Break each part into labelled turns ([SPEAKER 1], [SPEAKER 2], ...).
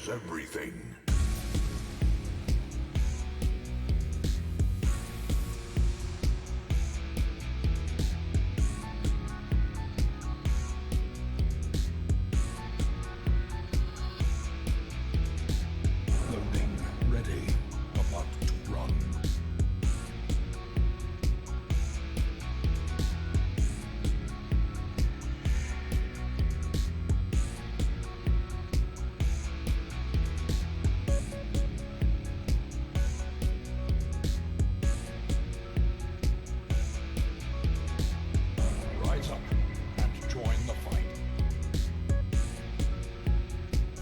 [SPEAKER 1] versus everything. Loading ready. About to run. Rise up and join the fight.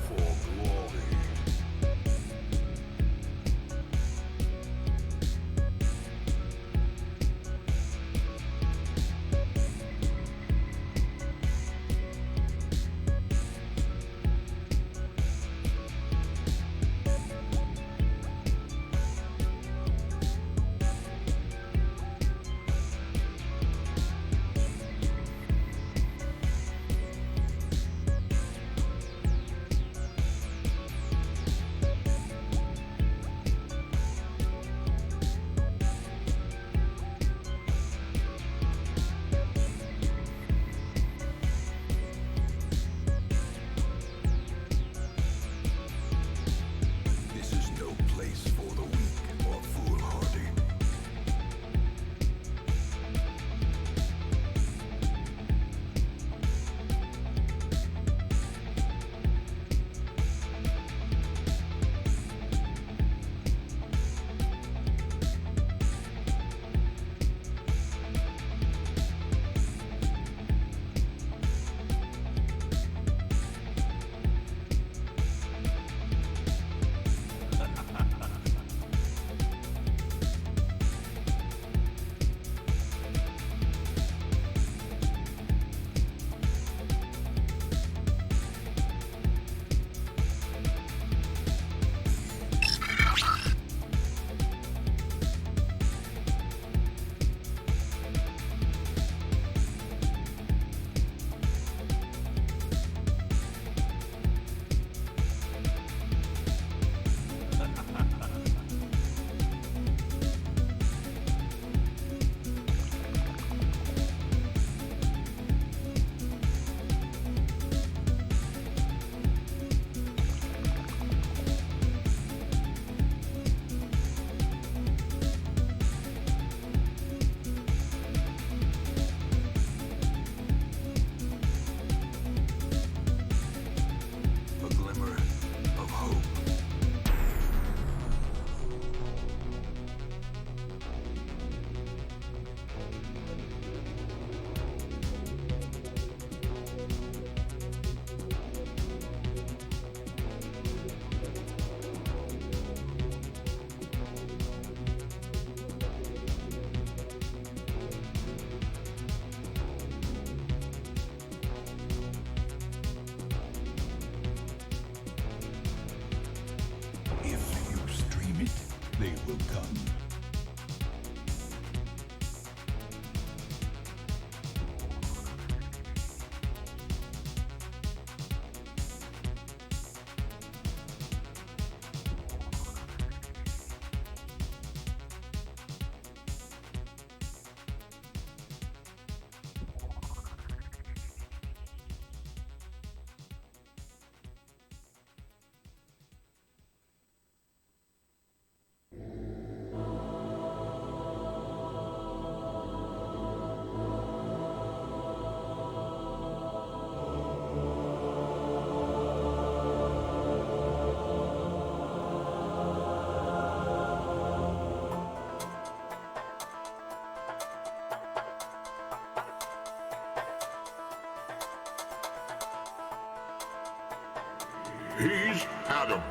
[SPEAKER 1] For glory. This is no place for the weak or foolhardy. A glimmer of hope. If you stream it, they will come. He's Adam.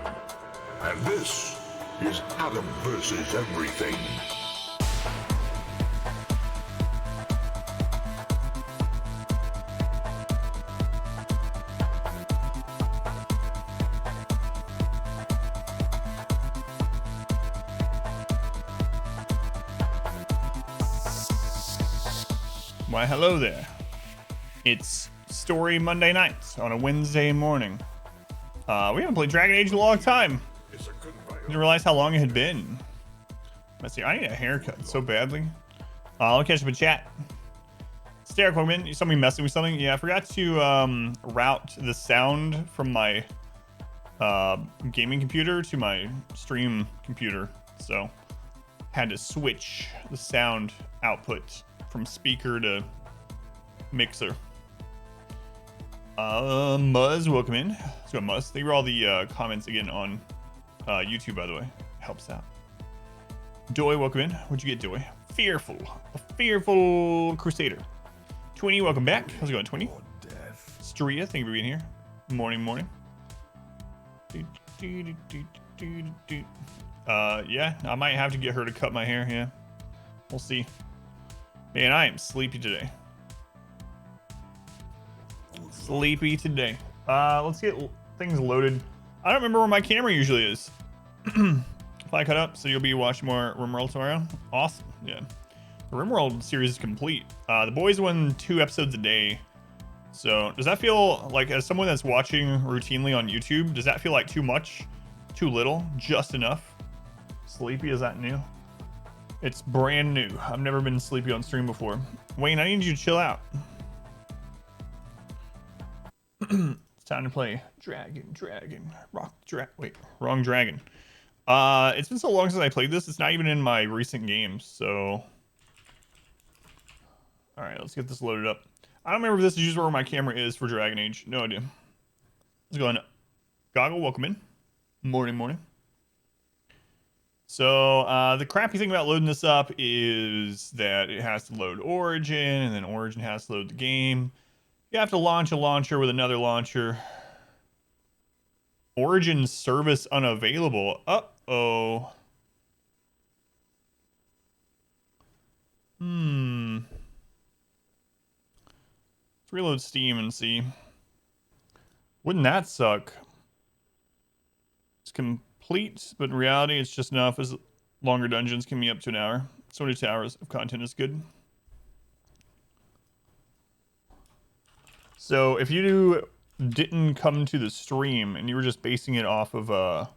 [SPEAKER 1] And this is Adam versus everything.
[SPEAKER 2] Why, hello there. It's Story Monday night on a Wednesday morning. We haven't played Dragon Age in a long time. Didn't realize how long it had been. Let's see. I need a haircut so badly. I'll catch up in chat. Steric Woman, you saw me messing with something? Yeah, I forgot to route the sound from my gaming computer to my stream computer. So had to switch the sound output from speaker to mixer. Muzz, welcome in. Let's go, Muzz. Thank you for all the comments again on YouTube, by the way. Helps out. Doy, welcome in. What'd you get, Doy? Fearful. A fearful crusader. Twinny, welcome back. How's it going, Twinny? Stria, thank you for being here. Morning. Yeah, I might have to get her to cut my hair. Yeah, we'll see. Man, I am sleepy today. Let's get things loaded. I don't remember where my camera usually is. If I cut up, so you'll be watching more RimWorld tomorrow. Awesome. Yeah, the RimWorld series is complete. The boys win 2 episodes a day. So does that feel like, as someone that's watching routinely on YouTube, does that feel like too much, too little, just enough? Sleepy, is that new? It's brand new. I've never been sleepy on stream before. Wayne, I need you to chill out. It's time to play wrong dragon. It's been so long since I played this. It's not even in my recent games. So, all right, let's get this loaded up. I don't remember if this is usually where my camera is for Dragon Age. No idea. Let's go on. Goggle, welcome in. Morning. So the crappy thing about loading this up is that it has to load Origin, and then Origin has to load the game. You have to launch a launcher with another launcher. Origin service unavailable. Uh-oh. Let's reload Steam and see. Wouldn't that suck? It's complete, but in reality, it's just enough as longer dungeons can be up to an hour. 22 hours of content is good. So if you didn't come to the stream and you were just basing it off of a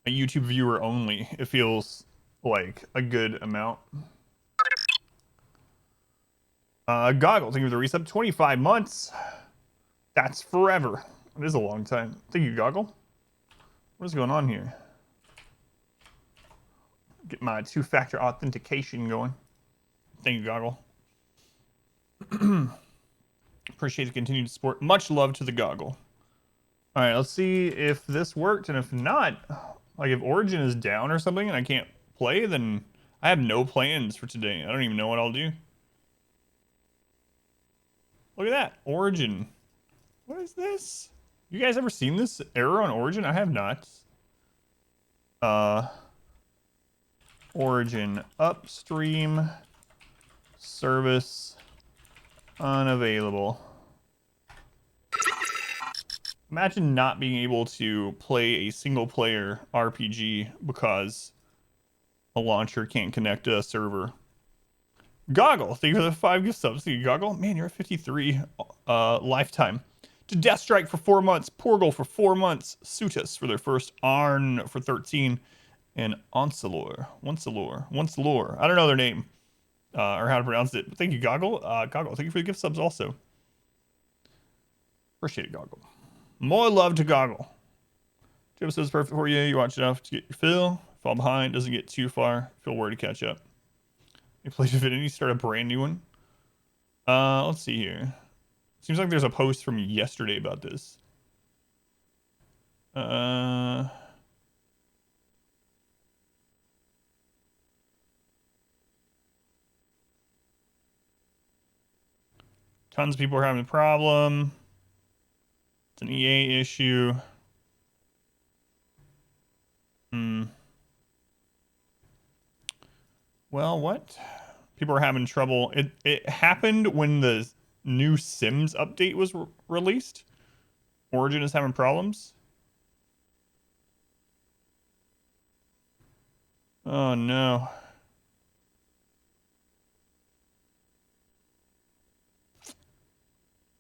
[SPEAKER 2] YouTube viewer only, it feels like a good amount. Goggle, thank you for the resub. 25 months. That's forever. It is a long time. Thank you, Goggle. What is going on here? Get my 2-factor authentication going. Thank you, Goggle. Appreciate the continued support. Much love to the Goggle. All right, let's see if this worked. And if not, like if Origin is down or something and I can't play, then I have no plans for today. I don't even know what I'll do. Look at that. Origin. What is this? You guys ever seen this error on Origin? I have not. Origin upstream service unavailable. Imagine not being able to play a single player RPG because a launcher can't connect to a server. Goggle, thank you for the 5 gift subs. Thank you, Goggle. Man, you're at 53 lifetime. To Deathstrike for 4 months, Porgal for 4 months, Sutus for their first, Arn for 13, and Oncelor. I don't know their name or how to pronounce it. But thank you, Goggle. Goggle, thank you for the gift subs also. Appreciate it, Goggle. More love to Goggle. 2 episodes perfect for you. You watch enough to get your fill. Fall behind, doesn't get too far. Feel where to catch up. You played Divinity, start a brand new one. Let's see here. Seems like there's a post from yesterday about this. Tons of people are having a problem. It's an EA issue. Well, what? People are having trouble. It happened when the new Sims update was released. Origin is having problems. Oh no.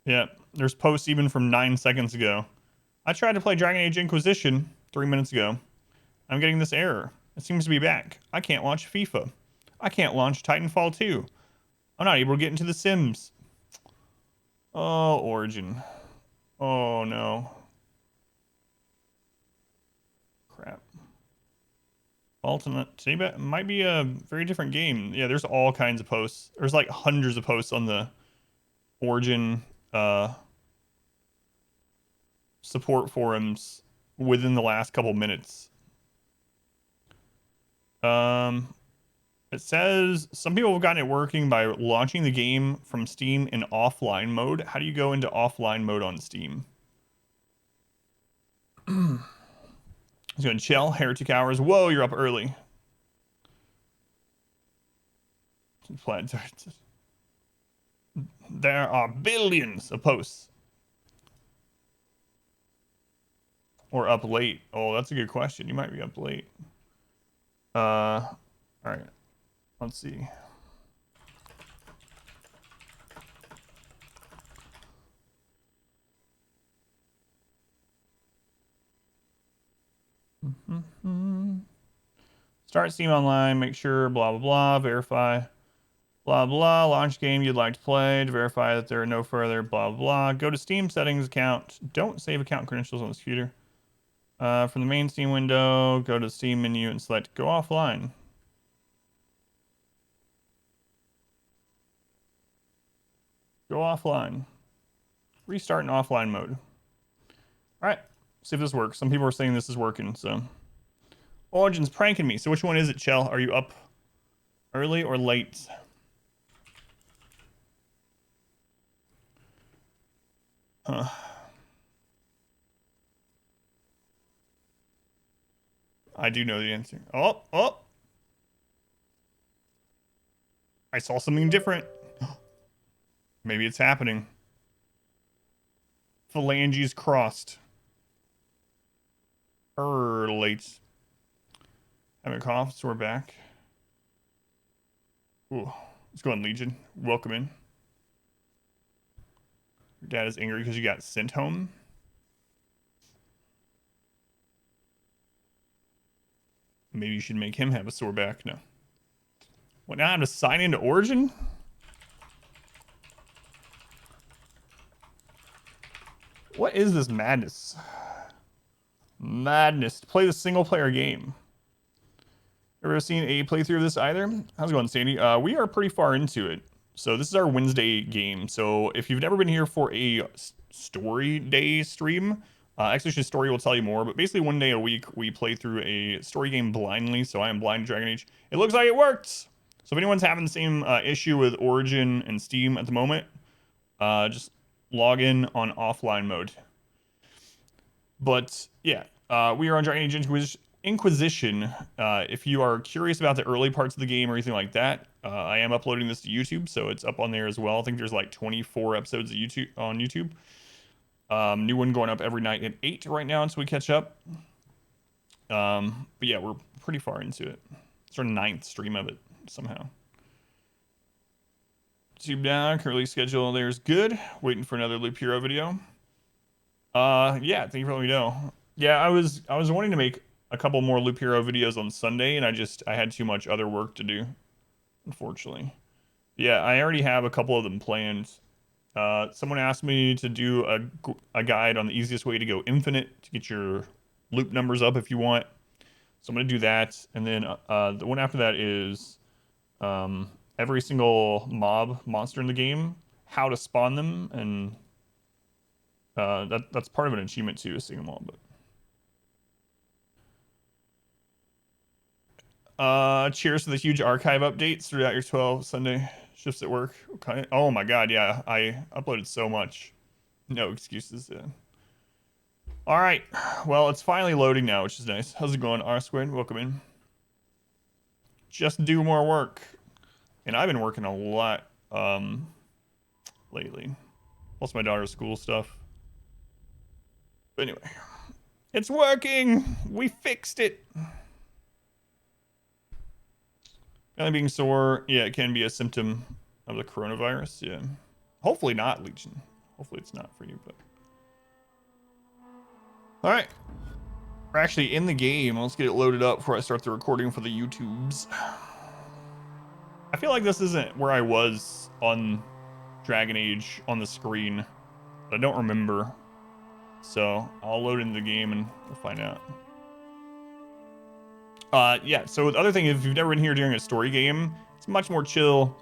[SPEAKER 2] Yeah, there's posts even from 9 seconds ago I tried to play Dragon Age Inquisition 3 minutes ago. I'm getting this error. It seems to be back. I can't launch FIFA. I can't launch Titanfall 2. I'm not able to get into The Sims. Oh, Origin. Oh, no. Crap. Ultimate. Today might be a very different game. Yeah, there's all kinds of posts. There's like hundreds of posts on the Origin support forums within the last couple minutes. It says some people have gotten it working by launching the game from Steam in offline mode. How do you go into offline mode on Steam? He's going to chill. Heretic Hours. Whoa, you're up early. There are billions of posts. Or up late. Oh, that's a good question. You might be up late. All right. Let's see. Start Steam Online, make sure, blah, blah, blah, verify, blah, blah, launch game you'd like to play, to verify that there are no further, blah, blah. Go to Steam settings account. Don't save account credentials on this computer. From the main Steam window, go to the Steam menu and select go offline. Go offline. Restart in offline mode. All right, see if this works. Some people are saying this is working, so. Origin's pranking me. So which one is it, Chell? Are you up early or late? Huh. I do know the answer. Oh, oh. I saw something different. Maybe it's happening. Phalanges crossed. Late. Having a cough, so we're back. Ooh, let's go on Legion. Welcome in. Your dad is angry because you got sent home. Maybe you should make him have a sore back. No. What, now I have to sign into Origin? What is this madness? Madness. To play the single player game. Ever seen a playthrough of this either? How's it going, Sandy? We are pretty far into it. So this is our Wednesday game. So if you've never been here for a story day stream, Exhibition Story will tell you more. But basically 1 day a week, we play through a story game blindly. So I am blind to Dragon Age. It looks like it worked. So if anyone's having the same issue with Origin and Steam at the moment, just log in on offline mode. But yeah, we are on Dragon Age Inquisition. If you are curious about the early parts of the game or anything like that, I am uploading this to YouTube, so it's up on there as well. I think there's like 24 episodes of YouTube on YouTube. New one going up every night at 8 right now until we catch up. But yeah, we're pretty far into it. It's our 9th stream of it somehow. YouTube down, currently schedule there's good. Waiting for another Loop Hero video. Yeah, thank you for letting me know. Yeah, I was wanting to make a couple more Loop Hero videos on Sunday, and I had too much other work to do, unfortunately. Yeah, I already have a couple of them planned. Someone asked me to do a guide on the easiest way to go infinite to get your loop numbers up if you want. So I'm gonna do that, and then the one after that is every single monster in the game, how to spawn them, and that's part of an achievement too, seeing them all. But cheers to the huge archive updates throughout your 12 Sunday shifts at work. Okay. Oh my god, yeah, I uploaded so much. No excuses. All right, well, it's finally loading now, which is nice. How's it going, R Squared? Welcome in. Just do more work. And I've been working a lot lately. Plus my daughter's school stuff. But anyway, it's working. We fixed it. Belly being sore, yeah, it can be a symptom of the coronavirus. Yeah, hopefully not, Legion. Hopefully it's not for you, but All right. We're actually in the game. Let's get it loaded up before I start the recording for the YouTubes. I feel like this isn't where I was on Dragon Age on the screen. But I don't remember. So I'll load into the game and we'll find out. Yeah, so the other thing is, if you've never been here during a story game, it's much more chill.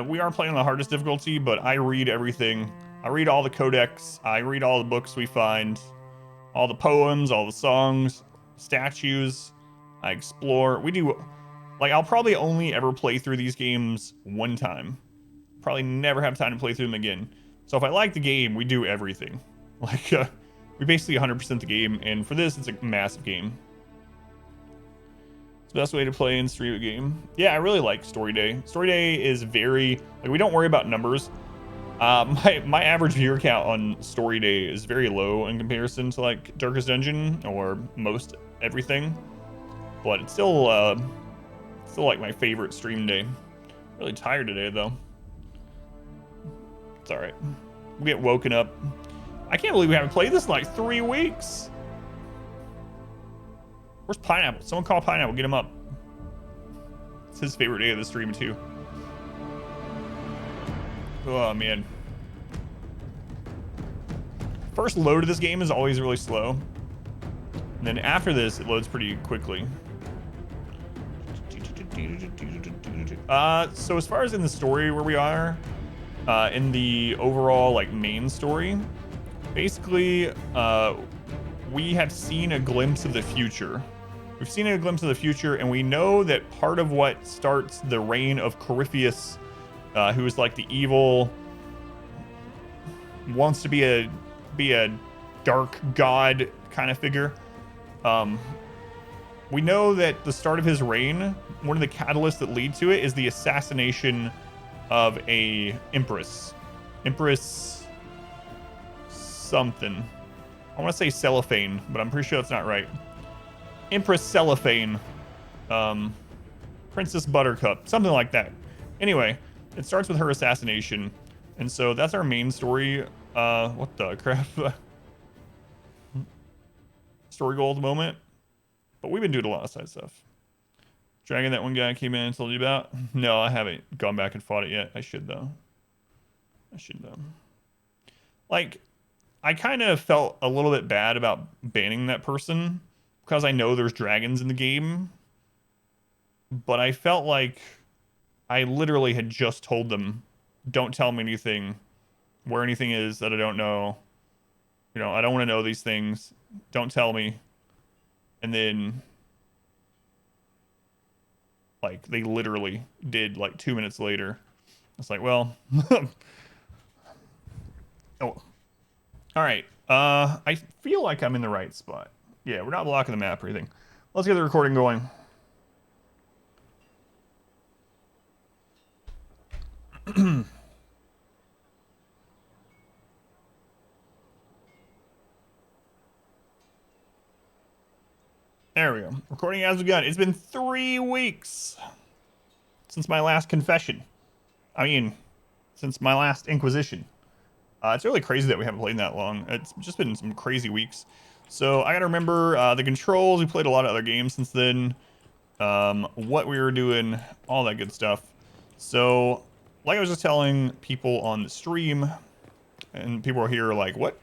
[SPEAKER 2] We are playing on the hardest difficulty, but I read everything. I read all the codex. I read all the books we find. All the poems, all the songs, statues. I explore. We do... Like, I'll probably only ever play through these games one time. Probably never have time to play through them again. So if I like the game, we do everything. Like, we basically 100% the game, and for this, it's a massive game. It's the best way to play and stream a game. Yeah, I really like Story Day. Story Day is very... Like, we don't worry about numbers. My average viewer count on Story Day is very low in comparison to, like, Darkest Dungeon or most everything. But it's still like my favorite stream day. Really tired today, though. It's all right. We get woken up. I can't believe we haven't played this in like 3 weeks. Where's Pineapple? Someone call Pineapple. Get him up. It's his favorite day of the stream, too. Oh, man. First load of this game is always really slow. And then after this, it loads pretty quickly. So as far as in the story where we are, in the overall like main story, basically we have seen a glimpse of the future. We've seen a glimpse of the future, and we know that part of what starts the reign of Corypheus, who is like the evil, wants to be a dark god kind of figure. We know that the start of his reign, one of the catalysts that lead to it, is the assassination of a empress. Empress something. I want to say Cellophane, but I'm pretty sure that's not right. Empress Cellophane. Princess Buttercup. Something like that. Anyway, it starts with her assassination. And so that's our main story. What the crap? Story goal at the moment. But we've been doing a lot of side stuff. Dragon, that one guy came in and told you about? No, I haven't gone back and fought it yet. I should, though. Like, I kind of felt a little bit bad about banning that person because I know there's dragons in the game. But I felt like I literally had just told them, don't tell me anything, where anything is that I don't know. You know, I don't want to know these things. Don't tell me. And then, like, they literally did, like, 2 minutes later. It's like, well, oh, all right. I feel like I'm in the right spot. Yeah, we're not blocking the map or anything. Let's get the recording going. There we go. Recording has begun. It's been 3 weeks since my last confession. I mean, since my last Inquisition. It's really crazy that we haven't played that long. It's just been some crazy weeks. So I gotta remember the controls. We played a lot of other games since then. What we were doing, all that good stuff. So, like I was just telling people on the stream, and people are here like, what?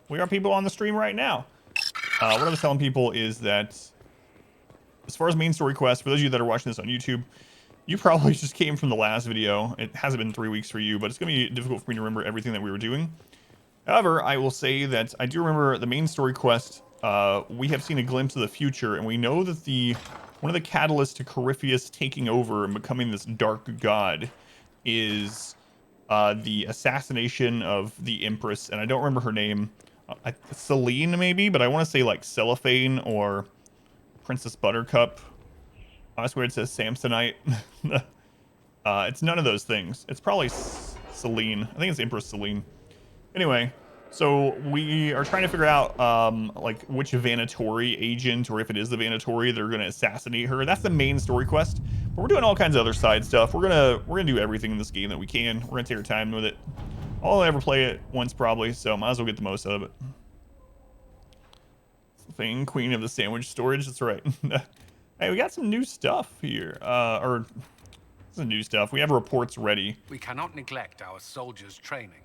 [SPEAKER 2] We are people on the stream right now. What I was telling people is that as far as main story quests, for those of you that are watching this on YouTube, you probably just came from the last video. It hasn't been 3 weeks for you, but it's going to be difficult for me to remember everything that we were doing. However, I will say that I do remember the main story quest. We have seen a glimpse of the future, and we know that one of the catalysts to Corypheus taking over and becoming this dark god is the assassination of the Empress, and I don't remember her name. Celine, maybe, but I want to say like Cellophane or Princess Buttercup. I swear it says Samsonite. It's none of those things. It's probably Celine. I think it's Empress Celine. Anyway, so we are trying to figure out like which Vanatori agent, or if it is the Vanatori, they're gonna assassinate her. That's the main story quest. But we're doing all kinds of other side stuff. We're gonna do everything in this game that we can. We're gonna take our time with it. I'll ever play it once probably, so might as well get the most out of it. thing. Queen of the sandwich storage. That's right. Hey, we got some new stuff here. Or some new stuff. We have reports ready.
[SPEAKER 3] We cannot neglect our soldiers' training.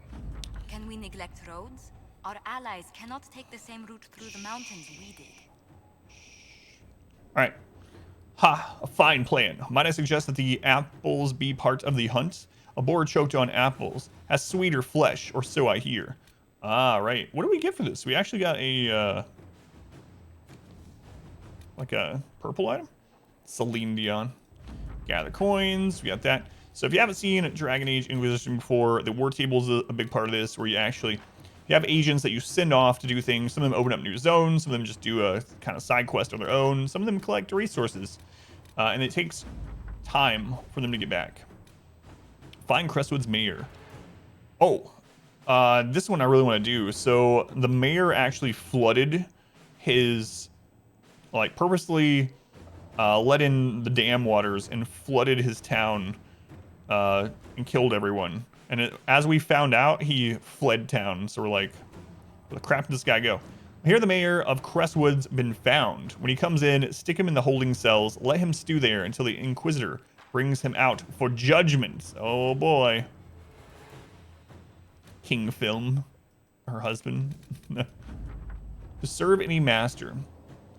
[SPEAKER 4] Can we neglect roads? Our allies cannot take the same route through the mountains we did.
[SPEAKER 2] All right. Ha, a fine plan. Might I suggest that the apples be part of the hunt? A boar choked on apples has sweeter flesh, or so I hear. Ah, right. What do we get for this? We actually got a, like a purple item? Celine Dion. Gather coins. We got that. So if you haven't seen Dragon Age Inquisition before, the war table is a big part of this, where you actually you have agents that you send off to do things. Some of them open up new zones. Some of them just do a kind of side quest on their own. Some of them collect resources. And it takes time for them to get back. Find Crestwood's mayor. Oh, this one I really want to do. So the mayor actually flooded his, like, purposely let in the dam waters and flooded his town and killed everyone. And as we found out, he fled town. So we're like, where the crap did this guy go? Here the mayor of Crestwood's been found. When he comes in, stick him in the holding cells. Let him stew there until the Inquisitor brings him out for judgment. Oh boy. King Film, her husband. To serve any master.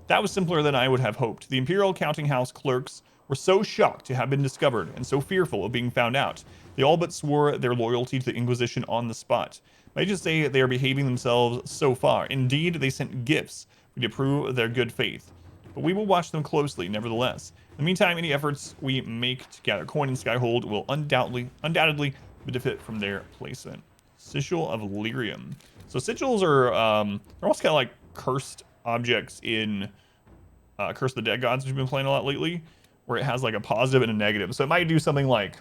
[SPEAKER 2] That was simpler than I would have hoped. The Imperial Counting House clerks were so shocked to have been discovered and so fearful of being found out. They all but swore their loyalty to the Inquisition on the spot. Might just say they are behaving themselves so far. Indeed, they sent gifts to prove their good faith. But we will watch them closely, nevertheless. In the meantime, any efforts we make to gather coin in Skyhold will undoubtedly benefit from their placement. Sigil of Lyrium. So sigils are they're almost kind of like cursed objects in Curse of the Dead Gods, which we've been playing a lot lately, where it has like a positive and a negative. So it might do something like,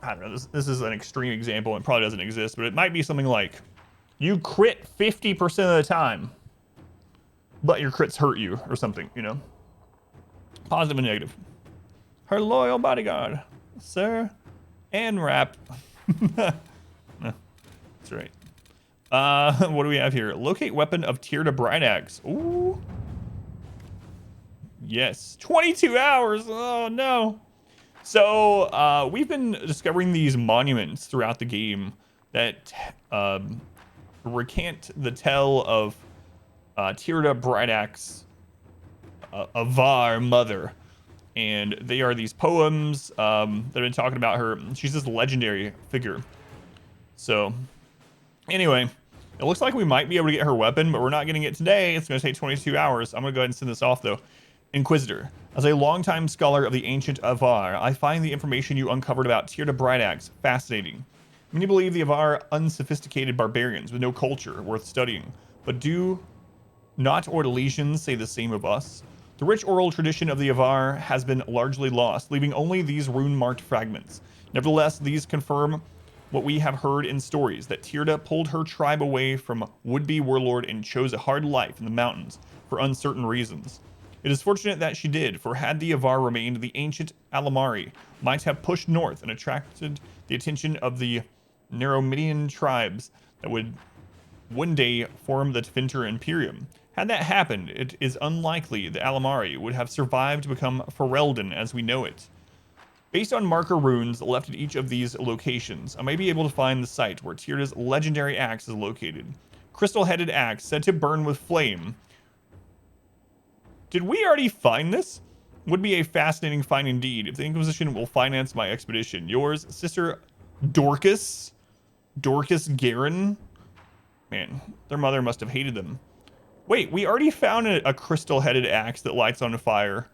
[SPEAKER 2] I don't know, this is an extreme example and probably doesn't exist, but it might be something like you crit 50% of the time, but your crits hurt you or something, you know? Positive and negative. Her loyal bodyguard, sir, and rap. That's right. What do we have here? Locate weapon of Tyrda Brightaxe. Ooh. Yes. 22 hours. Oh, no. So, we've been discovering these monuments throughout the game that recant the tale of Tyrda Brightaxe, Avar mother. And they are these poems that have been talking about her. She's this legendary figure. So, anyway, it looks like we might be able to get her weapon, but we're not getting it today. It's going to take 22 hours. I'm going to go ahead and send this off, though. Inquisitor. As a longtime scholar of the ancient Avar, I find the information you uncovered about Tyrda Brightaxe fascinating. Many believe the Avar are unsophisticated barbarians with no culture worth studying, but do not Ordelesians say the same of us? The rich oral tradition of the Avar has been largely lost, leaving only these rune-marked fragments. Nevertheless, these confirm what we have heard in stories, that Tyrda pulled her tribe away from would-be warlord and chose a hard life in the mountains for uncertain reasons. It is fortunate that she did, for had the Avar remained, the ancient Alamari might have pushed north and attracted the attention of the Neromidian tribes that would one day form the Tevinter Imperium. Had that happened, it is unlikely the Alamari would have survived to become Ferelden as we know it. Based on marker runes left at each of these locations, I may be able to find the site where Tyrda's legendary axe is located. Crystal-headed axe said to burn with flame. Did we already find this? Would be a fascinating find indeed. If the Inquisition will finance my expedition. Yours, Sister Dorcas. Dorcas Garin. Man, their mother must have hated them. Wait, we already found a crystal-headed axe that lights on fire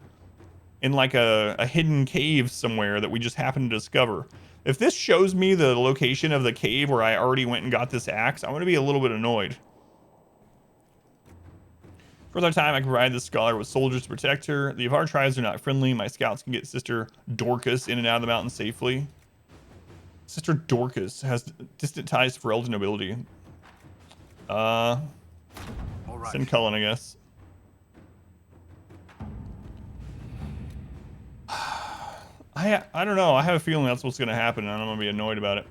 [SPEAKER 2] in like a hidden cave somewhere that we just happened to discover. If this shows me the location of the cave where I already went and got this axe, I'm going to be a little bit annoyed. For their time, I can provide this scholar with soldiers to protect her. The Avar tribes are not friendly. My scouts can get Sister Dorcas in and out of the mountain safely. Sister Dorcas has distant ties to Ferelden nobility. All right. Send Cullen, I guess. I don't know. I have a feeling that's what's going to happen, and I'm going to be annoyed about it.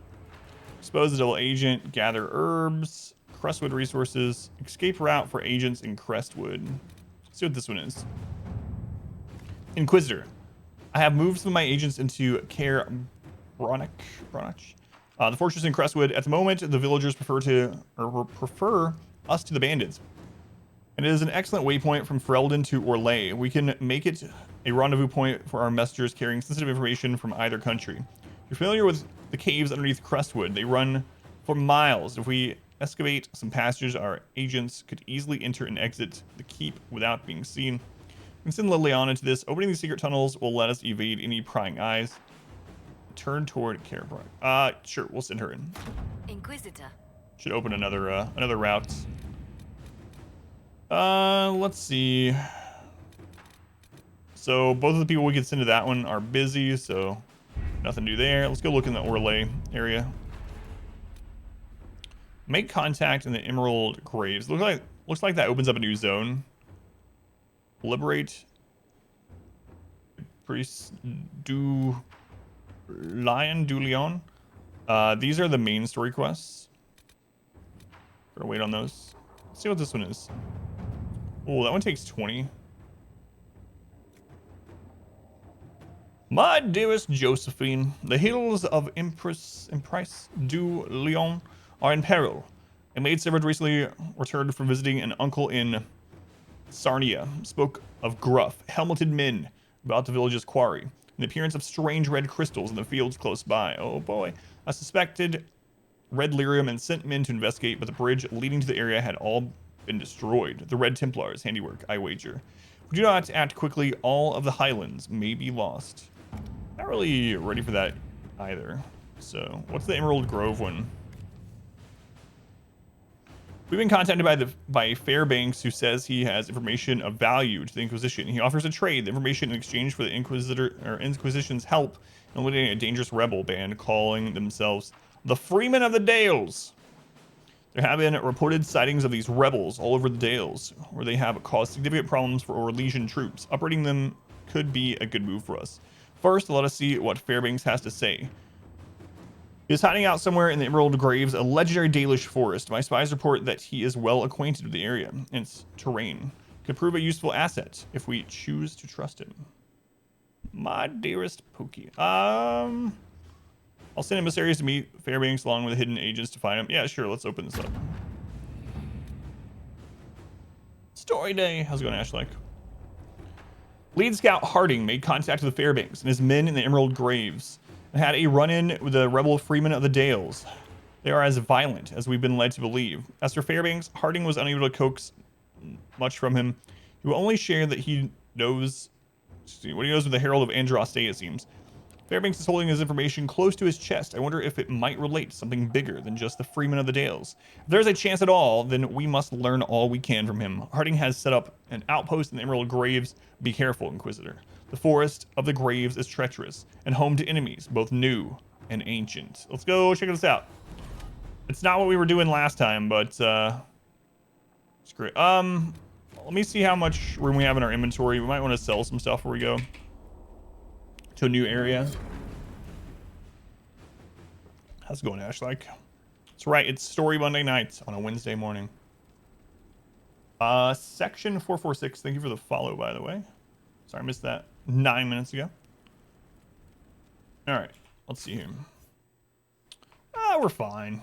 [SPEAKER 2] Expose the double agent. Gather herbs. Crestwood resources. Escape route for agents in Crestwood. Let's see what this one is. Inquisitor. I have moved some of my agents into Care Bronach. The fortress in Crestwood. At the moment, the villagers prefer us to the bandits. And it is an excellent waypoint from Ferelden to Orlais. We can make it a rendezvous point for our messengers carrying sensitive information from either country. If you're familiar with the caves underneath Crestwood, they run for miles. If we excavate some passages, our agents could easily enter and exit the keep without being seen. We can send Liliana to this. Opening these secret tunnels will let us evade any prying eyes. Turn toward Carebride. Sure, we'll send her in.
[SPEAKER 4] Inquisitor.
[SPEAKER 2] Should open another route. Let's see. So both of the people we could send to that one are busy, so nothing to do there. Let's go look in the Orlais area. Make contact in the Emerald Graves. Looks like that opens up a new zone. Liberate Priest du Leon. These are the main story quests. Gotta wait on those. Let's see what this one is. Oh, that one takes 20. My dearest Josephine, the hills of Empress du Lion are in peril. A maidservant recently returned from visiting an uncle in Sarnia. Spoke of gruff, helmeted men about the village's quarry, and the appearance of strange red crystals in the fields close by. Oh boy. I suspected red lyrium and sent men to investigate, but the bridge leading to the area had all been destroyed. The Red Templars' handiwork, I wager. If we do not act quickly, all of the Highlands may be lost. Not really ready for that either. So, what's the Emerald Grove one? We've been contacted by Fairbanks, who says he has information of value to the Inquisition. He offers a trade, the information in exchange for the Inquisition's help in eliminating a dangerous rebel band calling themselves the Freemen of the Dales. There have been reported sightings of these rebels all over the Dales, where they have caused significant problems for Orlesian troops. Uprooting them could be a good move for us. First, let us see what Fairbanks has to say. He is hiding out somewhere in the Emerald Graves, a legendary Dalish forest. My spies report that he is well acquainted with the area and its terrain. Could prove a useful asset if we choose to trust him. My dearest Pookie. I'll send emissaries to meet Fairbanks along with hidden agents to find him. Yeah, sure. Let's open this up. Story day. How's it going, Ashlike? Lead Scout Harding made contact with Fairbanks and his men in the Emerald Graves and had a run-in with the rebel Freemen of the Dales. They are as violent as we've been led to believe. As for Fairbanks, Harding was unable to coax much from him. He will only share that he knows what he knows with the Herald of Andraste, it seems. Fairbanks is holding his information close to his chest. I wonder if it might relate to something bigger than just the Freemen of the Dales. If there's a chance at all, then we must learn all we can from him. Harding has set up an outpost in the Emerald Graves. Be careful, Inquisitor. The Forest of the Graves is treacherous and home to enemies, both new and ancient. Let's go check this out. It's not what we were doing last time, but it's great. Let me see how much room we have in our inventory. We might want to sell some stuff before we go to a new area. How's it going, Ash? Like, that's right. It's Story Monday nights on a Wednesday morning. Section 446. Thank you for the follow, by the way. Sorry, I missed that 9 minutes ago. All right, let's see here. We're fine.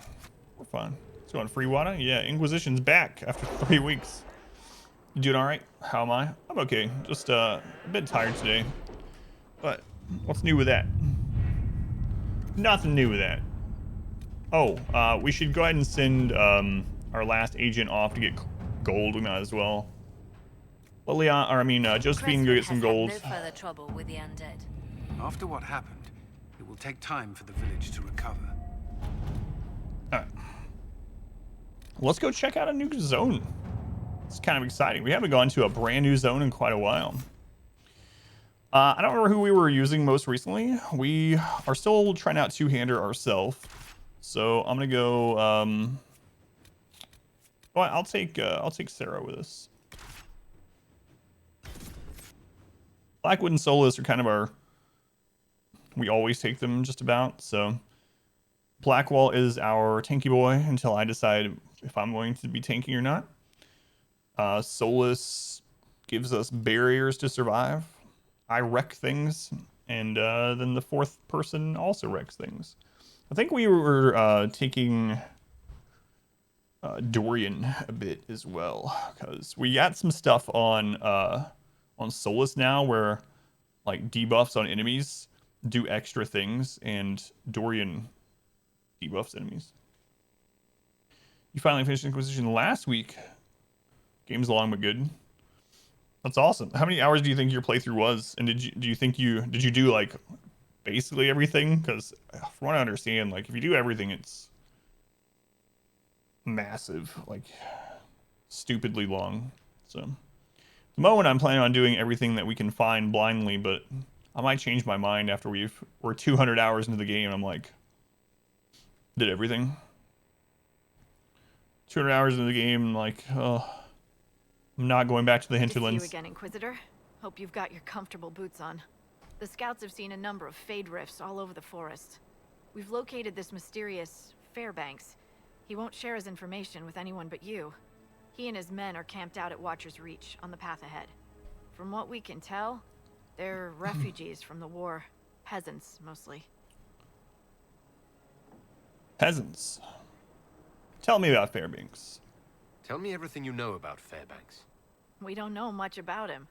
[SPEAKER 2] We're fine. Let's go on free water. Yeah, Inquisition's back after 3 weeks. You doing all right? How am I? I'm okay. Just a bit tired today. But what's new with that? Nothing new with that. Oh, we should go ahead and send our last agent off to get gold. We might as well. Well, Josephine, go get some gold.
[SPEAKER 4] No further trouble with the undead.
[SPEAKER 3] After what happened, it will take time for the village to recover.
[SPEAKER 2] All right. Let's go check out a new zone. It's kind of exciting. We haven't gone to a brand new zone in quite a while. I don't remember who we were using most recently. We are still trying out two-hander ourselves. So I'm gonna go. Well, I'll take Sarah with us. Blackwood and Solus are kind of our. We always take them just about. So Blackwall is our tanky boy until I decide if I'm going to be tanking or not. Solus gives us barriers to survive. I wreck things, and then the fourth person also wrecks things. I think we were taking Dorian a bit as well, because we got some stuff on Solus now where like debuffs on enemies do extra things, and Dorian debuffs enemies. You finally finished Inquisition last week. Game's long but good. That's awesome. How many hours do you think your playthrough was? And do you think did you do like basically everything? Because from what I understand, like if you do everything, it's massive, like stupidly long. So at the moment I'm planning on doing everything that we can find blindly, but I might change my mind after we're 200 hours into the game. I'm like, did everything. 200 hours into the game, like, oh, I'm not going back to the
[SPEAKER 5] Good to see
[SPEAKER 2] hinterlands.
[SPEAKER 5] you again, Inquisitor. Hope you've got your comfortable boots on. The scouts have seen a number of Fade rifts all over the forest. We've located this mysterious Fairbanks. He won't share his information with anyone but you. He and his men are camped out at Watcher's Reach on the path ahead. From what we can tell, they're refugees from the war. Peasants, mostly.
[SPEAKER 2] Peasants. Tell me about Fairbanks.
[SPEAKER 6] Tell me everything you know about Fairbanks.
[SPEAKER 5] We don't know much about him.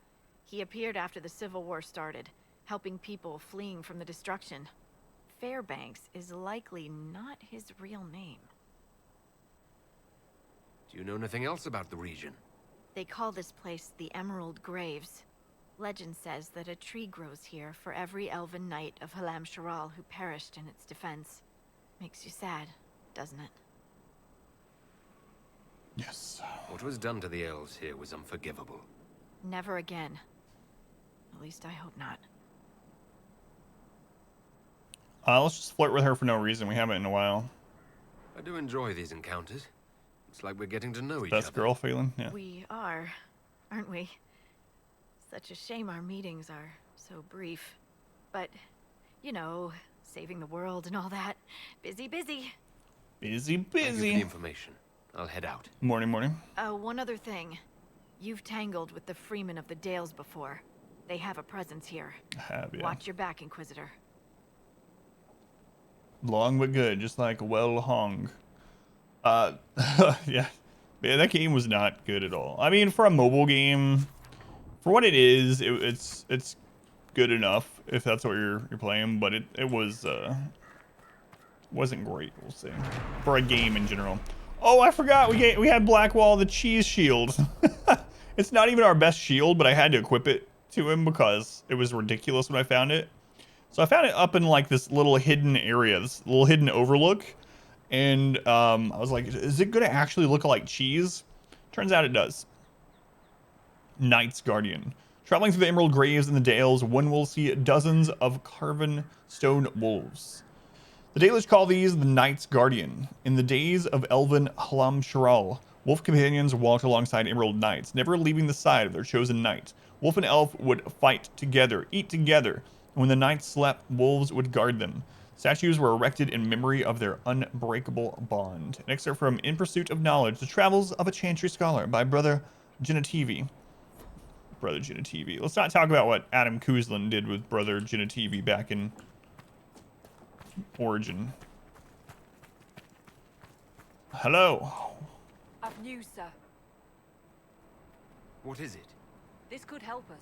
[SPEAKER 5] He appeared after the Civil War started, helping people fleeing from the destruction. Fairbanks is likely not his real name.
[SPEAKER 6] Do you know anything else about the region?
[SPEAKER 5] They call this place the Emerald Graves. Legend says that a tree grows here for every elven knight of Halam Sharal who perished in its defense. Makes you sad, doesn't it?
[SPEAKER 2] Yes.
[SPEAKER 6] What was done to the elves here was unforgivable.
[SPEAKER 5] Never again. At least I hope not.
[SPEAKER 2] Let's just flirt with her for no reason. We haven't in a while.
[SPEAKER 6] I do enjoy these encounters. It's like we're getting to know each
[SPEAKER 2] Best
[SPEAKER 6] other.
[SPEAKER 2] girl feeling? Yeah.
[SPEAKER 5] We are, aren't we? Such a shame our meetings are so brief. But, you know, saving the world and all that. Busy, busy.
[SPEAKER 2] Busy,
[SPEAKER 6] Thank you for the
[SPEAKER 2] busy.
[SPEAKER 6] information. I'll head out.
[SPEAKER 2] Morning, morning.
[SPEAKER 5] One other thing. You've tangled with the Freemen of the Dales before. They have a presence here.
[SPEAKER 2] I have, yeah.
[SPEAKER 5] Watch your back, Inquisitor.
[SPEAKER 2] Long but good, just like well hung. Yeah. Yeah, that game was not good at all. I mean, for a mobile game, for what it is, it's good enough if that's what you're playing, but it wasn't great, we'll say, for a game in general. Oh, I forgot we had Blackwall the cheese shield. It's not even our best shield, but I had to equip it to him because it was ridiculous when I found it. So I found it up in like this little hidden area, this little hidden overlook. And I was like, is it going to actually look like cheese? Turns out it does. Knight's Guardian. Traveling through the Emerald Graves in the Dales, one will see dozens of carven stone wolves. The Dalish call these the Knight's Guardian. In the days of Elven Halam Sharal, wolf companions walked alongside Emerald Knights, never leaving the side of their chosen knight. Wolf and elf would fight together, eat together. When the knights slept, wolves would guard them. Statues were erected in memory of their unbreakable bond. An excerpt from In Pursuit of Knowledge, The Travels of a Chantry Scholar by Brother Genetivi. Brother Genetivi. Let's not talk about what Adam Kuzlin did with Brother Genetivi back in Origin. Hello.
[SPEAKER 7] I've news, sir.
[SPEAKER 6] What is it?
[SPEAKER 7] This could help us.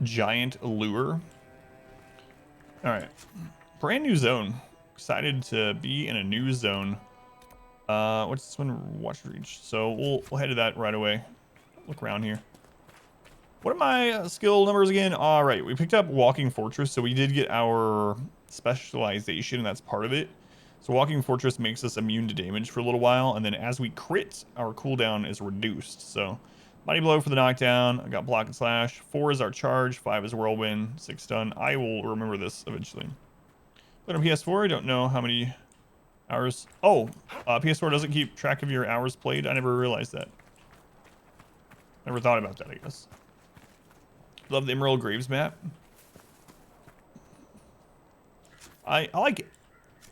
[SPEAKER 2] Giant lure. All right, brand new zone. Excited to be in a new zone. What's this one? Watch Reach. So we'll head to that right away. Look around here. What are my skill numbers again? All right, we picked up Walking Fortress, so we did get our specialization, and that's part of it. So Walking Fortress makes us immune to damage for a little while, and then as we crit, our cooldown is reduced. So Mighty Blow for the knockdown. I got Block and Slash. 4 is our charge. 5 is Whirlwind. 6 stun. I will remember this eventually. But on PS4, I don't know how many hours. Oh, PS4 doesn't keep track of your hours played. I never realized that. Never thought about that, I guess. Love the Emerald Graves map. I like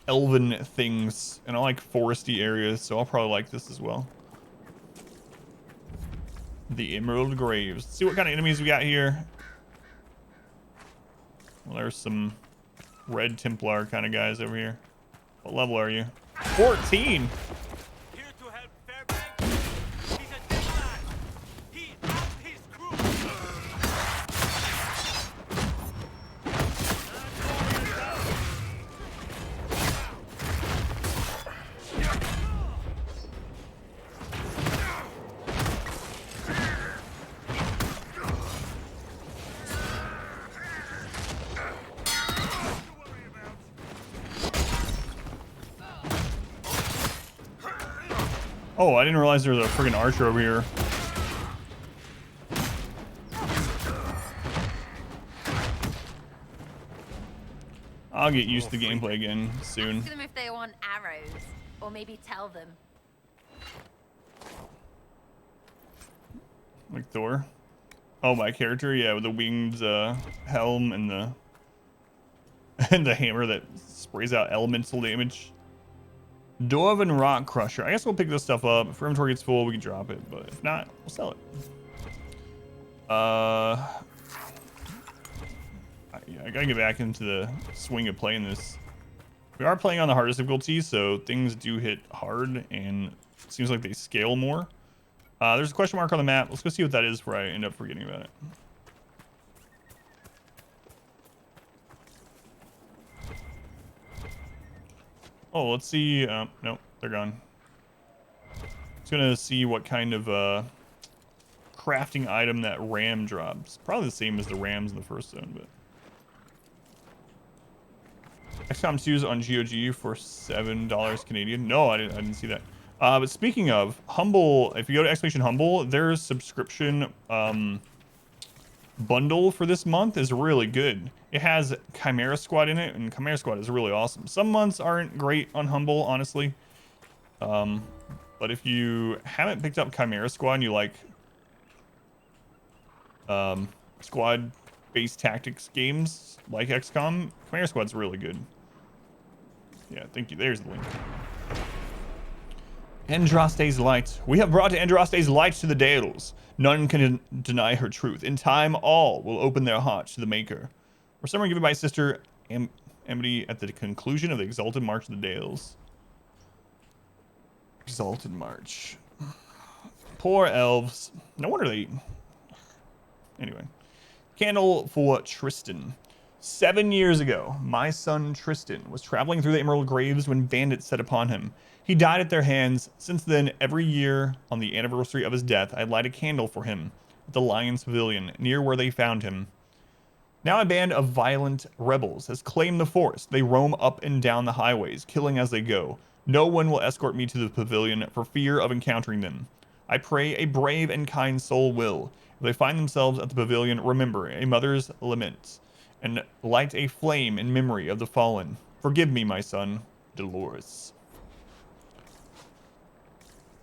[SPEAKER 2] elven things, and I like foresty areas, so I'll probably like this as well. The Emerald Graves. Let's see what kind of enemies we got here. Well, there's some Red Templar kind of guys over here. What level are you? 14.
[SPEAKER 8] Here to help Fairbanks. He's a dead man. He and his crew.
[SPEAKER 2] Oh, I didn't realize there was a friggin' archer over here. I'll get used to the gameplay again soon.
[SPEAKER 9] Ask them if they want arrows, or maybe tell them.
[SPEAKER 2] Like Thor. Oh, my character, yeah, with the winged helm and the and the hammer that sprays out elemental damage. Dwarven Rock Crusher. I guess we'll pick this stuff up. If our inventory gets full, we can drop it, but if not, we'll sell it. Yeah, I gotta get back into the swing of playing this. We are playing on the hardest difficulty, so things do hit hard, and it seems like they scale more. There's a question mark on the map. Let's go see what that is before I end up forgetting about it. Oh, let's see. Nope, they're gone. Just gonna see what kind of crafting item that ram drops. Probably the same as the rams in the first zone, but XCOM 2 is on GOG for $7 Canadian. No, I didn't see that. But speaking of Humble, if you go to Exclamation Humble, their subscription bundle for this month is really good. It has Chimera Squad in it, and Chimera Squad is really awesome. Some months aren't great on Humble, honestly. But if you haven't picked up Chimera Squad and you like squad-based tactics games like XCOM, Chimera Squad's really good. Yeah, thank you. There's the link. Andraste's light. We have brought Andraste's light to the Dales. None can deny her truth. In time, all will open their hearts to the Maker. Or summary given by Sister Amity at the conclusion of the Exalted March of the Dales. Exalted March. Poor elves. No wonder they... Anyway. Candle for Tristan. 7 years ago, my son Tristan was traveling through the Emerald Graves when bandits set upon him. He died at their hands. Since then, every year on the anniversary of his death, I light a candle for him at the Lion's Pavilion, near where they found him. Now a band of violent rebels has claimed the forest. They roam up and down the highways, killing as they go. No one will escort me to the pavilion for fear of encountering them. I pray a brave and kind soul will. If they find themselves at the pavilion, remember a mother's lament, and light a flame in memory of the fallen. Forgive me, my son, Dolores.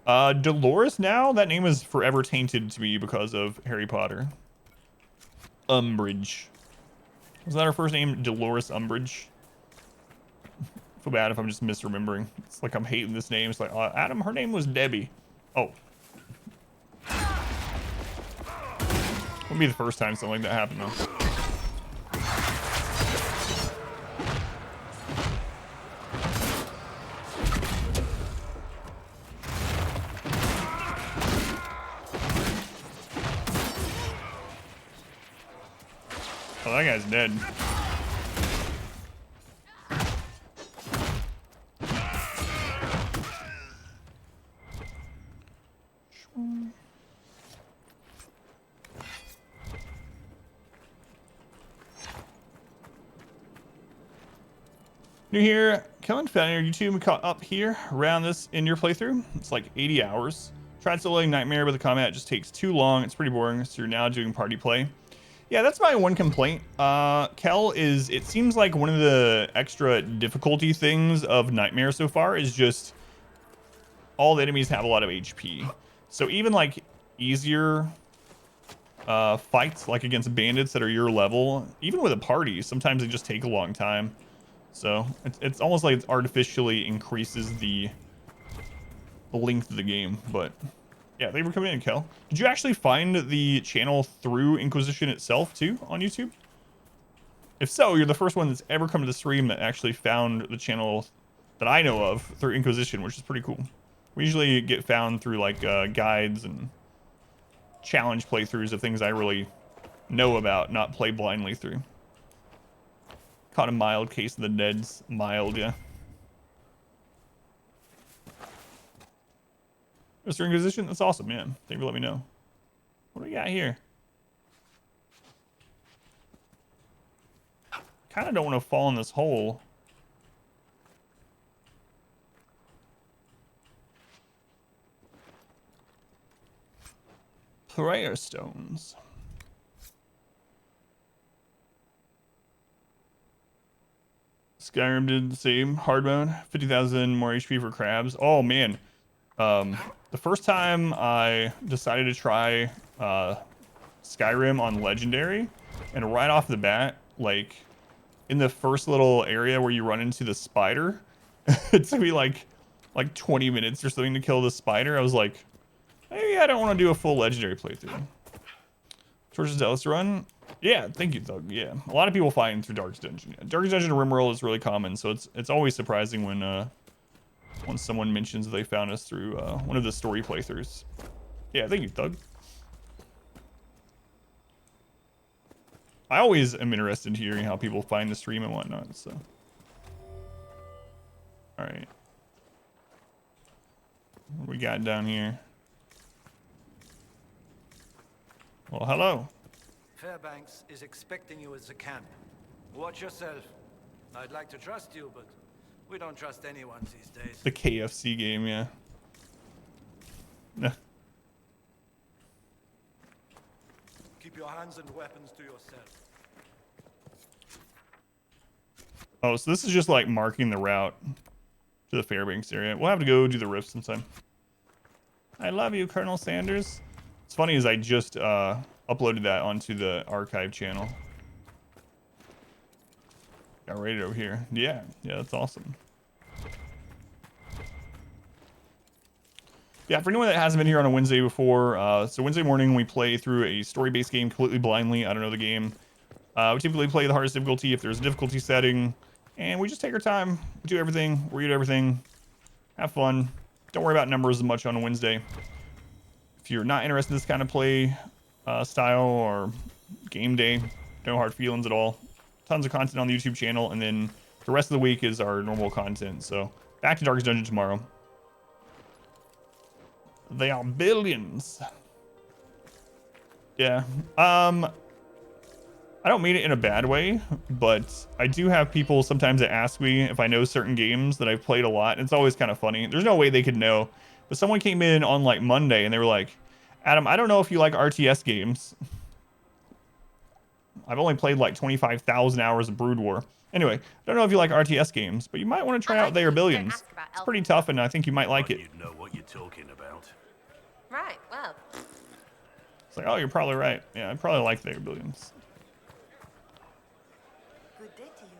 [SPEAKER 2] Dolores now? That name is forever tainted to me because of Harry Potter. Umbridge. Was that her first name? Dolores Umbridge? I feel bad if I'm just misremembering. It's like I'm hating this name. It's like, Adam, her name was Debbie. Oh. Wouldn't be the first time something like that happened, though. Oh, that guy's dead. New here, Kellen, found your YouTube caught up here around this in your playthrough. It's like 80 hours. Tried soloing Nightmare, but the combat just takes too long. It's pretty boring, so you're now doing party play. Yeah, that's my one complaint. Kel, is it seems like one of the extra difficulty things of Nightmare so far is just all the enemies have a lot of HP. So even like easier fights, like against bandits that are your level, even with a party, sometimes they just take a long time. So it's almost like it artificially increases the length of the game. But yeah, thank you for coming in, Kel. Did you actually find the channel through Inquisition itself too on YouTube? If so, you're the first one that's ever come to the stream that actually found the channel that I know of through Inquisition, which is pretty cool. We usually get found through like guides and challenge playthroughs of things I really know about, not play blindly through. Caught a mild case of the Neds. Mild, yeah. Mr. Inquisition, that's awesome, yeah. Thank you for letting me know. What do we got here? Kind of don't want to fall in this hole. Prayer stones. Skyrim did the same. Hard mode. 50,000 more HP for crabs. Oh, man. The first time I decided to try Skyrim on Legendary, and right off the bat, like, in the first little area where you run into the spider, it took me like 20 minutes or something to kill the spider. I was like, maybe I don't want to do a full Legendary playthrough. Torches Dallas run. Yeah, thank you, Thug. Yeah, a lot of people find through Darkest Dungeon. Yeah, Darkest Dungeon and RimWorld is really common, so it's always surprising when someone mentions they found us through one of the story playthroughs. Yeah, thank you, Thug. I always am interested in hearing how people find the stream and whatnot. So, all right, what we got down here? Well, hello.
[SPEAKER 3] Fairbanks is expecting you at the camp. Watch yourself. I'd like to trust you, but we don't trust anyone these days.
[SPEAKER 2] The KFC game, yeah.
[SPEAKER 3] Keep your hands and weapons to yourself.
[SPEAKER 2] Oh, so this is just like marking the route to the Fairbanks area. We'll have to go do the rift sometime. I love you, Colonel Sanders. What's funny is I just uploaded that onto the archive channel. Got rated over here. Yeah, that's awesome. Yeah, for anyone that hasn't been here on a Wednesday before, so Wednesday morning we play through a story-based game completely blindly. I don't know the game. We typically play the hardest difficulty if there's a difficulty setting, and we just take our time. We do everything, read everything, have fun. Don't worry about numbers as much on a Wednesday. If you're not interested in this kind of play style or game day, no hard feelings at all. Tons of content on the YouTube channel, and then the rest of the week is our normal content. So back to Darkest Dungeon tomorrow. They are billions. Yeah. I don't mean it in a bad way, but I do have people sometimes that ask me if I know certain games that I've played a lot. And it's always kind of funny. There's no way they could know. But someone came in on like Monday and they were like, Adam, I don't know if you like RTS games. I've only played like 25,000 hours of Brood War. Anyway, I don't know if you like RTS games, but you might want to try out They Are Billions. It's pretty tough, and I think you might like it.
[SPEAKER 8] You know what you're talking about.
[SPEAKER 9] Right, well.
[SPEAKER 2] It's like, oh, you're probably right. Yeah, I probably like They Are Billions.
[SPEAKER 4] Good day to you.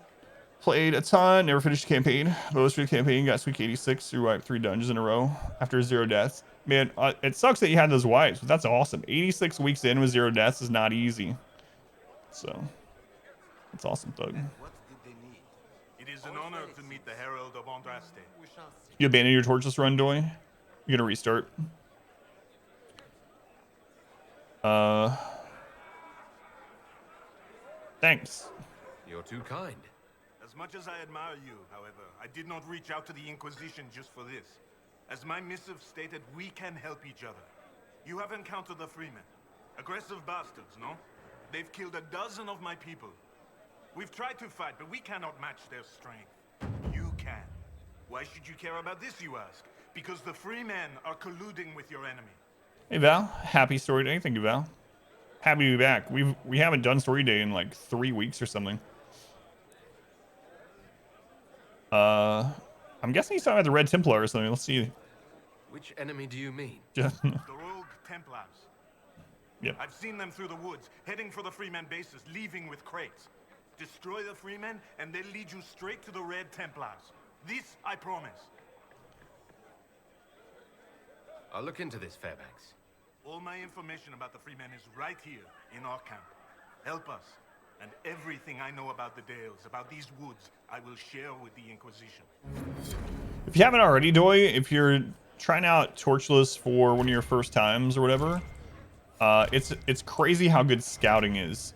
[SPEAKER 2] Played a ton, never finished the campaign. Most of the campaign, got Sweet 86 through like 3 dungeons in a row after 0 deaths. Man, it sucks that you had those wipes, but that's awesome. 86 weeks in with 0 deaths is not easy. So, that's awesome, Thug.
[SPEAKER 8] What did they need? It is an honor to meet the Herald of Andraste.
[SPEAKER 2] You abandoned your torchless run, Doy? You gonna restart? Thanks.
[SPEAKER 6] You're too kind.
[SPEAKER 8] As much as I admire you, however, I did not reach out to the Inquisition just for this. As my missive stated, we can help each other. You have encountered the Freemen. Aggressive bastards, no? They've killed 12 of my people. We've tried to fight, but we cannot match their strength. You can. Why should you care about this, you ask? Because the Freemen are colluding with your enemy.
[SPEAKER 2] Hey Val, happy story day. Thank you, Val. Happy to be back. We haven't done story day in like 3 weeks or something. I'm guessing he's talking about the Red Templar or something. Let's see.
[SPEAKER 6] Which enemy do you mean?
[SPEAKER 8] The rogue Templars.
[SPEAKER 2] Yep.
[SPEAKER 8] I've seen them through the woods, heading for the Freemen bases, leaving with crates. Destroy the Freemen, and they'll lead you straight to the Red Templars. This I promise.
[SPEAKER 6] I'll look into this, Fairbanks.
[SPEAKER 8] All my information about the Freemen is right here in our camp. Help us, and everything I know about the Dales, about these woods, I will share with the Inquisition.
[SPEAKER 2] If you haven't already, Doi, if you're trying out Torchless for one of your first times or whatever, it's crazy how good scouting is.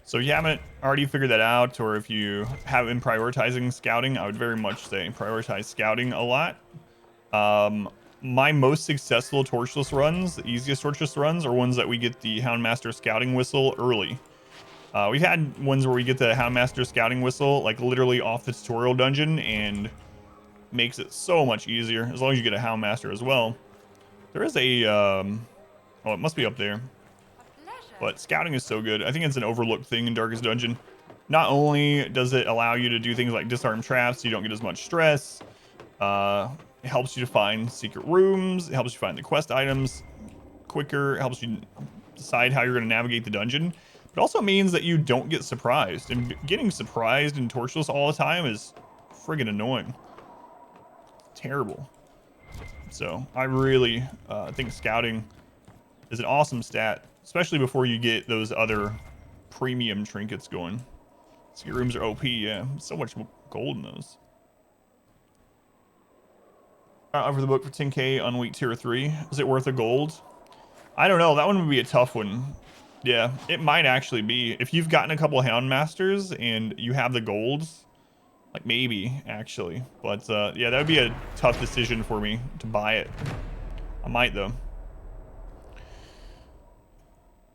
[SPEAKER 2] So if you haven't already figured that out, or if you have been prioritizing scouting, I would very much say prioritize scouting a lot. My most successful Torchless runs, the easiest Torchless runs, are ones that we get the Houndmaster scouting whistle early. We've had ones where we get the Houndmaster scouting whistle like literally off the tutorial dungeon, and makes it so much easier as long as you get a Houndmaster as well. There is a oh, it must be up there. But scouting is so good. I think it's an overlooked thing in Darkest Dungeon. Not only does it allow you to do things like disarm traps, so you don't get as much stress. It helps you to find secret rooms. It helps you find the quest items quicker. It helps you decide how you're going to navigate the dungeon. But also means that you don't get surprised. And getting surprised in Torchless all the time is friggin' annoying. Terrible. So I really think scouting is an awesome stat, especially before you get those other premium trinkets going. Secret rooms are OP, yeah. So much gold in those. Offer the book for 10k on week 2 or 3. Is it worth the gold? I don't know. That one would be a tough one. Yeah, it might actually be. If you've gotten a couple Houndmasters and you have the golds, like maybe actually. But yeah, that would be a tough decision for me to buy it. I might though.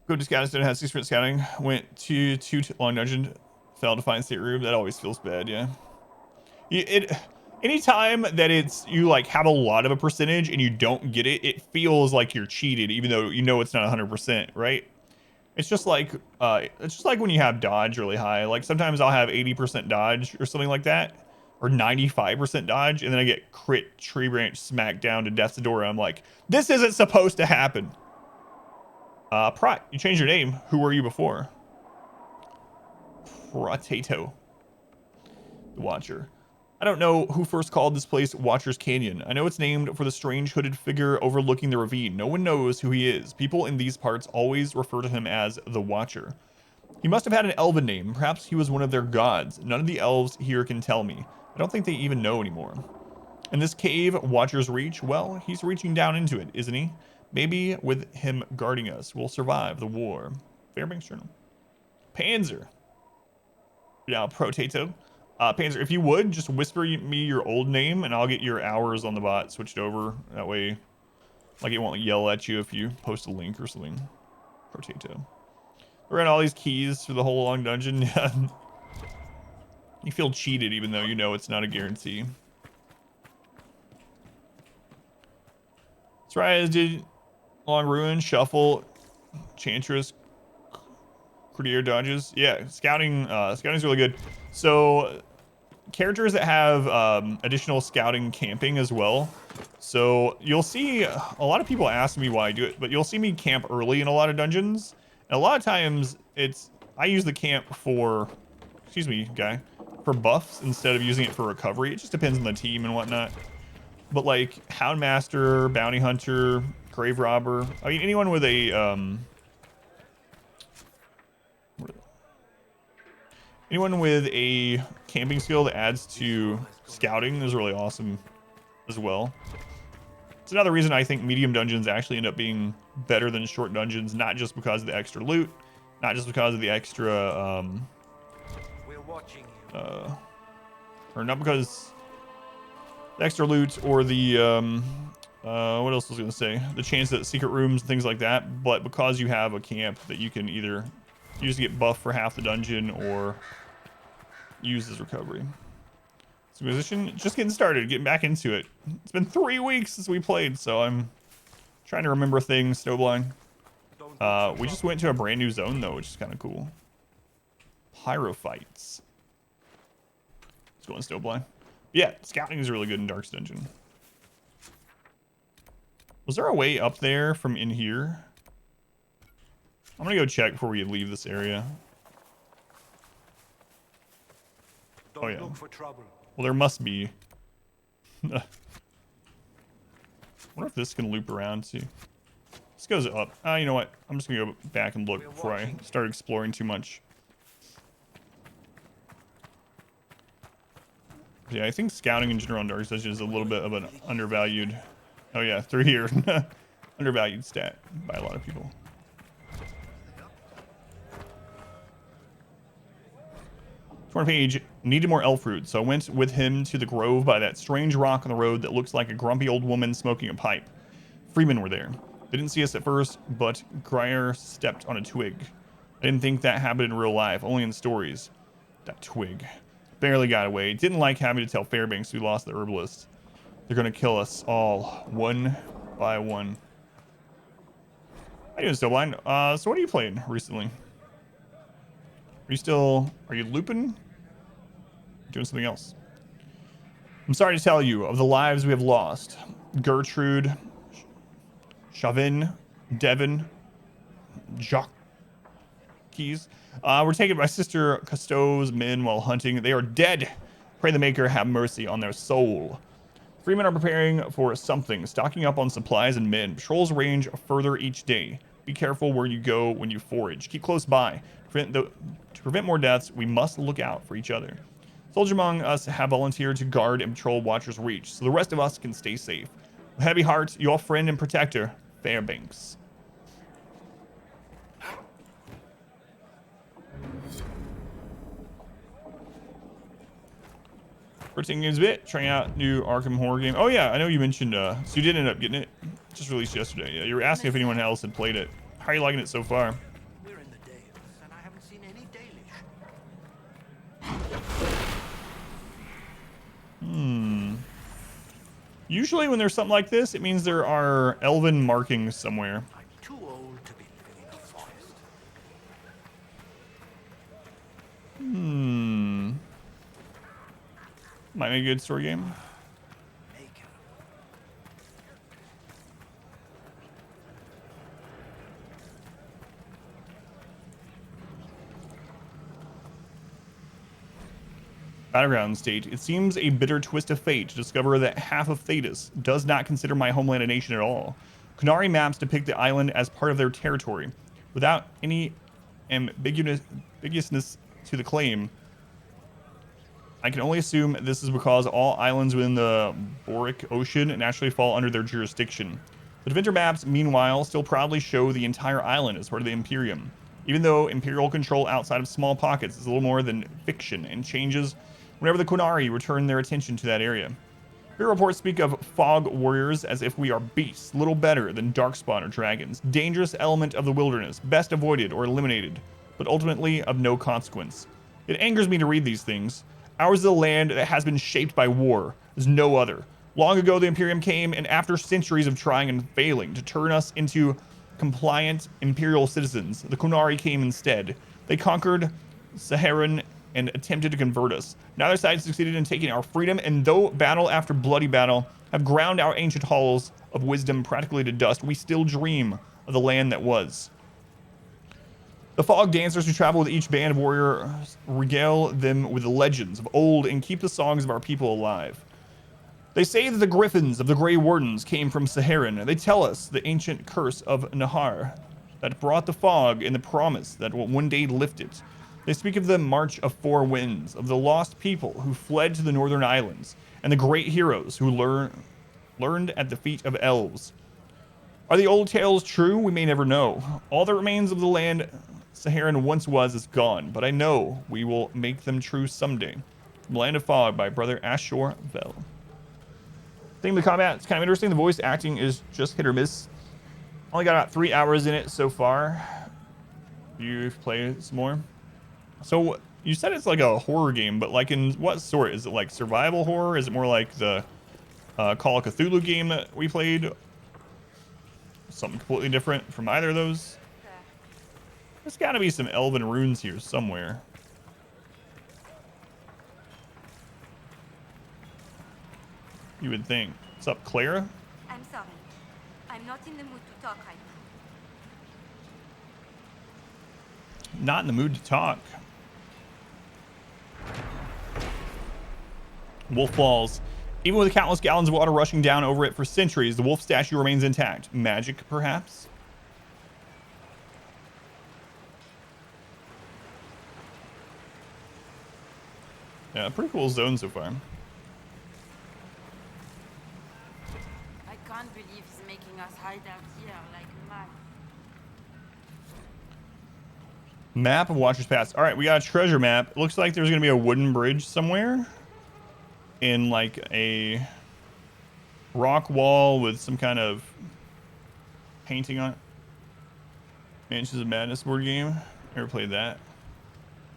[SPEAKER 2] Go to Scouting, had 6 sprint scouting. Went to 2 long dungeon. Failed to find state room. That always feels bad, yeah. Anytime that it's you like have a lot of a percentage and you don't get it, it feels like you're cheated, even though you know it's not 100%, right? It's just like when you have dodge really high. Like sometimes I'll have 80% dodge or something like that, or 95% dodge, and then I get crit tree branch smacked down to Death's Door. I'm like, this isn't supposed to happen. Prat, you changed your name. Who were you before? Pratato, the Watcher. I don't know who first called this place Watcher's Canyon. I know it's named for the strange hooded figure overlooking the ravine. No one knows who he is. People in these parts always refer to him as the Watcher. He must have had an elven name. Perhaps he was one of their gods. None of the elves here can tell me. I don't think they even know anymore. In this cave, Watcher's Reach, well, he's reaching down into it, isn't he? Maybe with him guarding us, we'll survive the war. Fairbanks Journal. Panzer. Yeah, Pratato. Panzer, if you would, just whisper me your old name, and I'll get your hours on the bot switched over. That way, like, it won't yell at you if you post a link or something. Potato. We're at all these keys for the whole long dungeon. You feel cheated, even though you know it's not a guarantee. That's right, I did Long Ruin, Shuffle, Chantress, Courtier dodges. Yeah, scouting is really good. So characters that have additional scouting camping as well. So you'll see a lot of people ask me why I do it, but you'll see me camp early in a lot of dungeons. And a lot of times I use the camp for, excuse me, guy, for buffs instead of using it for recovery. It just depends on the team and whatnot. But like Houndmaster, Bounty Hunter, Grave Robber, I mean anyone with a camping skill that adds to scouting is really awesome as well. It's another reason I think medium dungeons actually end up being better than short dungeons, not just because of the extra loot, not just because of the extra
[SPEAKER 3] We're watching you.
[SPEAKER 2] or not because the extra loot or the what else was I gonna say, the chance that secret rooms and things like that, but because you have a camp that you can either use to get buffed for half the dungeon or use as recovery. So musician, just getting started, getting back into it. It's been 3 weeks since we played, so I'm trying to remember things. Snowblind. We just went to a brand new zone though, which is kind of cool. Pyrophytes. Let's go in Snowblind. Yeah, scouting is really good in Darkest Dungeon. Was there a way up there from in here? I'm gonna go check before we leave this area.
[SPEAKER 3] Don't
[SPEAKER 2] yeah.
[SPEAKER 3] look for trouble.
[SPEAKER 2] Well, there must be. I wonder if this can loop around too. This goes up. You know what? I'm just gonna go back and look before I start exploring too much. Yeah, I think scouting in general on Dark Session is a little bit of an undervalued. Oh yeah, 3 year undervalued stat by a lot of people. Front page needed more elf fruit, so I went with him to the grove by that strange rock on the road that looks like a grumpy old woman smoking a pipe. Freemen were there. They didn't see us at first, but Grier stepped on a twig. I didn't think that happened in real life, only in stories. That twig. Barely got away. Didn't like having to tell Fairbanks we lost the herbalist. They're gonna kill us all, one by one. How you doing, Stillblind? So what are you playing recently? Are you looping? Doing something else? I'm sorry to tell you of the lives we have lost. Gertrude, Chavin, Devon, Jacques were taken by Sister Cousteau's men while hunting. They are dead. Pray the Maker have mercy on their soul. Freemen are preparing for something, stocking up on supplies and men. Patrols range further each day. Be careful where you go when you forage. Keep close by. To prevent more deaths, we must look out for each other. Soldiers among us have volunteered to guard and patrol Watcher's Reach, so the rest of us can stay safe. With heavy heart, your friend and protector, Fairbanks. Rotating Games Bit, trying out new Arkham horror game. Oh yeah, I know you mentioned, so you did end up getting it. Just released yesterday. Yeah, you were asking if anyone else had played it. How are you liking it so far?
[SPEAKER 3] We're in the Dales, and I haven't seen any Dalish.
[SPEAKER 2] Usually when there's something like this, it means there are elven markings somewhere.
[SPEAKER 3] I'm too old to be living in a forest.
[SPEAKER 2] Might make a good story game.
[SPEAKER 3] Maker.
[SPEAKER 2] Battleground state. It seems a bitter twist of fate to discover that half of Thetis does not consider my homeland a nation at all. Qunari maps depict the island as part of their territory, without any ambiguousness to the claim. I can only assume this is because all islands within the Boric Ocean naturally fall under their jurisdiction. The Deventer maps, meanwhile, still proudly show the entire island as part of the Imperium, even though Imperial control outside of small pockets is a little more than fiction and changes whenever the Qunari return their attention to that area. Bureau reports speak of fog warriors as if we are beasts, little better than darkspawn or dragons, dangerous element of the wilderness, best avoided or eliminated, but ultimately of no consequence. It angers me to read these things. Ours is a land that has been shaped by war, as no other. Long ago, the Imperium came, and after centuries of trying and failing to turn us into compliant Imperial citizens, the Qunari came instead. They conquered Saharan and attempted to convert us. Neither side succeeded in taking our freedom, and though battle after bloody battle have ground our ancient halls of wisdom practically to dust, we still dream of the land that was. The fog dancers who travel with each band of warriors regale them with the legends of old and keep the songs of our people alive. They say that the griffins of the Grey Wardens came from Saharan. They tell us the ancient curse of Nahar that brought the fog and the promise that will one day lift it. They speak of the March of Four Winds, of the lost people who fled to the northern islands, and the great heroes who learned at the feet of elves. Are the old tales true? We may never know. All that remains of the land Saharan once was is gone, but I know we will make them true someday. From Land of Fog by Brother Ashore Vel. Thing of the combat, it's kind of interesting. The voice acting is just hit or miss. Only got about 3 hours in it so far. You've played some more. So you said it's like a horror game, but like in what sort? Is it like survival horror? Is it more like the Call of Cthulhu game that we played? Something completely different from either of those? There's got to be some elven runes here somewhere. You would think. What's up, Clara?
[SPEAKER 4] I'm sorry. I'm not in the mood to talk right now.
[SPEAKER 2] Not in the mood to talk. Wolf Falls. Even with countless gallons of water rushing down over it for centuries, the wolf statue remains intact. Magic, perhaps? Yeah, pretty cool zone so far.
[SPEAKER 10] I can't believe he's making us hide out here like mad.
[SPEAKER 2] Map of Watcher's Pass. All right, we got a treasure map. It looks like there's going to be a wooden bridge somewhere in like a rock wall with some kind of painting on it. Mansions of Madness board game. Never played that.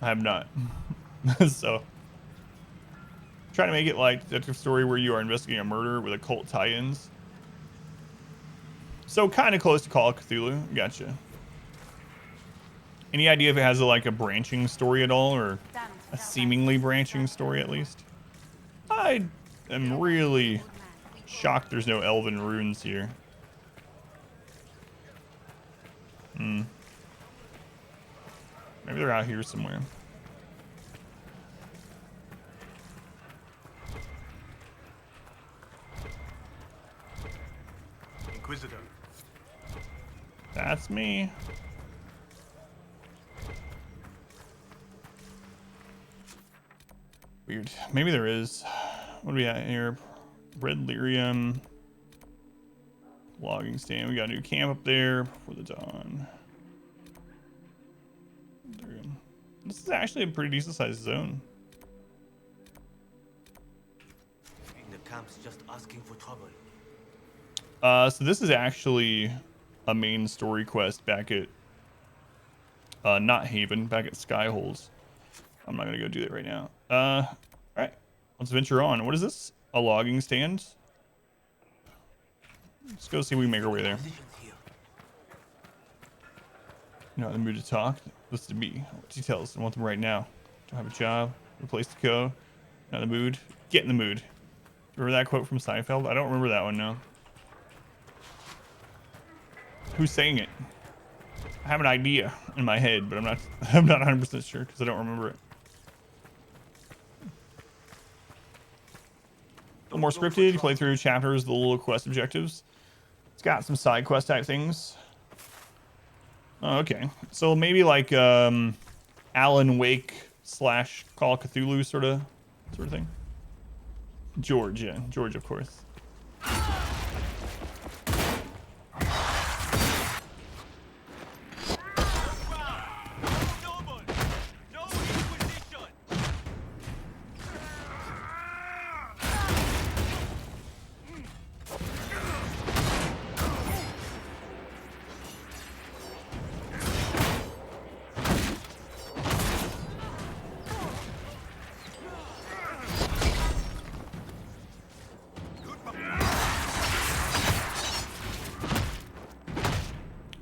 [SPEAKER 2] I have not. So, trying to make it like detective story where you are investigating a murder with occult tie-ins. So kind of close to Call of Cthulhu. Gotcha. Any idea if it has like a branching story at all, or a seemingly branching story at least? I am really shocked there's no elven runes here. Maybe they're out here somewhere.
[SPEAKER 8] Inquisitor.
[SPEAKER 2] That's me. Weird. Maybe there is. What do we got here? Red lyrium. Logging stand. We got a new camp up there before the dawn. This is actually a pretty decent sized zone.
[SPEAKER 3] The camp's just asking for trouble.
[SPEAKER 2] So this is actually a main story quest back at not Haven, back at Skyholes. I'm not gonna go do that right now. All right, let's venture on. What is this? A logging stand? Let's go see if we can make our way there. Not in the mood to talk. Listen to me. Details. I want them right now. Don't have a job. No place to go. Not in the mood. Get in the mood. Remember that quote from Seinfeld? I don't remember that one now. Who's saying it? I have an idea in my head, but I'm not 100% sure because I don't remember it. A little more scripted. You play through chapters, the little quest objectives. It's got some side quest type things. Oh, okay. So maybe like Alan Wake / Call of Cthulhu sort of thing. George, yeah. George, of course.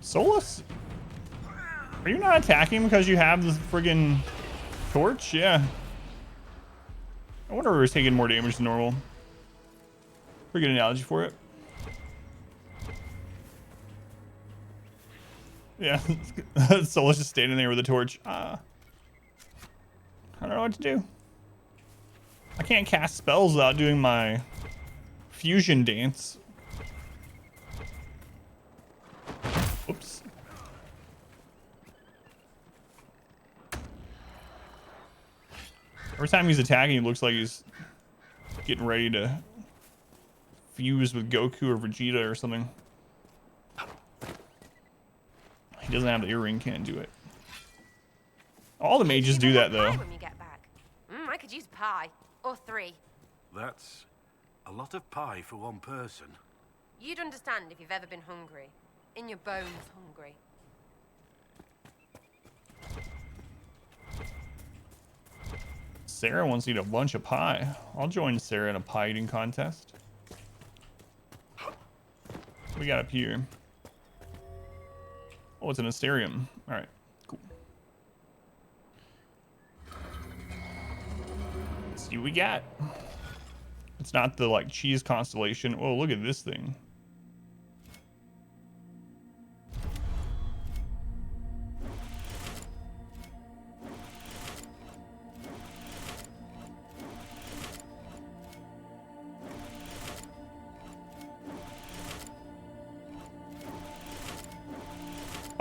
[SPEAKER 2] Solus? Are you not attacking because you have this friggin' torch? Yeah. I wonder if we're taking more damage than normal. Pretty good analogy for it. Yeah. Solus just standing there with a torch. I don't know what to do. I can't cast spells without doing my fusion dance. Oops. Every time he's attacking, it looks like he's getting ready to fuse with Goku or Vegeta or something. He doesn't have the earring, can't do it. All the mages do that though.
[SPEAKER 9] When we get back. I could use pie. Or 3.
[SPEAKER 3] That's a lot of pie for one person.
[SPEAKER 9] You'd understand if you've ever been hungry. In your bones hungry.
[SPEAKER 2] Sarah wants to eat a bunch of pie. I'll join Sarah in a pie eating contest. What we got up here? Oh, it's an Asterium. All right, cool. Let's see what we got. It's not the like cheese constellation. Oh, look at this thing.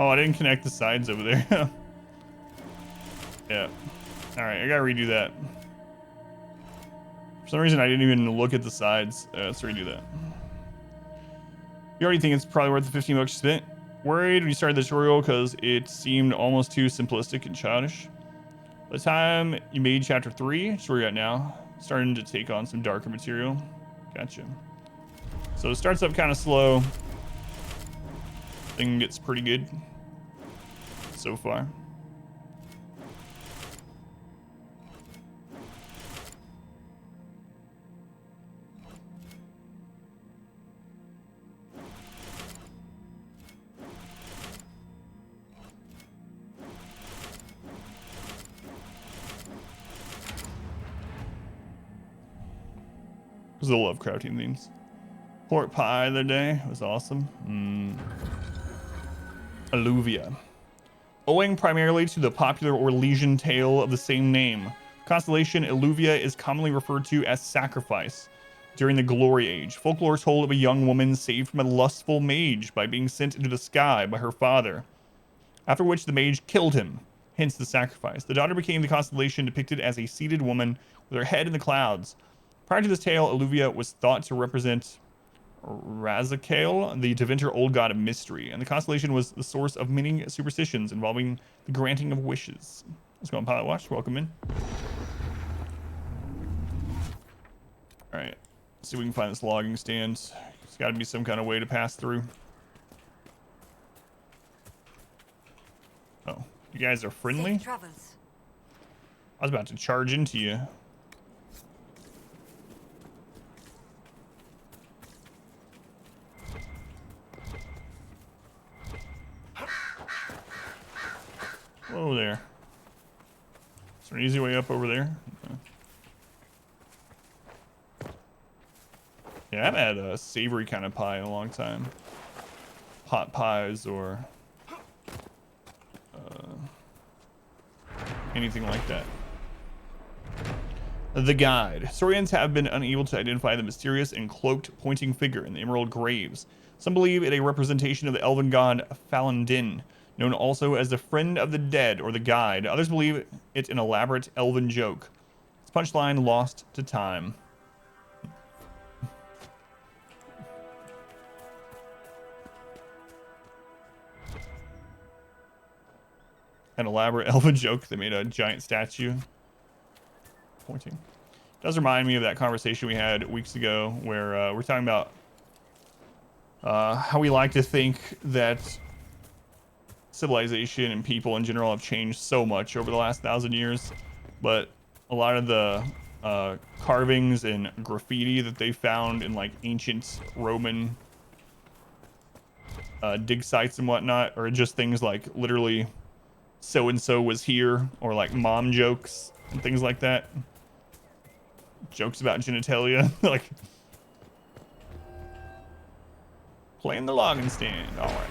[SPEAKER 2] Oh, I didn't connect the sides over there. Yeah. All right, I gotta redo that. For some reason, I didn't even look at the sides. Let's redo that. You already think it's probably worth the 15 bucks you spent? Worried when you started the tutorial because it seemed almost too simplistic and childish. By the time you made chapter 3, which is where you're at now, starting to take on some darker material. Gotcha. So it starts up kind of slow. Thing gets pretty good so far. The Lovecraftian themes. Pork pie the other day was awesome. Alluvia. Owing primarily to the popular Orlesian tale of the same name, constellation Alluvia is commonly referred to as sacrifice. During the Glory Age, folklore told of a young woman saved from a lustful mage by being sent into the sky by her father, after which the mage killed him, hence the sacrifice. The daughter became the constellation depicted as a seated woman with her head in the clouds. Prior to this tale, Alluvia was thought to represent Razakael, the Deventer old god of mystery, and the constellation was the source of many superstitions involving the granting of wishes. Let's go on Pilot Watch. Welcome in. All right. Let's see if we can find this logging stand. There's got to be some kind of way to pass through. Oh, you guys are friendly?
[SPEAKER 4] Safe travels.
[SPEAKER 2] I was about to charge into you. Whoa there. Is there an easy way up over there? Okay. Yeah, I haven't had a savory kind of pie in a long time. Hot pies or anything like that. The Guide. Historians have been unable to identify the mysterious and cloaked pointing figure in the Emerald Graves. Some believe it a representation of the elven god Falandin, known also as the Friend of the Dead or the Guide. Others believe it an elaborate elven joke. Its punchline lost to time. An elaborate elven joke. They made a giant statue pointing. It does remind me of that conversation we had weeks ago where we're talking about how we like to think that civilization and people in general have changed so much over the last 1,000 years, but a lot of the carvings and graffiti that they found in like ancient Roman dig sites and whatnot are just things like literally so and so was here, or like mom jokes and things like that. Jokes about genitalia. Like playing the logging stand. All right.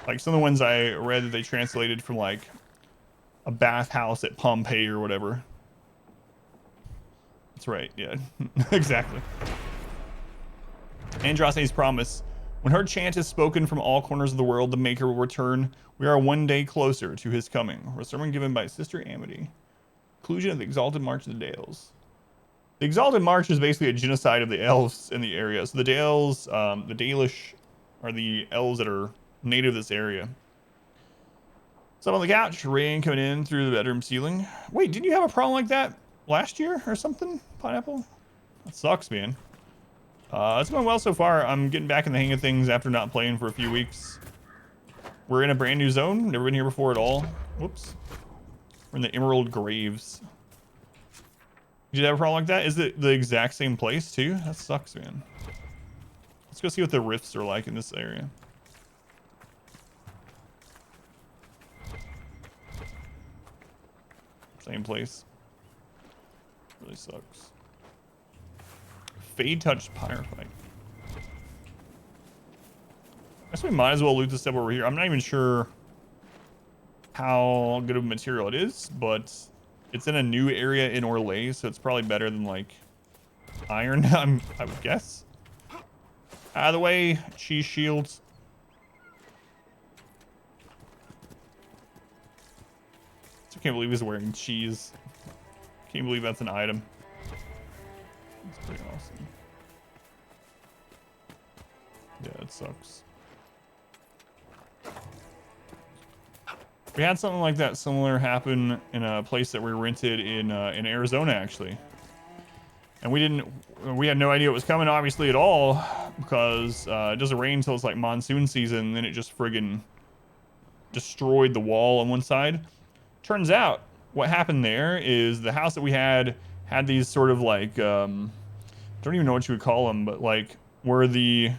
[SPEAKER 2] Like some of the ones I read that they translated from like a bathhouse at Pompeii or whatever. That's right, yeah. Exactly. Andraste's promise. When her chant is spoken from all corners of the world, the Maker will return. We are one day closer to his coming. A sermon given by Sister Amity. Conclusion of the Exalted March of the Dales. The Exalted March is basically a genocide of the elves in the area. So the Dales, the Dalish are the elves that are native to this area. So on the couch, rain coming in through the bedroom ceiling. Wait, didn't you have a problem like that last year or something, Pineapple? That sucks, man. It's going well so far. I'm getting back in the hang of things after not playing for a few weeks. We're in a brand new zone. Never been here before at all. Whoops. We're in the Emerald Graves. Did you have a problem like that? Is it the exact same place too? That sucks, man. Let's go see what the rifts are like in this area. Same place. Really sucks. Fade touched Pyrophyte. I guess we might as well loot this stuff over here. I'm not even sure how good of a material it is, but It's in a new area in Orlais, so it's probably better than like iron. I would guess. Out of the way, cheese shields. I can't believe he's wearing cheese. Can't believe that's an item. That's pretty awesome. Yeah, it sucks. We had something like that similar happen in a place that we rented in Arizona, actually. And we had no idea it was coming, obviously, at all, because it doesn't rain until it's like monsoon season, and then it just friggin' destroyed the wall on one side. Turns out, what happened there is the house that we had these sort of like, don't even know what you would call them, but like where the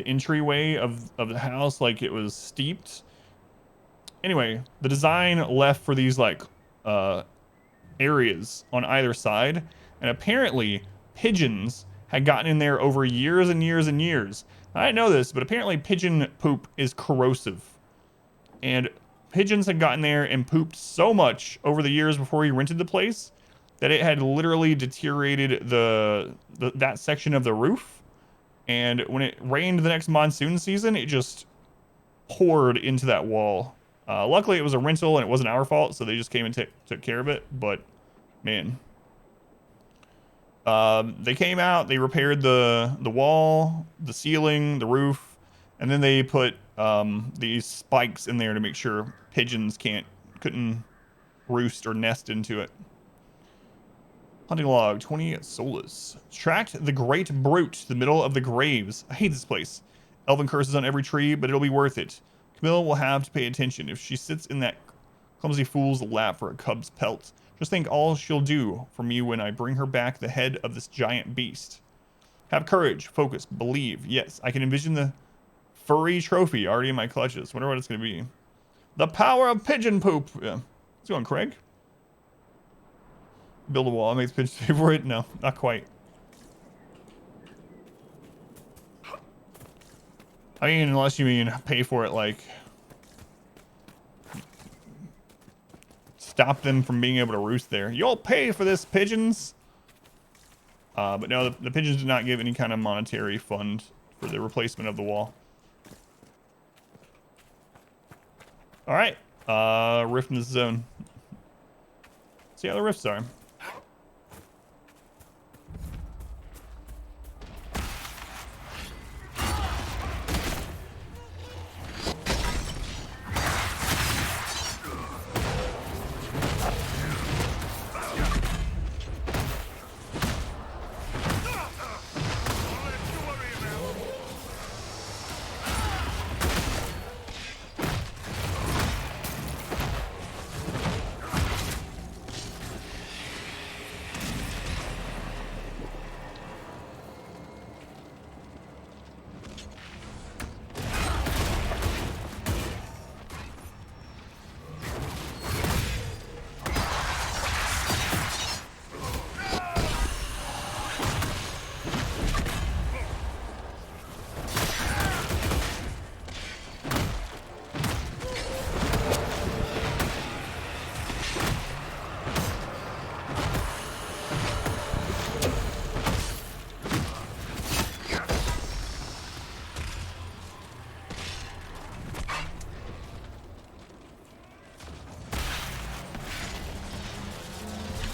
[SPEAKER 2] entryway of the house, like it was steeped. Anyway, the design left for these like areas on either side, and apparently pigeons had gotten in there over years and years and years. I didn't know this, but apparently pigeon poop is corrosive, and pigeons had gotten there and pooped so much over the years before he rented the place that it had literally deteriorated that section of the roof. And when it rained the next monsoon season, it just poured into that wall. Luckily, it was a rental and it wasn't our fault, so they just came and took care of it. But, man. They came out, they repaired the wall, the ceiling, the roof, and then they put these spikes in there to make sure pigeons couldn't roost or nest into it. Hunting log, 20 solas. Tracked the great brute to the middle of the graves. I hate this place. Elven curses on every tree, but it'll be worth it. Camille will have to pay attention if she sits in that clumsy fool's lap for a cub's pelt. Just think all she'll do for me when I bring her back the head of this giant beast. Have courage, focus, believe. Yes, I can envision the furry trophy already in my clutches. Wonder what it's going to be. The power of pigeon poop. Yeah. What's going on, Craig? Build a wall. Makes pigeons pay for it? No, not quite. I mean, unless you mean pay for it, like stop them from being able to roost there. You'll pay for this, pigeons. But no, the pigeons did not give any kind of monetary fund for the replacement of the wall. All right, rift in this zone. See how the rifts are.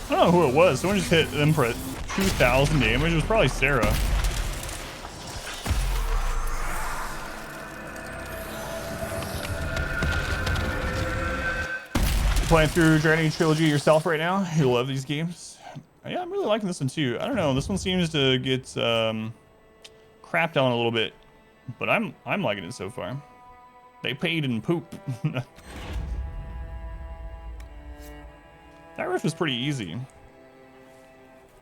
[SPEAKER 2] I don't know who it was. Someone just hit them for 2,000 damage. It was probably Sarah. Playing through Dragon Age Trilogy yourself right now? You love these games? Yeah, I'm really liking this one too. I don't know. This one seems to get crapped on a little bit, but I'm liking it so far. They paid in poop. That rift was pretty easy.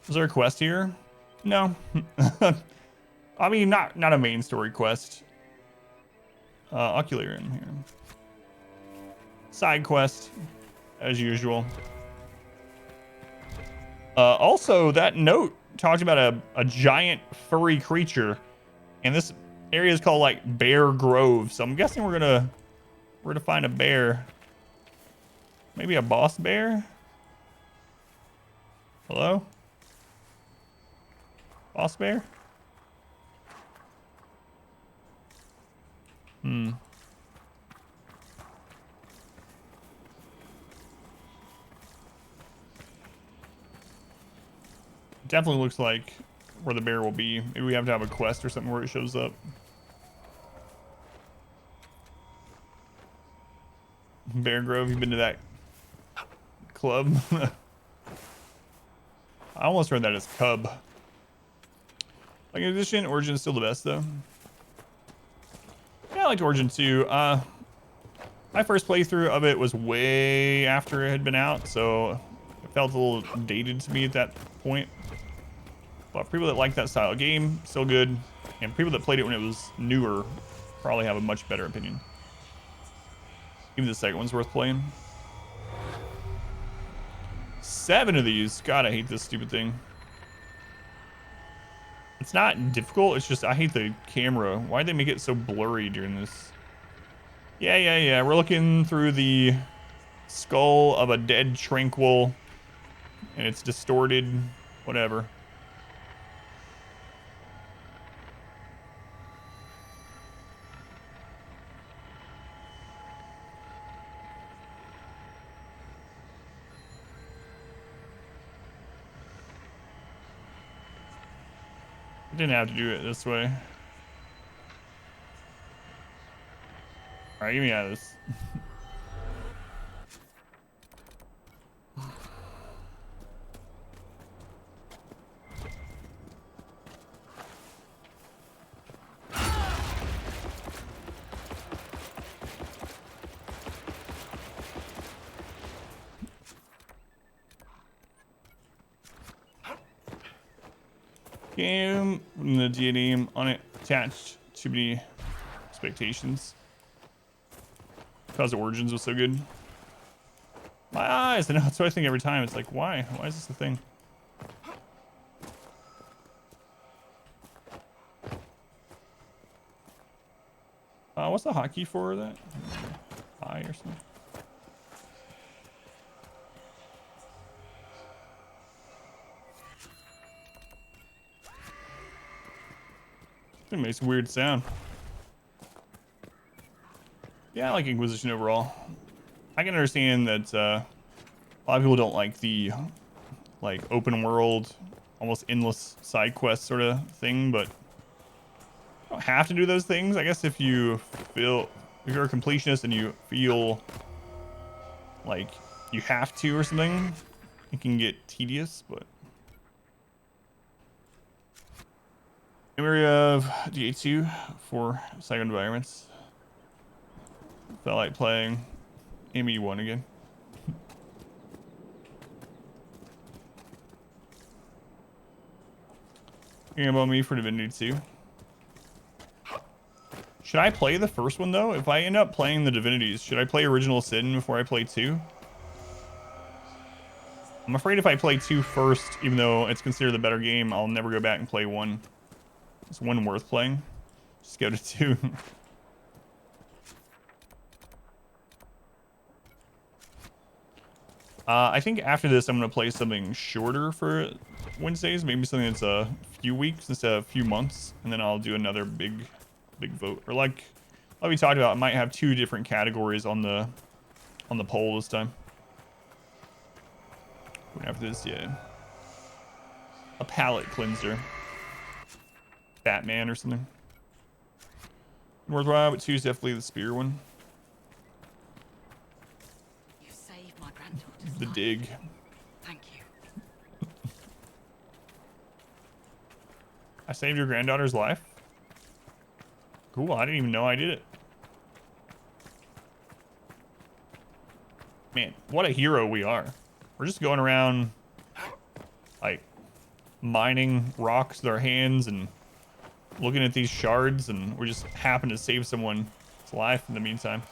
[SPEAKER 2] Was there a quest here? No. I mean, not a main story quest. Ocularium here. Side quest, as usual. Also, that note talked about a giant furry creature, and this area is called like Bear Grove. So I'm guessing we're gonna find a bear. Maybe a boss bear? Hello? Boss bear? Hmm. Definitely looks like where the bear will be. Maybe we have to have a quest or something where it shows up. Bear Grove, you've been to that club? I almost read that as Cub. Like, in addition, Origin's still the best, though. Yeah, I liked Origin too. My first playthrough of it was way after it had been out, so it felt a little dated to me at that point. But for people that like that style of game, still good. And people that played it when it was newer probably have a much better opinion. Even the second one's worth playing. 7 of these. God, I hate this stupid thing. It's not difficult, it's just I hate the camera. Why'd they make it so blurry during this? Yeah. We're looking through the skull of a dead tranquil, and it's distorted, whatever. I didn't have to do it this way. Alright, get me out of this. Game with the DNA unattached too many expectations because Origins was so good. My eyes, I know, that's what I think every time. It's like, why is this a thing? What's the hotkey for that? I or something. It makes a weird sound. Yeah, I like Inquisition overall. I can understand that a lot of people don't like the open world, almost endless side quest sort of thing, but you don't have to do those things. I guess if you're a completionist and you feel like you have to or something, it can get tedious, but memory of DA2 for Second Environments. Felt like playing ME1 again. Thinking about me for Divinity 2. Should I play the first one though? If I end up playing the Divinities, should I play Original Sin before I play 2? I'm afraid if I play 2 first, even though it's considered the better game, I'll never go back and play 1. Is 1 worth playing? Just go to 2. I think after this, I'm going to play something shorter for Wednesdays. Maybe something that's a few weeks instead of a few months. And then I'll do another big vote. Or like we talked about, I might have 2 different categories on the poll this time. After this, yeah. A palate cleanser. Batman or something. Worthwhile, but 2 is definitely the spear one.
[SPEAKER 10] You saved my granddaughter's
[SPEAKER 2] The
[SPEAKER 10] life.
[SPEAKER 2] dig.
[SPEAKER 10] Thank you.
[SPEAKER 2] I saved your granddaughter's life? Cool, I didn't even know I did it. Man, what a hero we are. We're just going around, like, mining rocks with our hands and looking at these shards, and we just happen to save someone's life in the meantime.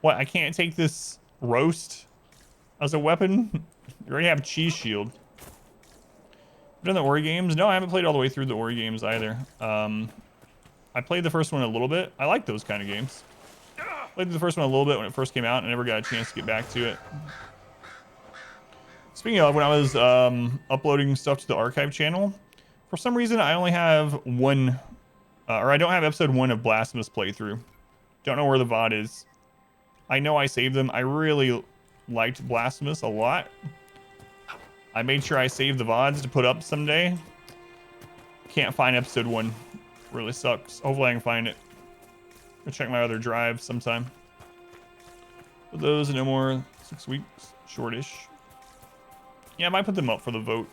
[SPEAKER 2] What, I can't take this roast as a weapon? You already have cheese shield. Done the Ori games? No, I haven't played all the way through the Ori games either. I played the first one a little bit. I like those kind of games. Played the first one a little bit when it first came out, and I never got a chance to get back to it. Speaking of, when I was uploading stuff to the archive channel, for some reason I only have one, or I don't have episode 1 of Blasphemous playthrough. Don't know where the VOD is. I know I saved them. I really liked Blasphemous a lot. I made sure I saved the VODs to put up someday. Can't find episode 1. Really sucks. Hopefully I can find it. Go check my other drive sometime. But those are no more 6 weeks. Shortish. Yeah, I might put them up for the vote.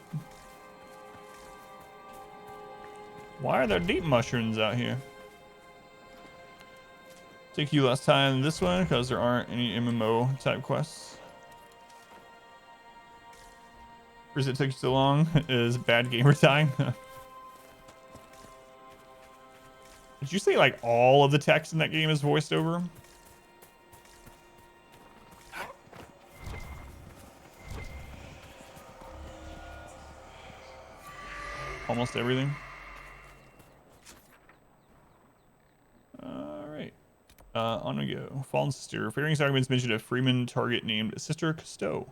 [SPEAKER 2] Why are there deep mushrooms out here? Take you less time than this one because there aren't any MMO type quests. Reason it took you so long is bad gamer time. Did you say like all of the text in that game is voiced over? Almost everything. Alright. On we go. Fallen Sister. Fairing documents mentioned a Freeman target named Sister Cousteau.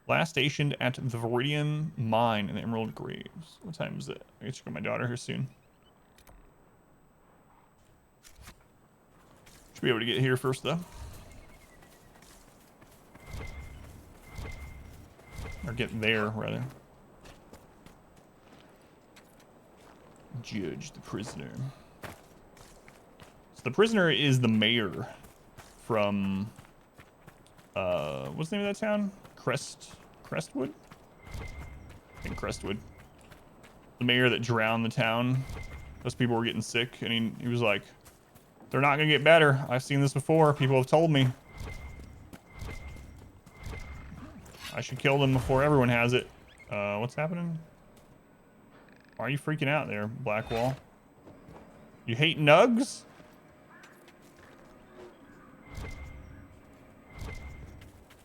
[SPEAKER 2] Last stationed at the Viridian Mine in the Emerald Graves. What time is it? I get to check on my daughter here soon. Should be able to get here first, though. Or get there, rather. Judge the prisoner. So the prisoner is the mayor from... what's the name of that town? Crestwood? I think Crestwood. The mayor that drowned the town. Those people were getting sick, and he was like, they're not gonna get better. I've seen this before. People have told me. I should kill them before everyone has it. What's happening? Why are you freaking out there, Blackwall? You hate nugs?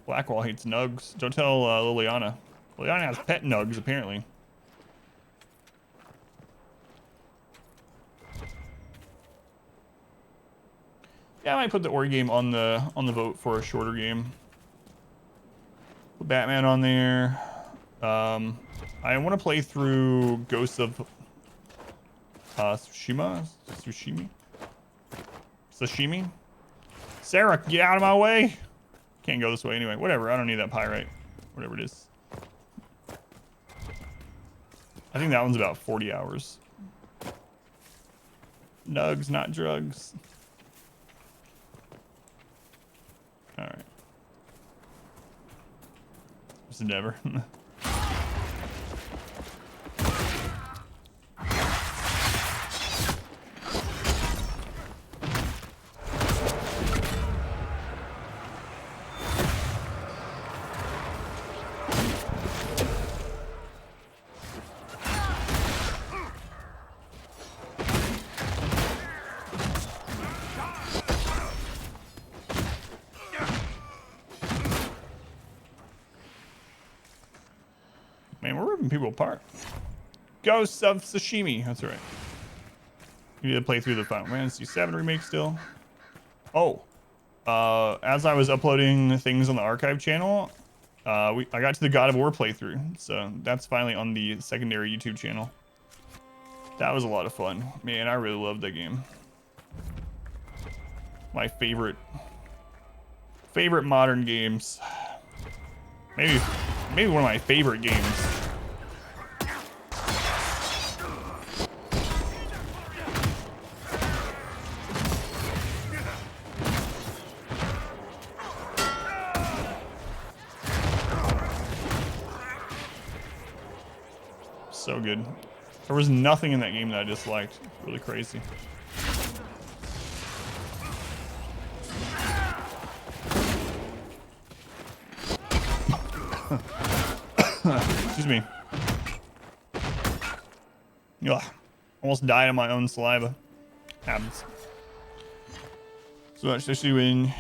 [SPEAKER 2] Blackwall hates nugs. Don't tell Liliana. Liliana has pet nugs, apparently. Yeah, I might put the Ori game on the vote for a shorter game. Put Batman on there. I want to play through Ghosts of Tsushima. Sashimi. Sarah, get out of my way. Can't go this way anyway. Whatever. I don't need that pyrite. Whatever it is. I think that one's about 40 hours. Nugs, not drugs. All right. Just never. Man, we're ripping people apart. Ghosts of Tsushima. That's right. You need to play through the Final Fantasy VII remake still. Oh, as I was uploading things on the archive channel, I got to the God of War playthrough, so that's finally on the secondary YouTube channel. That was a lot of fun, man. I really loved that game. My favorite modern games. Maybe one of my favorite games. So good. There was nothing in that game that I disliked. Really crazy. Excuse me. Ugh. Almost died of my own saliva. Happens. So much to do in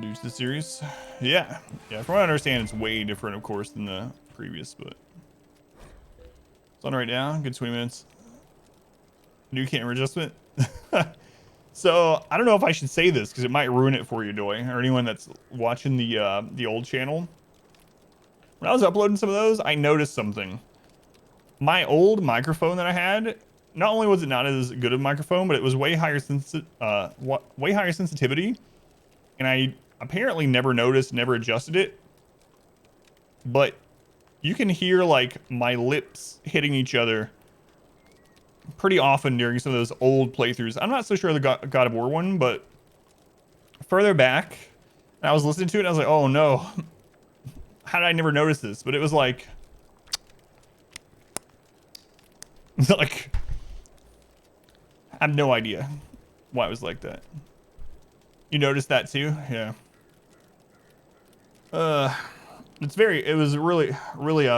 [SPEAKER 2] due to the series. Yeah. From what I understand, it's way different, of course, than the previous, but it's on right now. Good 20 minutes. New camera adjustment. So I don't know if I should say this because it might ruin it for you, Doy, or anyone that's watching the old channel. When I was uploading some of those, I noticed something. My old microphone that I had, not only was it not as good of a microphone, but it was way higher sensitivity, and I apparently never noticed, never adjusted it. But you can hear like my lips hitting each other pretty often during some of those old playthroughs. I'm not so sure the God of War one, but further back, and I was listening to it and I was like, oh no, how did I never notice this? But it was like I have no idea why it was like that. You noticed that too? Yeah. It was really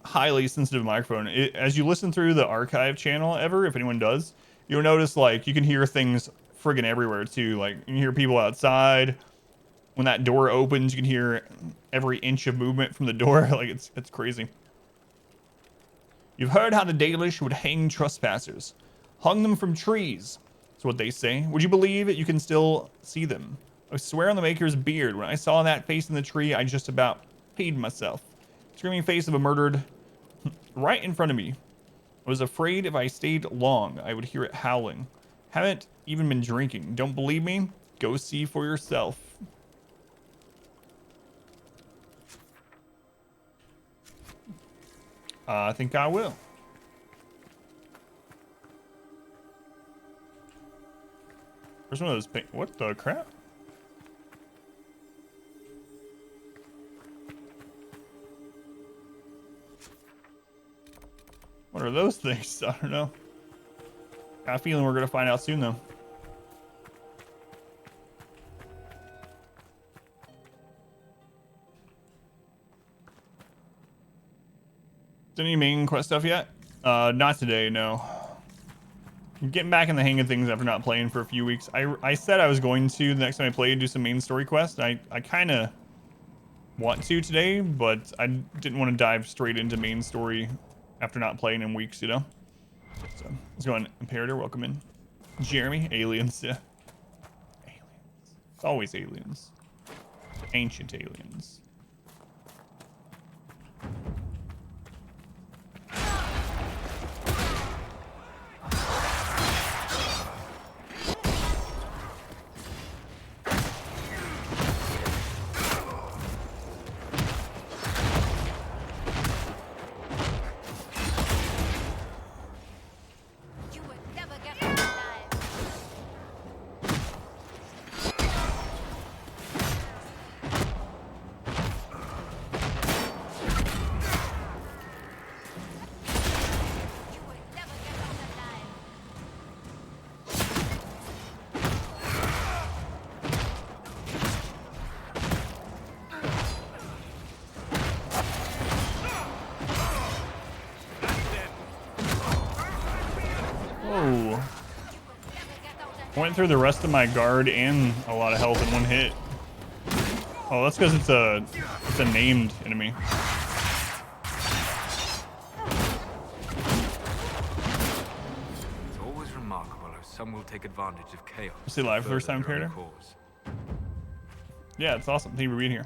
[SPEAKER 2] highly sensitive microphone. As you listen through the archive channel if anyone does, you'll notice like you can hear things friggin' everywhere too. Like you can hear people outside. When that door opens, you can hear every inch of movement from the door. Like it's crazy. You've heard how the Dalish would hang trespassers. Hung them from trees. That's what they say. Would you believe it? You can still see them. I swear on the Maker's beard. When I saw that face in the tree, I just about peed myself. Screaming face of a murdered right in front of me. I was afraid if I stayed long, I would hear it howling. Haven't even been drinking. Don't believe me? Go see for yourself. I think I will. Where's one of those pink? What the crap? What are those things? I don't know. Got a feeling we're gonna find out soon, though. Did any main quest stuff yet? Not today, no. I'm getting back in the hang of things after not playing for a few weeks. I said I was going to the next time I played do some main story quest. I kind of want to today, but I didn't want to dive straight into main story after not playing in weeks, you know? So let's go on. Imperator, welcome in. Jeremy, aliens. Yeah. Aliens. It's always aliens. Ancient aliens. Went through the rest of my guard and a lot of health in one hit. Oh, that's because it's a named enemy.
[SPEAKER 11] It's always remarkable how some will take advantage of chaos.
[SPEAKER 2] You see live first time, Imperator? Yeah, it's awesome. Thank you for being here.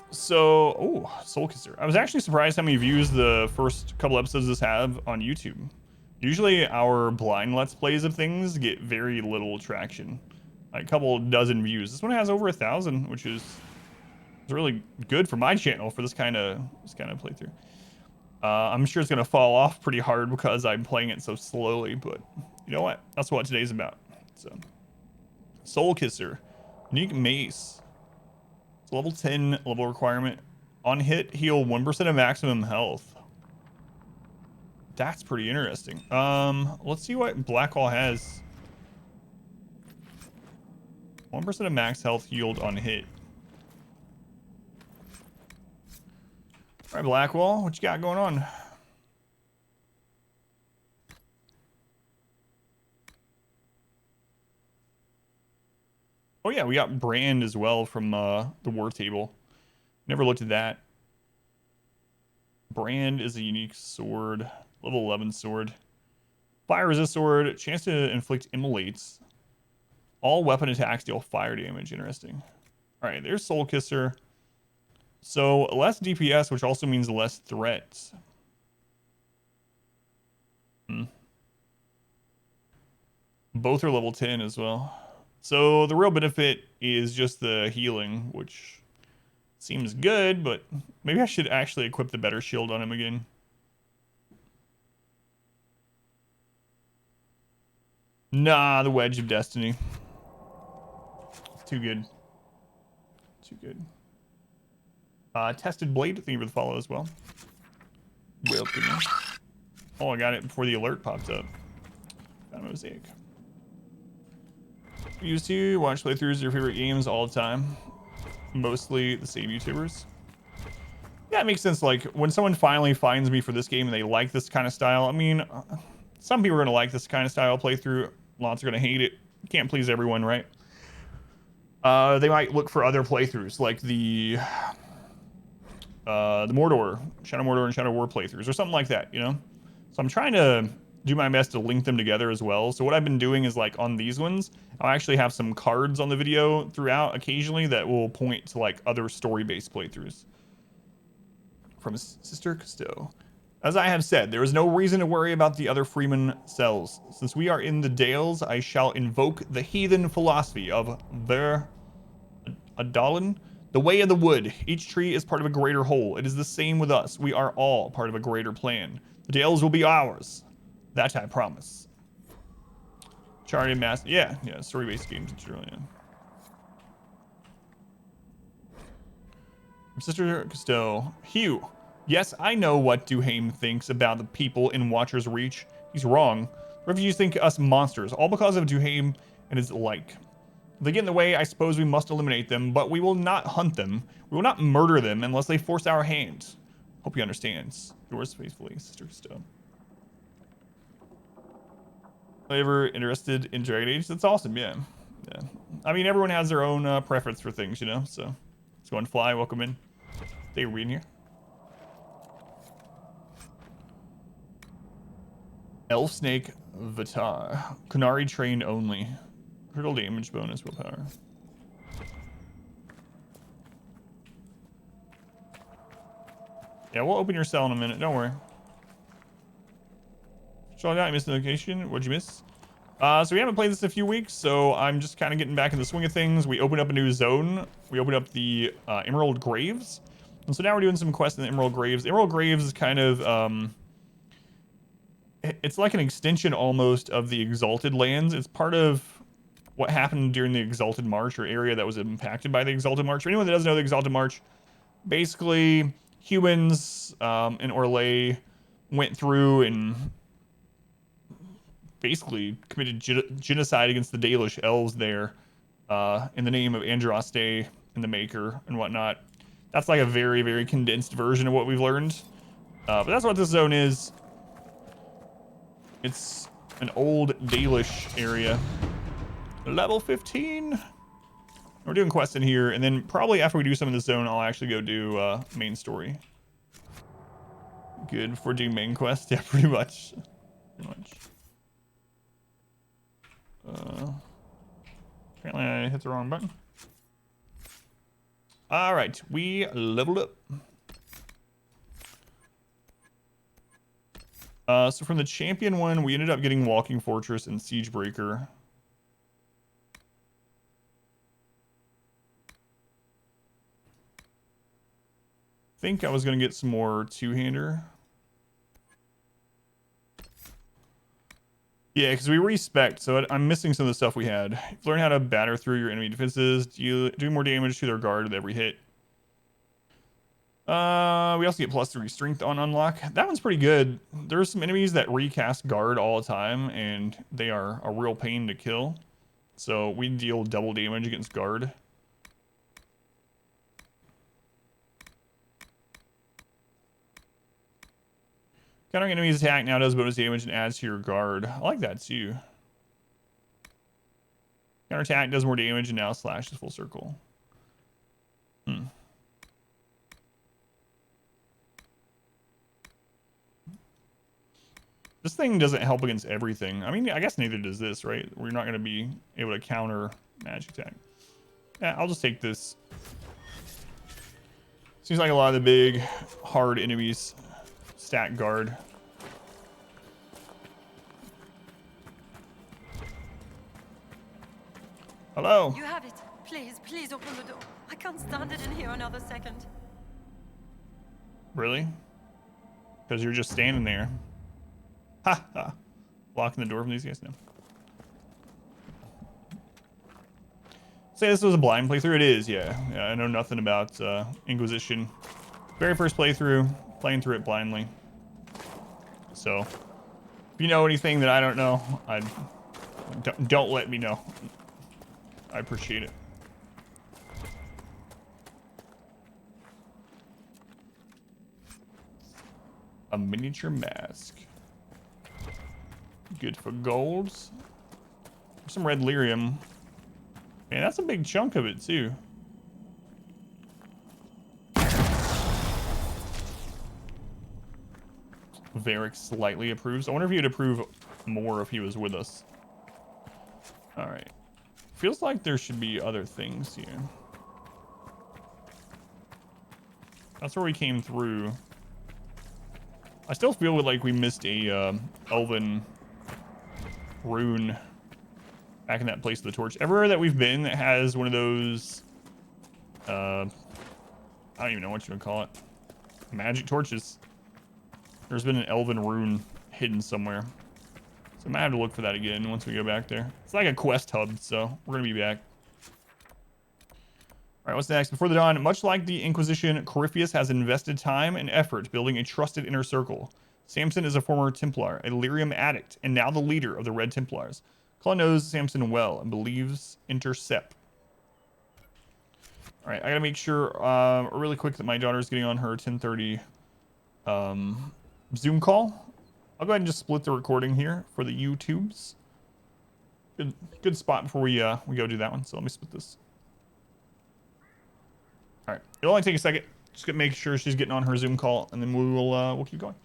[SPEAKER 2] So, oh, Soul Kisser. I was actually surprised how many views the first couple episodes of this have on YouTube. Usually our blind Let's Plays of things get very little traction. Like a couple dozen views. This one has over 1,000, which is really good for my channel for this kind of playthrough. I'm sure it's gonna fall off pretty hard because I'm playing it so slowly, but you know what? That's what today's about. So, Soul Kisser, unique mace. It's a level 10 level requirement. On hit, heal 1% of maximum health. That's pretty interesting. Let's see what Blackwall has. 1% of max health healed on hit. All right, Blackwall, what you got going on? Oh yeah, we got Brand as well from the War Table. Never looked at that. Brand is a unique sword. Level 11 sword. Fire resist sword. Chance to inflict immolates. All weapon attacks deal fire damage. Interesting. All right, there's Soul Kisser. So less DPS, which also means less threats. Both are level 10 as well. So the real benefit is just the healing, which seems good, but maybe I should actually equip the better shield on him again. Nah, the Wedge of Destiny. It's too good. Too good. Tested Blade, thank you for the follow as well. Welcome. Oh, I got it before the alert popped up. Found a mosaic. Used to watch playthroughs of your favorite games all the time. Mostly the same YouTubers. Yeah, it makes sense. Like, when someone finally finds me for this game and they like this kind of style, I mean, some people are going to like this kind of style playthrough. Lots are going to hate it. Can't please everyone, right? They might look for other playthroughs, like the Mordor, Shadow Mordor and Shadow War playthroughs, or something like that, you know? So I'm trying to do my best to link them together as well. So what I've been doing is, like, on these ones, I'll actually have some cards on the video throughout occasionally that will point to, like, other story-based playthroughs. From Sister Cousteau. As I have said, there is no reason to worry about the other Freeman cells. Since we are in the Dales, I shall invoke the heathen philosophy of Ver Adalin, the way of the wood. Each tree is part of a greater whole. It is the same with us. We are all part of a greater plan. The Dales will be ours. That I promise. Charted Master. Yeah, story-based games. It's really, Sister Cousteau. Hugh. Yes, I know what Duhame thinks about the people in Watcher's Reach. He's wrong. Refugees think us monsters, all because of Duhame and his like. If they get in the way, I suppose we must eliminate them, but we will not hunt them. We will not murder them unless they force our hand. Hope he understands. Yours faithfully, Sister Cousteau. Ever interested in Dragon Age? That's awesome, yeah. I mean, everyone has their own preference for things, you know, so. Let's go and fly, welcome in. Stay reading here. Elf Snake Vitar. Kunari trained only. Critical damage bonus willpower. Yeah, we'll open your cell in a minute, don't worry. So I missed the location. What'd you miss? So we haven't played this in a few weeks, so I'm just kind of getting back in the swing of things. We opened up a new zone. We opened up the Emerald Graves. And so now we're doing some quests in the Emerald Graves. Emerald Graves is kind of, it's like an extension almost of the Exalted Lands. It's part of what happened during the Exalted March, or area that was impacted by the Exalted March. For anyone that doesn't know the Exalted March, basically humans in Orlais went through and basically committed genocide against the Dalish elves there in the name of Andraste and the Maker and whatnot. That's like a very, very condensed version of what we've learned. But that's what this zone is. It's an old Dalish area. Level 15. We're doing quests in here, and then probably after we do some in this zone, I'll actually go do main story. Good for doing main quest? Yeah, pretty much. Apparently I hit the wrong button. All right, we leveled up. So from the champion one, we ended up getting Walking Fortress and Siegebreaker. Think I was gonna get some more two-hander. Yeah, because we respect, so I'm missing some of the stuff we had. Learn how to batter through your enemy defenses. You do more damage to their guard with every hit. We also get +3 strength on unlock. That one's pretty good. There's some enemies that recast guard all the time, and they are a real pain to kill. So we deal double damage against guard. Countering enemies attack now does bonus damage and adds to your guard. I like that too. Counter attack does more damage and now slashes full circle. This thing doesn't help against everything. I mean, I guess neither does this, right? We're not going to be able to counter magic attack. Yeah, I'll just take this. Seems like a lot of the big, hard enemies stack guard. Hello.
[SPEAKER 9] You have it. Please, please open the door. I can't stand it in here another second.
[SPEAKER 2] Really? Because you're just standing there. Ha ha. Blocking the door from these guys now. Say this was a blind playthrough. It is, yeah. I know nothing about Inquisition. Very first playthrough, playing through it blindly. So, if you know anything that I don't know, don't let me know. I appreciate it. A miniature mask. Good for golds. Some red lyrium. Man, that's a big chunk of it too. Varric slightly approves. I wonder if he would approve more if he was with us. Alright. Feels like there should be other things here. That's where we came through. I still feel like we missed a elven rune back in that place of the torch. Everywhere that we've been that has one of those, I don't even know what you would call it, magic torches. There's been an elven rune hidden somewhere. So I might have to look for that again once we go back there. It's like a quest hub, so we're going to be back. All right, what's next? Before the Dawn, much like the Inquisition, Corypheus has invested time and effort building a trusted inner circle. Samson is a former Templar, a lyrium addict, and now the leader of the Red Templars. Claw knows Samson well and believes Intercept. All right, I gotta make sure really quick that my daughter's getting on her 10:30 Zoom call. I'll go ahead and just split the recording here for the YouTubes. Good spot before we go do that one. So let me split this. All right, it'll only take a second. Just gonna make sure she's getting on her Zoom call, and then we'll keep going.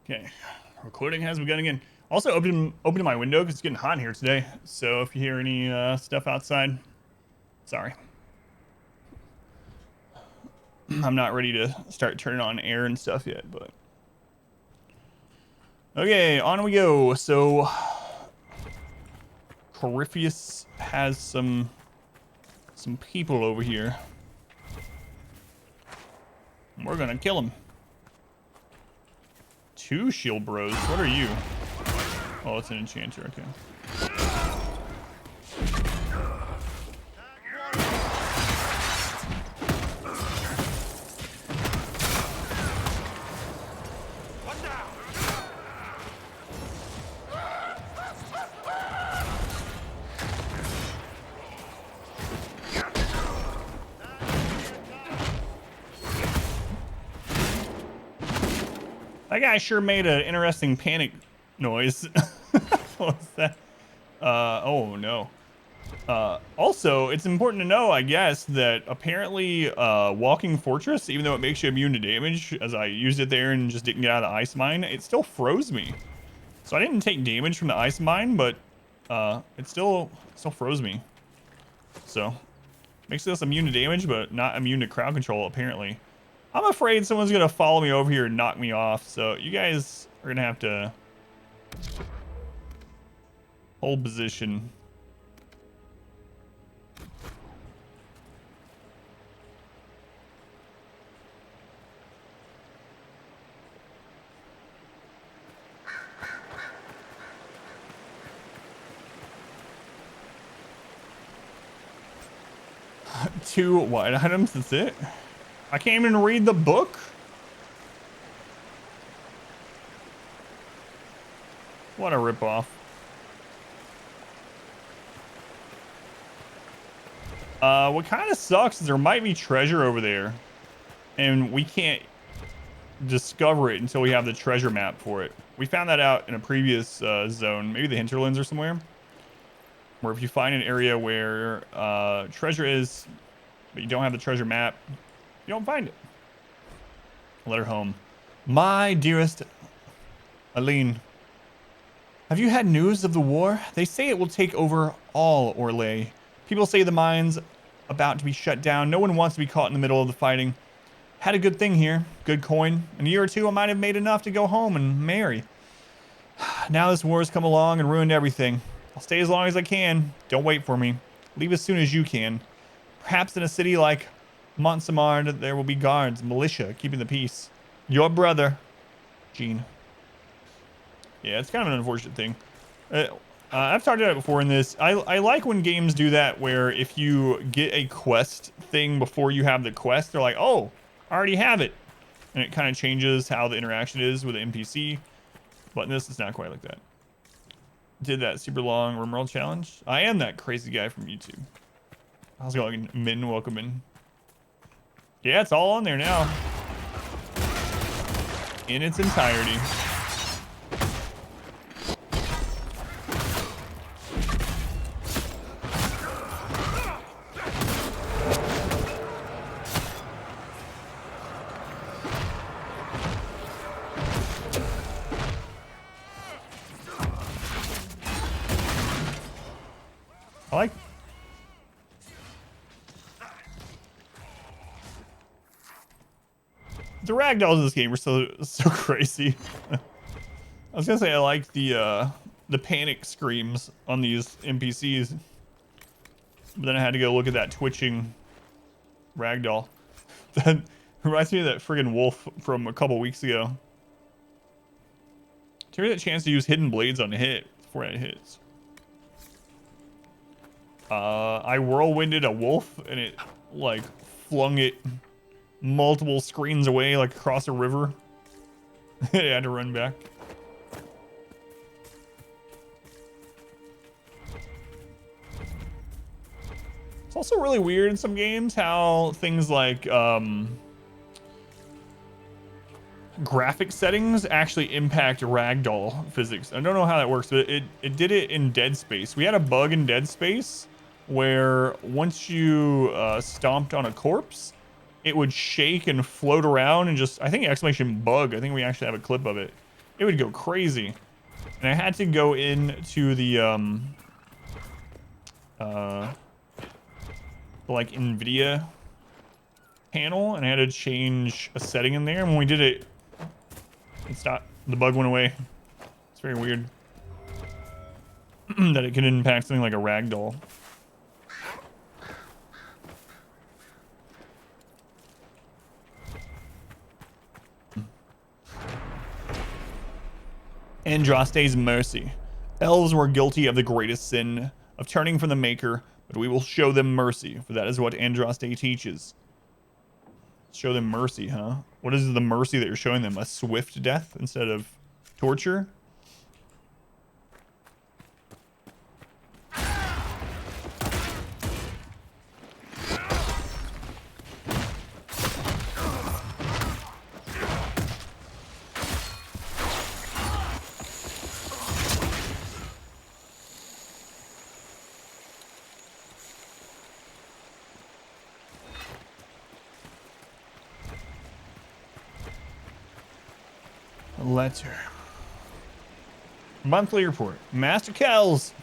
[SPEAKER 2] Okay, recording has begun again. Also, open my window because it's getting hot in here today. So if you hear any stuff outside, sorry. I'm not ready to start turning on air and stuff yet, but okay, on we go. So Corypheus has some people over here. We're gonna kill him. 2 shield bros. What are you? Oh, it's an enchanter. Okay. That guy sure made an interesting panic noise. What was that? Oh no. Also, it's important to know, I guess, that apparently Walking Fortress, even though it makes you immune to damage, as I used it there and just didn't get out of the ice mine, it still froze me. So I didn't take damage from the ice mine, but it still froze me. So makes us immune to damage, but not immune to crowd control, apparently. I'm afraid someone's gonna follow me over here and knock me off, so you guys are gonna have to hold position. Two white items, that's it? I can't even read the book? What a ripoff. What kind of sucks is there might be treasure over there, and we can't discover it until we have the treasure map for it. We found that out in a previous zone, maybe the hinterlands or somewhere, where if you find an area where treasure is, but you don't have the treasure map, you don't find it. Letter home. My dearest Aline, have you had news of the war? They say it will take over all Orlais. People say the mine's about to be shut down. No one wants to be caught in the middle of the fighting. Had a good thing here. Good coin. In a year or two, I might have made enough to go home and marry. Now this war has come along and ruined everything. I'll stay as long as I can. Don't wait for me. Leave as soon as you can. Perhaps in a city like Montsamard, there will be guards, militia, keeping the peace. Your brother, Jean. Yeah, it's kind of an unfortunate thing. I've talked about it before in this. I like when games do that, where if you get a quest thing before you have the quest, they're like, oh, I already have it. And it kind of changes how the interaction is with the NPC. But in this, it's not quite like that. Did that super long RimWorld challenge. I am that crazy guy from YouTube. How's it going, Min? Welcome in. Yeah, it's all on there now. In its entirety. I like the ragdolls in this game are so crazy. I was gonna say I like the panic screams on these NPCs, but then I had to go look at that twitching ragdoll. That reminds me of that friggin' wolf from a couple weeks ago. Take that chance to use hidden blades on a hit before it hits. I whirlwinded a wolf and it like flung it multiple screens away, like across a river. It had to run back. It's also really weird in some games how things like graphic settings actually impact ragdoll physics. I don't know how that works, but it did it in Dead Space. We had a bug in Dead Space where once you stomped on a corpse, it would shake and float around and just, I think exclamation bug, I think we actually have a clip of it. It would go crazy. And I had to go into the like NVIDIA panel and I had to change a setting in there. And when we did it, it stopped. The bug went away. It's very weird that it can impact something like a ragdoll. Andraste's mercy. Elves were guilty of the greatest sin of turning from the Maker, but we will show them mercy, for that is what Andraste teaches. Show them mercy, huh? What is the mercy that you're showing them? A swift death instead of torture? letter. Monthly report. Master Kells.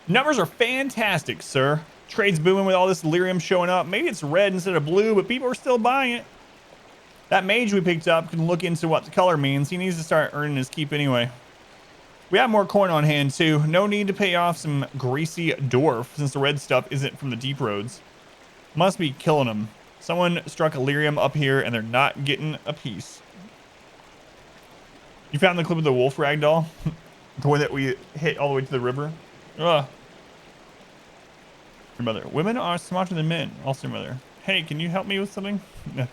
[SPEAKER 2] Numbers are fantastic, sir. Trade's booming with all this lyrium showing up. Maybe it's red instead of blue, but people are still buying it. That mage we picked up can look into what the color means. He needs to start earning his keep anyway. We have more coin on hand too. No need to pay off some greasy dwarf since the red stuff isn't from the deep roads. Must be killing them. Someone struck a lyrium up here and they're not getting a piece. You found the clip of the wolf ragdoll? The one that we hit all the way to the river? Ugh. Your mother. Women are smarter than men. Also your mother. Hey, can you help me with something?
[SPEAKER 6] A note.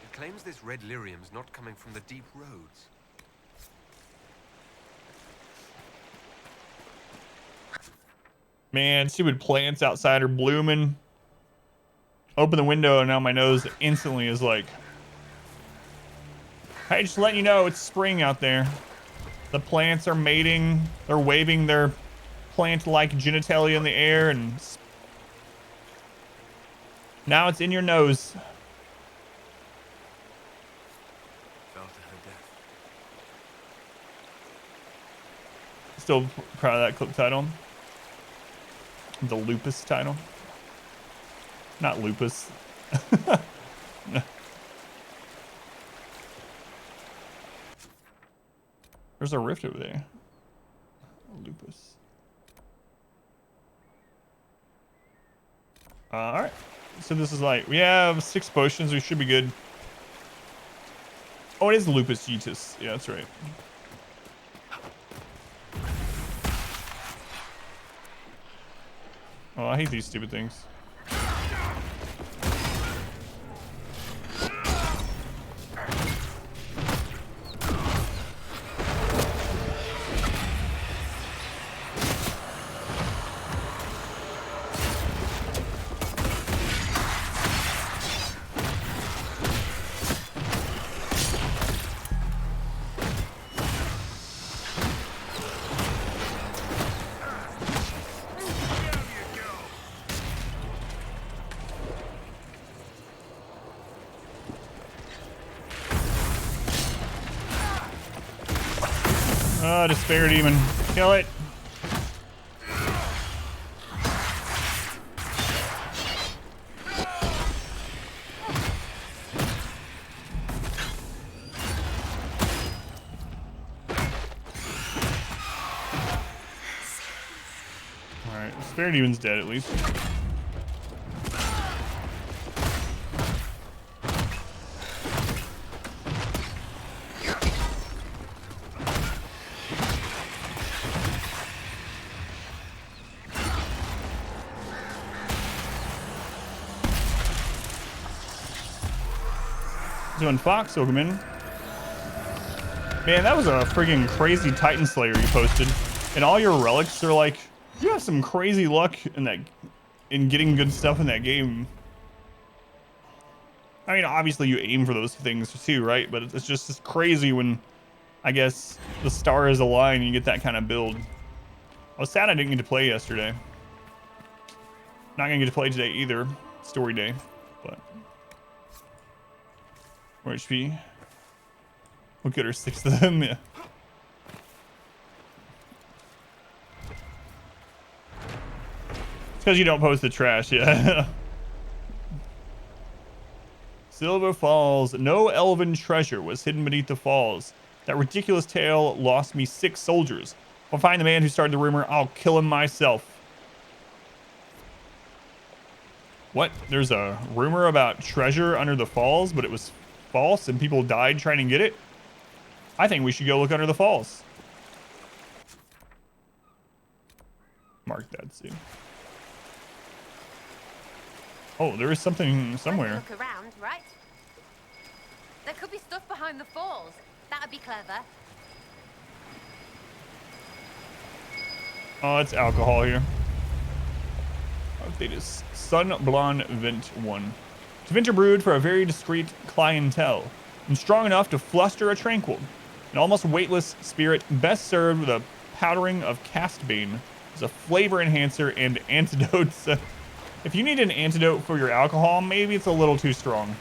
[SPEAKER 6] It claims this red lyrium's not coming from the deep roads.
[SPEAKER 2] Man, stupid plants outside are blooming. Open the window and now my nose instantly is like, hey, just letting you know it's spring out there. The plants are mating. They're waving their plant-like genitalia in the air, and now it's in your nose.
[SPEAKER 11] Fell to her death.
[SPEAKER 2] Still proud of that clip title. The lupus title. Not lupus. No. There's a rift over there. Lupus. All right. So this is like, we have 6 potions. We should be good. Oh, it is lupus yeetus. Yeah, that's right. Oh, I hate these stupid things. Oh, Despair Demon. Kill it. Alright, Despair Demon's dead at least. Doing Fox, welcome in. Man, that was a friggin' crazy Titan Slayer you posted. And all your relics are like, you have some crazy luck in getting good stuff in that game. I mean, obviously you aim for those things too, right? But it's just crazy when, I guess, the stars align and you get that kind of build. I was sad I didn't get to play yesterday. Not gonna get to play today either. Story day, but. More HP. We'll get her 6 of them, yeah. It's because you don't post the trash, yeah. Silver Falls. No elven treasure was hidden beneath the falls. That ridiculous tale lost me 6 soldiers. I'll find the man who started the rumor. I'll kill him myself. What? There's a rumor about treasure under the falls, but it was false and people died trying to get it? I think we should go look under the falls. Mark that, see. Oh, there is something somewhere.
[SPEAKER 9] Look around, right? There could be stuff behind the falls. That'd be clever.
[SPEAKER 2] Oh, it's alcohol here. Update is Sun Blonde Vent 1. It's winter brewed for a very discreet clientele and strong enough to fluster a tranquil. An almost weightless spirit best served with a powdering of castbane as a flavor enhancer and antidotes. If you need an antidote for your alcohol, maybe it's a little too strong.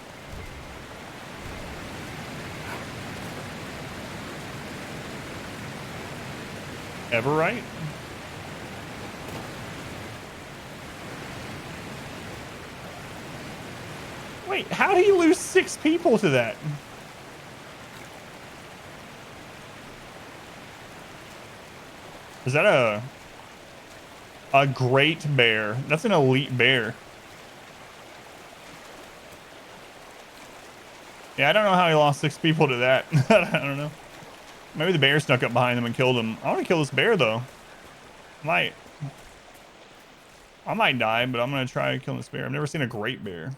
[SPEAKER 2] Everite? Wait, how do you lose 6 people to that? Is that a great bear? That's an elite bear. Yeah, I don't know how he lost 6 people to that. I don't know. Maybe the bear snuck up behind him and killed him. I want to kill this bear though. I might die, but I'm gonna try killing this bear. I've never seen a great bear.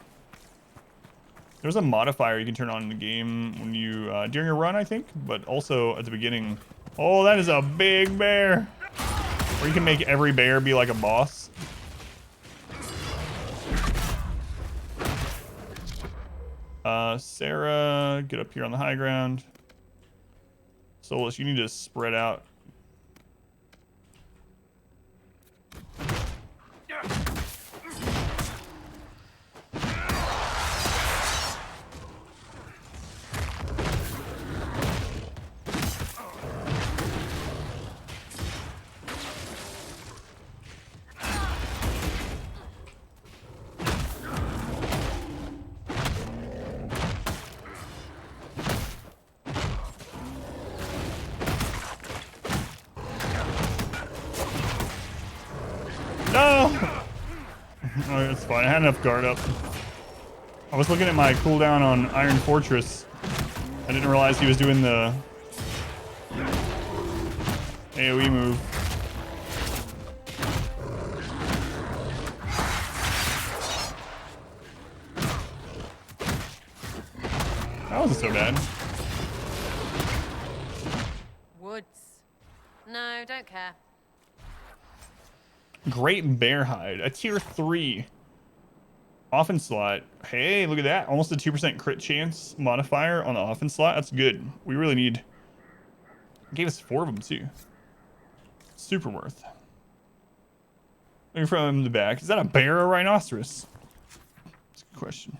[SPEAKER 2] There's a modifier you can turn on in the game when you during your run, I think, but also at the beginning. Oh, that is a big bear. Or you can make every bear be like a boss. Sarah, get up here on the high ground. Solus, you need to spread out. Oh, it's fine. I had enough guard up. I was looking at my cooldown on Iron Fortress. I didn't realize he was doing the AoE move. That wasn't so bad.
[SPEAKER 9] Woods. No, don't care.
[SPEAKER 2] Great Bear Hide, a tier 3. Offense slot. Hey, look at that. Almost a 2% crit chance modifier on the offense slot. That's good. We really need... It gave us 4 of them too. Super worth. Looking from the back. Is that a bear or rhinoceros? That's a good question.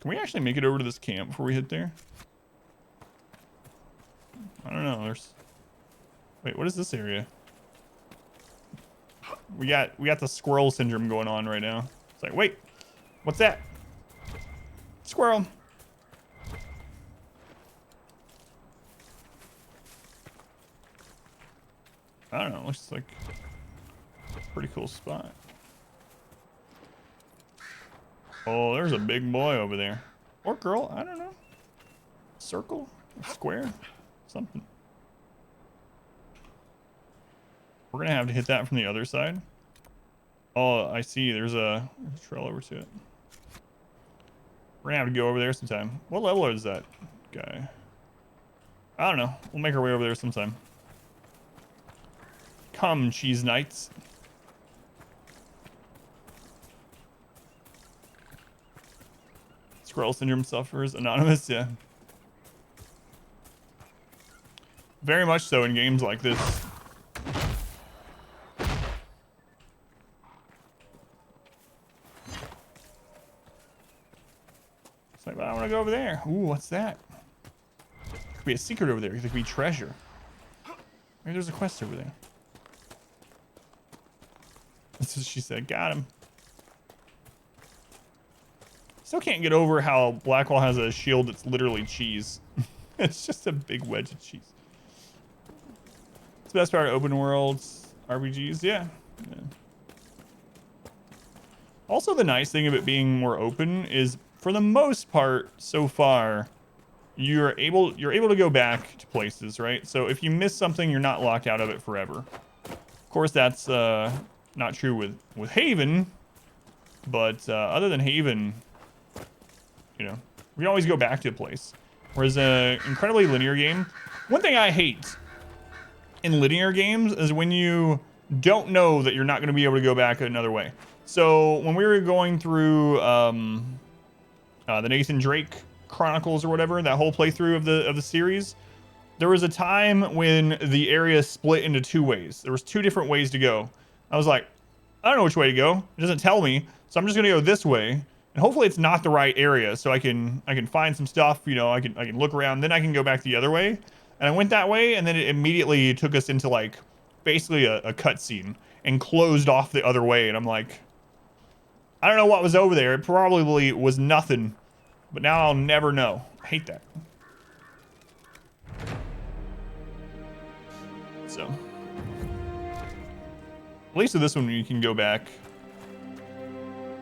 [SPEAKER 2] Can we actually make it over to this camp before we hit there? I don't know. There's... Wait, what is this area? We got the squirrel syndrome going on right now. It's like, wait, what's that? Squirrel. I don't know. It looks like a pretty cool spot. Oh, there's a big boy over there. Or girl, I don't know. Circle? Square? Something. We're gonna have to hit that from the other side. Oh, I see. There's a trail over to it. We're gonna have to go over there sometime. What level is that guy? I don't know. We'll make our way over there sometime. Come, cheese knights. Squirrel syndrome suffers. Anonymous, yeah. Very much so in games like this. It's like, well, I want to go over there. Ooh, what's that? Could be a secret over there. It could be treasure. Maybe there's a quest over there. That's what she said. Got him. Still can't get over how Blackwall has a shield that's literally cheese. It's just a big wedge of cheese. It's the best part of open worlds RPGs. Yeah. Also, the nice thing of it being more open is, for the most part, so far, you're able to go back to places, right? So if you miss something, you're not locked out of it forever. Of course, that's not true with Haven, but other than Haven, you know, we always go back to a place. Whereas an incredibly linear game, one thing I hate in linear games is when you don't know that you're not going to be able to go back another way. So when we were going through the Nathan Drake Chronicles or whatever, that whole playthrough of the series, there was a time when the area split into 2 ways. There was 2 different ways to go. I was like, I don't know which way to go. It doesn't tell me, so I'm just gonna go this way, and hopefully it's not the right area, so I can find some stuff. You know, I can look around, then I can go back the other way. And I went that way, and then it immediately took us into like basically a cutscene and closed off the other way. And I'm like, I don't know what was over there. It probably was nothing, but now I'll never know. I hate that. So, at least with this one, you can go back.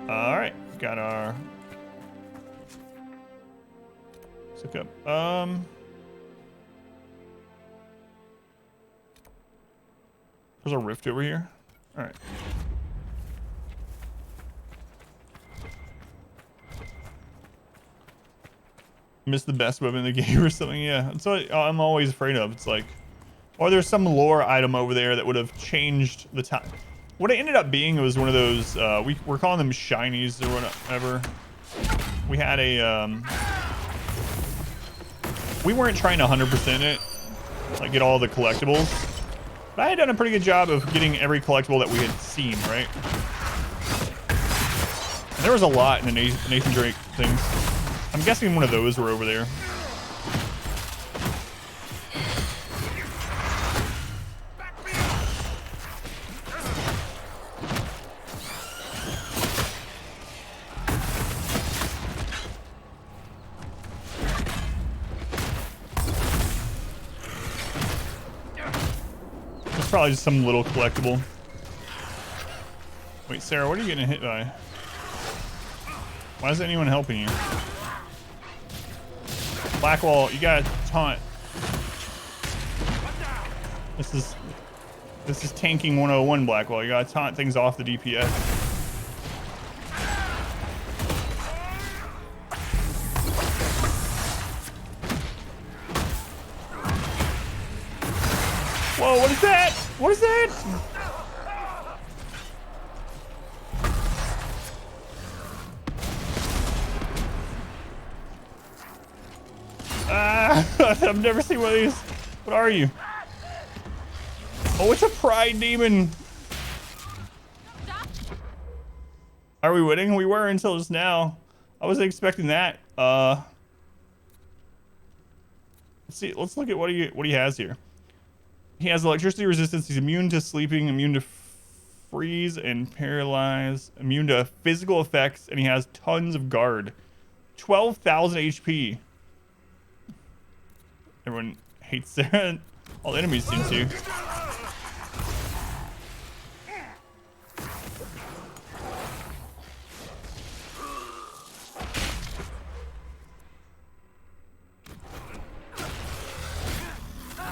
[SPEAKER 2] All right, got our. Let's look up. There's a rift over here. All right. Missed the best weapon in the game or something. Yeah, that's what I'm always afraid of. It's like, or there's some lore item over there that would have changed the time. What it ended up being was one of those, we're calling them shinies or whatever. We had a, we weren't trying to 100% it, like get all the collectibles. But I had done a pretty good job of getting every collectible that we had seen, right? And there was a lot in the Nathan Drake things. I'm guessing one of those were over there. It's probably just some little collectible. Wait, Sarah, what are you getting hit by? Why isn't anyone helping you? Blackwall, you gotta taunt. This is tanking 101, Blackwall. You gotta taunt things off the DPS. Whoa, what is that? What is that? I've never seen one of these. What are you? Oh, it's a pride demon. Are we winning? We were until just now. I wasn't expecting that. Let's see. Let's look at what he has here. He has electricity resistance. He's immune to sleeping, immune to freeze and paralyze, immune to physical effects, and he has tons of guard. 12,000 HP. Everyone hates Sarah. All the enemies seem to.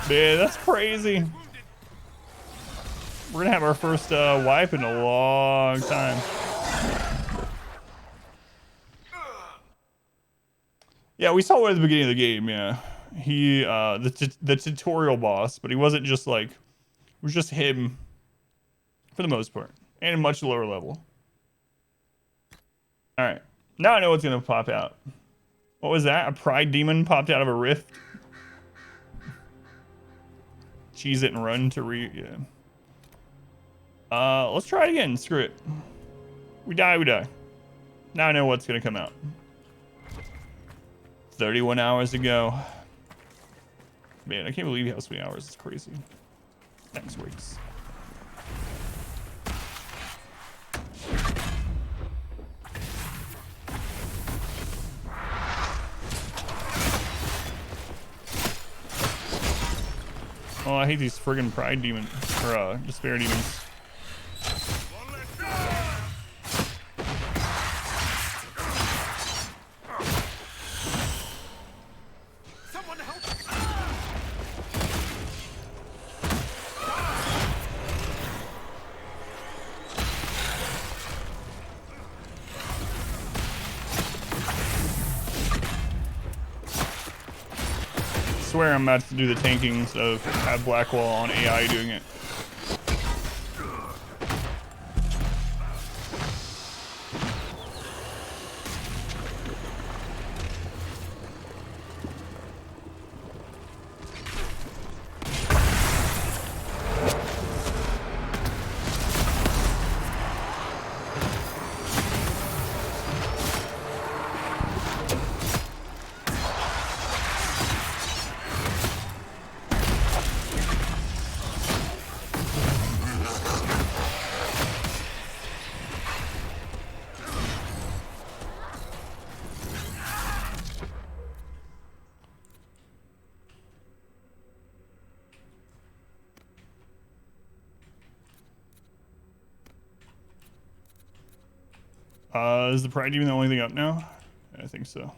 [SPEAKER 2] Man, that's crazy. We're gonna have our first wipe in a long time. Yeah, we saw it at the beginning of the game. Yeah, he the tutorial boss, but he wasn't just like, it was just him for the most part, and a much lower level. All right, now I know what's gonna pop out. What was that? A pride demon popped out of a rift. Cheese it and run to yeah. Let's try it again. Screw it. We die, we die. Now I know what's gonna come out. 31 hours to go. Man, I can't believe how many hours. It's crazy. Thanks, weeks. Oh, I hate these friggin' pride demons, or despair demons. I swear I'm about to do the tanking instead of have Blackwall on AI doing it. Is the Pride Demon the only thing up now? I think so.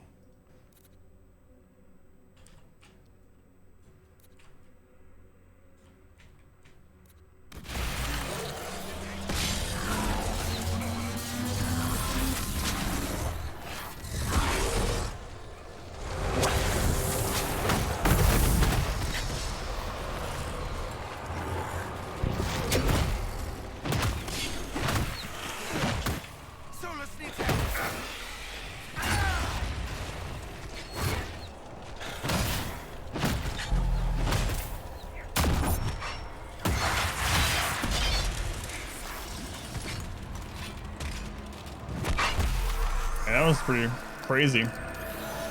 [SPEAKER 2] Yeah, that was pretty crazy.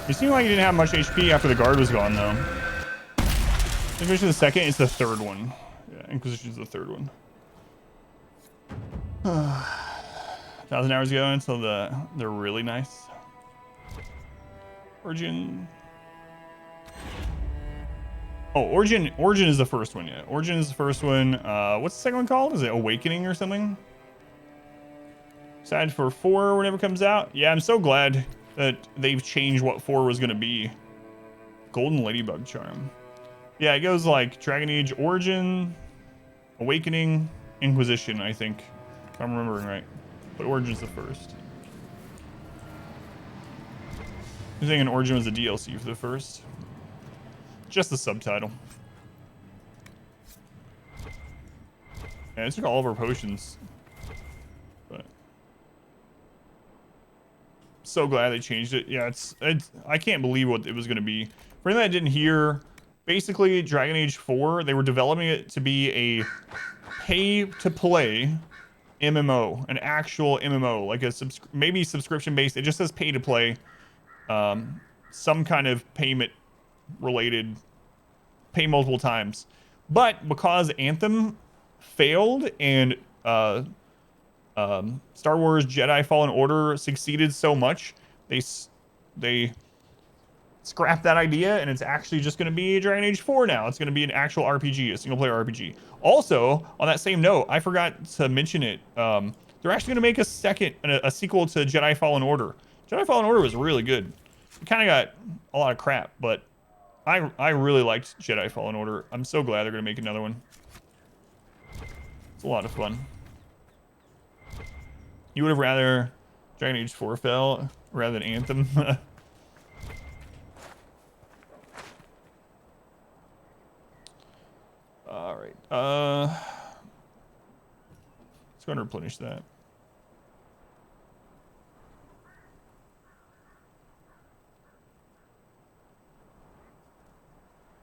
[SPEAKER 2] You seem like you didn't have much HP after the guard was gone, though. Inquisition is the second, it's the third one. Yeah, Inquisition's the third one. 1,000 hours ago until they're really nice. Origin. Oh, Origin is the first one, yeah. Origin is the first one. What's the second one called? Is it Awakening or something? Excited for 4 whenever it comes out. Yeah, I'm so glad that they've changed what 4 was gonna be. Golden Ladybug Charm. Yeah, it goes like Dragon Age Origin, Awakening, Inquisition, I think. If I'm remembering right. But Origin's the first. I'm thinking Origin was the DLC for the first. Just the subtitle. Yeah, it took all of our potions. But so glad they changed it. Yeah, it's I can't believe what it was going to be. For anyone that didn't hear, basically Dragon Age 4, they were developing it to be a pay-to-play MMO, an actual MMO, like a maybe subscription-based. It just says pay-to-play. Some kind of payment related, pay multiple times. But because Anthem failed and Star Wars Jedi Fallen Order succeeded so much, they scrapped that idea, and it's actually just going to be Dragon Age 4 now. It's going to be an actual RPG, a single player RPG. Also, on that same note, I forgot to mention it. They're actually going to make a sequel to Jedi Fallen Order. Jedi Fallen Order was really good. It kind of got a lot of crap, but I really liked Jedi Fallen Order. I'm so glad they're going to make another one. It's a lot of fun. You would have rather Dragon Age 4 fell rather than Anthem? All right. Let's go and replenish that.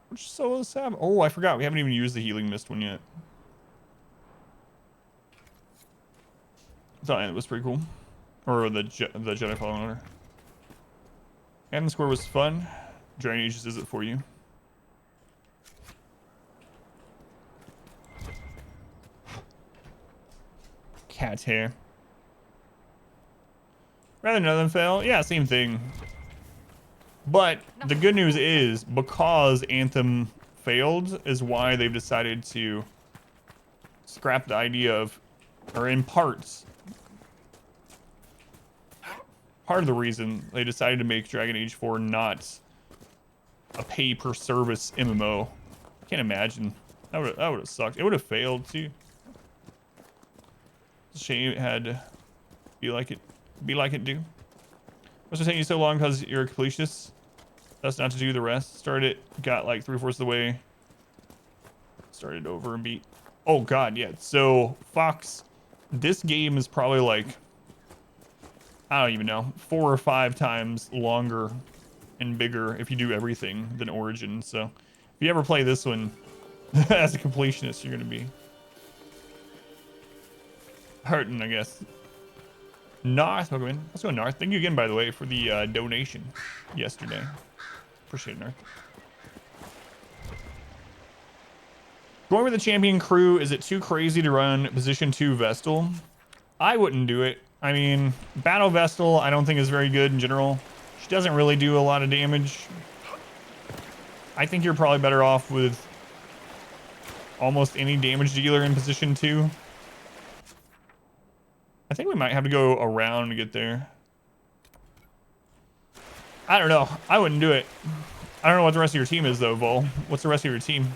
[SPEAKER 2] Which solos have? Oh, I forgot. We haven't even used the Healing Mist one yet. I thought it was pretty cool. Or the Jedi Fallen Order. And the score was fun. Dragon Age is it for you. Cat's hair. Rather none of them fail. Yeah, same thing. But the good news is, because Anthem failed, is why they've decided to scrap the idea of, or in parts, part of the reason they decided to make Dragon Age 4 not a pay-per-service MMO. I can't imagine. That would have sucked. It would have failed, too. It's a shame it had to be like it do. What's it taking you so long because you're a completionist? That's not to do the rest. Started, got like 3/4 of the way. Started over and beat. Oh god, yeah. So Fox, this game is probably like, I don't even know, 4 or 5 times longer and bigger if you do everything than Origin. So if you ever play this one as a completionist, you're gonna be hurting, I guess. North, welcome in. Let's go North. Thank you again, by the way, for the donation yesterday. Appreciate it, North. Going with the champion crew, is it too crazy to run position 2 Vestal? I wouldn't do it. I mean, Battle Vestal I don't think is very good in general. She doesn't really do a lot of damage. I think you're probably better off with almost any damage dealer in position 2. I think we might have to go around to get there. I don't know. I wouldn't do it. I don't know what the rest of your team is, though, Vol. What's the rest of your team?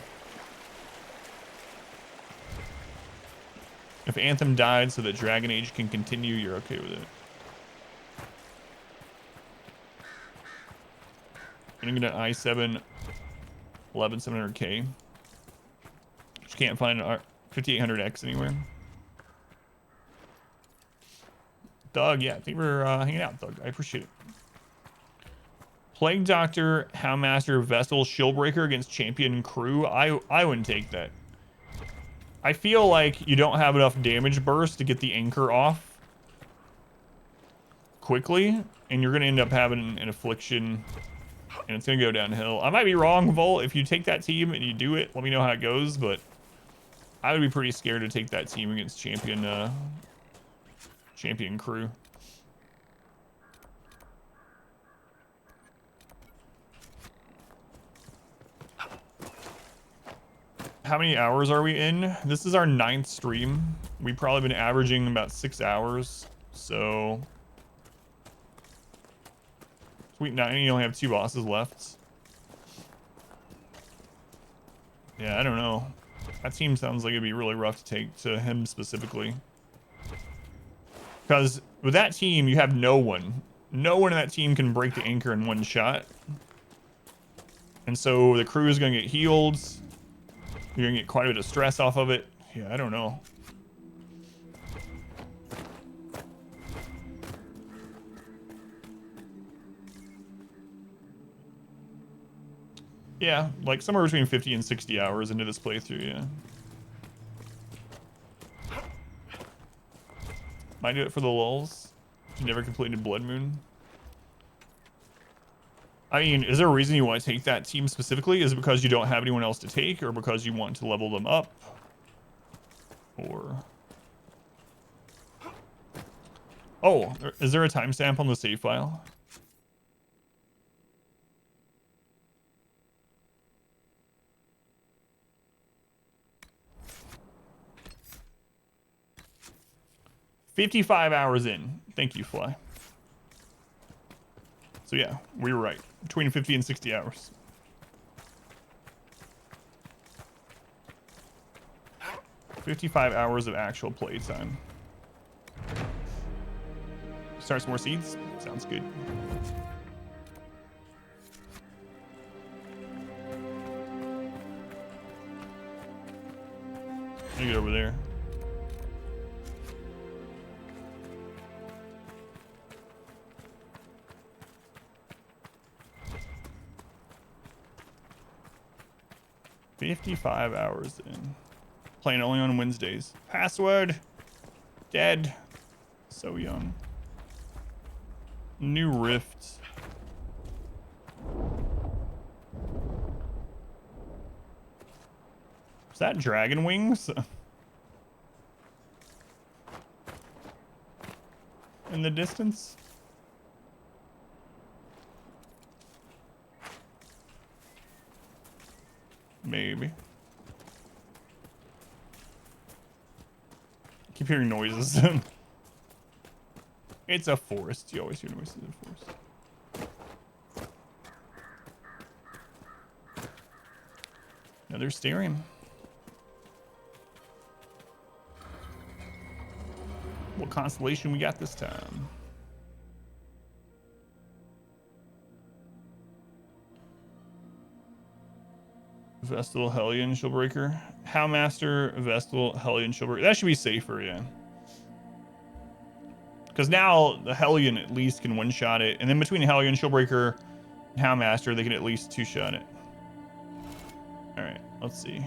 [SPEAKER 2] If Anthem died so that Dragon Age can continue, you're okay with it. I'm gonna get an i7 11700K. Just can't find an 5800X anywhere. Doug, yeah, thank you for hanging out, Doug. I appreciate it. Plague Doctor, Houndmaster, Vestal, Shieldbreaker against Champion Crew. I wouldn't take that. I feel like you don't have enough damage burst to get the anchor off quickly, and you're going to end up having an affliction, and it's going to go downhill. I might be wrong, Volt. If you take that team and you do it, let me know how it goes, but I would be pretty scared to take that team against Champion Crew. How many hours are we in? This is our 9th stream. We've probably been averaging about 6 hours. So week 9, you only have 2 bosses left. Yeah, I don't know. That team sounds like it'd be really rough to take to him specifically. Because with that team, you have no one. No one in that team can break the anchor in one shot. And so the crew is going to get healed. You're gonna get quite a bit of stress off of it. Yeah, I don't know. Yeah, like somewhere between 50 and 60 hours into this playthrough, yeah. Might do it for the lulz. You never completed Blood Moon. I mean, is there a reason you want to take that team specifically? Is it because you don't have anyone else to take, or because you want to level them up? Or... Oh, is there a timestamp on the save file? $55 hours in. Thank you, Fly. So yeah, we were right. Between 50 and 60 hours. $55 hours of actual play time. Start some more seeds? Sounds good. Let me get over there. $55 hours in. Playing only on Wednesdays. Password. Dead. So young. New rift. Is that dragon wings? In the distance? Maybe. Keep hearing noises. It's a forest. You always hear noises in a forest. Another steering. What constellation we got this time? Vestal, Hellion, Shieldbreaker. Houndmaster, Vestal, Hellion, Shieldbreaker. That should be safer, yeah. Because now the Hellion at least can one-shot it. And then between Hellion, Shieldbreaker, and Houndmaster, they can at least two-shot it. Alright, let's see.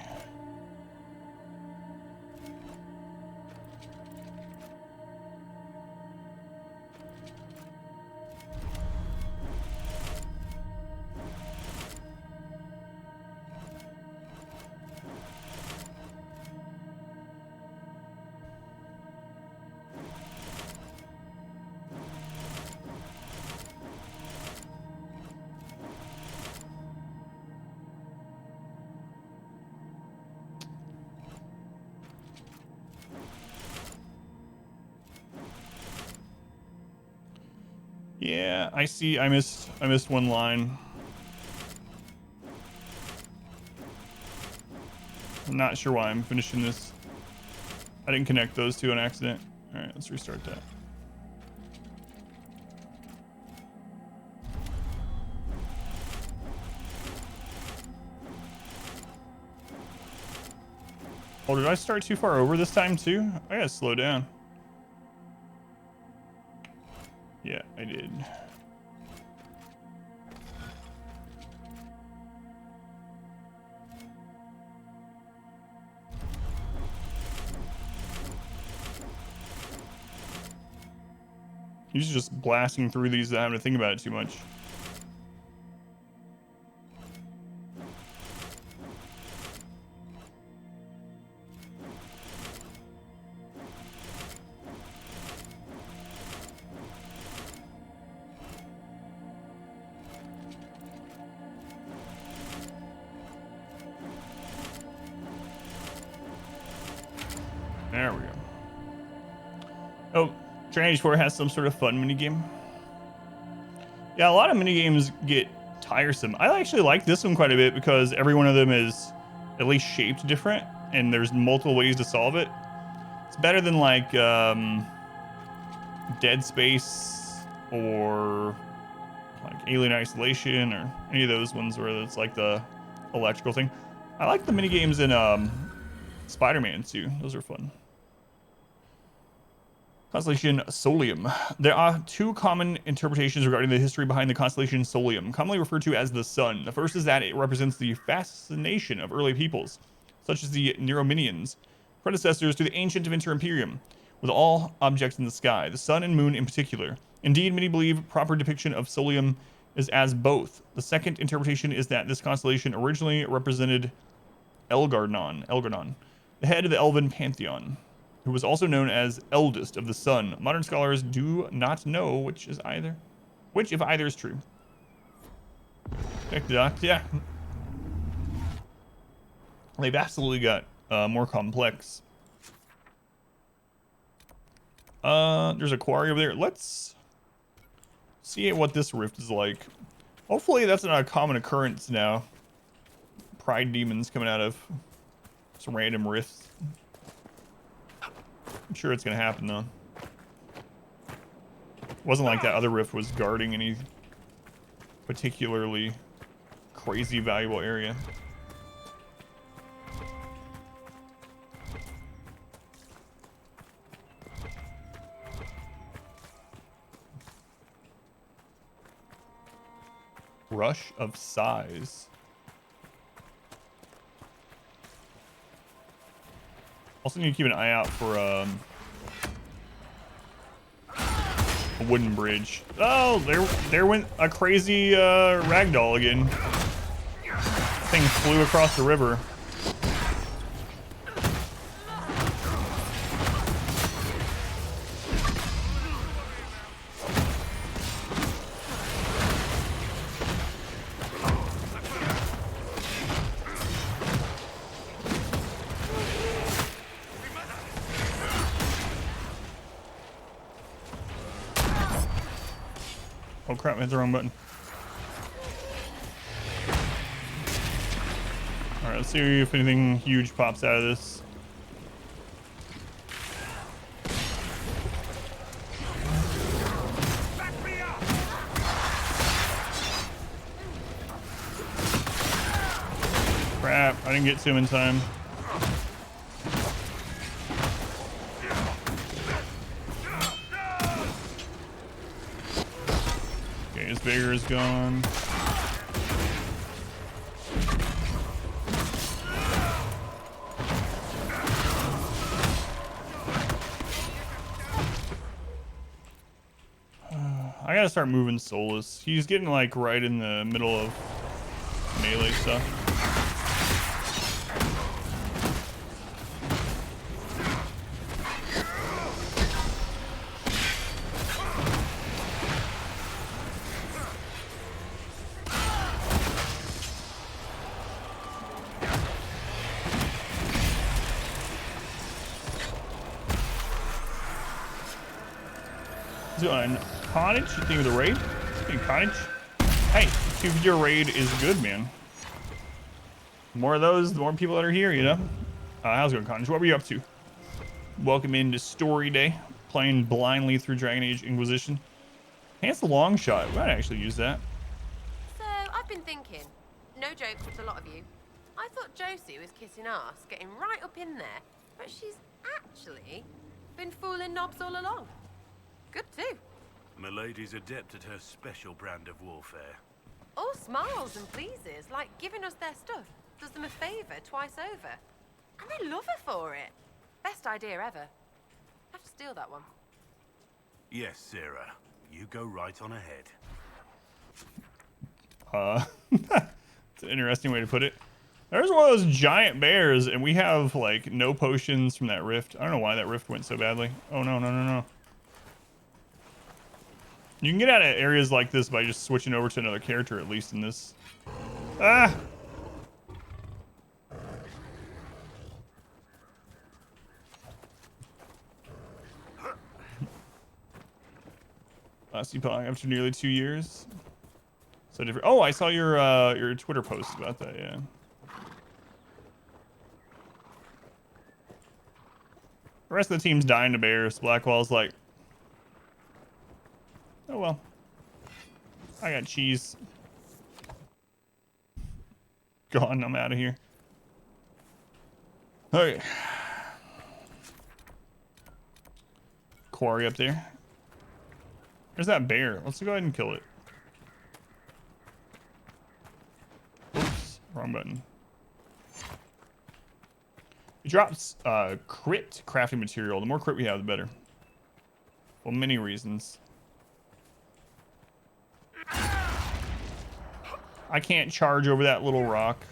[SPEAKER 2] Yeah, I see. I missed one line. I'm not sure why I'm finishing this. I didn't connect those two on accident. All right, let's restart that. Oh, did I start too far over this time too? I gotta slow down. Yeah, I did. He's just blasting through these without having to think about it too much. There we go. Oh, Dragon Age 4 has some sort of fun minigame. Yeah, a lot of minigames get tiresome. I actually like this one quite a bit because every one of them is at least shaped different and there's multiple ways to solve it. It's better than like Dead Space or like Alien Isolation or any of those ones where it's like the electrical thing. I like the minigames in Spider-Man too. Those are fun. Constellation Solium. There are two common interpretations regarding the history behind the constellation Solium, commonly referred to as the Sun. The first is that it represents the fascination of early peoples, such as the Neurominians, predecessors to the ancient Inter Imperium, with all objects in the sky, the sun and moon in particular. Indeed, many believe proper depiction of Solium is as both. The second interpretation is that this constellation originally represented Elgar'nan, the head of the Elven pantheon, who was also known as eldest of the sun. Modern scholars do not know which if either is true. Heck, Doc, yeah. They've absolutely got more complex. There's a quarry over there. Let's see what this rift is like. Hopefully that's not a common occurrence now. Pride demons coming out of some random rifts. I'm sure it's gonna happen though. It wasn't like that other rift was guarding any particularly crazy valuable area. Rush of size. Also need to keep an eye out for a wooden bridge. Oh, there went a crazy ragdoll again. Thing flew across the river. Oh crap, I hit the wrong button. Alright, let's see if anything huge pops out of this. Crap, I didn't get to him in time. His vigor is gone. I gotta start moving Solus. He's getting like right in the middle of melee stuff. Cottage, you think of the raid? Hey, Cottage. Hey, if your raid is good, man. The more of those, the more people that are here, you know? How's it going, Cottage? What were you up to? Welcome into Story Day. Playing blindly through Dragon Age Inquisition. Hey, it's the long shot. We might actually use that.
[SPEAKER 9] So, I've been thinking. No joke to a lot of you. I thought Josie was kissing ass, getting right up in there. But she's actually been fooling knobs all along. Good too.
[SPEAKER 11] Milady's adept at her special brand of warfare.
[SPEAKER 9] All smiles and pleases, like giving us their stuff. Does them a favor twice over. And they love her for it. Best idea ever. Have to steal that one.
[SPEAKER 11] Yes, Sarah. You go right on ahead.
[SPEAKER 2] It's an interesting way to put it. There's one of those giant bears, and we have, like, no potions from that rift. I don't know why that rift went so badly. Oh, no, no, no, no. You can get out of areas like this by just switching over to another character, at least in this. Ah! Pog after nearly 2 years. So different. Oh, I saw your Twitter post about that, yeah. The rest of the team's dying to bears. Blackwall's like, oh well. I got cheese. Gone, I'm out of here. Okay. Quarry up there. There's that bear. Let's go ahead and kill it. Oops, wrong button. It drops crit crafting material. The more crit we have, the better. For many reasons. I can't charge over that little rock.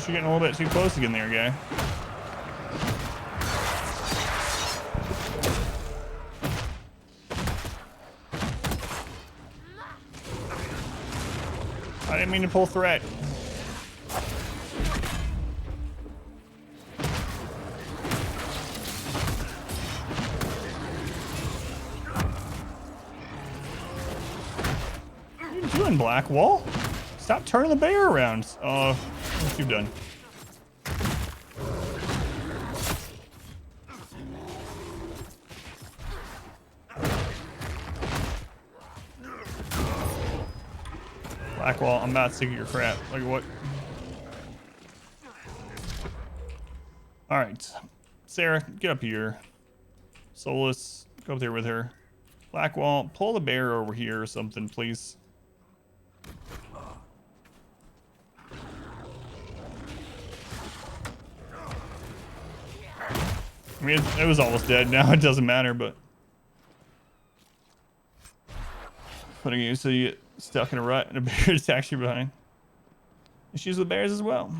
[SPEAKER 2] You're getting a little bit too close again there, guy. I didn't mean to pull threat. What are you doing, Blackwall? Stop turning the bear around. Oh. What you've done. Blackwall, I'm not sick of your crap. Like what? Alright. Sarah, get up here. Solus, go up there with her. Blackwall, pull the bear over here or something, please. I mean, it was almost dead. Now it doesn't matter, but putting you so you get stuck in a rut and a bear attacks you behind. Issues with bears as well.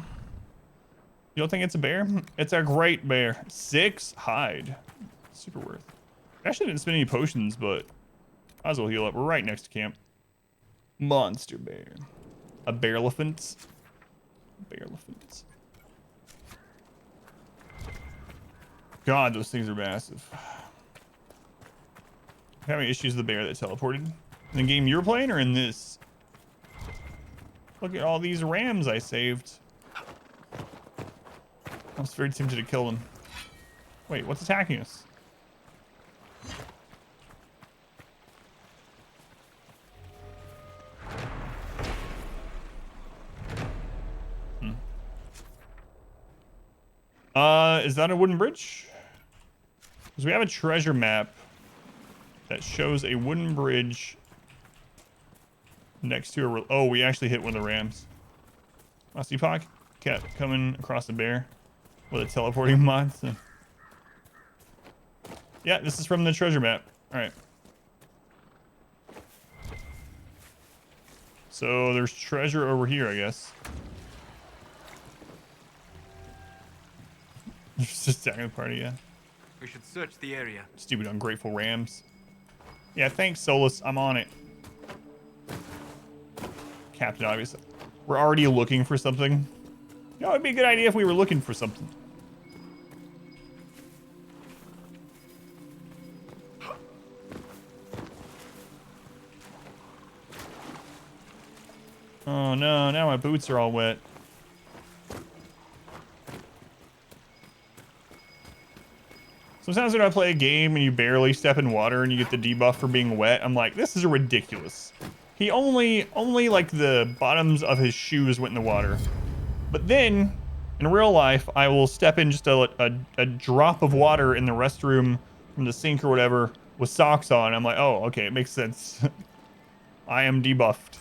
[SPEAKER 2] You don't think it's a bear? It's a great bear. 6 hide. Super worth. I actually didn't spend any potions, but might as well heal up. We're right next to camp. Monster bear. A bear-elephant. Bear-elephant. God, those things are massive. Having issues with the bear that teleported. In the game you're playing or in this? Look at all these rams I saved. I was very tempted to kill them. Wait, what's attacking us? Is that a wooden bridge? Because we have a treasure map that shows a wooden bridge next to a... Oh, we actually hit one of the rams. Osteopoc kept coming across the bear with a teleporting mod. So. Yeah, this is from the treasure map. All right. So there's treasure over here, I guess. There's just attacking the party, yeah.
[SPEAKER 12] We should search the area.
[SPEAKER 2] Stupid ungrateful rams. Yeah, thanks, Solus. I'm on it. Captain, obviously. We're already looking for something. You know, it'd be a good idea if we were looking for something. Oh no, now my boots are all wet. Sometimes when I play a game and you barely step in water and you get the debuff for being wet, I'm like, this is ridiculous. He only like the bottoms of his shoes went in the water. But then, in real life, I will step in just a drop of water in the restroom from the sink or whatever with socks on. I'm like, oh, okay, it makes sense. I am debuffed.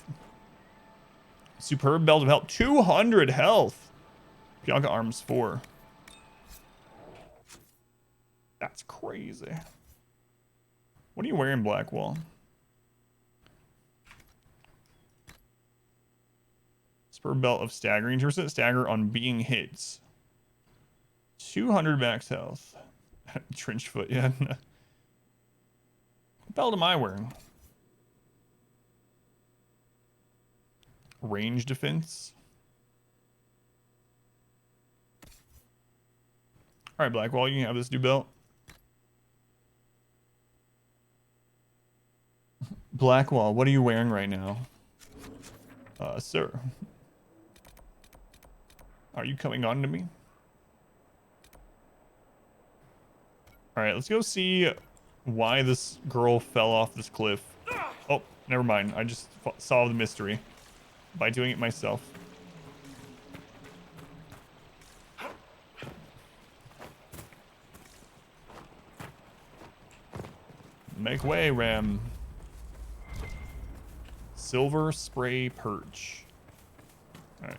[SPEAKER 2] Superb belt of health. 200 health. Bianca arms 4. That's crazy. What are you wearing, Blackwall? Spur belt of staggering. 2% stagger on being hits. 200 max health. Trench foot, yeah. What belt am I wearing? Range defense. All right, Blackwall, you can have this new belt. Blackwall, what are you wearing right now? Sir. Are you coming on to me? All right, let's go see why this girl fell off this cliff. Oh, never mind. I just solved the mystery by doing it myself. Make way, Ram. Silver spray perch. All right.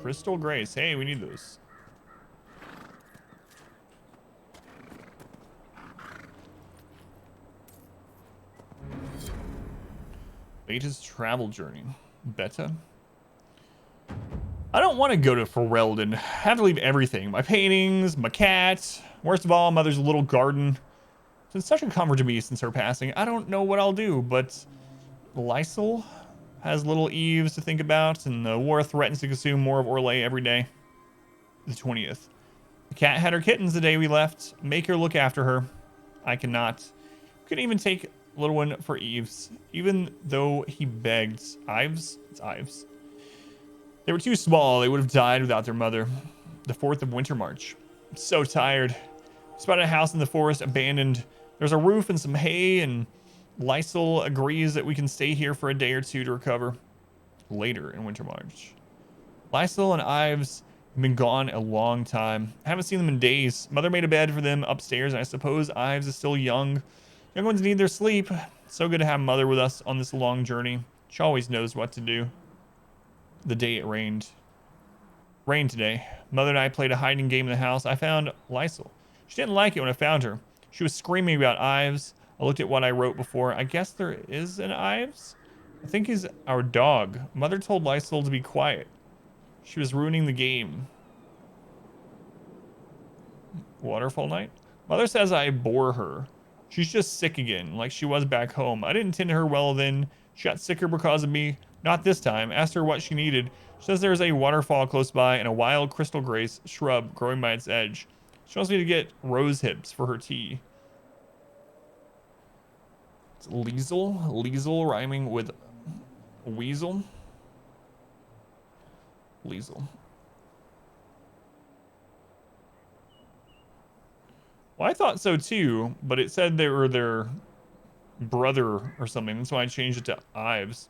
[SPEAKER 2] Crystal Grace. Hey, we need those. Latest travel journey. Beta. I don't want to go to Ferelden. I have to leave everything. My paintings, my cat. Worst of all, Mother's little garden. It's been such a comfort to me since her passing. I don't know what I'll do, but Lysel has little Eves to think about, and the war threatens to consume more of Orlais every day. The 20th. The cat had her kittens the day we left. Make her look after her. I cannot. Couldn't even take little one for Eves, even though he begged. Ives? It's Ives. They were too small. They would have died without their mother. The 4th of Winter March. I'm so tired. Spotted a house in the forest, abandoned. There's a roof and some hay, and Lysel agrees that we can stay here for a day or two to recover later in Winter March. Lysel and Ives have been gone a long time. I haven't seen them in days. Mother made a bed for them upstairs, and I suppose Ives is still young. Young ones need their sleep. It's so good to have Mother with us on this long journey. She always knows what to do. The day it rained. Rained today. Mother and I played a hiding game in the house. I found Lysel. She didn't like it when I found her. She was screaming about Ives. I looked at what I wrote before. I guess there is an Ives? I think he's our dog. Mother told Lysel to be quiet. She was ruining the game. Waterfall night? Mother says I bore her. She's just sick again, like she was back home. I didn't tend to her well then. She got sicker because of me. Not this time. Asked her what she needed. She says there's a waterfall close by and a wild crystal grace shrub growing by its edge. She wants me to get rose hips for her tea. It's Liesel. Liesel rhyming with weasel. Liesel. Well, I thought so too, but it said they were their brother or something. That's why I changed it to Ives.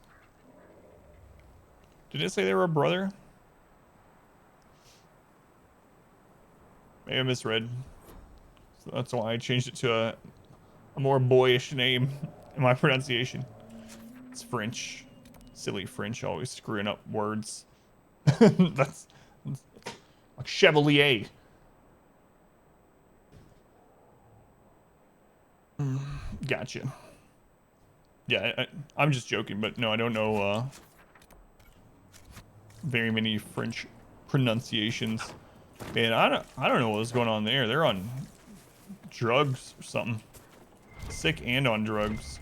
[SPEAKER 2] Did it say they were a brother? Maybe I misread. So that's why I changed it to a more boyish name in my pronunciation. It's French. Silly French, always screwing up words. that's like Chevalier. Gotcha. Yeah, I'm just joking, but no, I don't know very many French pronunciations. And I don't know what's going on there. They're on drugs or something. Sick and on drugs.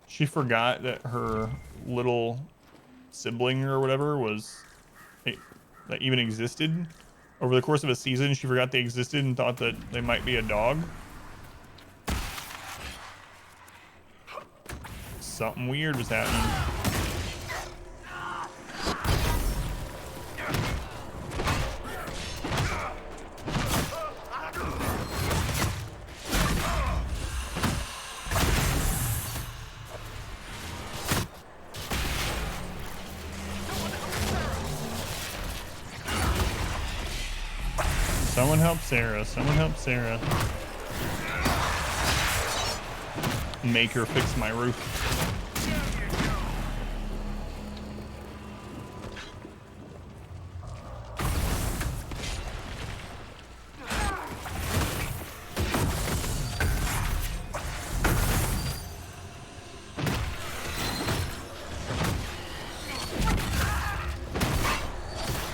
[SPEAKER 2] She forgot that her little sibling or whatever was that even existed. Over the course of a season, she forgot they existed and thought that they might be a dog. Something weird was happening. Someone help Sarah. Someone help Sarah. Make her fix my roof.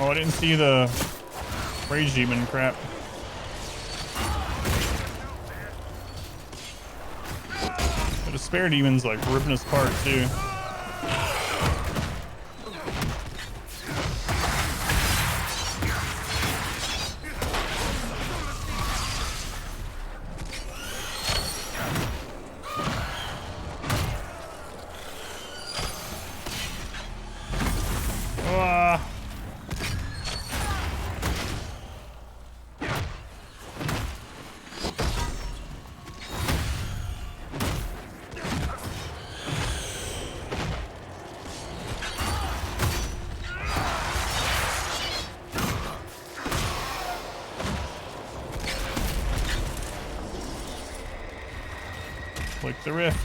[SPEAKER 2] Oh, I didn't see the Rage Demon crap. The Despair Demon's like ripping us apart too. Click the rift.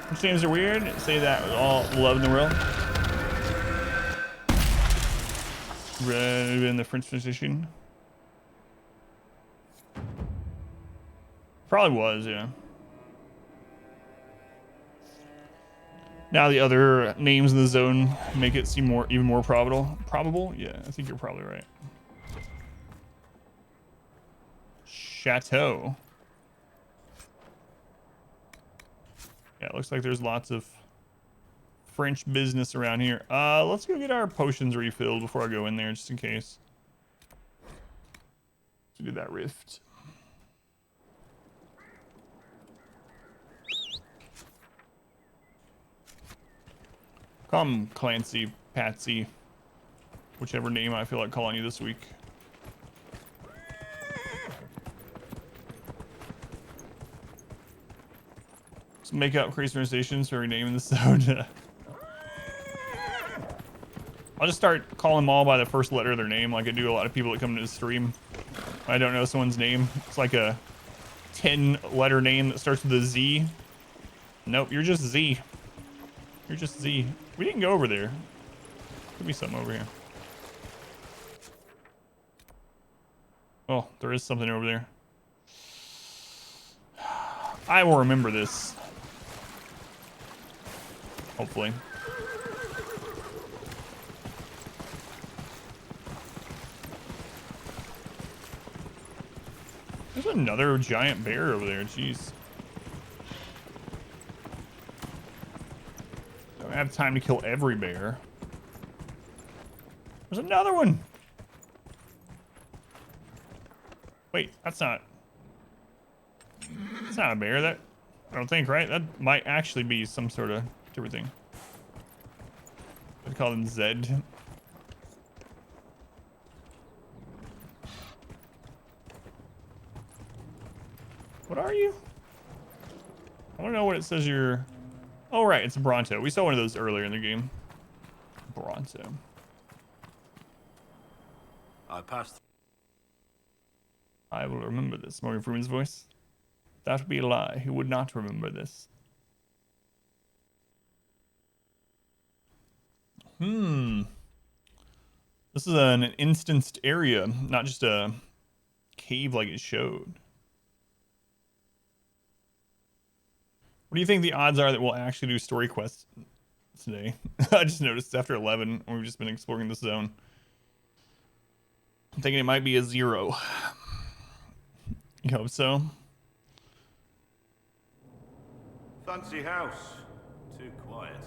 [SPEAKER 2] Which names are weird? Say that with all love in the world. Red in the French position. Probably was, yeah. Now the other names in the zone make it seem even more probable. Probable? Yeah, I think you're probably right. Chateau. Yeah, it looks like there's lots of French business around here. Let's go get our potions refilled before I go in there, just in case. To do that rift. Come, Clancy, Patsy, whichever name I feel like calling you this week. Make up crazy pronunciations for renaming the zone. I'll just start calling them all by the first letter of their name, like I do a lot of people that come to the stream. I don't know someone's name. It's like a 10-letter name that starts with a Z. Nope, you're just Z. You're just Z. We didn't go over there. Could be something over here. Oh, there is something over there. I will remember this. Hopefully. There's another giant bear over there. Jeez. Don't have time to kill every bear. There's another one. Wait, that's not a bear. That I don't think, right? That might actually be some sort of different thing. I'd call him Zed. What are you? I don't know what it says you're... Oh, right, it's a Bronto. We saw one of those earlier in the game. Bronto.
[SPEAKER 11] I passed.
[SPEAKER 2] I will remember this. Morgan Freeman's voice. That would be a lie. He would not remember this. This is an instanced area, not just a cave like it showed. What do you think the odds are that we'll actually do story quests today? I just noticed after 11, we've just been exploring this zone. I'm thinking it might be a 0. You hope so?
[SPEAKER 11] Fancy house. Too quiet.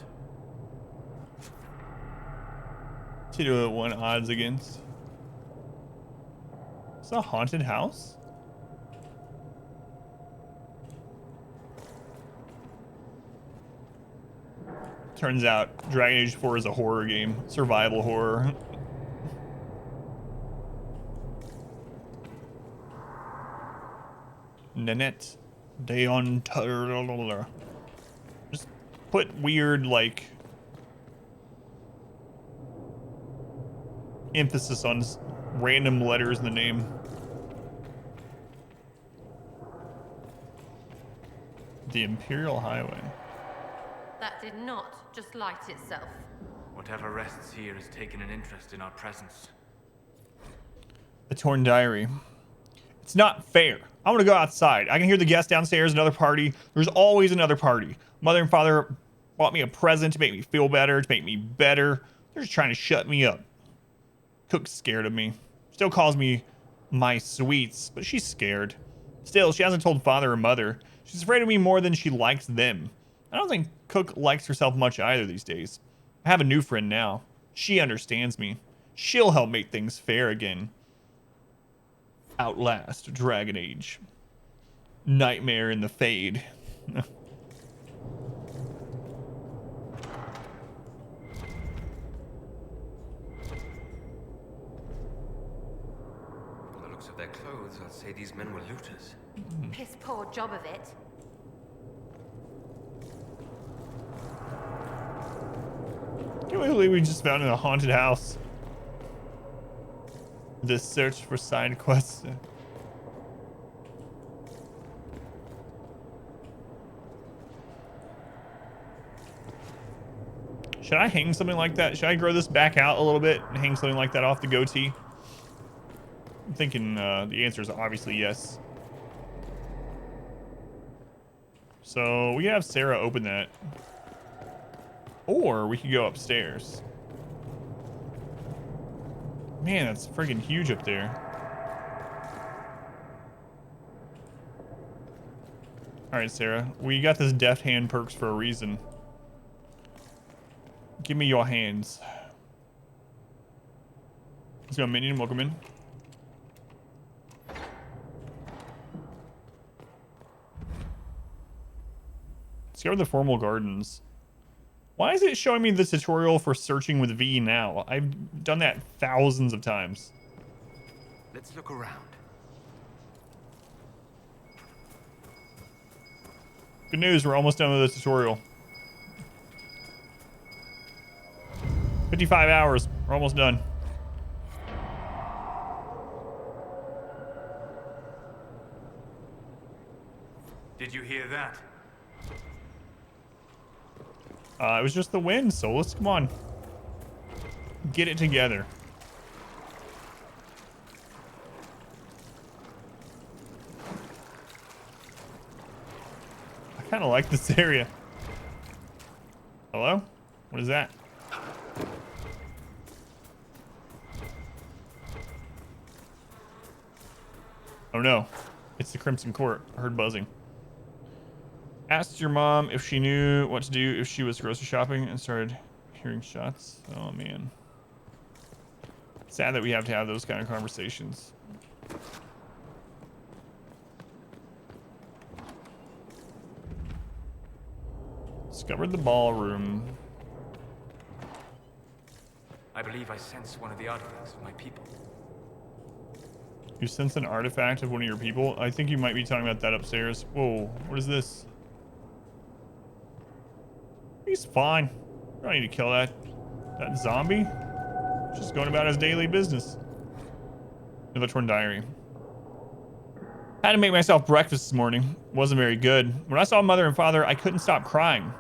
[SPEAKER 2] 2 to 1 odds against. It's a haunted house? Turns out Dragon Age 4 is a horror game. Survival horror. Nanette Deon. Just put weird, like, emphasis on random letters in the name. The Imperial Highway.
[SPEAKER 9] That did not just light itself.
[SPEAKER 12] Whatever rests here has taken an interest in our presence.
[SPEAKER 2] The Torn Diary. It's not fair. I want to go outside. I can hear the guests downstairs, another party. There's always another party. Mother and father bought me a present to make me feel better, to make me better. They're just trying to shut me up. Cook's scared of me. Still calls me my sweets, but she's scared. Still, she hasn't told father or mother. She's afraid of me more than she likes them. I don't think Cook likes herself much either these days. I have a new friend now. She understands me. She'll help make things fair again. Outlast Dragon Age. Nightmare in the Fade.
[SPEAKER 6] From the looks of their clothes, I'll say these men were looters.
[SPEAKER 9] Piss poor job of it.
[SPEAKER 2] Can't believe we just found in a haunted house. The search for side quests. Should I hang something like that? Should I grow this back out a little bit and hang something like that off the goatee? I'm thinking the answer is obviously yes. So we have Sarah open that. Or we could go upstairs. Man, that's friggin' huge up there. Alright, Sarah. We got this deft hand perks for a reason. Give me your hands. Let's go, minion. Welcome in. Let's go to the formal gardens. Why is it showing me the tutorial for searching with V now? I've done that thousands of times.
[SPEAKER 6] Let's look around.
[SPEAKER 2] Good news, we're almost done with the tutorial. 55 hours. We're almost done.
[SPEAKER 12] Did you hear that?
[SPEAKER 2] It was just the wind, Solus. Come on. Get it together. I kind of like this area. Hello? What is that? Oh no. It's the Crimson Court. I heard buzzing. Asked your mom if she knew what to do if she was grocery shopping and started hearing shots. Oh man. Sad that we have to have those kind of conversations. Discovered the ballroom.
[SPEAKER 12] I believe I sense one of the artifacts of my people.
[SPEAKER 2] You sense an artifact of one of your people? I think you might be talking about that upstairs. Whoa, what is this? He's fine. I don't need to kill that zombie. Just going about his daily business. Another Torn Diary. Had to make myself breakfast this morning. Wasn't very good. When I saw mother and father, I couldn't stop crying.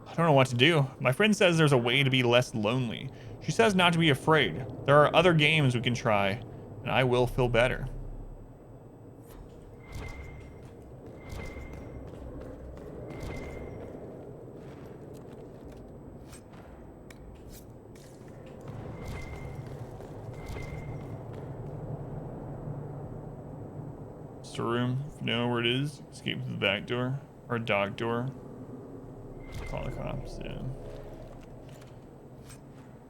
[SPEAKER 2] I don't know what to do. My friend says there's a way to be less lonely. She says not to be afraid. There are other games we can try, and I will feel better. storeroom. Know where it is. Escape to the back door or dock door. Call the cops. Yeah.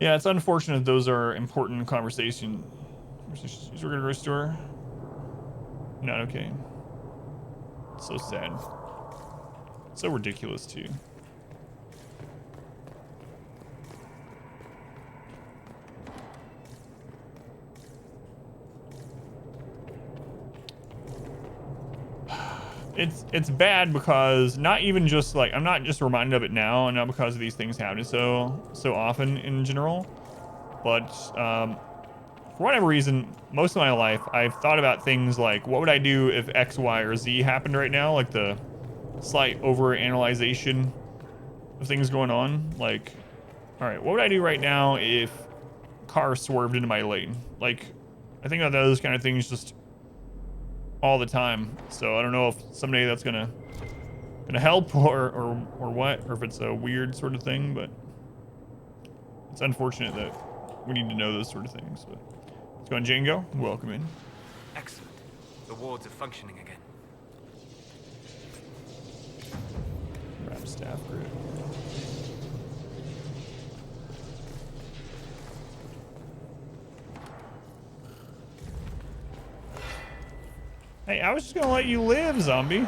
[SPEAKER 2] Yeah, it's unfortunate those are important conversations. We're gonna restore. Not okay. So sad. So ridiculous too. It's bad because not even just like I'm not just reminded of it now, and not because of these things happening so often in general, but for whatever reason, most of my life I've thought about things like what would I do if X, Y, or Z happened right now, like the slight over-analyzation of things going on. Like, all right, what would I do right now if car swerved into my lane? Like, I think about those kind of things just all the time. So I don't know if someday that's gonna help or what, or if it's a weird sort of thing, but it's unfortunate that we need to know those sort of things. But let's go on, Django. Welcome in.
[SPEAKER 12] Excellent. The wards are functioning again.
[SPEAKER 2] Wrap staff group. Hey, I was just gonna let you live, zombie.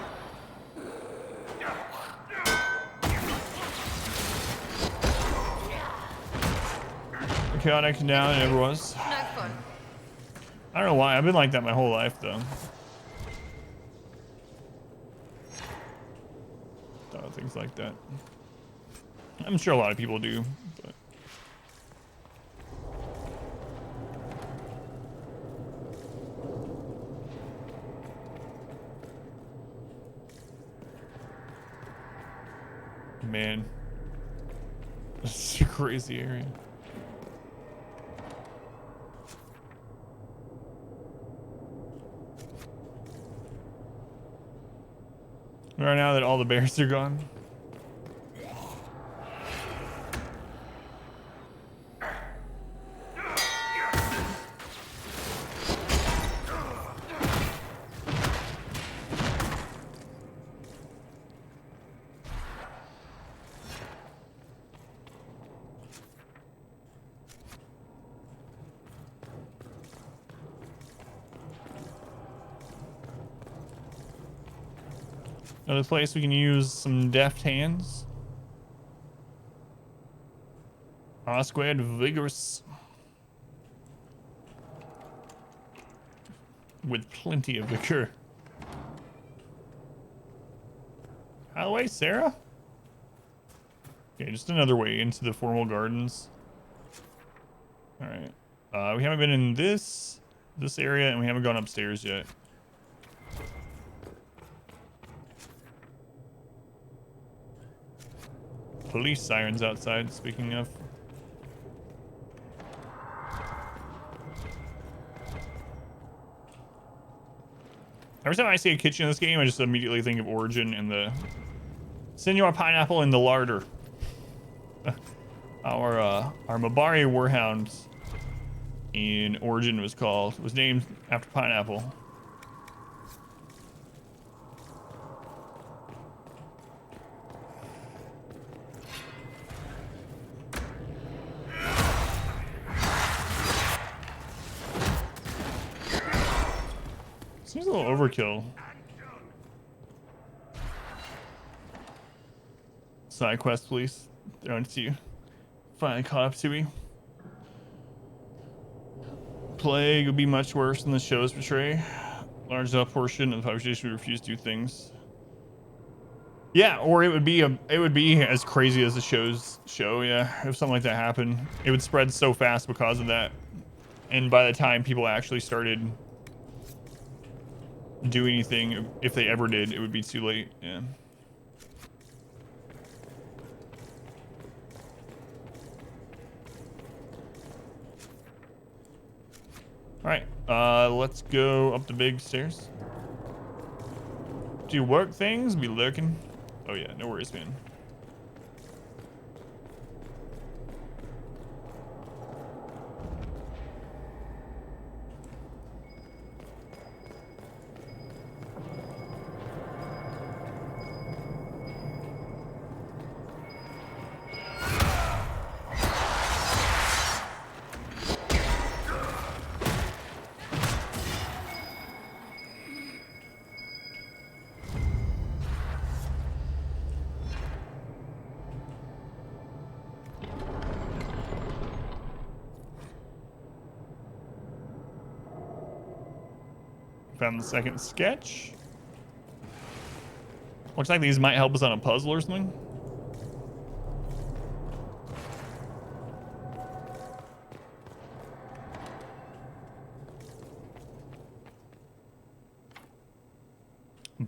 [SPEAKER 2] Chaotic down, it never was.
[SPEAKER 9] No fun.
[SPEAKER 2] I don't know why. I've been like that my whole life, though. Things like that. I'm sure a lot of people do, but man, it's a crazy area. Right now that all the bears are gone. Another place we can use some deft hands. R-squared vigorous. With plenty of vigor. Out of the way, Sarah. Okay, just another way into the formal gardens. Alright. We haven't been in this area, and we haven't gone upstairs yet. Police sirens outside, speaking of. Every time I see a kitchen in this game, I just immediately think of Origin and the Senor Pineapple in the larder. Our Mabari Warhound in Origin was named after Pineapple. Seems a little overkill. Side quest, please. They're on to you. Finally caught up to me. Plague would be much worse than the shows portray. Large enough portion of the population would refuse to do things. Yeah, or it would be as crazy as the shows show. Yeah, if something like that happened, it would spread so fast because of that. And by the time people actually started do anything, if they ever did, it would be too late. Yeah. All right, let's go up the big stairs. Do work things, be lurking. Oh yeah, no worries, man. Found the second sketch. Looks like these might help us on a puzzle or something.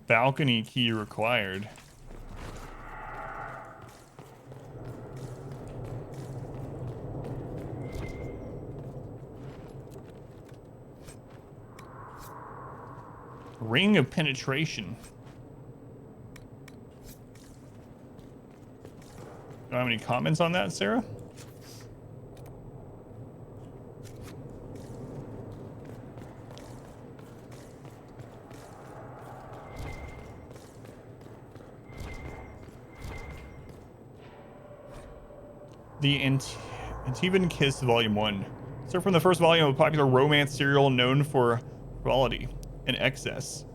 [SPEAKER 2] Balcony key required. Ring of penetration. Do I have any comments on that, Sarah? The Antivan Kiss Volume 1. Served from the first volume of a popular romance serial known for quality and excess.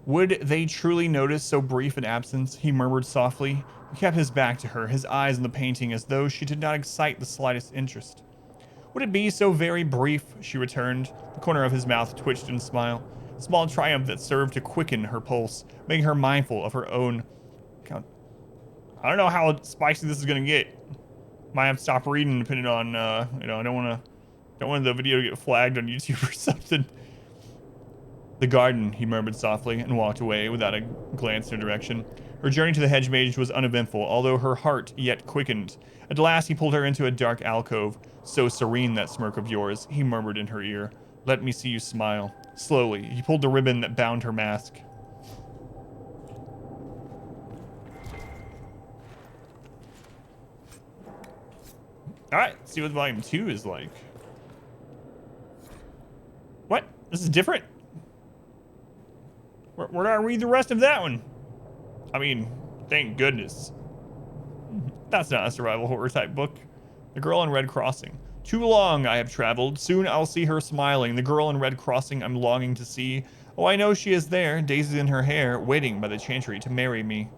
[SPEAKER 2] Would they truly notice so brief an absence? He murmured softly. He kept his back to her, his eyes on the painting as though she did not excite the slightest interest. Would it be so very brief? She returned. The corner of his mouth twitched in a smile. A small triumph that served to quicken her pulse, making her mindful of her own. I don't know how spicy this is gonna get. Might have to stop reading depending on, you know, I don't want the video to get flagged on YouTube or something. The garden, he murmured softly and walked away without a glance in her direction. Her journey to the hedge maze was uneventful, although her heart yet quickened. At last he pulled her into a dark alcove. So serene, that smirk of yours, he murmured in her ear. Let me see you smile. Slowly, he pulled the ribbon that bound her mask. Alright, let's see what volume 2 is like. What? This is different? Where do I read the rest of that one? I mean, thank goodness. That's not a survival horror type book. The Girl in Red Crossing. Too long I have traveled. Soon I'll see her smiling. The girl in Red Crossing I'm longing to see. Oh, I know she is there, daisies in her hair, waiting by the chantry to marry me.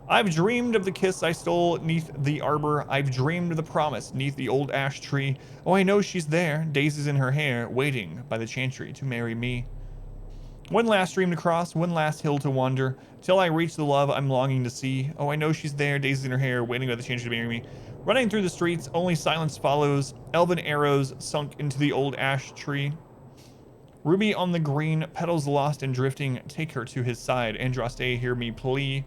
[SPEAKER 2] I've dreamed of the kiss I stole neath the arbor. I've dreamed of the promise neath the old ash tree. Oh, I know she's there, daisies in her hair, waiting by the chantry to marry me. One last stream to cross, one last hill to wander, till I reach the love I'm longing to see. Oh, I know she's there, daisies in her hair, waiting by the chantry to marry me. Running through the streets, only silence follows. Elven arrows sunk into the old ash tree. Ruby on the green, petals lost and drifting. Take her to his side. Andraste, hear me plea.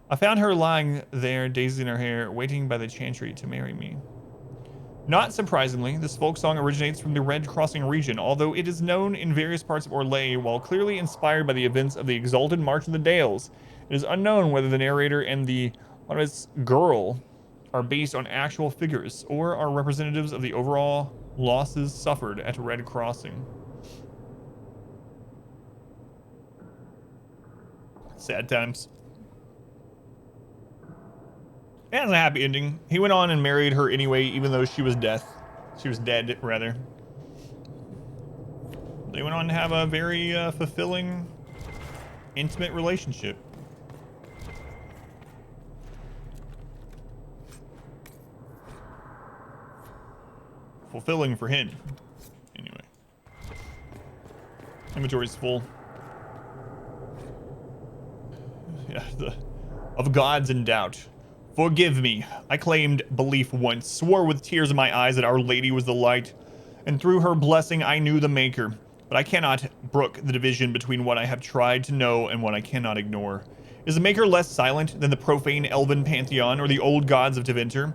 [SPEAKER 2] I found her lying there, daisies in her hair, waiting by the chantry to marry me. Not surprisingly, this folk song originates from the Red Crossing region, although it is known in various parts of Orlais. While clearly inspired by the events of the Exalted March of the Dales, it is unknown whether the narrator and the honest girl are based on actual figures or are representatives of the overall losses suffered at Red Crossing. Sad times. It has a happy ending. He went on and married her anyway, even though she was dead, rather. They went on to have a very fulfilling, intimate relationship. Fulfilling for him. Anyway. Inventory's full. Yeah, of gods in doubt. Forgive me. I claimed belief once, swore with tears in my eyes that Our Lady was the light, and through her blessing I knew the Maker. But I cannot brook the division between what I have tried to know and what I cannot ignore. Is the Maker less silent than the profane elven pantheon or the old gods of Deventer?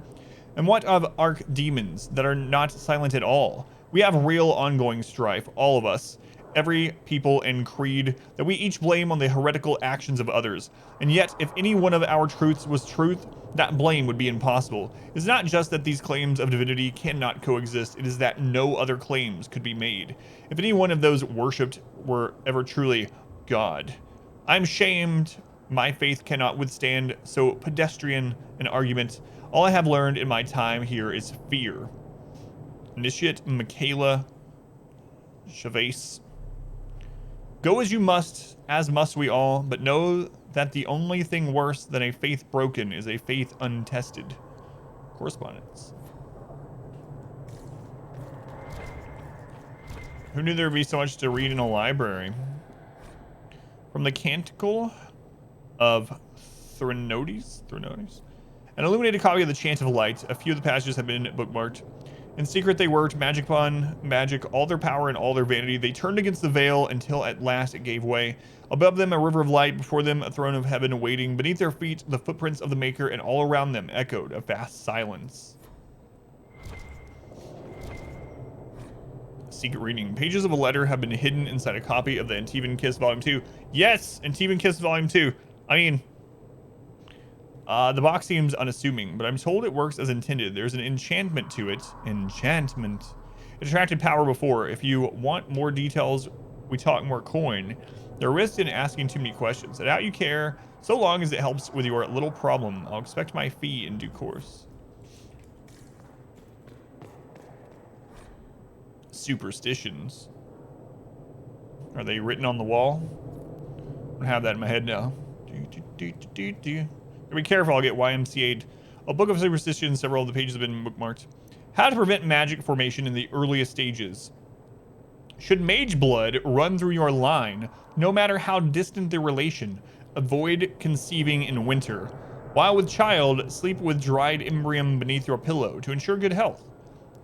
[SPEAKER 2] And what of archdemons that are not silent at all? We have real ongoing strife, all of us. Every people and creed that we each blame on the heretical actions of others. And yet, if any one of our truths was truth, that blame would be impossible. It's not just that these claims of divinity cannot coexist, it is that no other claims could be made. If any one of those worshipped were ever truly God. I'm shamed. My faith cannot withstand so pedestrian an argument. All I have learned in my time here is fear. Initiate Michaela Chavez. Go as you must, as must we all, but know that the only thing worse than a faith broken is a faith untested. Correspondence. Who knew there'd be so much to read in a library? From the Canticle of Threnodes? An illuminated copy of the Chant of Light. A few of the passages have been bookmarked. In secret they worked, magic upon magic, all their power and all their vanity. They turned against the veil until at last it gave way. Above them a river of light, before them a throne of heaven waiting. Beneath their feet the footprints of the Maker, and all around them echoed a vast silence. Secret reading. Pages of a letter have been hidden inside a copy of the Antivan Kiss Volume 2. Yes! Antivan Kiss Volume 2. I mean, the box seems unassuming, but I'm told it works as intended. There's an enchantment to it. Enchantment. It attracted power before. If you want more details, we talk more coin. There are risks in asking too many questions. I doubt you care, so long as it helps with your little problem. I'll expect my fee in due course. Superstitions. Are they written on the wall? I have that in my head now. Be careful, I'll get YMCA'd. A book of superstitions, several of the pages have been bookmarked. How to prevent magic formation in the earliest stages. Should mage blood run through your line, no matter how distant the relation, avoid conceiving in winter. While with child, sleep with dried embryon beneath your pillow to ensure good health.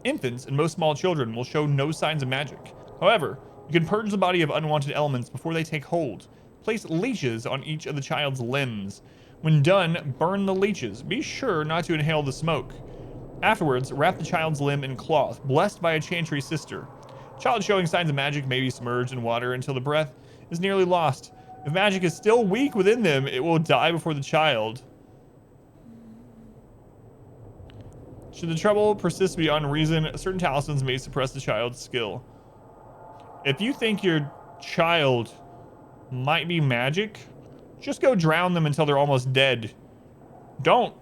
[SPEAKER 2] Infants and most small children will show no signs of magic. However, you can purge the body of unwanted elements before they take hold. Place leeches on each of the child's limbs. When done, burn the leeches. Be sure not to inhale the smoke. Afterwards, wrap the child's limb in cloth, blessed by a chantry sister. Child showing signs of magic may be submerged in water until the breath is nearly lost. If magic is still weak within them, it will die before the child. Should the trouble persist beyond reason, certain talismans may suppress the child's skill. If you think your child might be magic, just go drown them until they're almost dead. Don't.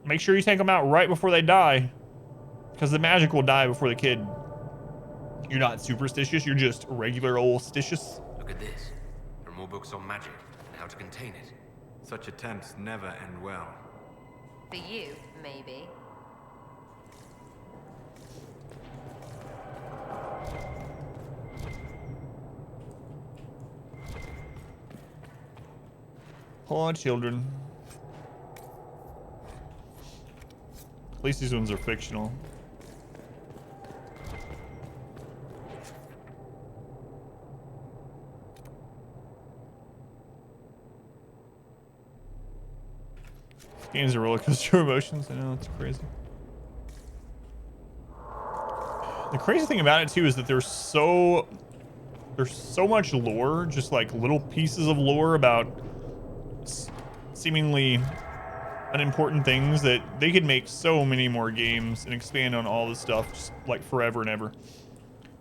[SPEAKER 2] Make sure you take them out right before they die, because the magic will die before the kid. You're not superstitious, you're just regular old stitious.
[SPEAKER 6] Look at this. There are more books on magic and how to contain it.
[SPEAKER 12] Such attempts never end well.
[SPEAKER 9] For you, maybe.
[SPEAKER 2] Poor children. At least these ones are fictional. Games are roller coaster emotions. I know, it's crazy. The crazy thing about it too is that there's so much lore, just like little pieces of lore about seemingly unimportant things, that they could make so many more games and expand on all this stuff just like forever and ever.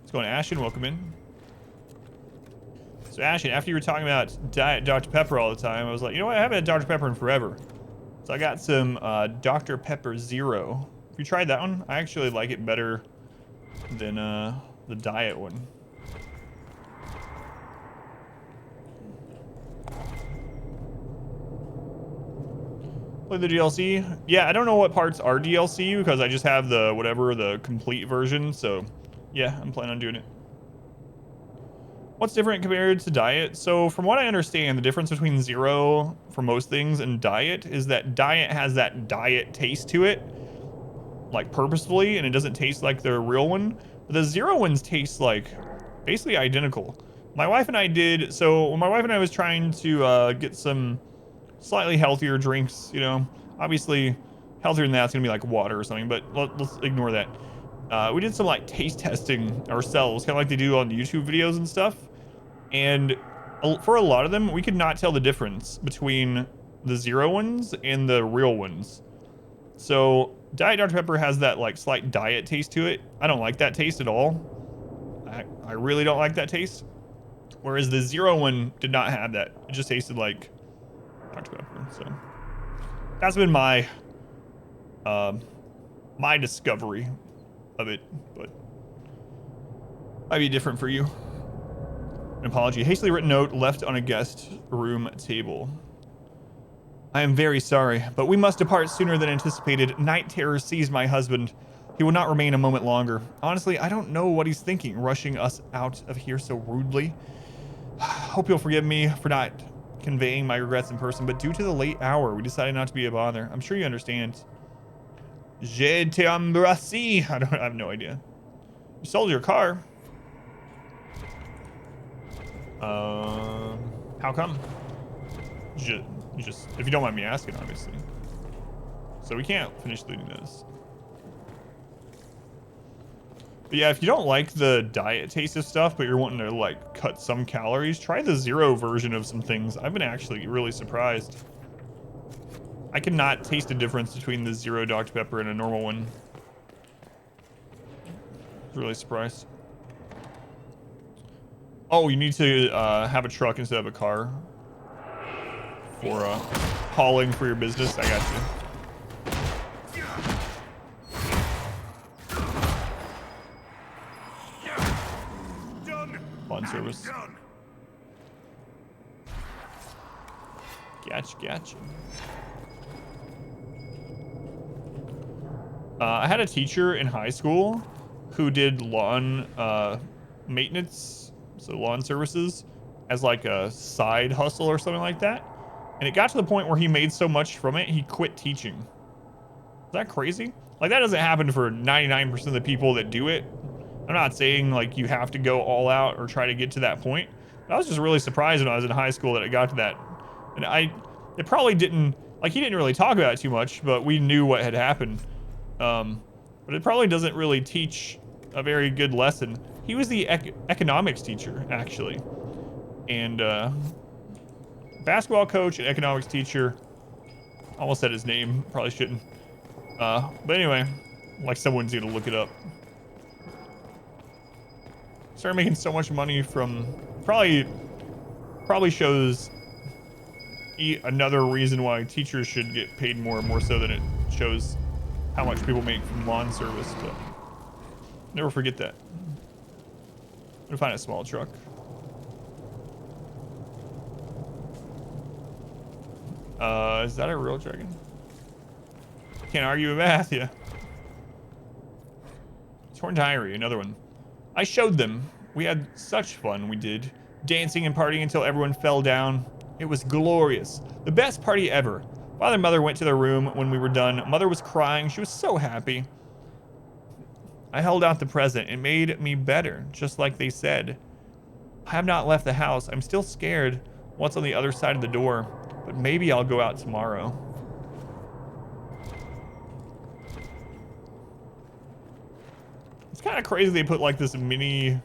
[SPEAKER 2] Let's go on. Ashton, welcome in. So Ashton, after you were talking about Diet Dr. Pepper all the time, I was like, you know what, I haven't had Dr. Pepper in forever. So I got some Dr. Pepper Zero. If you tried that one, I actually like it better than the diet one. Play the DLC. Yeah, I don't know what parts are DLC because I just have the the complete version. So yeah, I'm planning on doing it. What's different compared to diet? So from what I understand, the difference between Zero for most things and diet is that diet has that diet taste to it, like purposefully, and it doesn't taste like the real one. But the Zero ones taste like basically identical. My wife and I did, so when my wife and I was trying to get some slightly healthier drinks, you know, obviously healthier than that's gonna be like water or something, but let's ignore that. We did some like taste testing ourselves, kind of like they do on YouTube videos and stuff. And for a lot of them, we could not tell the difference between the Zero ones and the real ones. So Diet Dr. Pepper has that like slight diet taste to it. I don't like that taste at all. I really don't like that taste. Whereas the Zero one did not have that. It just tasted like Dr. Pepper. So that's been my my discovery of it, but might be different for you. An apology. Hastily written note left on a guest room table. I am very sorry, but we must depart sooner than anticipated. Night terror seized my husband. He will not remain a moment longer. Honestly, I don't know what he's thinking, rushing us out of here so rudely. Hope you'll forgive me for not conveying my regrets in person, but due to the late hour, we decided not to be a bother. I'm sure you understand. Je t'embrasse. I have no idea. You sold your car. How come? Just if you don't mind me asking, obviously. So we can't finish looting this. But yeah, if you don't like the diet taste of stuff, but you're wanting to like cut some calories, try the zero version of some things. I've been actually really surprised. I cannot taste a difference between the zero Dr. Pepper and a normal one. I was really surprised. Oh, you need to have a truck instead of a car for hauling for your business. I got you. Fun service. Gotcha. I had a teacher in high school who did lawn maintenance, so lawn services, as like a side hustle or something like that. And it got to the point where he made so much from it, he quit teaching. Is that crazy? Like, that doesn't happen for 99% of the people that do it. I'm not saying like you have to go all out or try to get to that point. But I was just really surprised when I was in high school that it got to that. And it probably didn't, like, he didn't really talk about it too much, but we knew what had happened. But it probably doesn't really teach a very good lesson. He was the economics teacher, actually. And basketball coach and economics teacher. Almost said his name, probably shouldn't. But anyway, like someone's gonna look it up. Started making so much money from probably shows another reason why teachers should get paid more so than it shows how much people make from lawn service. But never forget that. I'm gonna find a small truck. Is that a real dragon? Can't argue with math, yeah. Torn Diary, another one. I showed them. We had such fun, we did. Dancing and partying until everyone fell down. It was glorious. The best party ever. Father and Mother went to their room when we were done. Mother was crying. She was so happy. I held out the present. It made me better, just like they said. I have not left the house. I'm still scared what's on the other side of the door, but maybe I'll go out tomorrow. It's kind of crazy they put like this mini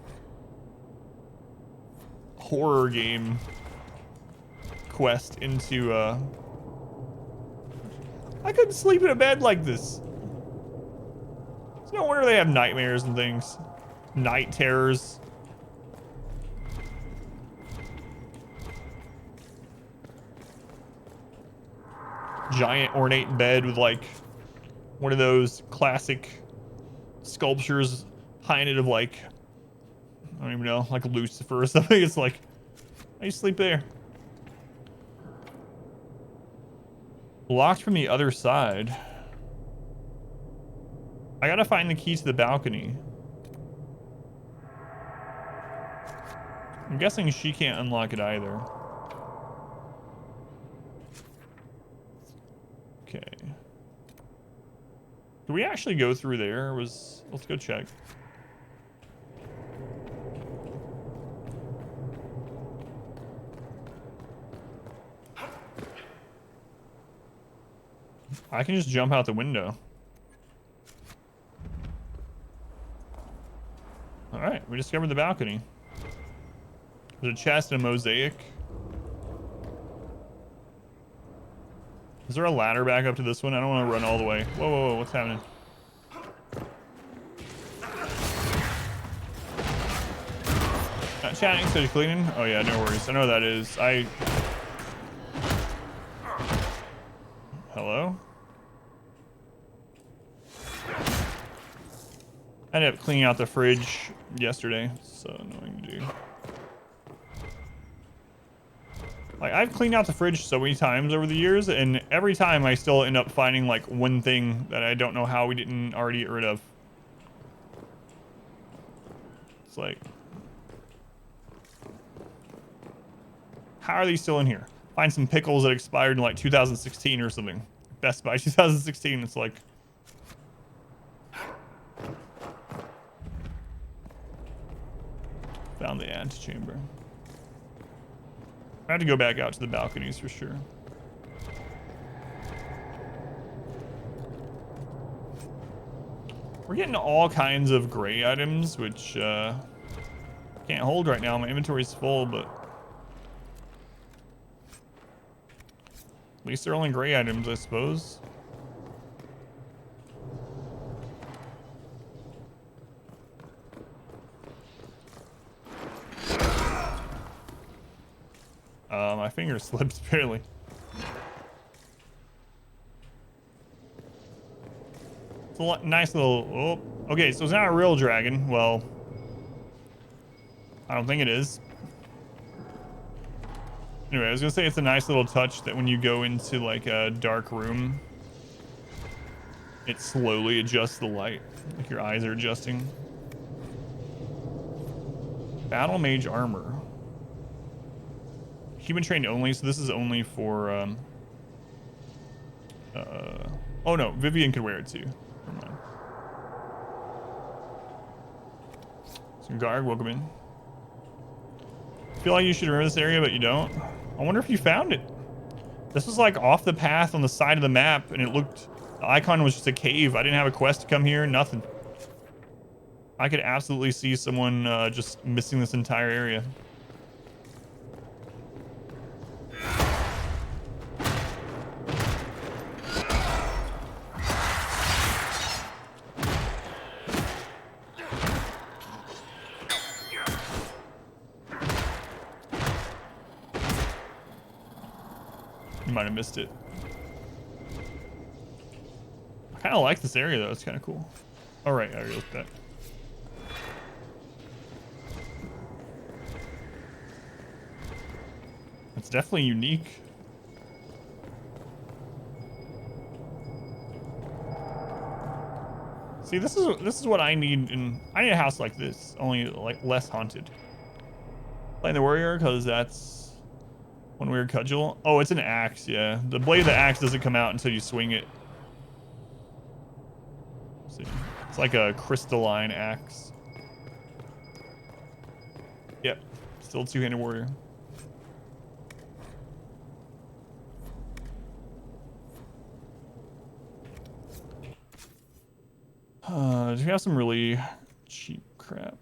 [SPEAKER 2] horror game quest into I couldn't sleep in a bed like this. It's no wonder they have nightmares and things. Night terrors. Giant ornate bed with like one of those classic sculptures behind it of like, I don't even know, like Lucifer or something. It's like, how you sleep there? Locked from the other side. I gotta find the key to the balcony. I'm guessing she can't unlock it either. Okay. Do we actually go through there? Let's go check. I can just jump out the window. All right, we discovered the balcony. There's a chest and a mosaic. Is there a ladder back up to this one? I don't want to run all the way. Whoa, whoa, whoa, what's happening? Not chatting, so you're cleaning? Oh yeah, no worries. I know what that is. Hello? I ended up cleaning out the fridge yesterday. So annoying to do. Like, I've cleaned out the fridge so many times over the years, and every time I still end up finding like one thing that I don't know how we didn't already get rid of. It's like, how are these still in here? Find some pickles that expired in like 2016 or something. Best Buy 2016. It's like, found the antechamber. I have to go back out to the balconies for sure. We're getting all kinds of gray items, which can't hold right now. My inventory's full, but at least they're only gray items, I suppose. My finger slipped barely. It's a nice little... Oh, okay, so it's not a real dragon. Well, I don't think it is. Anyway, I was gonna say it's a nice little touch that when you go into like a dark room, it slowly adjusts the light. Like your eyes are adjusting. Battle Mage armor. Human trained only, so this is only for oh no, Vivian could wear it too. Never mind. So Garg, welcome in. Feel like you should remember this area, but you don't. I wonder if you found it. This was like off the path on the side of the map, and it looked, the icon was just a cave. I didn't have a quest to come here, nothing. I could absolutely see someone just missing this entire area. Might have missed it. I kind of like this area though. It's kind of cool. All right, I already looked at that. It's definitely unique. See, this is what I need I need a house like this, only like less haunted. Playing the warrior because that's one weird cudgel. Oh, it's an axe, yeah. The blade of the axe doesn't come out until you swing it. See, it's like a crystalline axe. Yep, still two-handed warrior. Do we have some really cheap crap?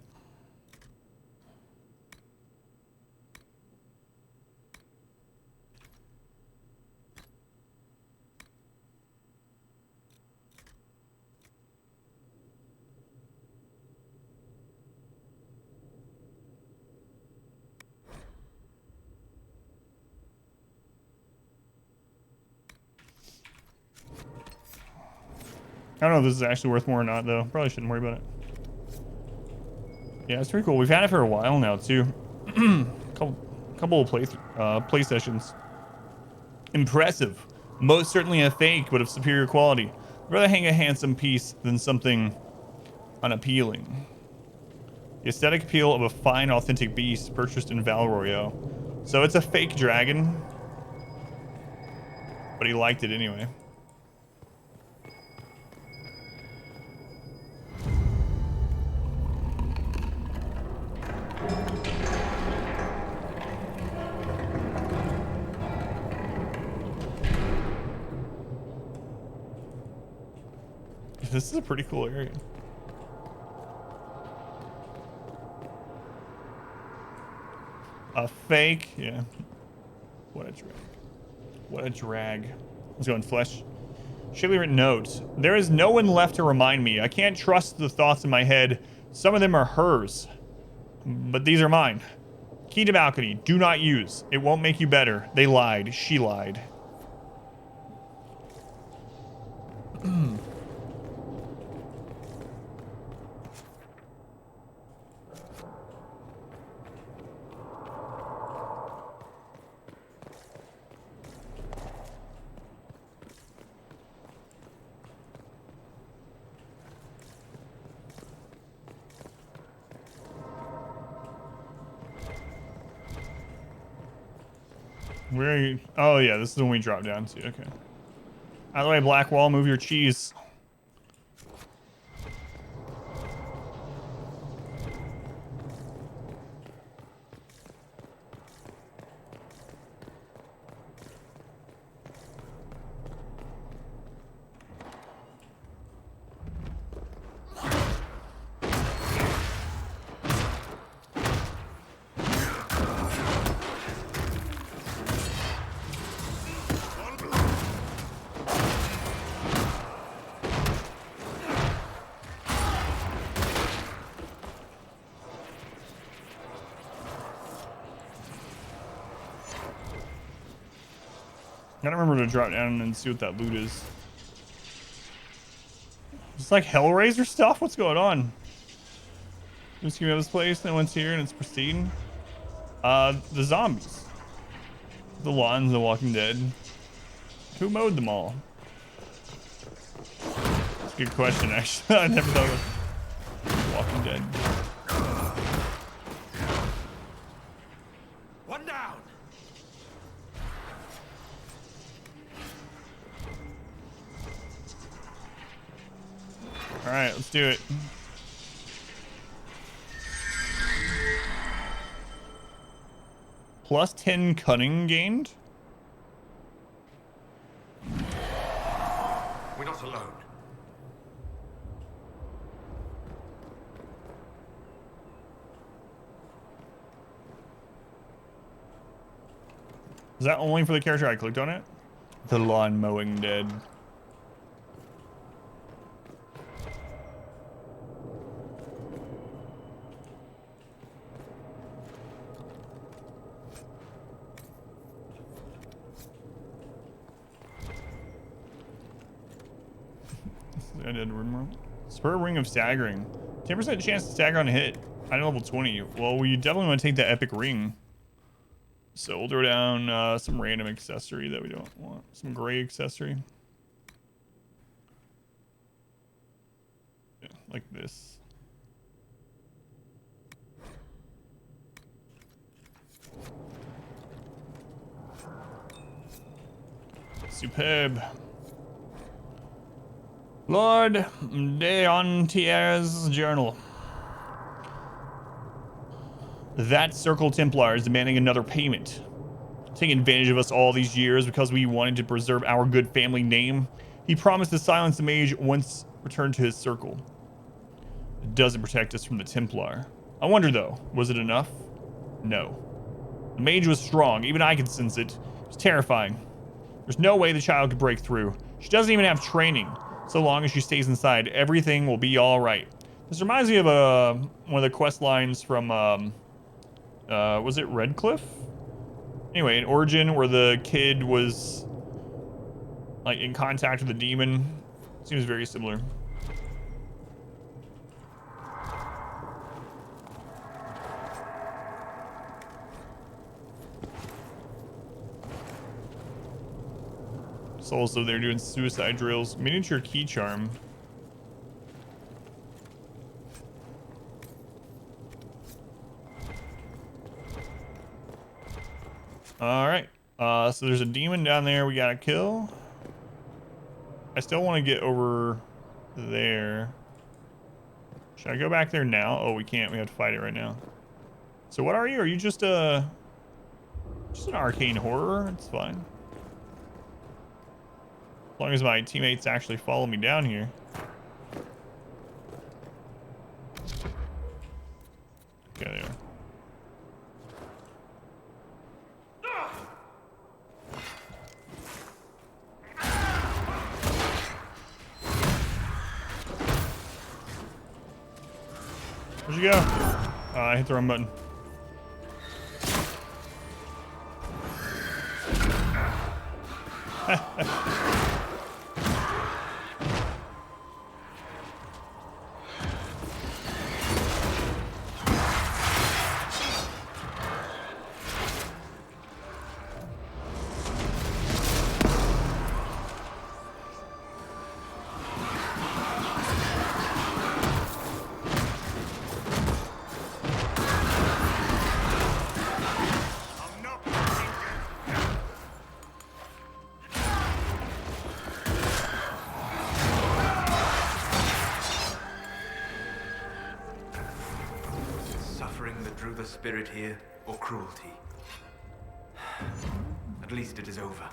[SPEAKER 2] I don't know if this is actually worth more or not, though. Probably shouldn't worry about it. Yeah, it's pretty cool. We've had it for a while now, too. couple of play sessions. Impressive. Most certainly a fake, but of superior quality. I'd rather hang a handsome piece than something unappealing. The aesthetic appeal of a fine, authentic beast purchased in Val Royale. So it's a fake dragon, but he liked it anyway. This is a pretty cool area. A fake? Yeah. What a drag. What a drag. Let's go in flesh. Shaylee written note. There is no one left to remind me. I can't trust the thoughts in my head. Some of them are hers. But these are mine. Key to balcony. Do not use. It won't make you better. They lied. She lied. Where? Oh yeah, this is when we drop down to. Okay. Out of the way, Blackwall. Move your cheese. Gotta remember to drop down and see what that loot is. It's like Hellraiser stuff? What's going on? Just came out of this place, no one's here, and it's pristine. The zombies. The Lawns, The Walking Dead. Who mowed them all? That's a good question, actually. I never thought of Walking Dead.
[SPEAKER 3] One down.
[SPEAKER 2] All right, let's do it. Plus 10 cunning gained.
[SPEAKER 6] We're not alone.
[SPEAKER 2] Is that only for the character I clicked on it? The Lawn Mowing Dead. I did remember. Spur Ring of Staggering. 10% chance to stagger on a hit. I'm level 20. Well, we definitely want to take the epic ring. So we'll throw down some random accessory that we don't want. Some gray accessory. Yeah, like this. Superb. Lord Deontier's journal. That Circle Templar is demanding another payment. Taking advantage of us all these years because we wanted to preserve our good family name. He promised to silence the mage once returned to his circle. It doesn't protect us from the Templar. I wonder though, was it enough? No. The mage was strong, even I could sense it. It was terrifying. There's no way the child could break through. She doesn't even have training. So long as she stays inside, everything will be all right. This reminds me of one of the quest lines from, was it Redcliffe? Anyway, in Origin, where the kid was like in contact with a demon. Seems very similar. Soul's over there doing suicide drills. Miniature key charm. All right. So there's a demon down there we gotta kill. I still want to get over there. Should I go back there now? Oh, we can't. We have to fight it right now. So what are you? Are you just an arcane horror? It's fine. As long as my teammates actually follow me down here. Okay, there. Where'd you go? I hit the wrong button.
[SPEAKER 12] that drew the spirit here, or cruelty. At least it is over.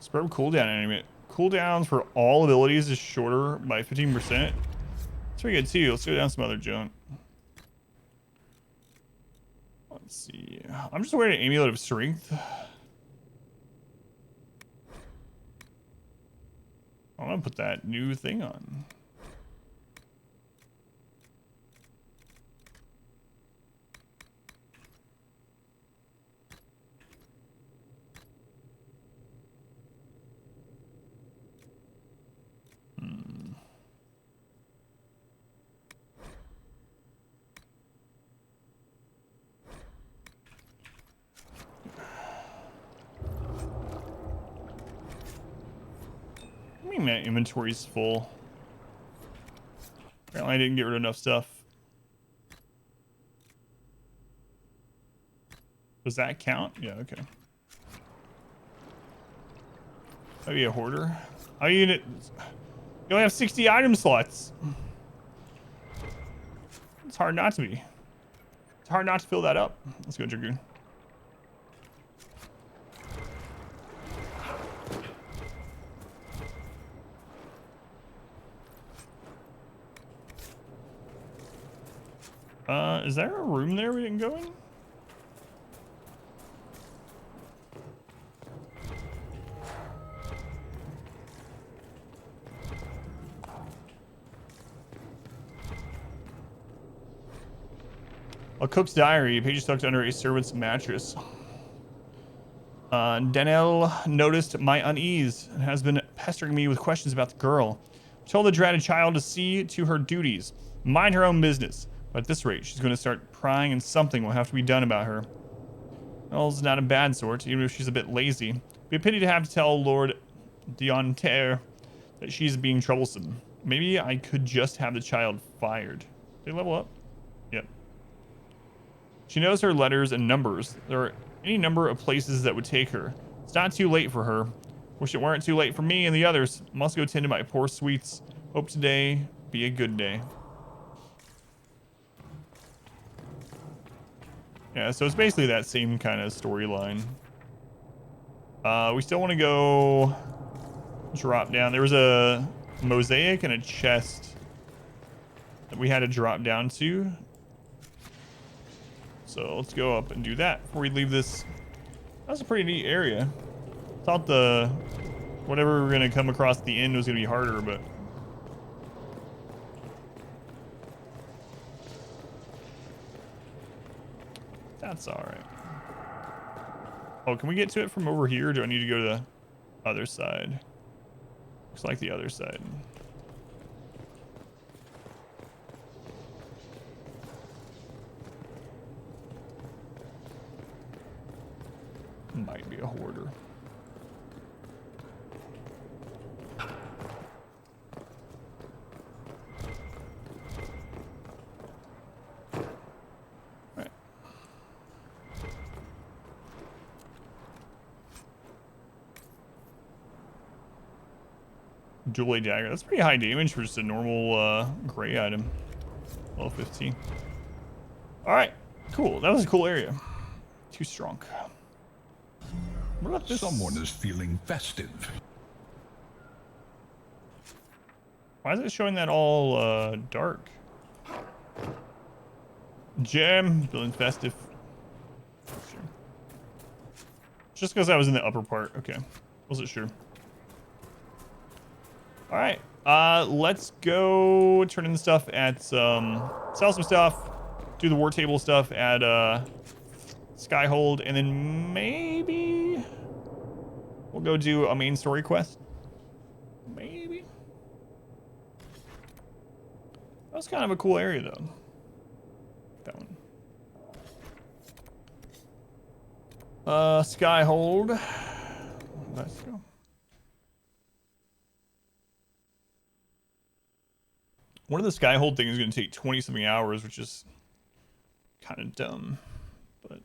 [SPEAKER 2] Spread cooldown enemy. Cooldowns for all abilities is shorter by 15%. That's pretty good too. Let's go down some other junk. Let's see. I'm just wearing an amulet of strength. I'm gonna put that new thing on. I mean, my inventory's full. Apparently I didn't get rid of enough stuff. Does that count? Yeah, okay. Maybe a hoarder. How you you only have 60 item slots. It's hard not to be. It's hard not to fill that up. Let's go, Dragoon. Is there a room there we didn't go in? A cook's diary. A page is tucked under a servant's mattress. Danelle noticed my unease and has been pestering me with questions about the girl. Told the dreaded child to see to her duties, mind her own business. But at this rate, she's going to start prying and something will have to be done about her. Elle's not a bad sort, even if she's a bit lazy. It'd be a pity to have to tell Lord Dionterre that she's being troublesome. Maybe I could just have the child fired. Did they level up? Yep. She knows her letters and numbers. There are any number of places that would take her. It's not too late for her. Wish it weren't too late for me and the others. Must go tend to my poor sweets. Hope today be a good day. Yeah, so it's basically that same kind of storyline. We still want to go drop down. There was a mosaic and a chest that we had to drop down to. So let's go up and do that before we leave this. That's a pretty neat area. Thought the whatever we were going to come across at the end was going to be harder, but that's all right. Oh, can we get to it from over here? Or do I need to go to the other side? Looks like the other side. Might be a hoarder. Right. Dual dagger. That's pretty high damage for just a normal gray item. Level 15. All right. Cool. That was a cool area. Too strong. What about this?
[SPEAKER 1] Someone is feeling festive.
[SPEAKER 2] Why is it showing that all dark? Gem, feeling festive. Sure. Just because I was in the upper part. Okay. Wasn't sure. All right. Let's go turn in the stuff at sell some stuff, do the war table stuff at Skyhold, and then maybe we'll go do a main story quest. Maybe. That was kind of a cool area, though. That one. Skyhold. Let's go. One of the Skyhold things is going to take 20-something hours, which is kind of dumb. But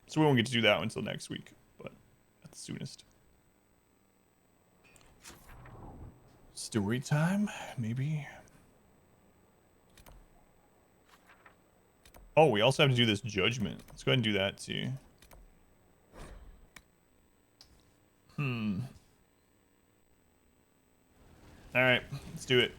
[SPEAKER 2] so we won't get to do that until next week, but at the soonest. Story time, maybe. Oh, we also have to do this judgment. Let's go ahead and do that too. All right, let's do it.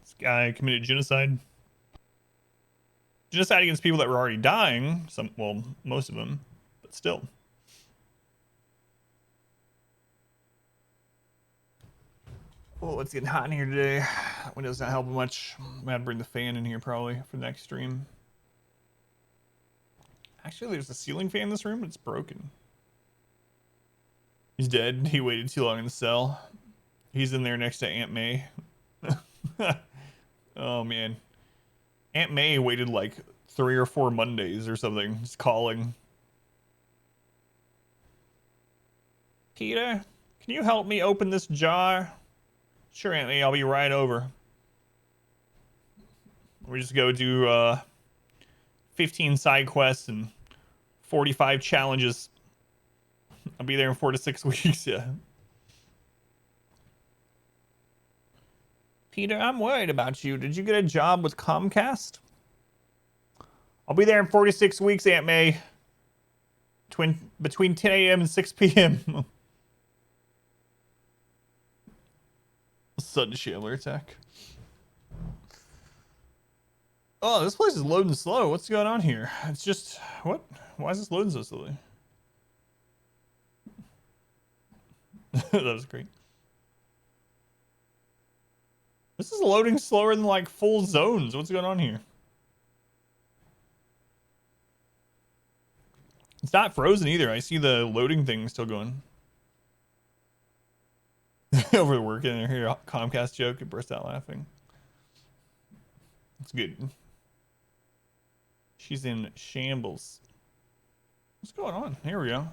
[SPEAKER 2] This guy committed genocide. Genocide against people that were already dying. Well, most of them, but still. Oh, it's getting hot in here today. That window's not helping much. I'm gonna bring the fan in here probably for the next stream. Actually, there's a ceiling fan in this room, but it's broken. He's dead. He waited too long in the cell. He's in there next to Aunt May. Oh, man. Aunt May waited like 3 or 4 Mondays or something. Just calling. Peter, can you help me open this jar? Sure, Aunt May, I'll be right over. We just go do 15 side quests and 45 challenges. I'll be there in 4 to 6 weeks, yeah. Peter, I'm worried about you. Did you get a job with Comcast? I'll be there in 4 to 6 weeks, Aunt May. Between 10 a.m. and 6 p.m. Sudden Shambler attack. Oh, this place is loading slow. What's going on here? It's just... What? Why is this loading so slowly? That was great. This is loading slower than like full zones. What's going on here? It's not frozen either. I see the loading thing still going. Over the work in here, Comcast joke, it burst out laughing. It's good. She's in shambles. What's going on? Here we go.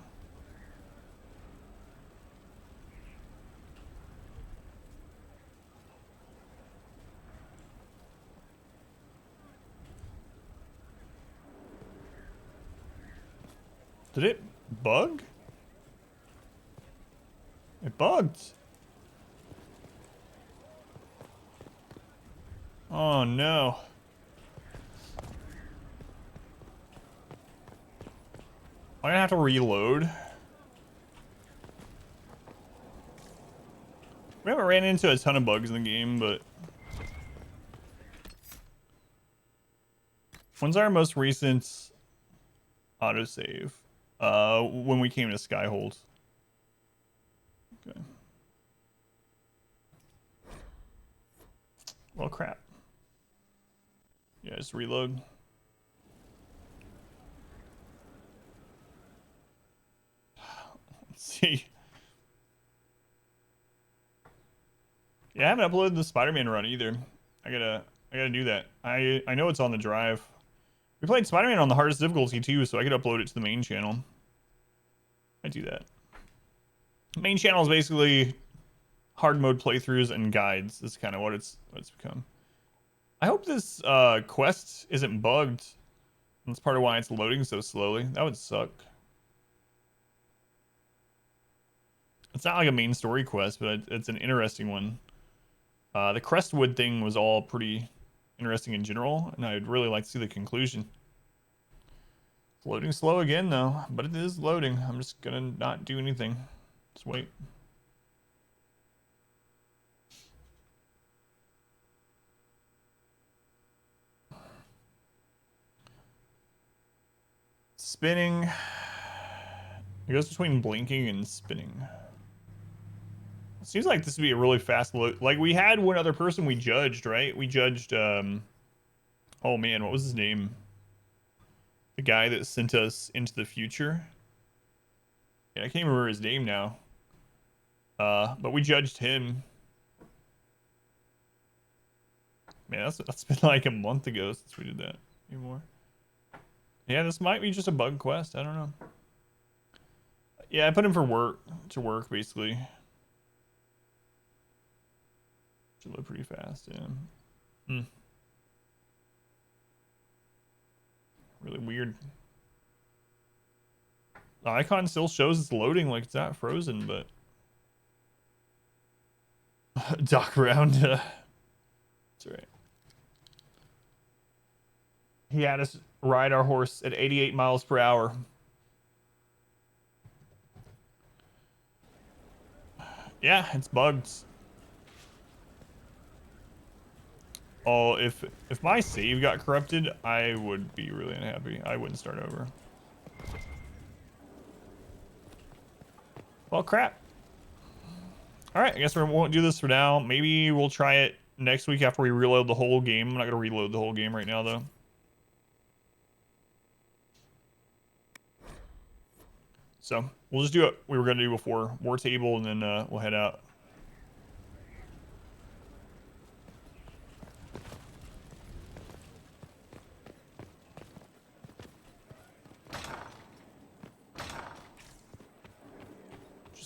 [SPEAKER 2] Did it bug? It bugged. Oh no. I'm gonna have to reload. We haven't ran into a ton of bugs in the game, but... When's our most recent autosave? When we came to Skyhold. Okay. Well, crap. Yeah, just reload. Let's see. Yeah, I haven't uploaded the Spider-Man run either. I gotta do that. I know it's on the drive. We played Spider-Man on the hardest difficulty too, so I could upload it to the main channel. I do that. Main channel is basically hard mode playthroughs and guides. Is kind of what it's become. I hope this quest isn't bugged. That's part of why it's loading so slowly. That would suck. It's not like a main story quest, but it's an interesting one. The Crestwood thing was all pretty interesting in general, and I'd really like to see the conclusion. It's loading slow again, though, but it is loading. I'm just gonna not do anything. Just wait. Spinning. It goes between blinking and spinning. It seems like this would be a really fast load. Like, we had one other person we judged, right? We judged, oh man, what was his name? The guy that sent us into the future. Yeah, I can't remember his name now. But we judged him. Man, that's been like a month ago since we did that. Anymore. Yeah, this might be just a bug quest. I don't know. Yeah, I put him for work, basically. Should load pretty fast, yeah. Really weird. The icon still shows it's loading like it's not frozen, but Doc around. That's right. He had us ride our horse at 88 miles per hour. Yeah, it's bugged. Oh, if my save got corrupted, I would be really unhappy. I wouldn't start over. Well, crap. All right, I guess we won't do this for now. Maybe we'll try it next week after we reload the whole game. I'm not going to reload the whole game right now, though. So we'll just do what we were going to do before. War table, and then we'll head out.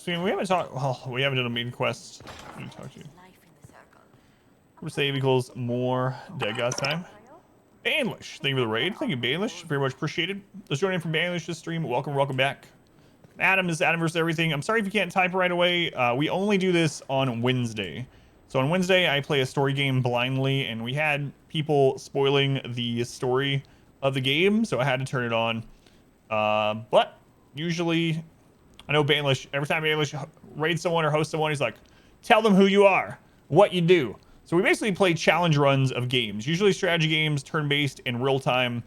[SPEAKER 2] We haven't talked. Well, we haven't done a main quest. I need to talk to you. Save equals more dead gods time. Baelish, thank you for the raid. Thank you, Baelish. Very much appreciated. Let's join in from Baelish this stream. Welcome back. Adam, this is Adam versus everything. I'm sorry if you can't type right away. We only do this on Wednesday. So on Wednesday, I play a story game blindly, and we had people spoiling the story of the game, so I had to turn it on. But usually, I know Baelish, every time Baelish raids someone or hosts someone, he's like, tell them who you are, what you do. So we basically play challenge runs of games, usually strategy games, turn-based, in real time.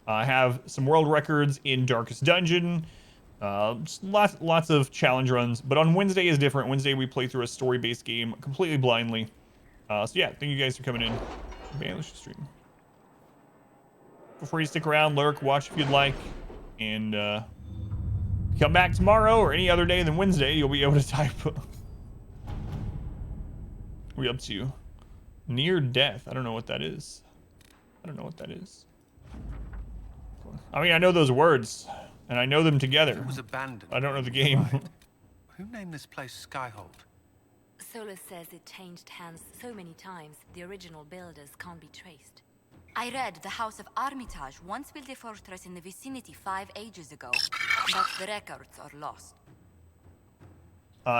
[SPEAKER 2] I have some world records in Darkest Dungeon, just lots of challenge runs. But on Wednesday is different. Wednesday we play through a story-based game completely blindly. So yeah, thank you guys for coming in. Baelish stream. Before you stick around, lurk, watch if you'd like, and come back tomorrow or any other day than Wednesday, you'll be able to type. We up to near death. I don't know what that is. I mean, I know those words, and I know them together.
[SPEAKER 13] It was abandoned.
[SPEAKER 2] I don't know the game.
[SPEAKER 13] Who named this place Skyhold?
[SPEAKER 4] Solus says it changed hands so many times, the original builders can't be traced. I read the House of Armitage once built a fortress in the vicinity 5 ages ago, but the records are lost.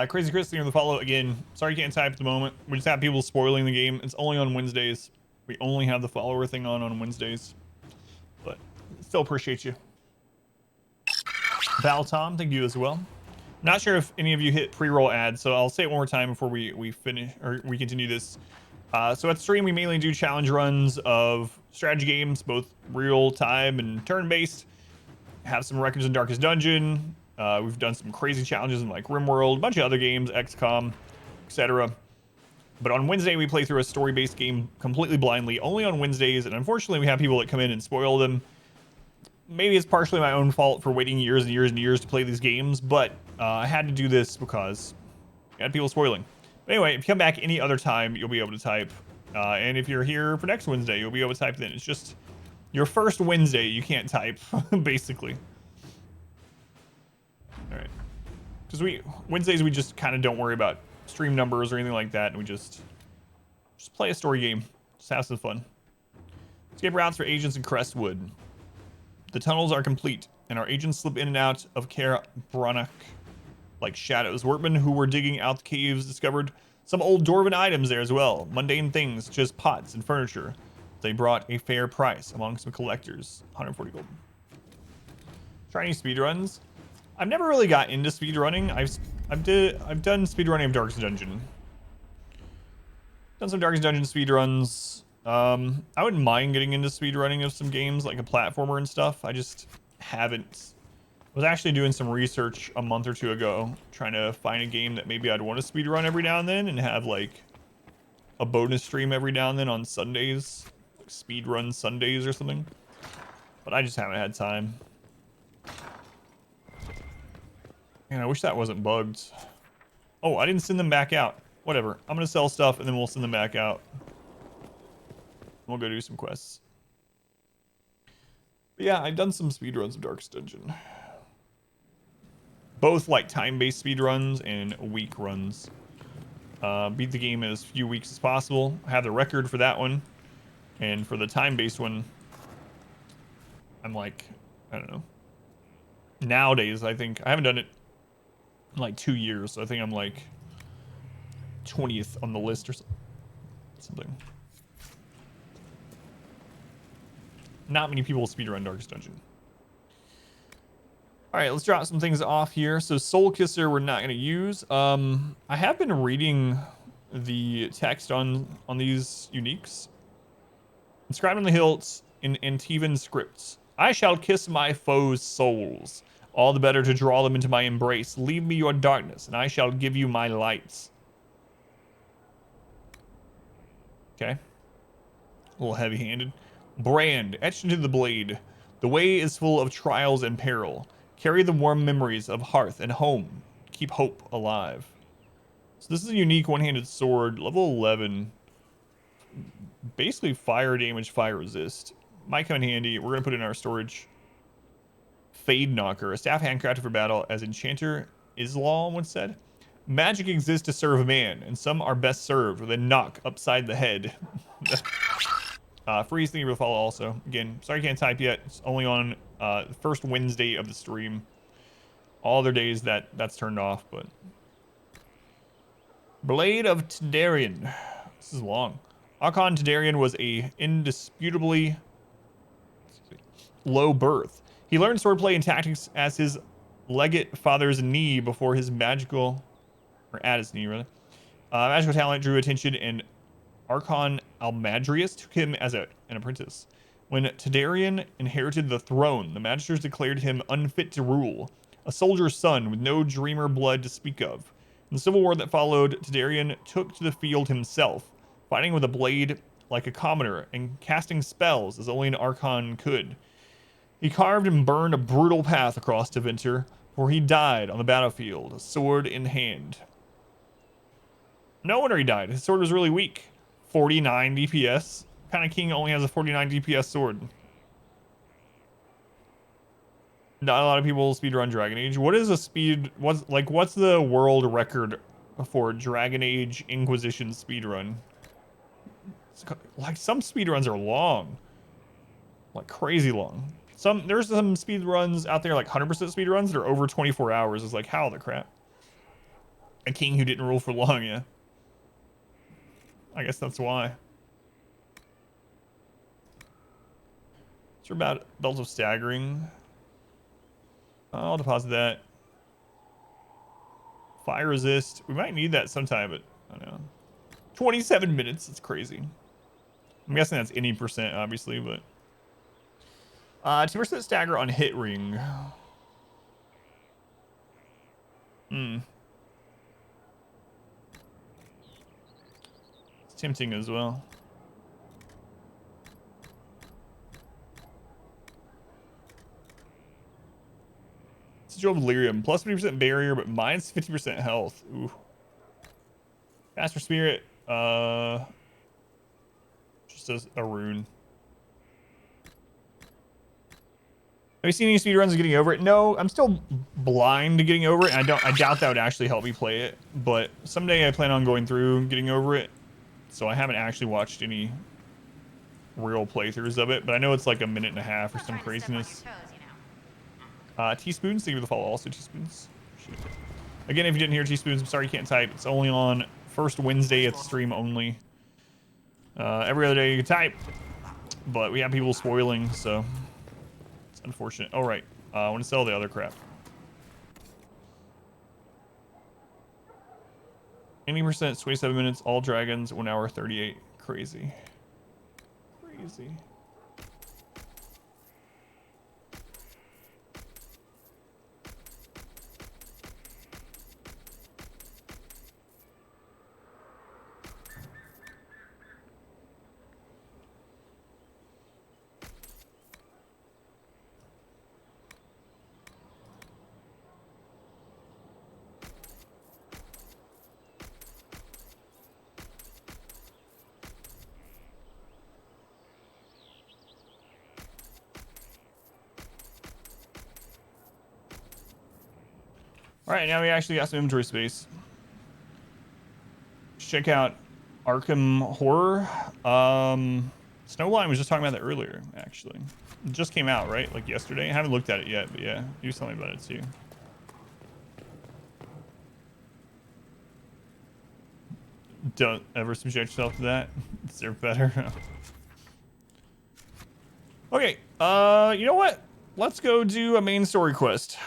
[SPEAKER 2] Crazy Chris, thank you for the follow again. Sorry you can't type at the moment. We just have people spoiling the game. It's only on Wednesdays. We only have the follower thing on Wednesdays. But still appreciate you. Val Tom, thank you as well. Not sure if any of you hit pre-roll ads, so I'll say it one more time before we finish or we continue this. So at stream, we mainly do challenge runs of strategy games, both real time and turn-based. Have some records in Darkest Dungeon. We've done some crazy challenges in like RimWorld, a bunch of other games, XCOM, etc. But on Wednesday, we play through a story-based game completely blindly, only on Wednesdays. And unfortunately, we have people that come in and spoil them. Maybe it's partially my own fault for waiting years and years and years to play these games, but I had to do this because I had people spoiling. But anyway, if you come back any other time, you'll be able to type. And if you're here for next Wednesday, you'll be able to type then. It's just your first Wednesday, you can't type, basically. All right. Because Wednesdays, we just kind of don't worry about stream numbers or anything like that. And we just play a story game. Just have some fun. Escape routes for agents in Crestwood. The tunnels are complete, and our agents slip in and out of Kaer Bronach like shadows. Workmen who were digging out the caves discovered some old dwarven items there as well. Mundane things such as pots and furniture. They brought a fair price among some collectors. 140 gold. Trying speedruns. I've never really got into speedrunning. I've done speedrunning of Darkest Dungeon. Done some Darkest Dungeon speedruns. I wouldn't mind getting into speedrunning of some games like a platformer and stuff. I just haven't. I was actually doing some research a month or two ago, trying to find a game that maybe I'd want to speedrun every now and then and have like a bonus stream every now and then on Sundays, like speedrun Sundays or something. But I just haven't had time. Man, I wish that wasn't bugged. Oh, I didn't send them back out. Whatever. I'm gonna sell stuff and then we'll send them back out. We'll go do some quests. But yeah, I've done some speedruns of Darkest Dungeon. Both like time-based speedruns and week runs. Beat the game in as few weeks as possible. I have the record for that one. And for the time-based one, I'm like, I don't know, nowadays. I think I haven't done it in like 2 years, so I think I'm like 20th on the list or something. Not many people speedrun Darkest Dungeon. All right, let's drop some things off here. So Soul Kisser we're not going to use. I have been reading the text on these uniques. Inscribed on the hilts in Antivan scripts. I shall kiss my foes' souls, all the better to draw them into my embrace. Leave me your darkness, and I shall give you my lights. Okay. A little heavy-handed. Brand, etched into the blade. The way is full of trials and peril. Carry the warm memories of hearth and home. Keep hope alive. So this is a unique one-handed sword, level 11. Basically fire damage, fire resist. Might come in handy. We're going to put it in our storage. Fade Knocker, a staff handcrafted for battle, as Enchanter Islam once said. Magic exists to serve man, and some are best served with a knock upside the head. Freeze, thank you for the follow also. Again, sorry I can't type yet. It's only on the first Wednesday of the stream. All other days that's turned off, but... Blade of Tadarian. This is long. Archon Tadarian was a indisputably low birth. He learned swordplay and tactics as his legate father's knee before his magical... Or at his knee, really. Magical talent drew attention, and Archon Almadrius took him as an apprentice. When Tadarian inherited the throne, the Magisters declared him unfit to rule, a soldier's son with no dreamer blood to speak of. In the civil war that followed, Tadarian took to the field himself, fighting with a blade like a commoner and casting spells as only an Archon could. He carved and burned a brutal path across Tevinter, for he died on the battlefield, a sword in hand. No wonder he died. His sword was really weak. 49 DPS. What kind of king only has a 49 DPS sword? Not a lot of people speedrun Dragon Age. What is a speed... What's the world record for Dragon Age Inquisition speedrun? Like, some speedruns are long. Like, crazy long. There's some speedruns out there, like 100% speedruns, that are over 24 hours. It's like, how the crap? A king who didn't rule for long, yeah. I guess that's why. It's about Belt of Staggering. I'll deposit that. Fire resist. We might need that sometime, but I don't know. 27 minutes. It's crazy. I'm guessing that's any percent, obviously, but 2% stagger on hit ring. It's tempting as well. Sigil of Delirium, plus 50% barrier, but minus 50% health. Ooh. Master Spirit, just as a rune. Have you seen any speedruns of getting over it? No, I'm still blind to getting over it. And I doubt that would actually help me play it. But someday I plan on going through and getting over it. So I haven't actually watched any real playthroughs of it. But I know it's like a minute and a half or some craziness. Teaspoons, thank you for the follow. Also Teaspoons. Again, if you didn't hear Teaspoons, I'm sorry you can't type. It's only on first Wednesday at the stream only. Every other day you can type. But we have people spoiling, so... unfortunate. All right. I want to sell the other crap. 80%, 27 minutes, all dragons, 1 hour 38. Crazy. Crazy. All right, now we actually got some inventory space. Check out Arkham Horror. Snowblind was just talking about that earlier, actually. It just came out, right? Like yesterday. I haven't looked at it yet, but yeah, he was telling me about it too. Don't ever subject yourself to that. They're better. Okay, you know what? Let's go do a main story quest.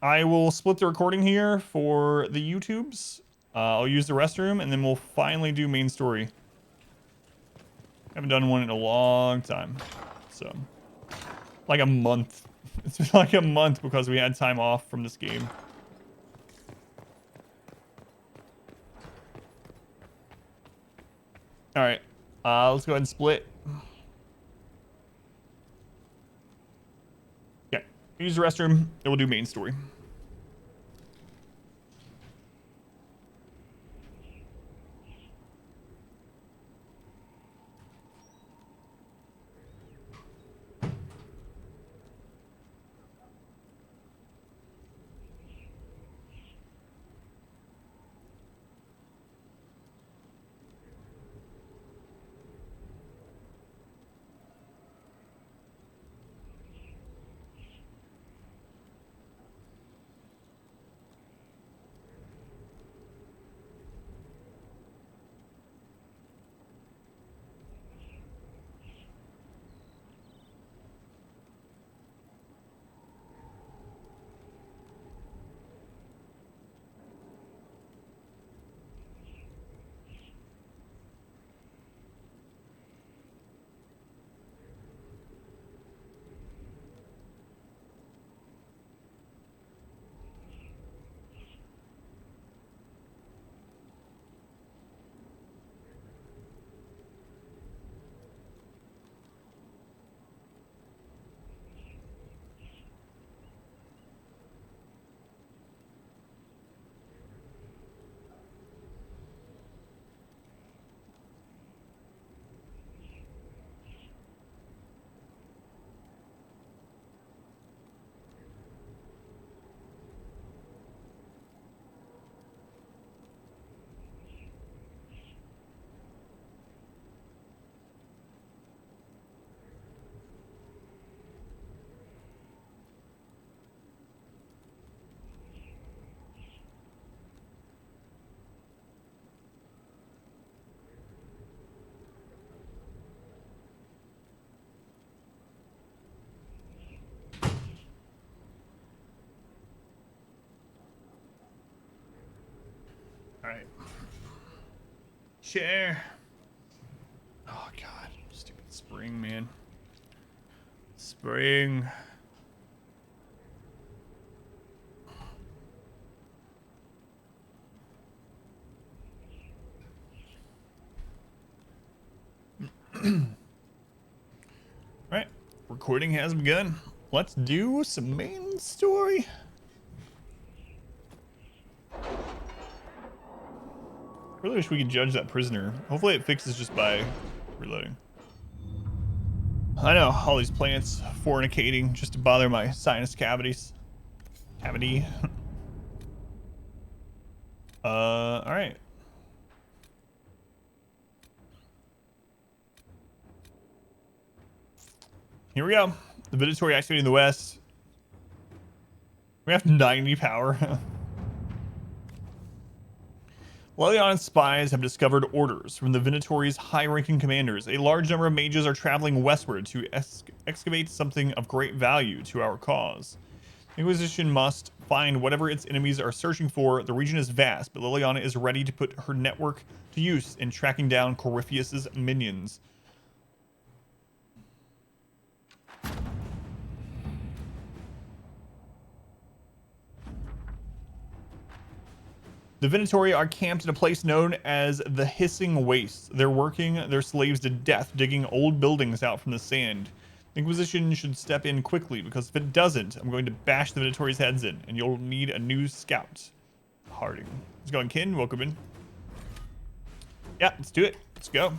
[SPEAKER 2] I will split the recording here for the YouTubes. I'll use the restroom, and then we'll finally do main story. Haven't done one in a long time. So, like a month. It's been like a month because we had time off from this game. All right, let's go ahead and split. Okay, use the restroom, and we'll do main story. All right. Share. Oh god, stupid spring, man. Spring. Right, recording has begun. Let's do some main story. Really wish we could judge that prisoner. Hopefully it fixes just by reloading. I know, all these plants fornicating just to bother my sinus cavities. Cavity. All right. Here we go. The Venatori activated in the west. We have 90 power. Lelion spies have discovered orders from the Venatori's high-ranking commanders. A large number of mages are traveling westward to excavate something of great value to our cause. The Inquisition must find whatever its enemies are searching for. The region is vast, but Leliana is ready to put her network to use in tracking down Corypheus's minions. The Venatori are camped in a place known as the Hissing Waste. They're working their slaves to death, digging old buildings out from the sand. The Inquisition should step in quickly, because if it doesn't, I'm going to bash the Venatori's heads in, and you'll need a new scout. Harding. How's it going, Kin? Welcome in. Yeah, let's do it. Let's go.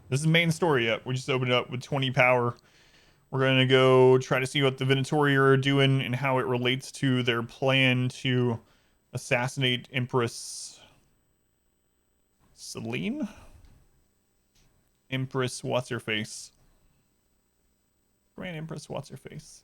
[SPEAKER 2] This is main story yet. We just opened it up with 20 power. We're going to go try to see what the Venatori are doing and how it relates to their plan to assassinate Empress Celine? Empress What's-Her-Face. Grand Empress What's-Her-Face.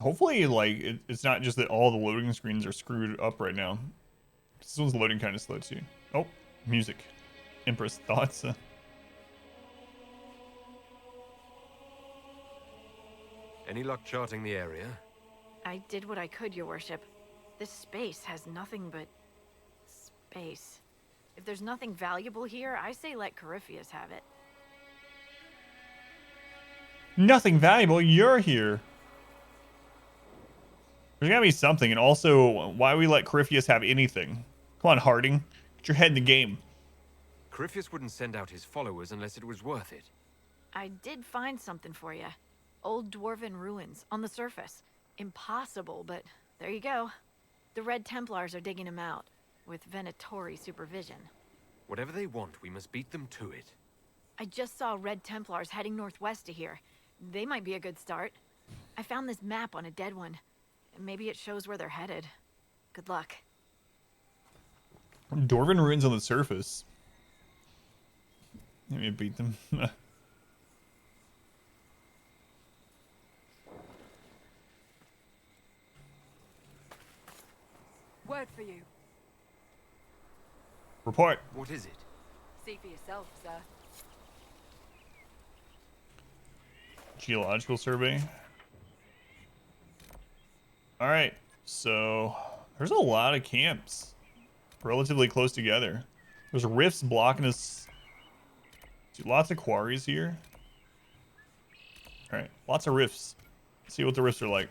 [SPEAKER 2] Hopefully, like, it's not just that all the loading screens are screwed up right now. This one's loading kind of slow, too. Oh, music. Empress thoughts.
[SPEAKER 6] Any luck charting the area?
[SPEAKER 5] I did what I could, Your Worship. This space has nothing but space. If there's nothing valuable here, I say let Corypheus have it.
[SPEAKER 2] Nothing valuable. You're here. There's gotta be something. And also, why we let Corypheus have anything? Come on, Harding. Get your head in the game.
[SPEAKER 6] Corypheus wouldn't send out his followers unless it was worth it.
[SPEAKER 5] I did find something for you. Old dwarven ruins on the surface. Impossible, but there you go. The Red Templars are digging them out, with Venatori supervision.
[SPEAKER 6] Whatever they want, we must beat them to it.
[SPEAKER 5] I just saw Red Templars heading northwest to here. They might be a good start. I found this map on a dead one. Maybe it shows where they're headed. Good luck.
[SPEAKER 2] Dwarven ruins on the surface. Let me beat them.
[SPEAKER 7] Word for you.
[SPEAKER 2] Report.
[SPEAKER 6] What is it?
[SPEAKER 7] See for yourself, sir.
[SPEAKER 2] Geological survey. All right, so there's a lot of camps relatively close together. There's rifts blocking us. Lots of quarries here. All right, lots of rifts. Let's see what the rifts are like.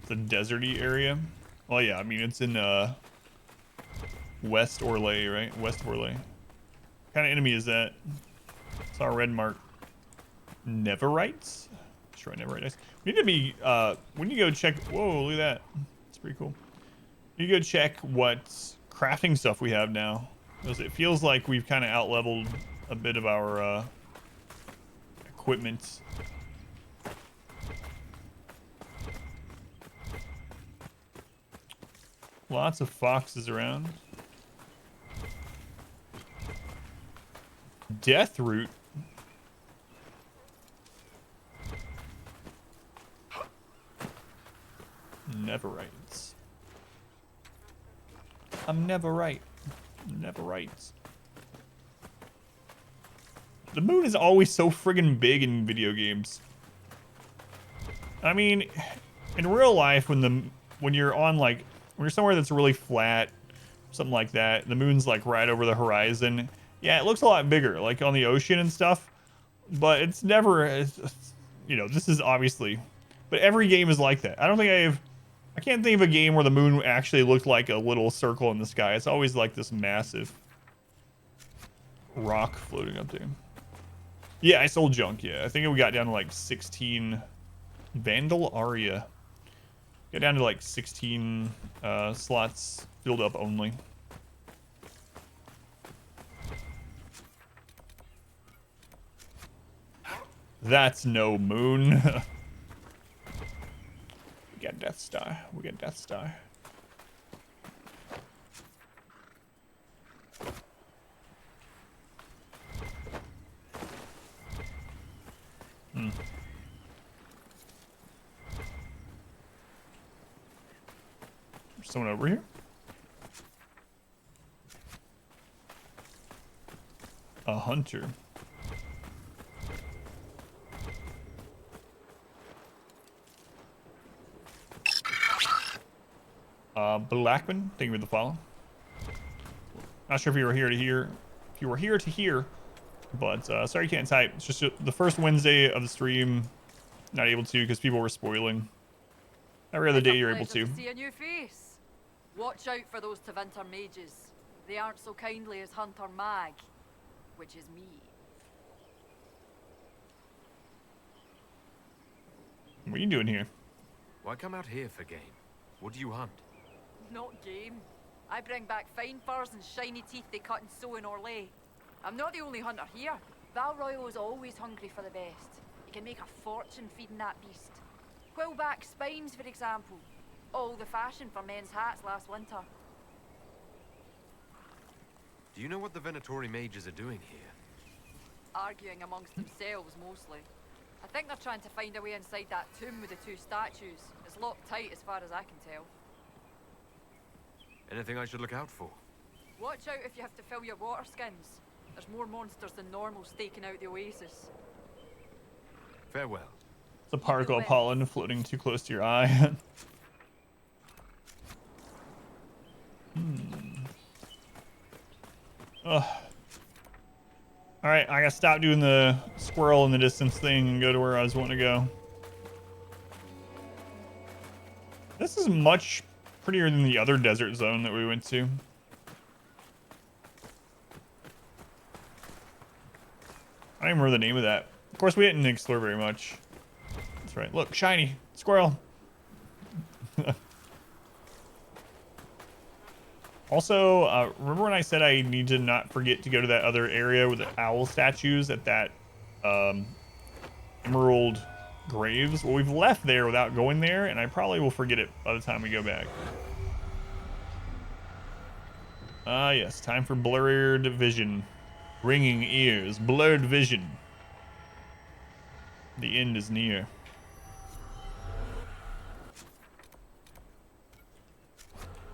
[SPEAKER 2] It's a deserty area. Oh yeah, I mean it's in West Orlais, right? West Orlais. What kind of enemy is that? It's our red mark. Neverites? Destroy Neverite. We need to be we need to go check. Whoa, look at that. It's pretty cool. We need to go check what crafting stuff we have now. Because it feels like we've kind of out-leveled a bit of our equipment. Lots of foxes around. Deathroot. Neverites. I'm never right. Never right. The moon is always so friggin' big in video games. I mean, in real life, when you're on like when you're somewhere that's really flat, something like that, the moon's like right over the horizon. Yeah, it looks a lot bigger, like on the ocean and stuff. But it's never, you know, this is obviously, but every game is like that. I can't think of a game where the moon actually looked like a little circle in the sky. It's always like this massive rock floating up there. Yeah, I sold junk. Yeah, I think we got down to like 16 Vandal Aria. Got down to like 16 slots filled up only. That's no moon. We got Death Star. We got Death Star. Hmm. There's someone over here. A hunter. Blackman, thank you for the follow. Not sure if you were here to hear. If you were here to hear, but sorry you can't type. It's just the first Wednesday of the stream. Not able to because people were spoiling. Every other day you're able to.
[SPEAKER 7] See a new face. Watch out for those Tevinter mages. They aren't so kindly as Hunter Mag, which is me.
[SPEAKER 2] What are you doing here?
[SPEAKER 6] Why come out here for game? What do you hunt?
[SPEAKER 7] Not game. I bring back fine furs and shiny teeth they cut and sew in Orlais. I'm not the only hunter here. Val Royal is always hungry for the best. You can make a fortune feeding that beast. Quillback spines, for example. All the fashion for men's hats last winter.
[SPEAKER 6] Do you know what the Venatori mages are doing here?
[SPEAKER 7] Arguing amongst themselves, mostly. I think they're trying to find a way inside that tomb with the two statues. It's locked tight as far as I can tell.
[SPEAKER 6] Anything I should look out for?
[SPEAKER 7] Watch out if you have to fill your water skins. There's more monsters than normal staking out the oasis.
[SPEAKER 6] Farewell.
[SPEAKER 2] It's a particle of pollen floating too close to your eye. Ugh. Alright, I gotta stop doing the squirrel in the distance thing and go to where I was wanting to go. This is much prettier than the other desert zone that we went to. I don't even remember the name of that. Of course, we didn't explore very much. That's right. Look, shiny squirrel. Also, remember when I said I need to not forget to go to that other area with the owl statues at that Emerald Graves? Well, we've left there without going there, and I probably will forget it by the time we go back. Ah, yes. Time for blurred vision. Ringing ears. Blurred vision. The end is near.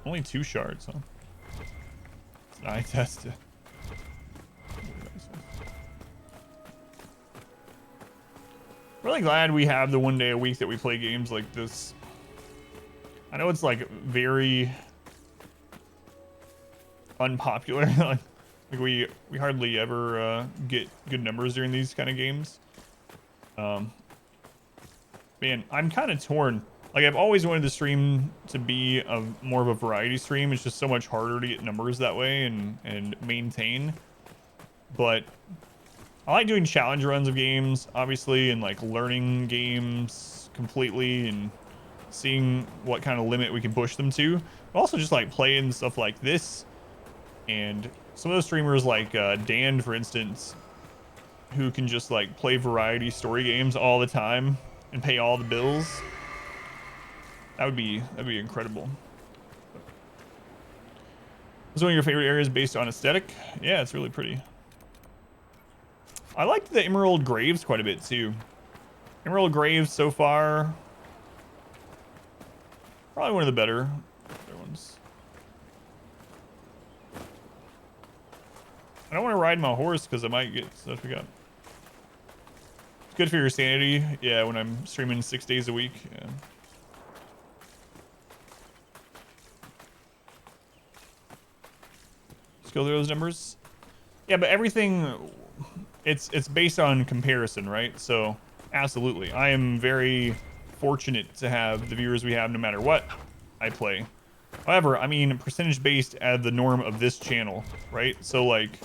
[SPEAKER 2] Only 2 shards, huh? It's an eye test. Really glad we have the 1 day a week that we play games like this. I know it's like very unpopular. like we hardly ever get good numbers during these kind of games. Man, I'm kind of torn. Like, I've always wanted the stream to be more of a variety stream. It's just so much harder to get numbers that way and maintain. But I like doing challenge runs of games, obviously, and like learning games completely and seeing what kind of limit we can push them to. But also just like playing stuff like this. And some of those streamers like Dan, for instance, who can just like play variety story games all the time and pay all the bills. That'd be incredible. Is one of your favorite areas based on aesthetic? Yeah, it's really pretty. I liked the Emerald Graves quite a bit too. Emerald Graves so far, probably one of the better ones. I don't want to ride my horse because I might get stuff up. It's good for your sanity. Yeah, when I'm streaming 6 days a week. Yeah. Go through those numbers. Yeah, but everything, it's based on comparison, right? So absolutely, I am very fortunate to have the viewers we have no matter what I play. However, I mean percentage based at the norm of this channel, right? So like,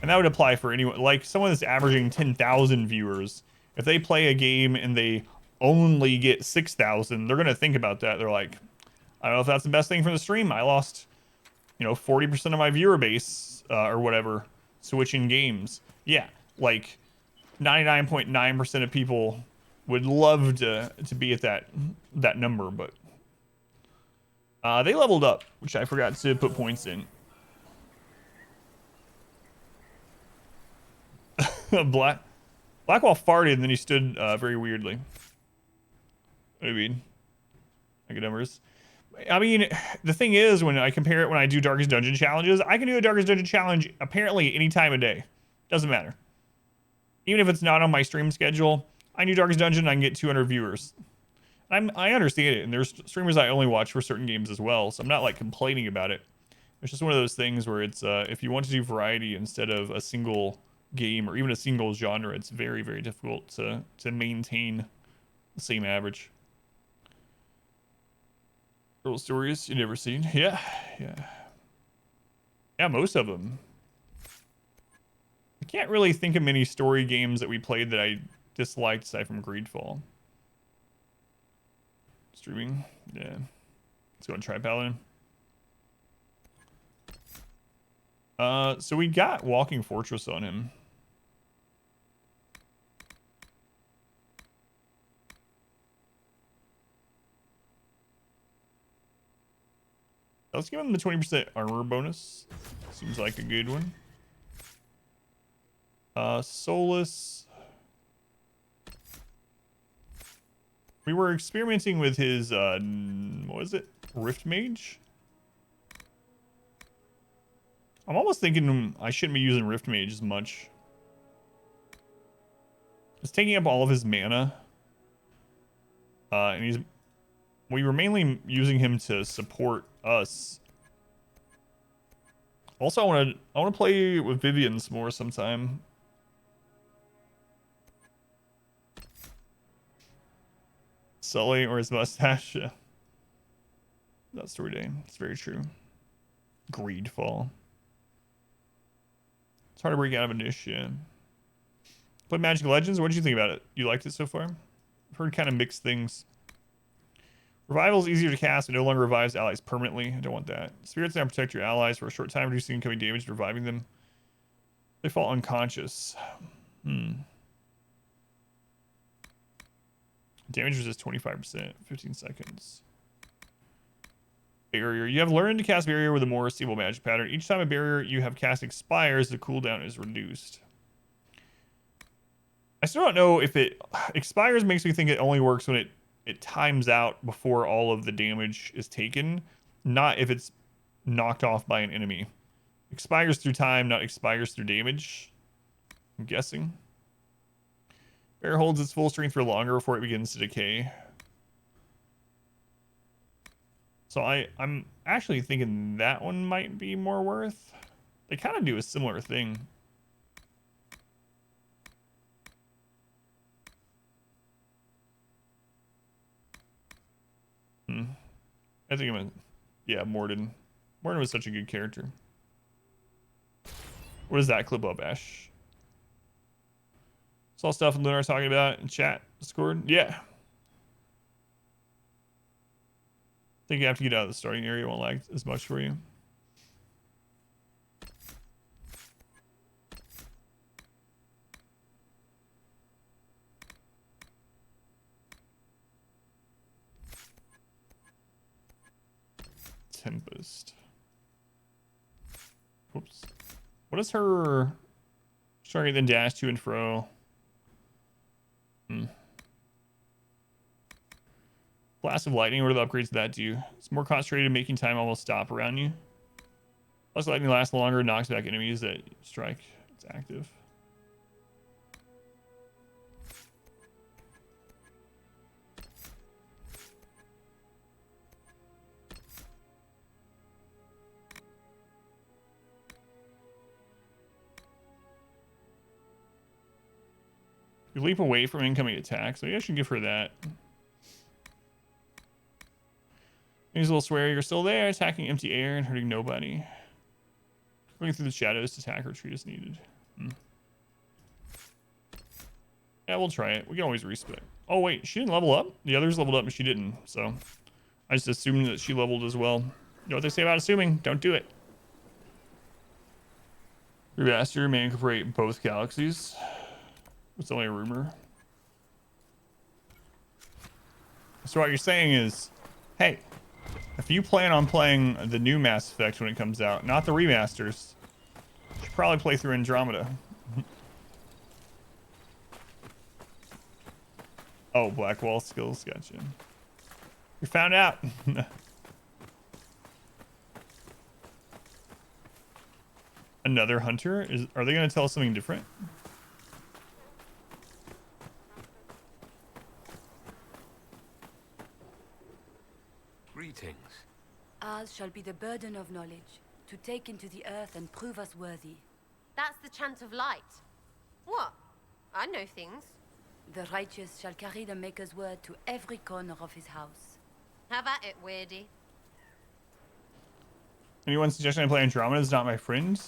[SPEAKER 2] and that would apply for anyone, like someone that's averaging 10,000 viewers. If they play a game and they only get 6,000, they're gonna think about that. They're like, I don't know if that's the best thing for the stream. I lost, 40% of my viewer base or whatever switching games. Yeah, like 99.9% of people would love to be at that number, but they leveled up, which I forgot to put points in. Blackwall farted and then he stood very weirdly. What do you mean? Like numbers. I mean, the thing is, when I compare it, when I do Darkest Dungeon challenges, I can do a Darkest Dungeon challenge apparently any time of day. Doesn't matter. Even if it's not on my stream schedule, I do Darkest Dungeon, I can get 200 viewers. I understand it, and there's streamers I only watch for certain games as well, so I'm not like complaining about it. It's just one of those things where it's if you want to do variety instead of a single game or even a single genre, it's very, very difficult to maintain the same average. Girl stories you never seen? Yeah, most of them. I can't really think of many story games that we played that I disliked aside from Greedfall. streaming. Yeah. Let's go and try Paladin. So we got Walking Fortress on him. Let's give him the 20% armor bonus. Seems like a good one. Solus. We were experimenting with his, what was it? Rift Mage? I'm almost thinking I shouldn't be using Rift Mage as much. It's taking up all of his mana. And we were mainly using him to support us. Also, I want to play with Vivian's more sometime. Sully or his mustache. Yeah. That's story day. It's very true. Greedfall. It's hard to break out of a niche, yeah. Play Magic Legends. What did you think about it? You liked it so far? I've heard kind of mixed things. Revival is easier to cast. It no longer revives allies permanently. I don't want that. Spirits now protect your allies for a short time, reducing incoming damage and reviving them. They fall unconscious. Damage resist 25%, 15 seconds. Barrier. You have learned to cast barrier with a more stable magic pattern. Each time a barrier you have cast expires, the cooldown is reduced. I still don't know if it expires. Makes me think it only works when it times out before all of the damage is taken, not if it's knocked off by an enemy. Expires through time, not expires through damage, I'm guessing. Barrier holds its full strength for longer before it begins to decay. So I'm actually thinking that one might be more worth. They kind of do a similar thing. I think yeah, Morden. Morden was such a good character. What is that clip of, Ash? Saw stuff Lunar talking about in chat, Discord. Yeah. I think you have to get out of the starting area. It won't lag as much for you. Tempest. Whoops. What is her starting then dash to and fro? Blast of lightning, what are the upgrades to that do? It's more concentrated, making time almost stop around you. Plus lightning lasts longer, knocks back enemies that strike. It's active. You leap away from incoming attacks. Maybe I should give her that. Use a little swear. You're still there, attacking empty air and hurting nobody. Going through the shadows to attack or retreat as needed. Yeah, we'll try it. We can always respec. Oh wait, she didn't level up? The others leveled up and she didn't. So I just assumed that she leveled as well. You know what they say about assuming? Don't do it. Remaster may incorporate both galaxies. It's only a rumor. So what you're saying is, hey, if you plan on playing the new Mass Effect when it comes out, not the remasters, you should probably play through Andromeda. Oh, Blackwall skills, gotcha. We found out. Another hunter? Are they going to tell us something different?
[SPEAKER 6] Greetings.
[SPEAKER 4] Ours shall be the burden of knowledge, to take into the earth and prove us worthy.
[SPEAKER 9] That's the chant of light. What? I know things.
[SPEAKER 4] The righteous shall carry the Maker's word to every corner of his house.
[SPEAKER 9] Have at it, Weirdy.
[SPEAKER 2] Anyone suggesting I play Andromeda is not my friend?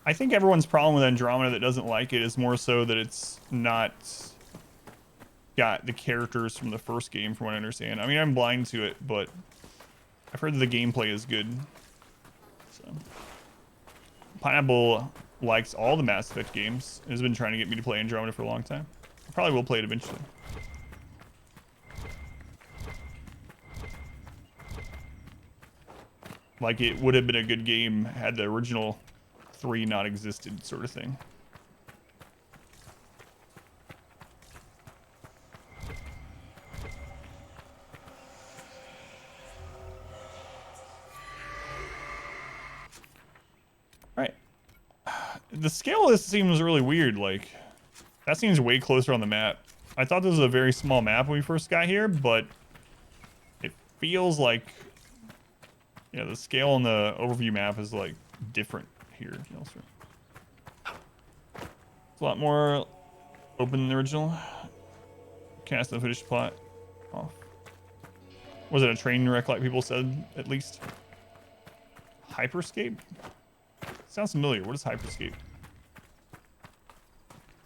[SPEAKER 2] I think everyone's problem with Andromeda that doesn't like it is more so that it's not got the characters from the first game, from what I understand. I mean, I'm blind to it, but I've heard that the gameplay is good. So, Pineapple likes all the Mass Effect games. Has been trying to get me to play Andromeda for a long time. I probably will play it eventually. Like, it would have been a good game had the original 3 not existed, sort of thing. Right. The scale of this seems really weird. Like, that seems way closer on the map. I thought this was a very small map when we first got here, but it feels like, you know, the scale on the overview map is like different here elsewhere. It's a lot more open than the original. Cast the finished plot off. Was it a train wreck like people said, at least? Hyperscape? Sounds familiar. What is Hyperscape?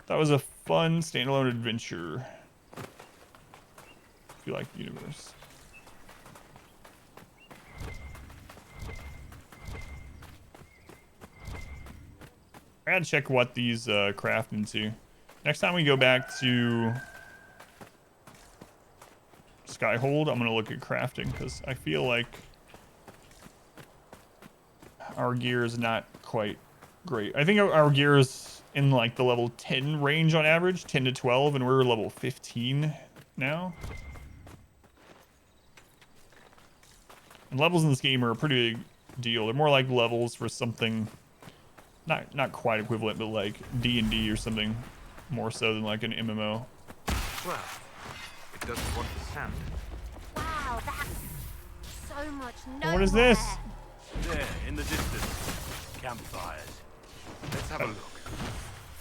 [SPEAKER 2] That was a fun standalone adventure. If you like the universe. I gotta check what these craft into. Next time we go back to Skyhold, I'm gonna look at crafting because I feel like our gear is not quite great. I think our gear is in like the level 10 range on average, 10 to 12, and we're level 15 now. And levels in this game are a pretty big deal. They're more like levels for something not quite equivalent, but like D&D or something more so than like an MMO.
[SPEAKER 6] Well, it doesn't want the sand.
[SPEAKER 14] Wow, that's so much nowhere.
[SPEAKER 2] What is this?
[SPEAKER 11] There, in the distance. Campfires.
[SPEAKER 6] Let's have a look.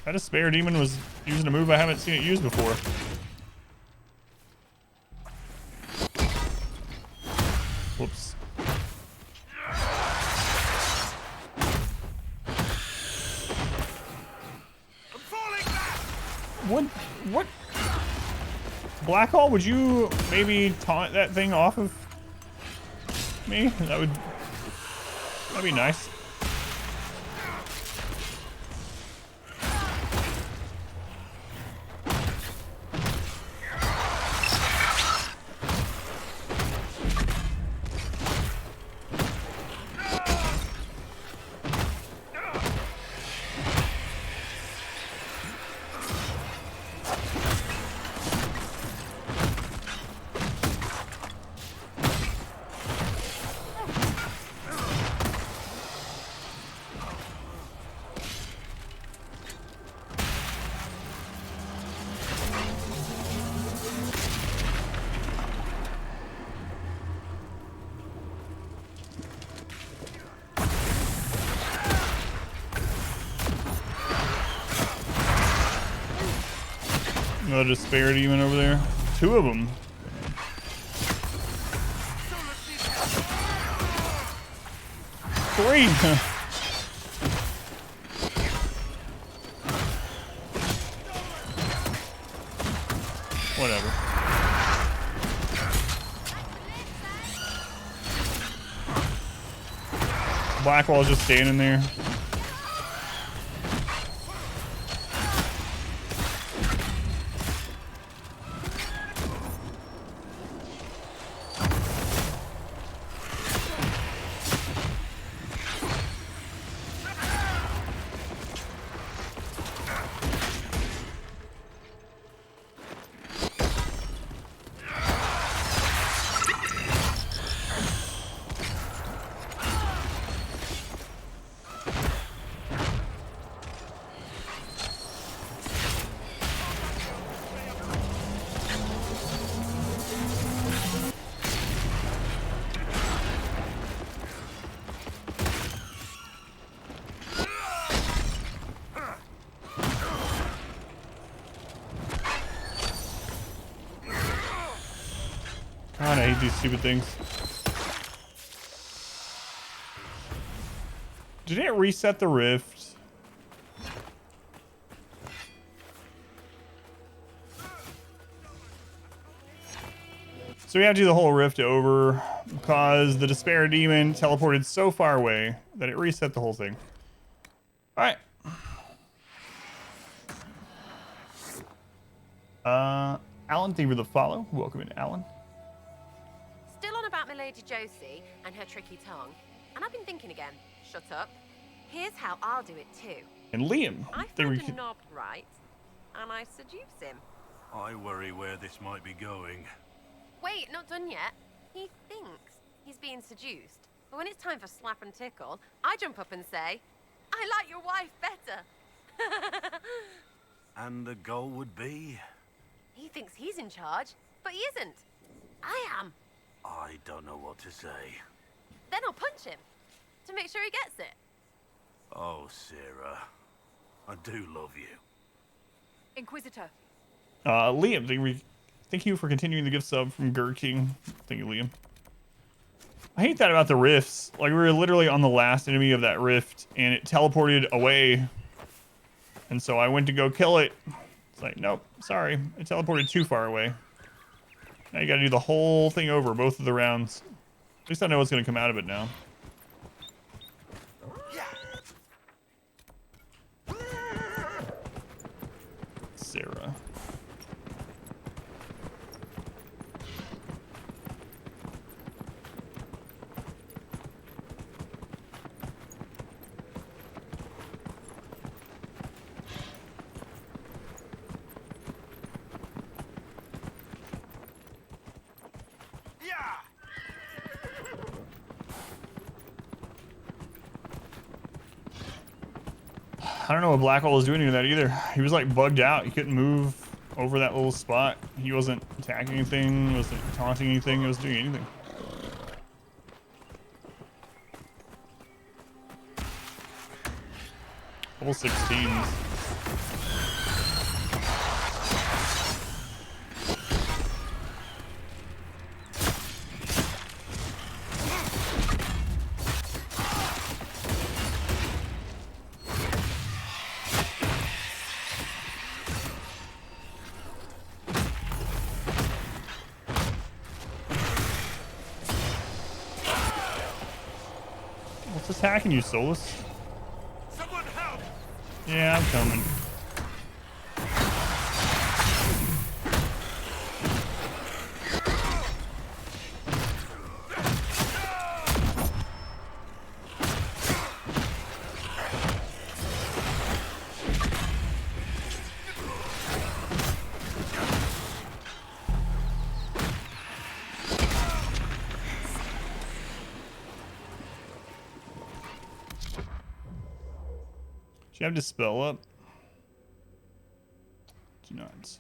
[SPEAKER 2] That a spare demon was using a move I haven't seen it use before. Whoops. What? Black Hole, would you maybe taunt that thing off of me? That'd be nice. Another despair demon over there. 2 of them. Three. Whatever. Blackwall's just standing there. God, I hate these stupid things. Did it reset the rift? So we have to do the whole rift over because the Despair Demon teleported so far away that it reset the whole thing. All right. Alan, thank you for the follow. Welcome in, Alan.
[SPEAKER 9] Still on about my lady Josie and her tricky tongue. And I've been thinking again. Shut up. Here's how I'll do it too.
[SPEAKER 2] And Liam.
[SPEAKER 9] I find a knob right, and I seduce him.
[SPEAKER 11] I worry where this might be going.
[SPEAKER 9] Wait, not done yet. He thinks he's being seduced. But when it's time for slap and tickle, I jump up and say, I like your wife better.
[SPEAKER 11] And the goal would be?
[SPEAKER 9] He thinks he's in charge, but he isn't. I am.
[SPEAKER 11] I don't know what to say.
[SPEAKER 9] Then I'll punch him to make sure he gets it.
[SPEAKER 11] Oh, Sarah. I do love you.
[SPEAKER 7] Inquisitor.
[SPEAKER 2] Liam, thank you for continuing the gift sub from Gur King. Thank you, Liam. I hate that about the rifts. Like, we were literally on the last enemy of that rift, and it teleported away. And so I went to go kill it. It's like, nope, sorry. It teleported too far away. Now you gotta do the whole thing over, both of the rounds. At least I know what's gonna come out of it now. Sarah. I don't know what Blackwell was doing to that either. He was like bugged out. He couldn't move over that little spot. He wasn't attacking anything, wasn't taunting anything, he wasn't doing anything. Level 16s. Attacking you, Solus.
[SPEAKER 8] Someone help!
[SPEAKER 2] Yeah, I'm coming. Do you have Dispel up? Do not.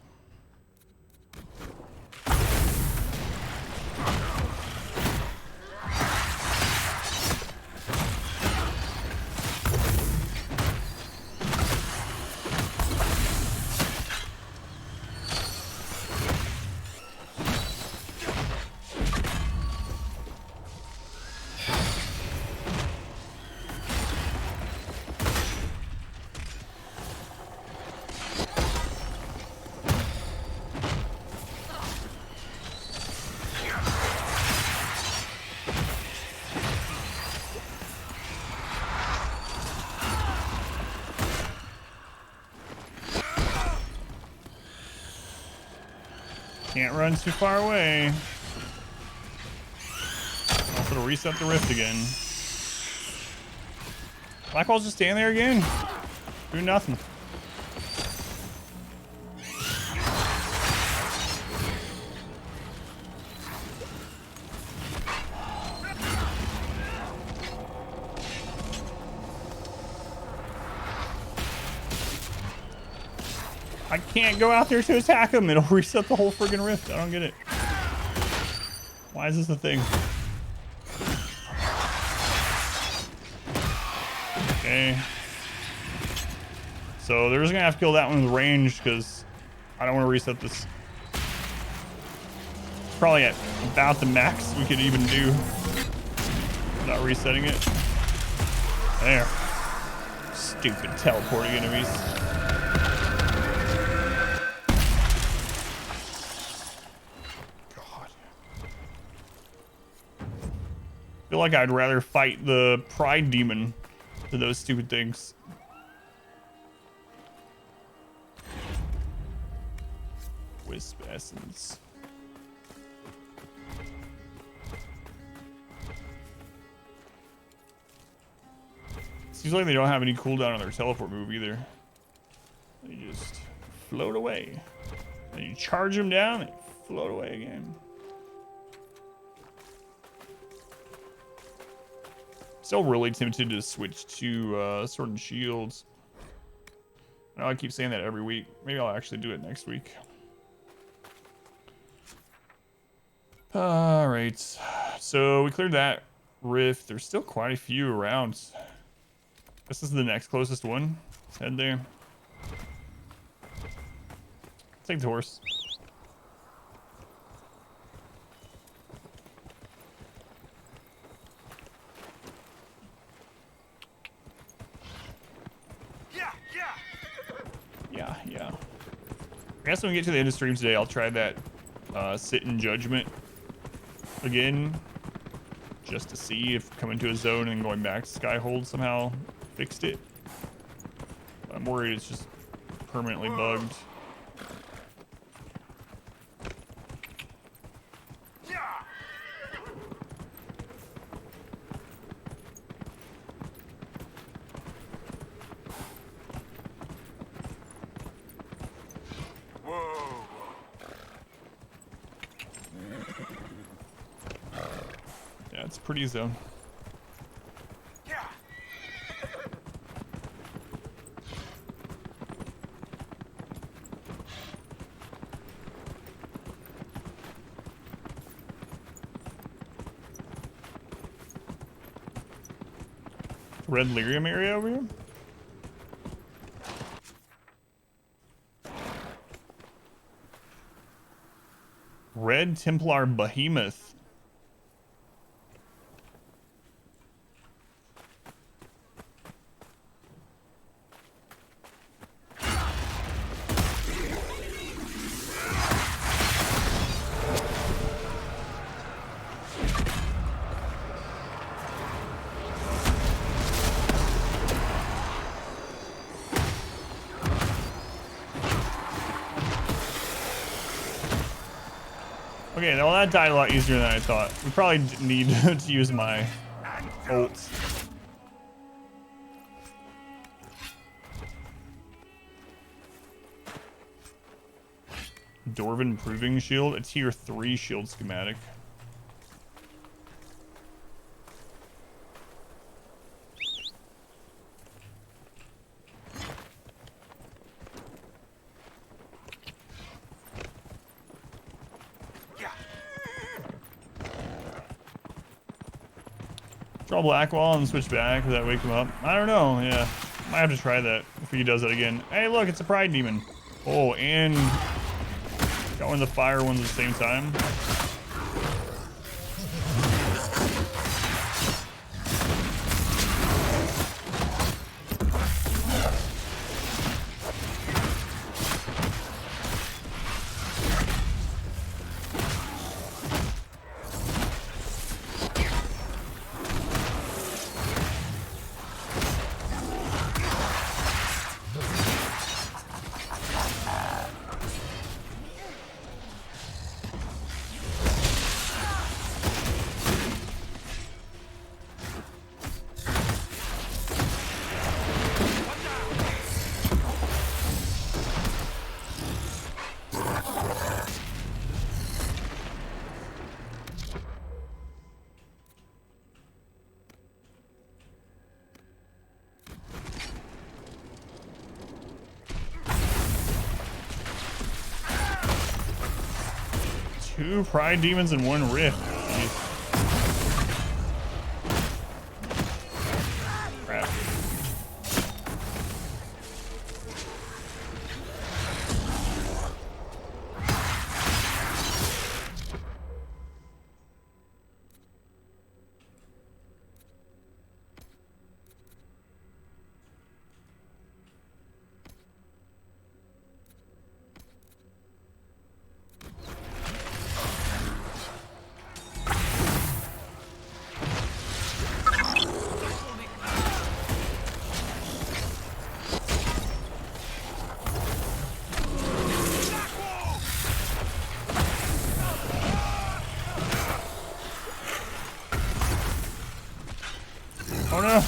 [SPEAKER 2] Can't run too far away. Also to reset the rift again. Blackwell's just standing there again. Doing nothing. I can't go out there to attack him. It'll reset the whole friggin' rift. I don't get it. Why is this a thing? Okay. So they're just gonna have to kill that one with range because I don't want to reset this. Probably at about the max we could even do without resetting it. There. Stupid teleporting enemies. feel like I'd rather fight the Pride Demon than those stupid things. Wisp Essence. Seems like they don't have any cooldown on their teleport move either. They just float away. Then you charge them down, they float away again. Still really tempted to switch to Sword and Shields. I know I keep saying that every week. Maybe I'll actually do it next week. Alright. So we cleared that rift. There's still quite a few around. This is the next closest one. Let's head there. Take the horse. Yeah. I guess when we get to the end of stream today, I'll try that sit in judgment again, just to see if coming to a zone and going back to Skyhold somehow fixed it. I'm worried it's just permanently bugged. Yeah, it's pretty zone. Red Lyrium area over here? Red Templar Behemoth. Okay, well that died a lot easier than I thought. We probably need to use my ult. Dwarven Proving Shield, a tier 3 shield schematic. Draw black wall and switch back. Does that wake him up? I don't know. Yeah. Might have to try that if he does that again. Hey, look, it's a Pride Demon. Oh, and got one of the fire ones at the same time. Two Pride Demons and one Rift. Jeez. Crap. Oh no!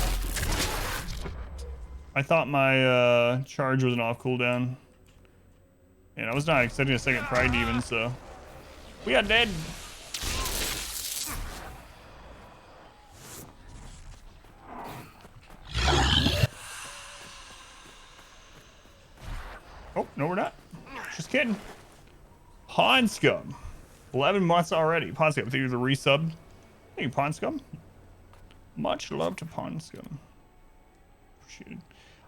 [SPEAKER 2] I thought my charge wasn't off cooldown. And I was not expecting a second Pride Demon, so we are dead. Oh, no, we're not. Just kidding. Pawn Scum. 11 months already. Pawn Scum, thank you for the resub. Thank you, Pawn Scum. Much love to Pawn Scum. Appreciate it.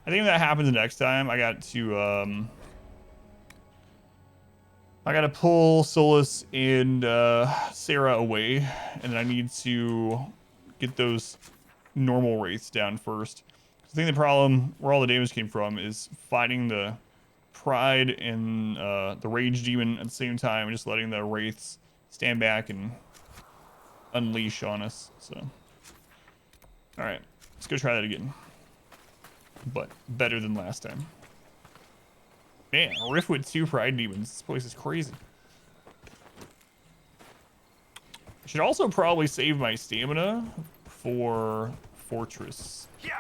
[SPEAKER 2] I think if that happens next time, I got to pull Solus and Sarah away, and then I need to get those normal wraiths down first. I think the problem where all the damage came from is fighting the Pride and the Rage Demon at the same time, and just letting the wraiths stand back and unleash on us. So, all right, let's go try that again, but better than last time. Man, Rift with 2 Pride Demons. This place is crazy. I should also probably save my stamina for Fortress. Yeah.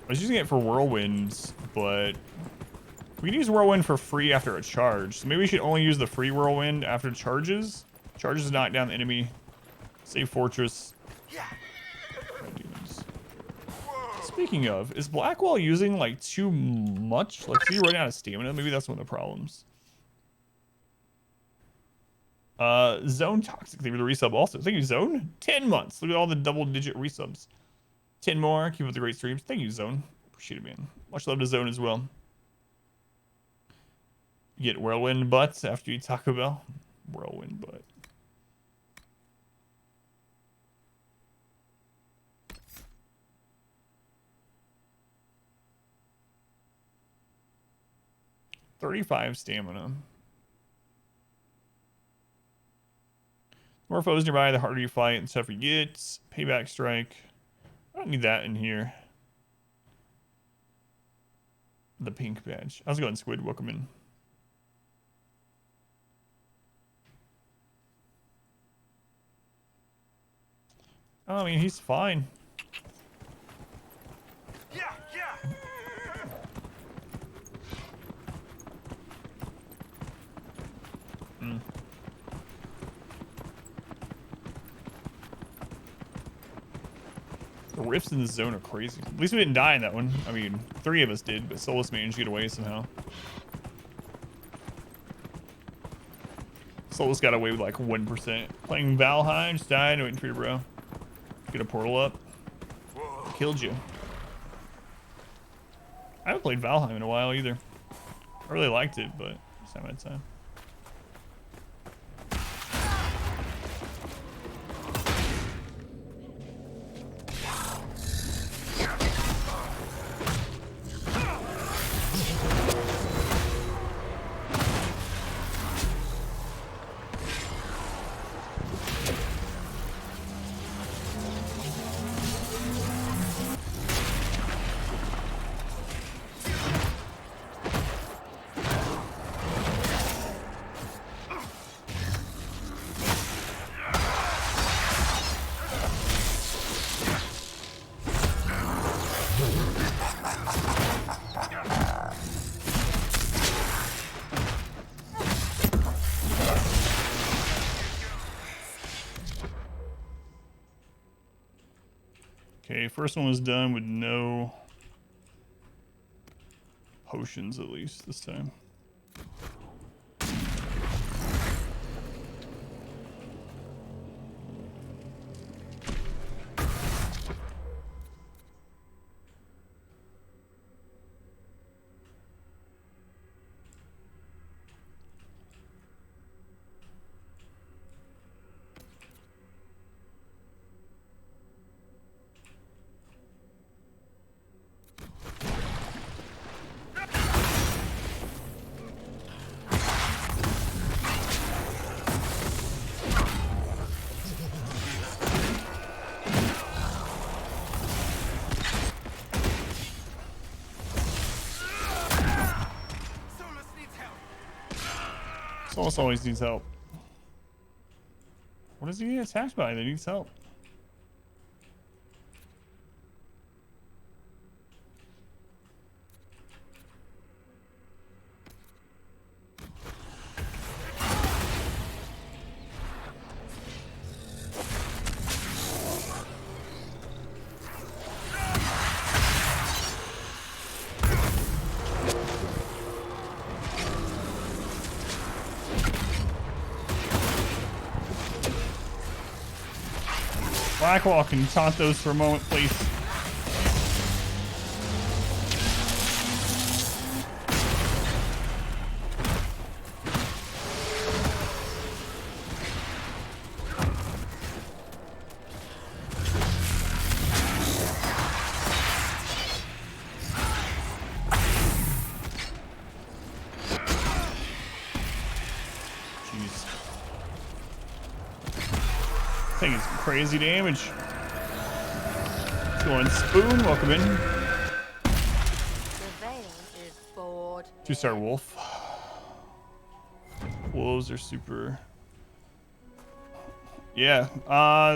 [SPEAKER 2] I was using it for Whirlwinds, but we can use Whirlwind for free after a charge. So maybe we should only use the free Whirlwind after charges. Charges knock down the enemy. Save Fortress. Yeah. Speaking of, is Blackwell using like too much? Like, is he running out of stamina? Maybe that's one of the problems. Zone Toxic, thank you for the resub also. Thank you, Zone. 10 months. Look at all the double-digit resubs. 10 more. Keep up the great streams. Thank you, Zone. Appreciate it, man. Much love to Zone as well. You get Whirlwind butts after you eat Taco Bell. Whirlwind butt. $35 stamina. The more foes nearby, the harder you fight and tougher you get. Payback strike. I don't need that in here. The pink badge. How's it going, Squid? Welcome in. Oh, I mean, he's fine.
[SPEAKER 8] Yeah, yeah.
[SPEAKER 2] Hmm. The rifts in the zone are crazy. At least we didn't die in that one. I mean, 3 of us did, but Solus managed to get away somehow. Solus got away with like 1%. Playing Valheim, just died, waiting for you, bro. Get a portal up. Killed you. I haven't played Valheim in a while either. I really liked it, but just haven't had time. Okay, first one was done with no potions, at least this time. Solus always needs help. What is he getting attacked by? That needs help. Blackwall, can you taunt those for a moment, please? Jeez. Taking some crazy damage. Going Spoon, welcome in.
[SPEAKER 9] Is bored.
[SPEAKER 2] 2-star Wolf. Wolves are super. Yeah,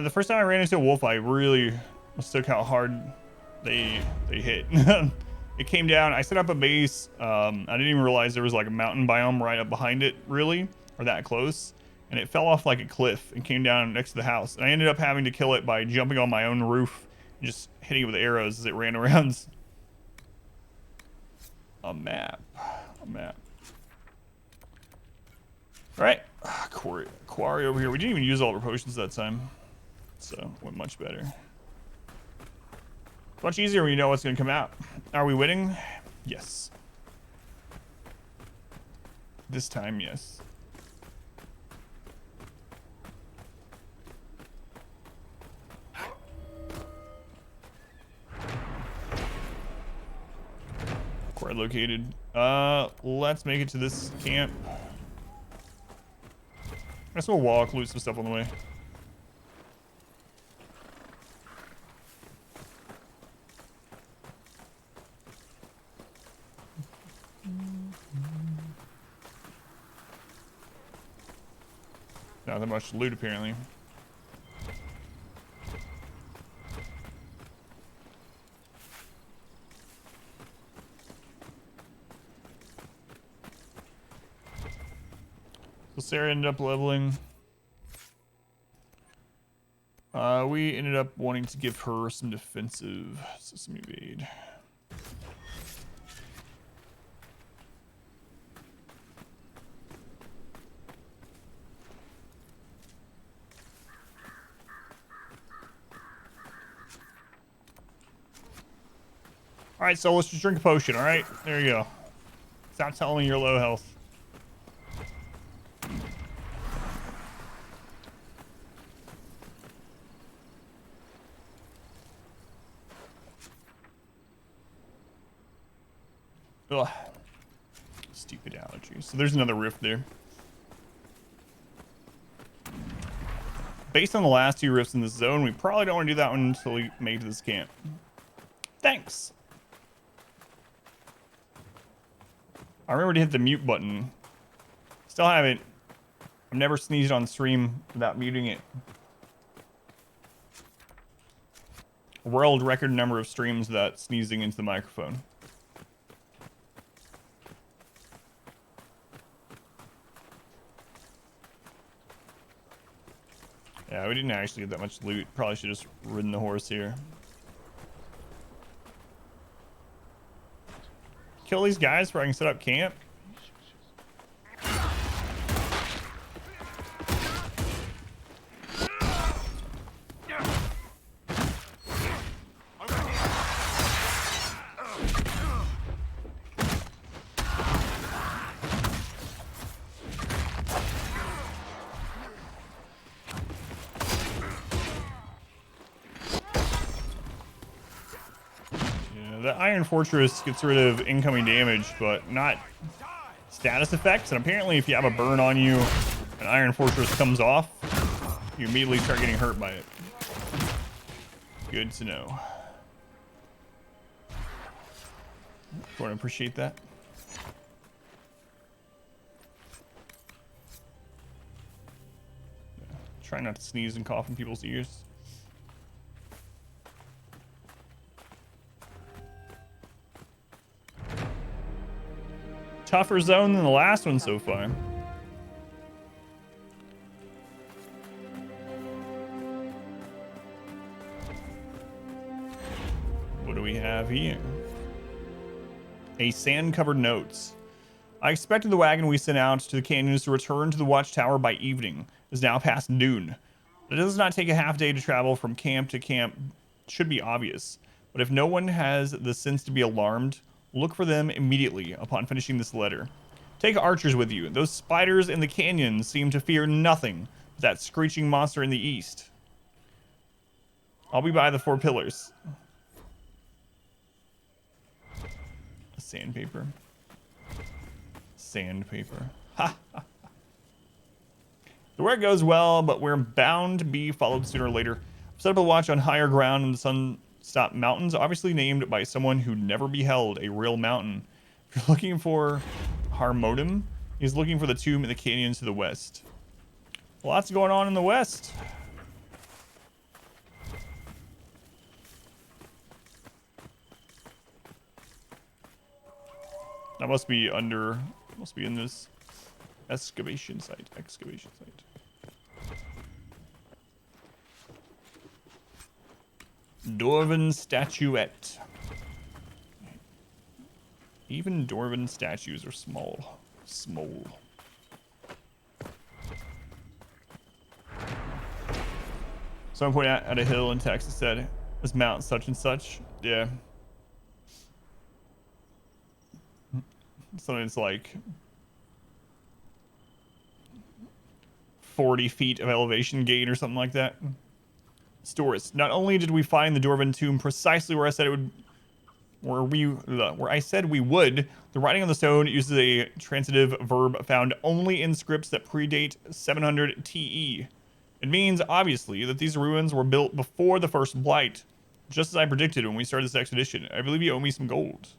[SPEAKER 2] the first time I ran into a wolf, I really mistook how hard they hit. It came down. I set up a base. I didn't even realize there was like a mountain biome right up behind it, really, or that close. And it fell off like a cliff and came down next to the house. And I ended up having to kill it by jumping on my own roof and just hitting it with arrows as it ran around. A map. All right, Quarry over here. We didn't even use all our potions that time, so it went much better. Much easier when you know what's gonna come out. Are we winning? Yes. This time, yes. Quarry located. Let's make it to this camp. I guess we'll walk, loot some stuff on the way. Not that much loot, apparently. So Sarah ended up leveling. We ended up wanting to give her some defensive, so some evade. All right, so let's just drink a potion. All right, there you go. Stop telling me you're low health. Ugh. Stupid allergies. So there's another rift there. Based on the last 2 rifts in this zone, we probably don't want to do that one until we make it to this camp. Thanks. I remember to hit the mute button. Still haven't. I've never sneezed on stream without muting it. World record number of streams without sneezing into the microphone. Yeah, we didn't actually get that much loot. Probably should have just ridden the horse here. Kill these guys before I can set up camp. The Iron Fortress gets rid of incoming damage, but not status effects. And apparently if you have a burn on you and Iron Fortress comes off, you immediately start getting hurt by it. Good to know. I want to appreciate that. Try not to sneeze and cough in people's ears. Tougher zone than the last one so far. What do we have here? A sand-covered notes. I expected the wagon we sent out to the canyons to return to the watchtower by evening. It is now past noon. It does not take a half day to travel from camp to camp. It should be obvious. But if no one has the sense to be alarmed, look for them immediately upon finishing this letter. Take archers with you. Those spiders in the canyon seem to fear nothing but that screeching monster in the east. I'll be by the 4 pillars. Sandpaper. Sandpaper. Ha! The work goes well, but we're bound to be followed sooner or later. I've set up a watch on higher ground in the Sunstop Mountains, obviously named by someone who never beheld a real mountain. If you're looking for Harmodem, he's looking for the tomb in the canyons to the west. Lots going on in the west. That must be under, must be in this excavation site. Dwarven statuette. Even Dwarven statues are small. Small. Someone pointed out at a hill in Texas said, "This mount such and such." Yeah. So it's like 40 feet of elevation gain or something like that. Stories. Not only did we find the Dwarven tomb precisely where I said it would, where I said we would, the writing on the stone uses a transitive verb found only in scripts that predate 700 TE. It means, obviously, that these ruins were built before the first blight, just as I predicted when we started this expedition. I believe you owe me some gold.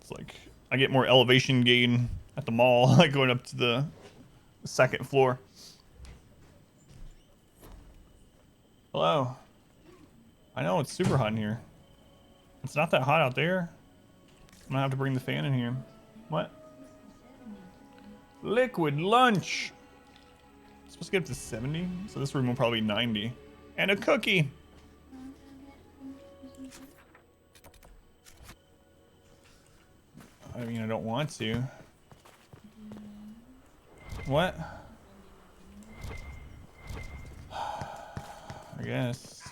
[SPEAKER 2] It's like I get more elevation gain at the mall, like going up to the second floor. Hello. I know it's super hot in here. It's not that hot out there. I'm gonna have to bring the fan in here. What? Liquid lunch. It's supposed to get up to 70, so this room will probably be 90. And a cookie. I mean, I don't want to. What? I guess.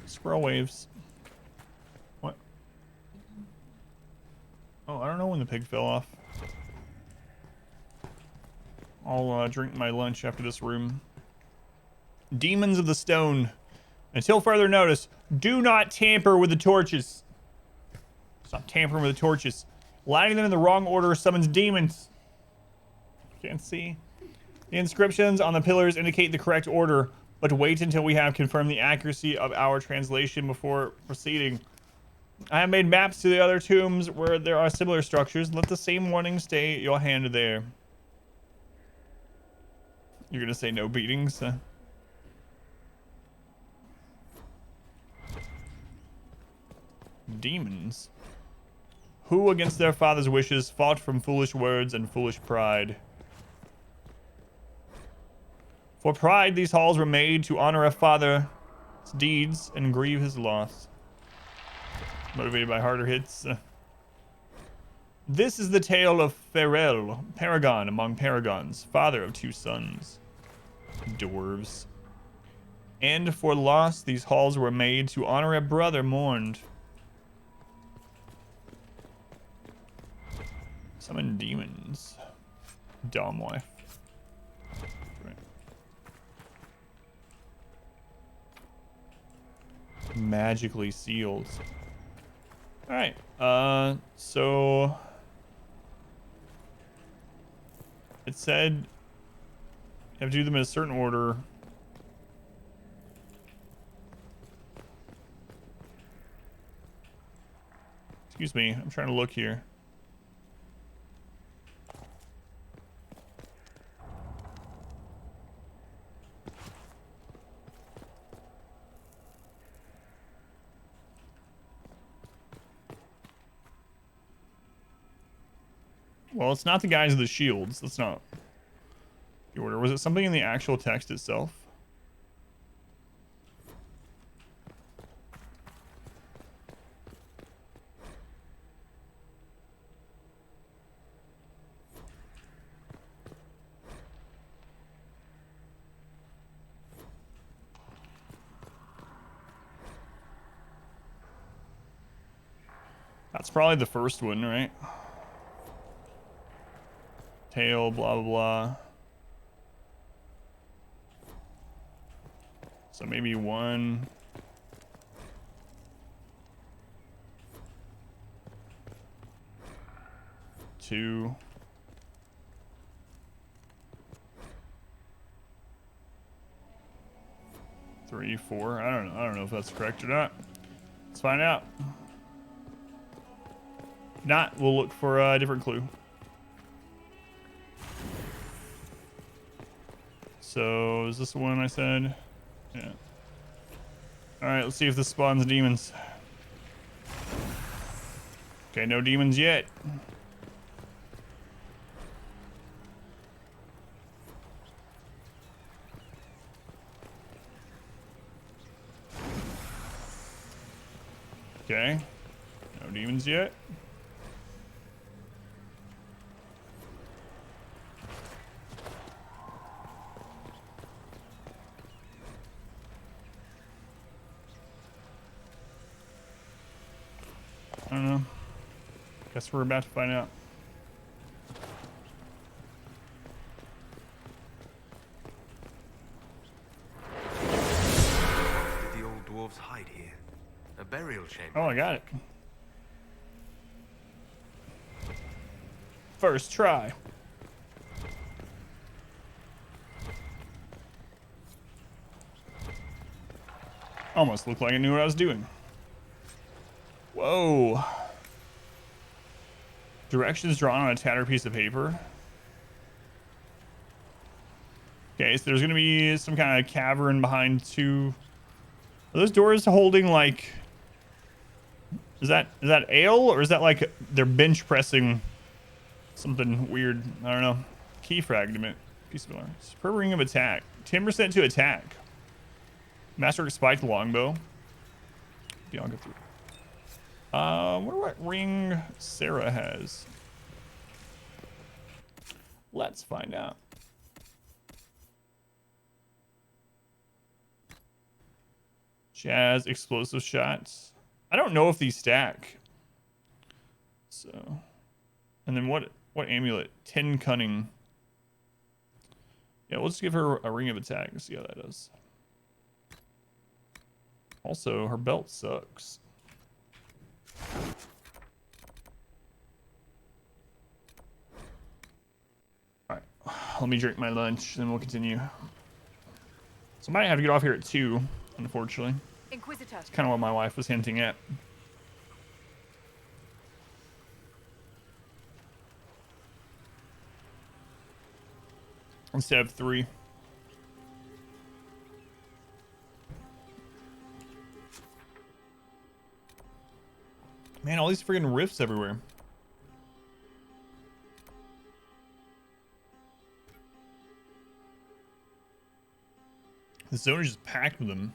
[SPEAKER 2] Squirrel waves. What? Oh, I don't know when the pig fell off. I'll drink my lunch after this room. Demons of the Stone. Until further notice, do not tamper with the torches. Stop tampering with the torches. Lighting them in the wrong order summons demons. Can't see. The inscriptions on the pillars indicate the correct order, but wait until we have confirmed the accuracy of our translation before proceeding. I have made maps to the other tombs where there are similar structures. Let the same warning stay your hand there. You're gonna say no beatings? Demons. Who against their father's wishes fought from foolish words and foolish pride? For pride these halls were made to honor a father's deeds and grieve his loss. Motivated by harder hits. This is the tale of Farel, paragon among paragons, father of 2 sons. Dwarves. And for loss these halls were made to honor a brother mourned. Summon demons. Dumb wife. Right. Magically sealed. Alright. So it said you have to do them in a certain order. Excuse me, I'm trying to look here. Well, it's not the guys with the shields. That's not the order. Was it something in the actual text itself? That's probably the first one, right? Tail, blah, blah, blah. So maybe 1. 2. 3, 4. I don't know if that's correct or not. Let's find out. If not, we'll look for a different clue. So is this the one I said? Yeah. All right, let's see if this spawns demons. Okay, no demons yet. Okay, no demons yet. I don't know. Guess we're about to find out.
[SPEAKER 6] Did the old dwarves hide here? A burial chamber.
[SPEAKER 2] Oh, I got it. First try. Almost looked like I knew what I was doing. Whoa. Directions drawn on a tattered piece of paper. Okay, so there's gonna be some kind of cavern behind 2. Are those doors holding like? Is that ale, or is that like they're bench pressing something weird? I don't know. Key fragment. Piece of armor. Superb ring of attack. 10% to attack. Master spiked longbow. Yeah, I'll go through. Wonder what ring Sarah has. Let's find out. She has explosive shots. I don't know if these stack. So, and then what amulet? 10 cunning. Yeah, let's give her a ring of attack and see how that does. Also, her belt sucks. Alright, let me drink my lunch, then we'll continue. So I might have to get off here at 2, unfortunately.
[SPEAKER 5] Inquisitor.
[SPEAKER 2] It's kind of what my wife was hinting at. Instead of 3. Man, all these freaking rifts everywhere. The zone is just packed with them.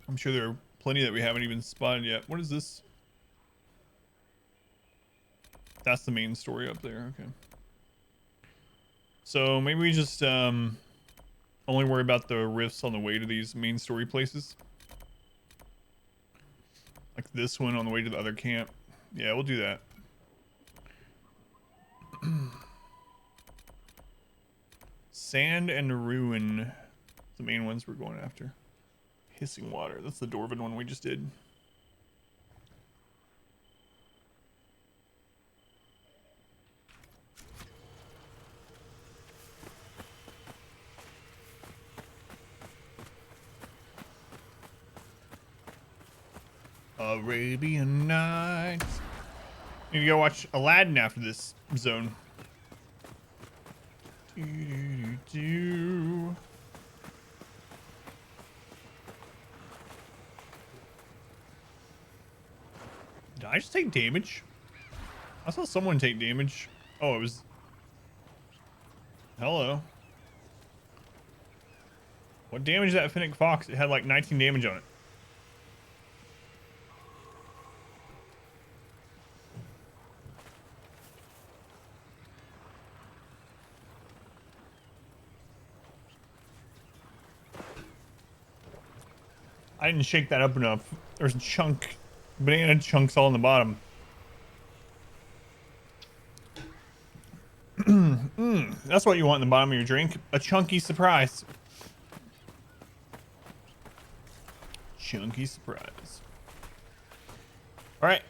[SPEAKER 2] I'm sure there are plenty that we haven't even spotted yet. What is this? That's the main story up there. Okay. So maybe we just only worry about the rifts on the way to these main story places. Like this one on the way to the other camp. Yeah, we'll do that. Sand and ruin. The main ones we're going after. Hissing water. That's the Dwarven one we just did. Arabian Nights. Need to go watch Aladdin after this zone. Do. Did I just take damage? I saw someone take damage. Oh, it was... Hello. What damage is that Fennec Fox? It had like 19 damage on it. I didn't shake that up enough. There's a chunk, banana chunks all in the bottom. That's what you want in the bottom of your drink. A chunky surprise. Chunky surprise. All right.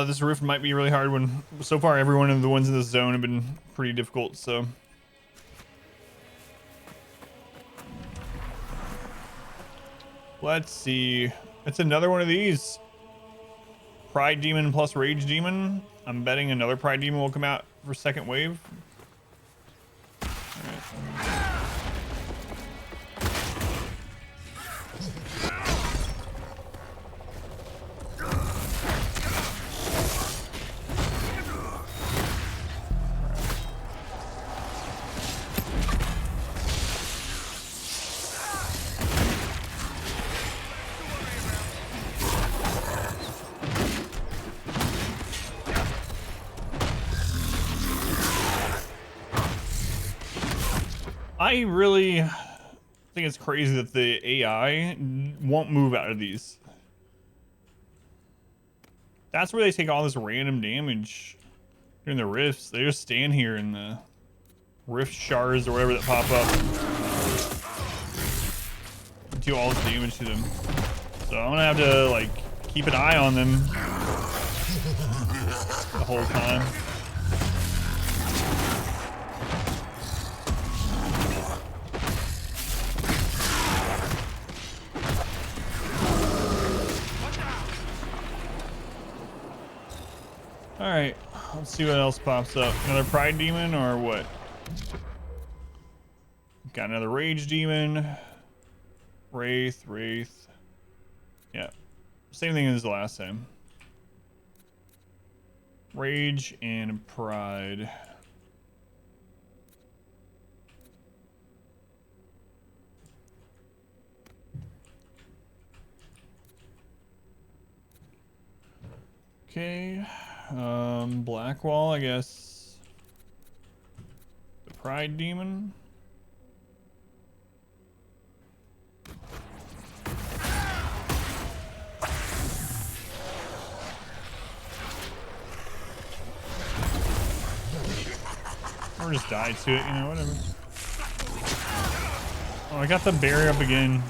[SPEAKER 2] This rift might be a really hard one. So far, every one of the ones in this zone have been pretty difficult, so... Let's see. It's another one of these. Pride Demon plus Rage Demon. I'm betting another Pride Demon will come out for second wave. I really think it's crazy that the AI won't move out of these. That's where they take all this random damage during the rifts. They just stand here in the rift shards or whatever that pop up. Do all this damage to them. So I'm gonna have to like keep an eye on them the whole time. Alright, let's see what else pops up. Another Pride Demon or what? Got another Rage Demon. Wraith. Yeah. Same thing as the last time. Rage and Pride. Okay. Blackwall, I guess. The Pride Demon. Or just die to it, you know, whatever. Oh, I got the barrier up again.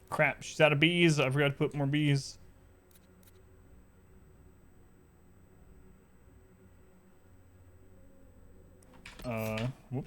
[SPEAKER 2] Crap, she's out of bees. I forgot to put more bees. Whoop.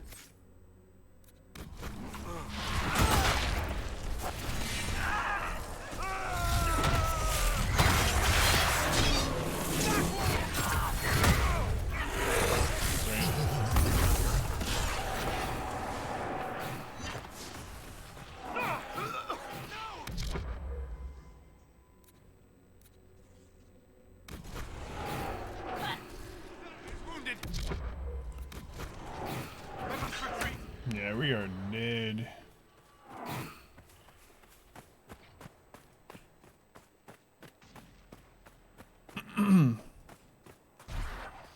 [SPEAKER 2] Yeah, we are dead.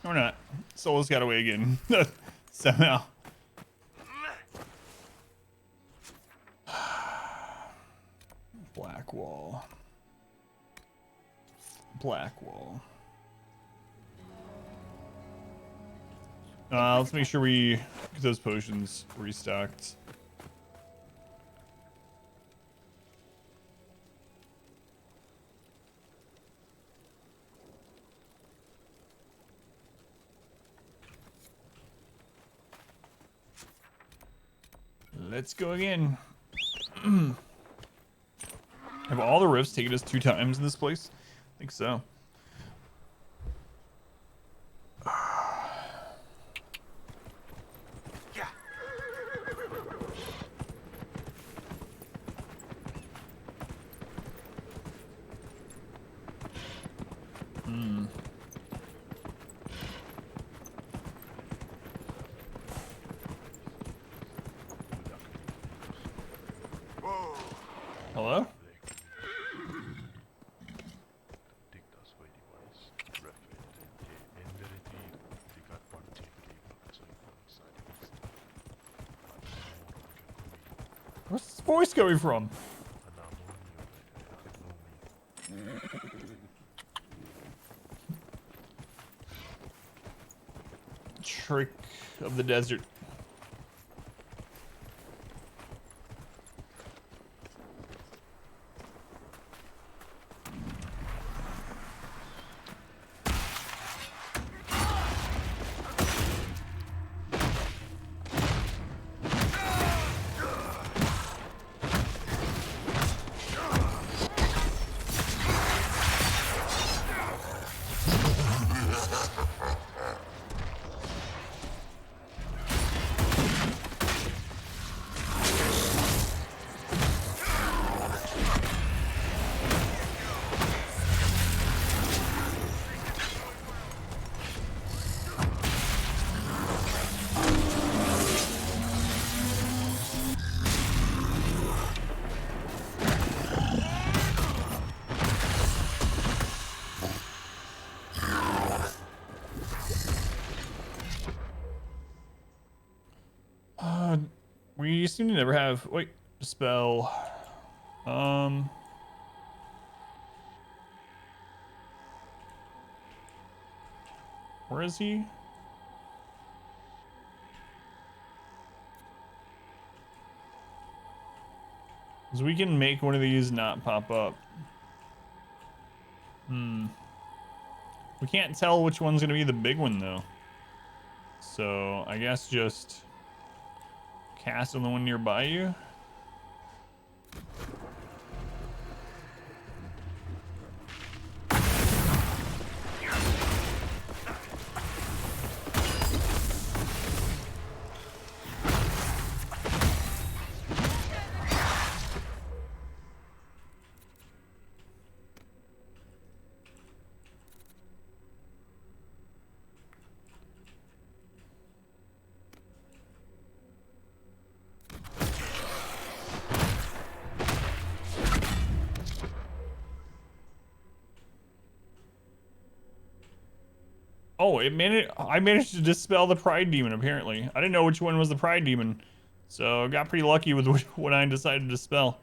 [SPEAKER 2] Or not. Souls got away again. Somehow. Blackwall. Blackwall. Let's make sure we get those potions restocked. Let's go again. Have all the rifts taken us 2 times in this place? I think so. Hello? Where's this voice coming from? Trick of the desert. We seem to never have. Wait, dispel. Where is he? Because we can make one of these not pop up. We can't tell which one's gonna be the big one though. So I guess just cast on the one nearby you. Oh, I managed to dispel the Pride Demon, apparently. I didn't know which one was the Pride Demon. So I got pretty lucky with what I decided to dispel.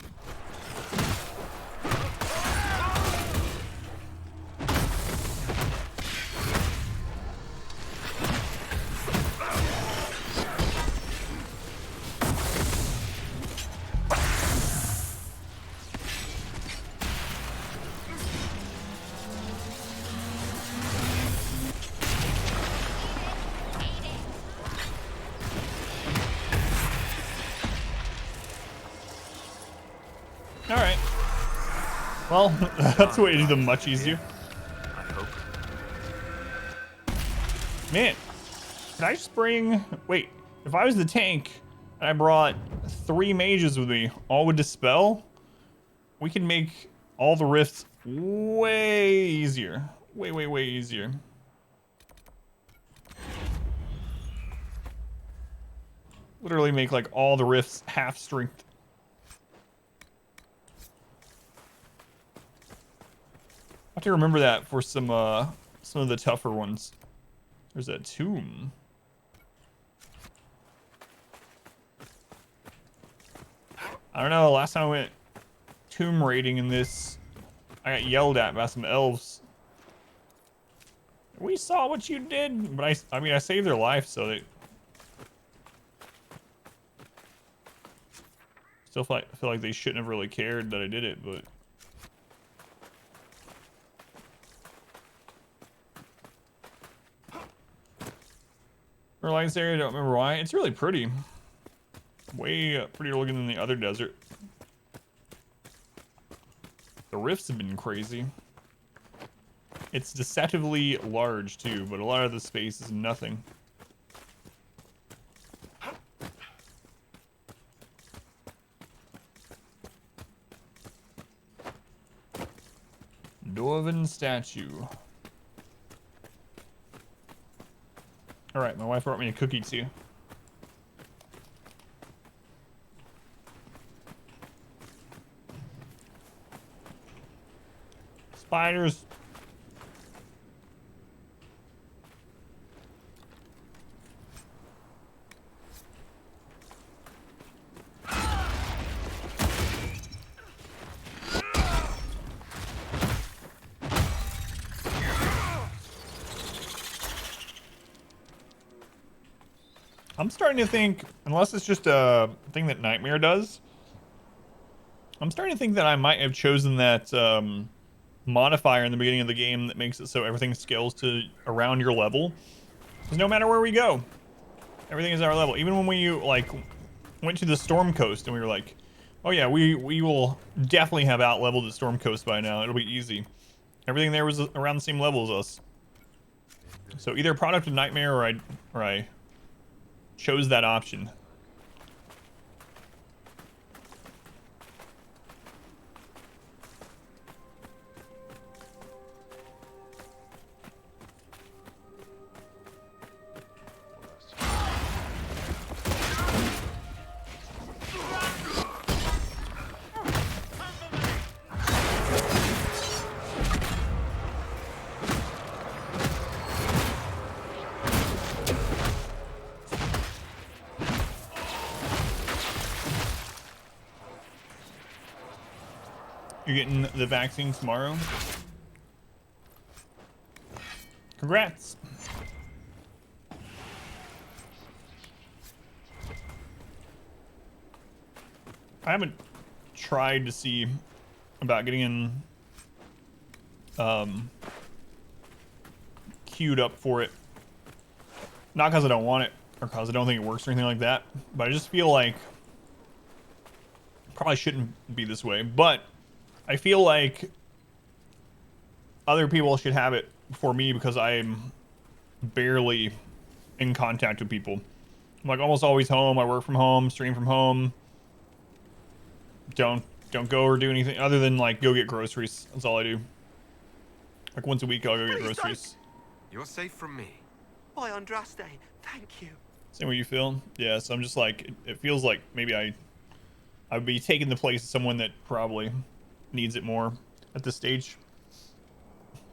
[SPEAKER 2] Alright. Well, that's a way to do them much easier.
[SPEAKER 12] I hope.
[SPEAKER 2] Man, can I just bring... Wait, if I was the tank and I brought 3 mages with me, all with dispel, we can make all the rifts way easier. Way easier. Literally make like all the rifts half strength. I have to remember that for some of the tougher ones. There's that tomb. I don't know, last time I went tomb raiding in this, I got yelled at by some elves. We saw what you did, but I mean I saved their life, so they still feel like they shouldn't have really cared that I did it, but Reliance area, I don't remember why. It's really pretty. Way prettier looking than the other desert. The rifts have been crazy. It's deceptively large too, but a lot of the space is nothing. Dwarven statue. Alright, my wife brought me a cookie too. Spiders. I'm starting to think, unless it's just a thing that Nightmare does, I'm starting to think that I might have chosen that modifier in the beginning of the game that makes it so everything scales to around your level. Because no matter where we go, everything is our level. Even when we like went to the Storm Coast and we were like, oh yeah, we will definitely have out-leveled the Storm Coast by now. It'll be easy. Everything there was around the same level as us. So either a product of Nightmare or I chose that option. You're getting the vaccine tomorrow? Congrats. I haven't tried to see about getting in queued up for it. Not because I don't want it or because I don't think it works or anything like that, but I just feel like probably shouldn't be this way, but I feel like other people should have it before me because I'm barely in contact with people. I'm like almost always home. I work from home, stream from home. Don't go or do anything other than like go get groceries. That's all I do. Like once a week I'll go get groceries.
[SPEAKER 6] You're safe from me.
[SPEAKER 15] Why, Andraste, thank you.
[SPEAKER 2] Same way you feel? Yeah, so I'm just like, it feels like maybe I would be taking the place of someone that probably needs it more at this stage.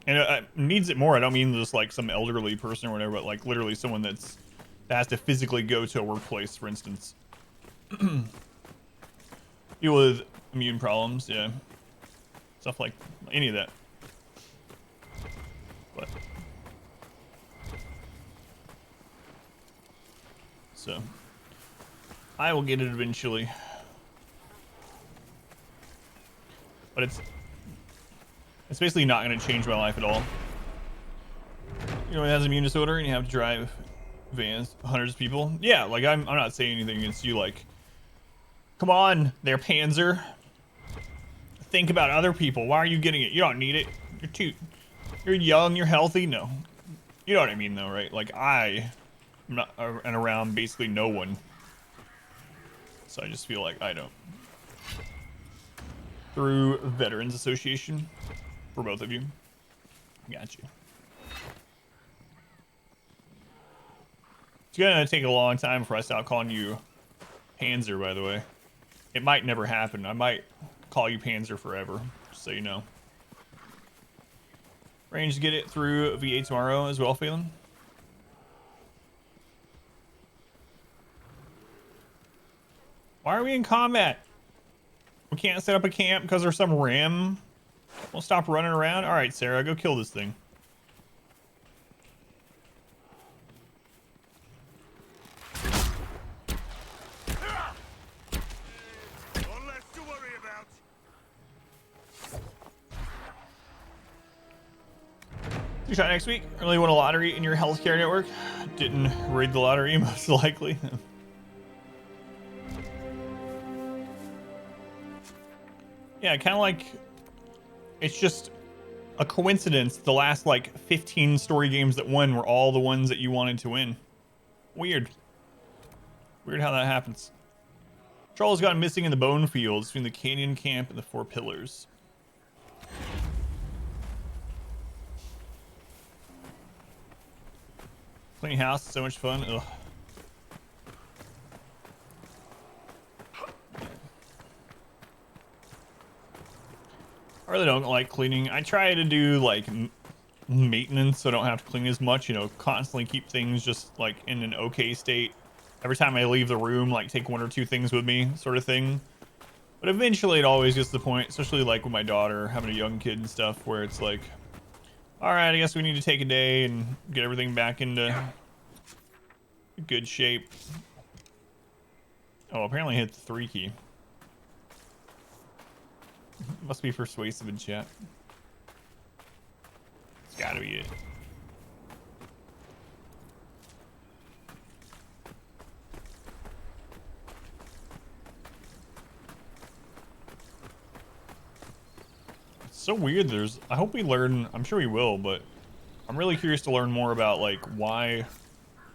[SPEAKER 2] And needs it more, I don't mean just like some elderly person or whatever, but like literally someone that has to physically go to a workplace, for instance. Deal with immune problems, yeah. Stuff like any of that. But so I will get it eventually. But it's basically not going to change my life at all. You know, it has an immune disorder and you have to drive vans, hundreds of people. Yeah, like I'm not saying anything against you. Like, come on, there, Panzer. Think about other people. Why are you getting it? You don't need it. You're young. You're healthy. No, you know what I mean, though, right? Like I'm not and around basically no one. So I just feel like I don't. Through Veterans Association for both of you. Got you. It's gonna take a long time before I stop calling you Panzer, by the way. It might never happen. I might call you Panzer forever, just so you know. Range to get it through VA tomorrow as well, Phelan. Why are we in combat? We can't set up a camp because there's some ram. We'll stop running around. All right, Sarah, go kill this thing.
[SPEAKER 8] One less to worry about.
[SPEAKER 2] You shot next week. Really won a lottery in your healthcare network. Didn't raid the lottery, most likely. Yeah, kind of like it's just a coincidence. The last like 15 story games that won were all the ones that you wanted to win. Weird. Weird how that happens. Charles got missing in the bone fields between the Canyon Camp and the Four Pillars. Cleaning house, so much fun. Ugh. I really don't like cleaning. I try to do like maintenance so I don't have to clean as much, you know, constantly keep things just like in an okay state. Every time I leave the room, like take one or two things with me sort of thing. But eventually it always gets to the point, especially like with my daughter, having a young kid and stuff, where it's like, all right, I guess we need to take a day and get everything back into good shape. Oh, apparently I hit the 3 key. Must be persuasive in chat. It's gotta be it. It's so weird. I hope we learn, I'm sure we will, but I'm really curious to learn more about like why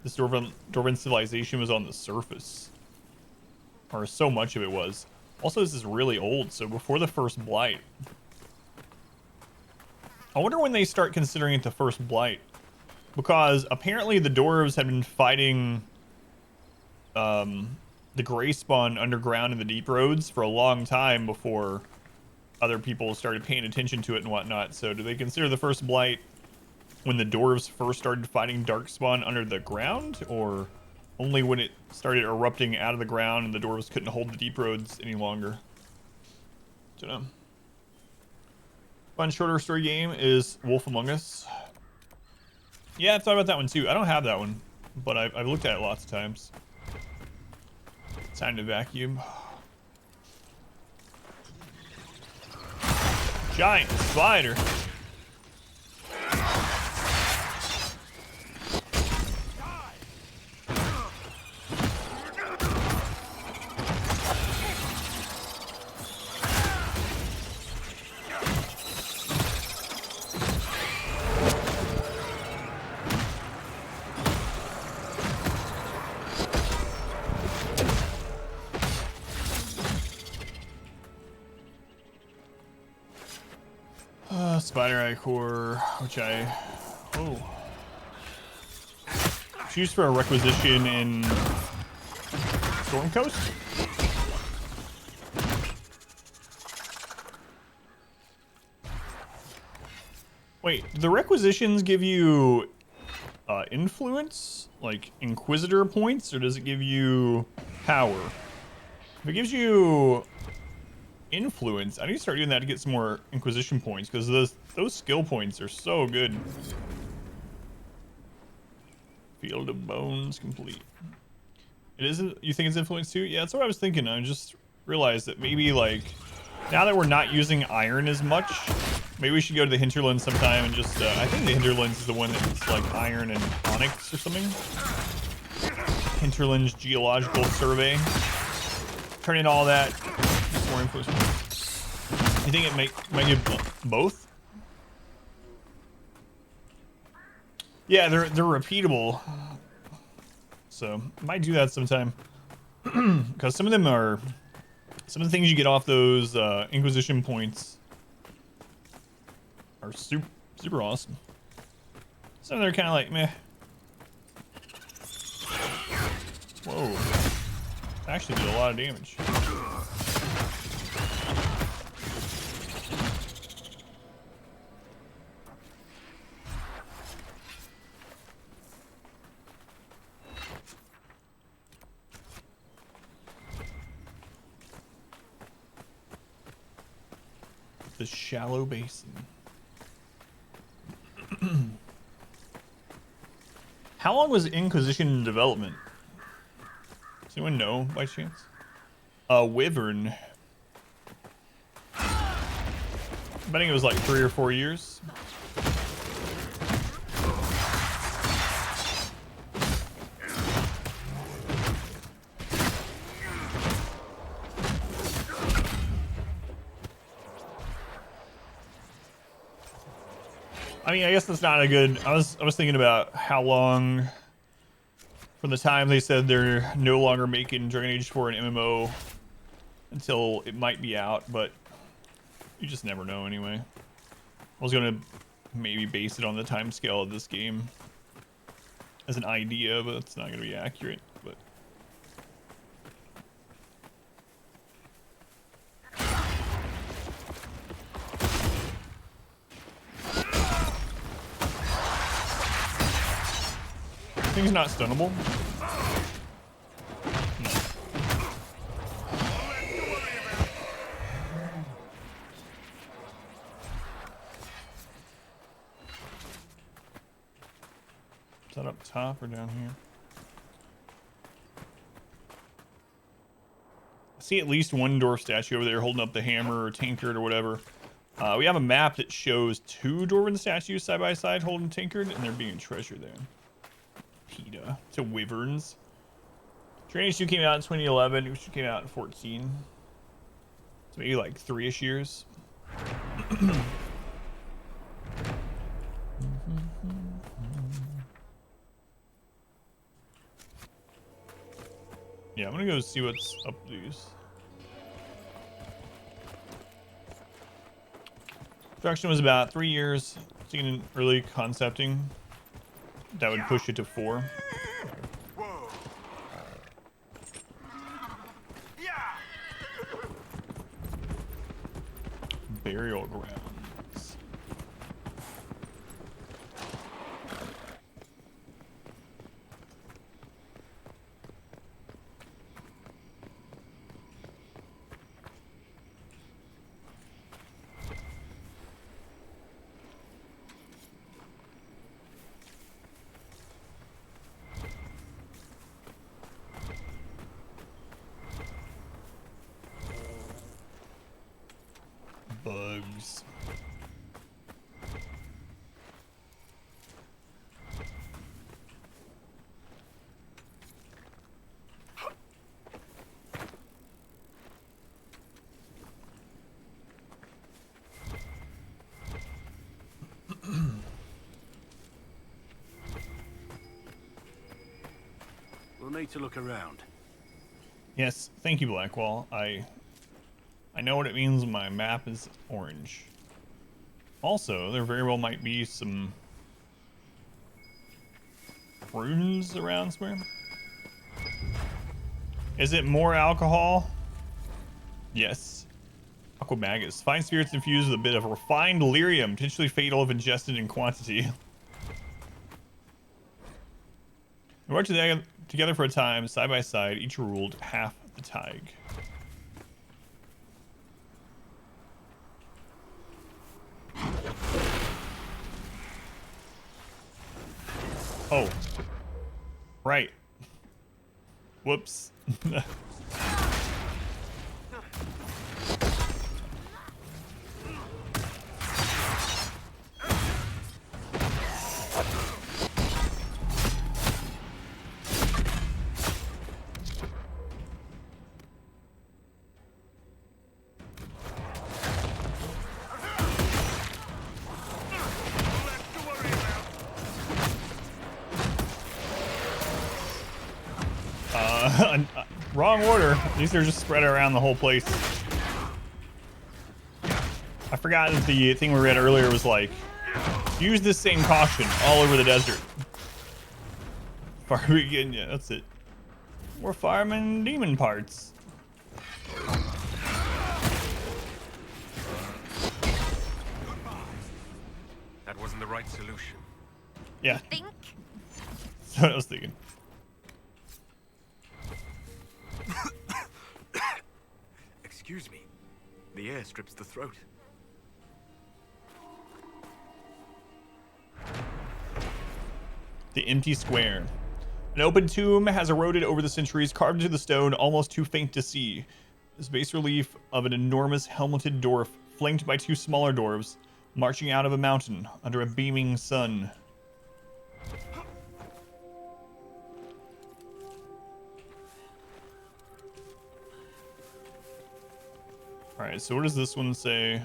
[SPEAKER 2] this Dwarven civilization was on the surface. Or so much of it was. Also, this is really old, so before the first blight. I wonder when they start considering it the first blight. Because apparently the dwarves had been fighting the gray spawn underground in the deep roads for a long time before other people started paying attention to it and whatnot. So do they consider the first blight when the dwarves first started fighting darkspawn under the ground, or only when it started erupting out of the ground and the dwarves couldn't hold the deep roads any longer? Don't know. Fun shorter story game is Wolf Among Us. Yeah, I've thought about that one too. I don't have that one, but I've looked at it lots of times. Time to vacuum. Giant spider. Spider Eye Core, which it's used for a requisition in Storm Coast. Wait, do the requisitions give you influence, like Inquisitor points, or does it give you power? If it gives you influence, I need to start doing that to get some more Inquisition points, because those skill points are so good. Field of Bones complete. It isn't. You think it's influence too? Yeah, that's what I was thinking. I just realized that maybe like now that we're not using iron as much, maybe we should go to the Hinterlands sometime and just. I think the Hinterlands is the one that's like iron and onyx or something. Hinterlands Geological Survey. Turn in all that. More influence. You think it might give both? Yeah, they're repeatable. So might do that sometime. Because some of the things you get off those Inquisition points are super awesome. Some of them are kind of like meh. Whoa. Actually did a lot of damage. The Shallow Basin. How long was Inquisition in development? Does anyone know by chance? Wyvern. I'm betting it was like 3 or 4 years. I mean, I guess that's not a good. I was thinking about how long from the time they said they're no longer making Dragon Age 4 an MMO until it might be out, but you just never know anyway. I was gonna maybe base it on the timescale of this game as an idea, but it's not gonna be accurate. But thing's not stunnable. No. Is that up top or down here? I see at least one dwarf statue over there holding up the hammer or tankard or whatever. We have a map that shows 2 dwarven statues side by side holding tankard, and there being a treasure there. PETA to wyverns. Dragon Age 2 came out in 2011. It came out in 14. So maybe like 3-ish years. Yeah, I'm gonna go see what's up these. Production was about 3 years. Seen early concepting. That would push it to 4. Burial grounds. Bugs.
[SPEAKER 11] We'll need to look around.
[SPEAKER 2] Yes, thank you, Blackwall. I know what it means when my map is orange. Also, there very well might be some runes around somewhere. Is it more alcohol? Yes. Aquamagus. Fine spirits infused with a bit of refined lyrium, potentially fatal if ingested in quantity. We worked together for a time, side by side, each ruled half the Tig. Oh. Right. Whoops. Wrong order. These are just spread around the whole place. I forgot that the thing we read earlier was like, use this same caution all over the desert. Far we getting ya? That's it. We're farming demon parts.
[SPEAKER 6] That wasn't the right solution.
[SPEAKER 2] Yeah.
[SPEAKER 14] Think?
[SPEAKER 2] That's what I was thinking.
[SPEAKER 16] Excuse me. The air strips the throat.
[SPEAKER 2] The empty square. An open tomb has eroded over the centuries, carved into the stone, almost too faint to see. This bas relief of an enormous helmeted dwarf, flanked by 2 smaller dwarves, marching out of a mountain under a beaming sun. Alright, so what does this one say?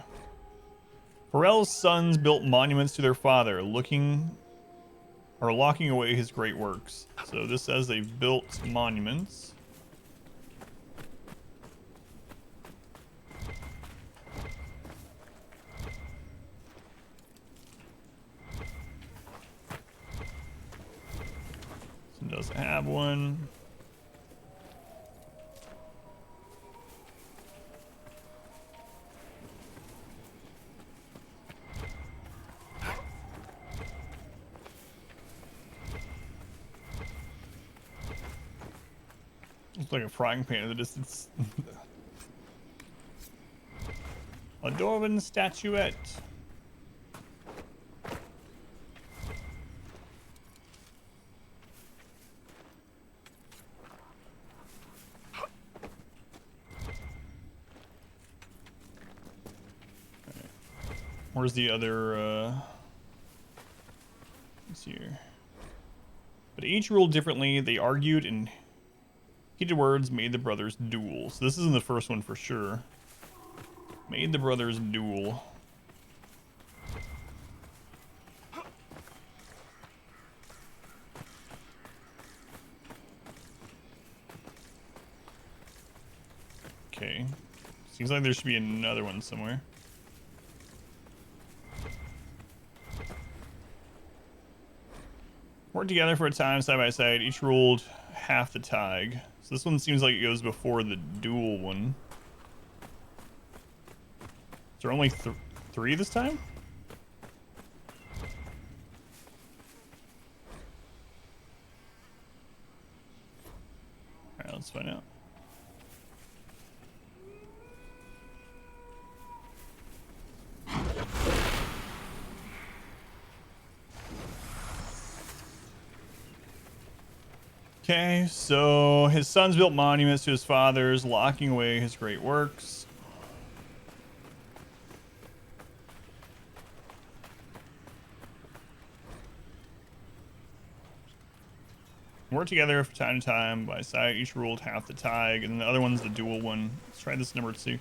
[SPEAKER 2] Pharrell's sons built monuments to their father, locking away his great works. So this says they've built monuments. This one doesn't have one. Looks like a frying pan in the distance. A Dwarven statuette. Where's the other, let's see here. But each ruled differently. They argued and heated words made the brothers duel. So this isn't the first one for sure. Made the brothers duel. Okay. Seems like there should be another one somewhere. Worked together for a time side by side. Each ruled half the tag. So this one seems like it goes before the dual one. Is there only three this time? Alright, let's find out. Okay, so his sons built monuments to his fathers, locking away his great works. Worked together from time to time by side. Each ruled half the tag, and the other one's the dual one. Let's try this number 2.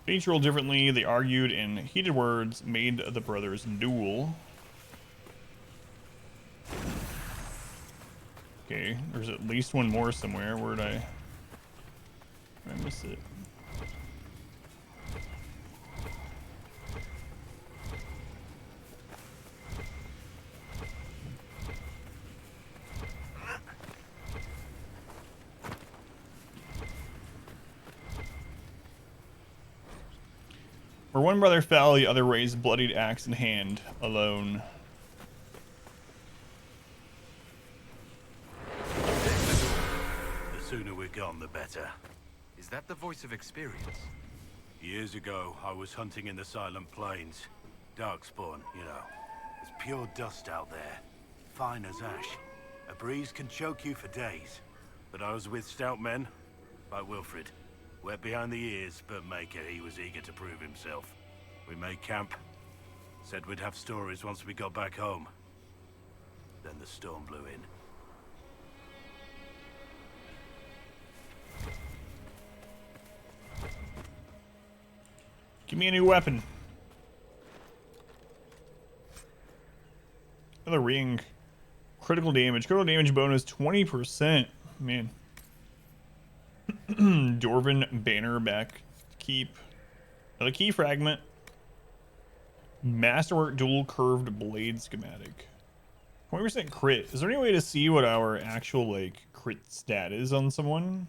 [SPEAKER 2] Each ruled differently. They argued in heated words, made the brothers duel. Okay, there's at least one more somewhere. Where'd I miss it? Where one brother fell, the other raised bloodied axe in hand, alone.
[SPEAKER 11] The sooner we're gone, the better.
[SPEAKER 6] Is that the voice of experience?
[SPEAKER 11] Years ago, I was hunting in the Silent Plains. Darkspawn, you know. There's pure dust out there. Fine as ash. A breeze can choke you for days. But I was with stout men, like Wilfred. Wet behind the ears, but Maker, he was eager to prove himself. We made camp. Said we'd have stories once we got back home. Then the storm blew in.
[SPEAKER 2] Give me a new weapon. Another ring. Critical damage. Critical damage bonus 20%. Man. Dwarven banner back. Keep. Another key fragment. Masterwork dual curved blade schematic. 20% crit. Is there any way to see what our actual like crit stat is on someone?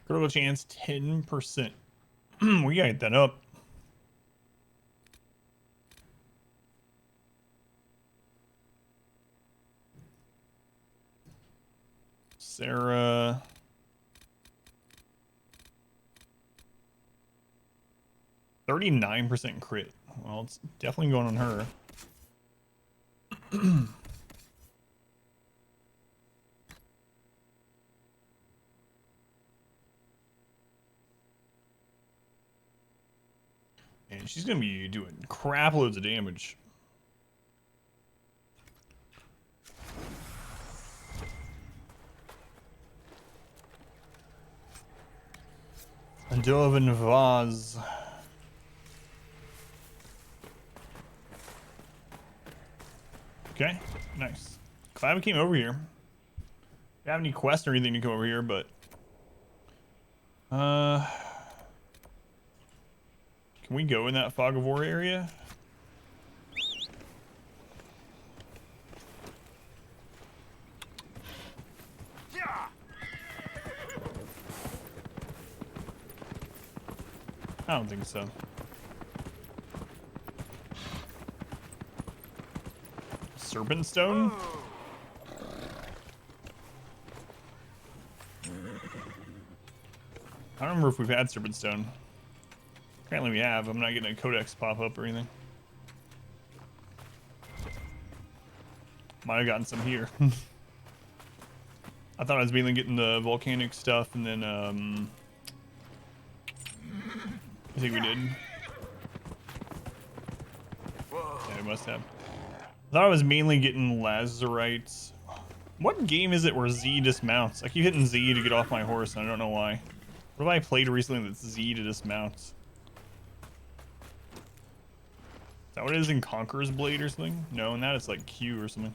[SPEAKER 2] Critical chance 10%. We gotta get that up. Sarah. %39% crit. Well, it's definitely going on her. And she's gonna be doing crap loads of damage. Dovin Vaz. Okay, nice. Glad we came over here. Don't have any quests or anything to come over here, but can we go in that Fog of War area? I don't think so. Serpent Stone? I don't remember if we've had Serpent Stone. Apparently we have. I'm not getting a codex pop up or anything. Might have gotten some here. I thought I was mainly getting the volcanic stuff, and then I think we did. Yeah, we must have. I thought I was mainly getting lazarites. What game is it where Z dismounts? I keep hitting Z to get off my horse, and I don't know why. What have I played recently that's Z to dismounts? Is that what it is in Conqueror's Blade or something? No, in that it's like Q or something.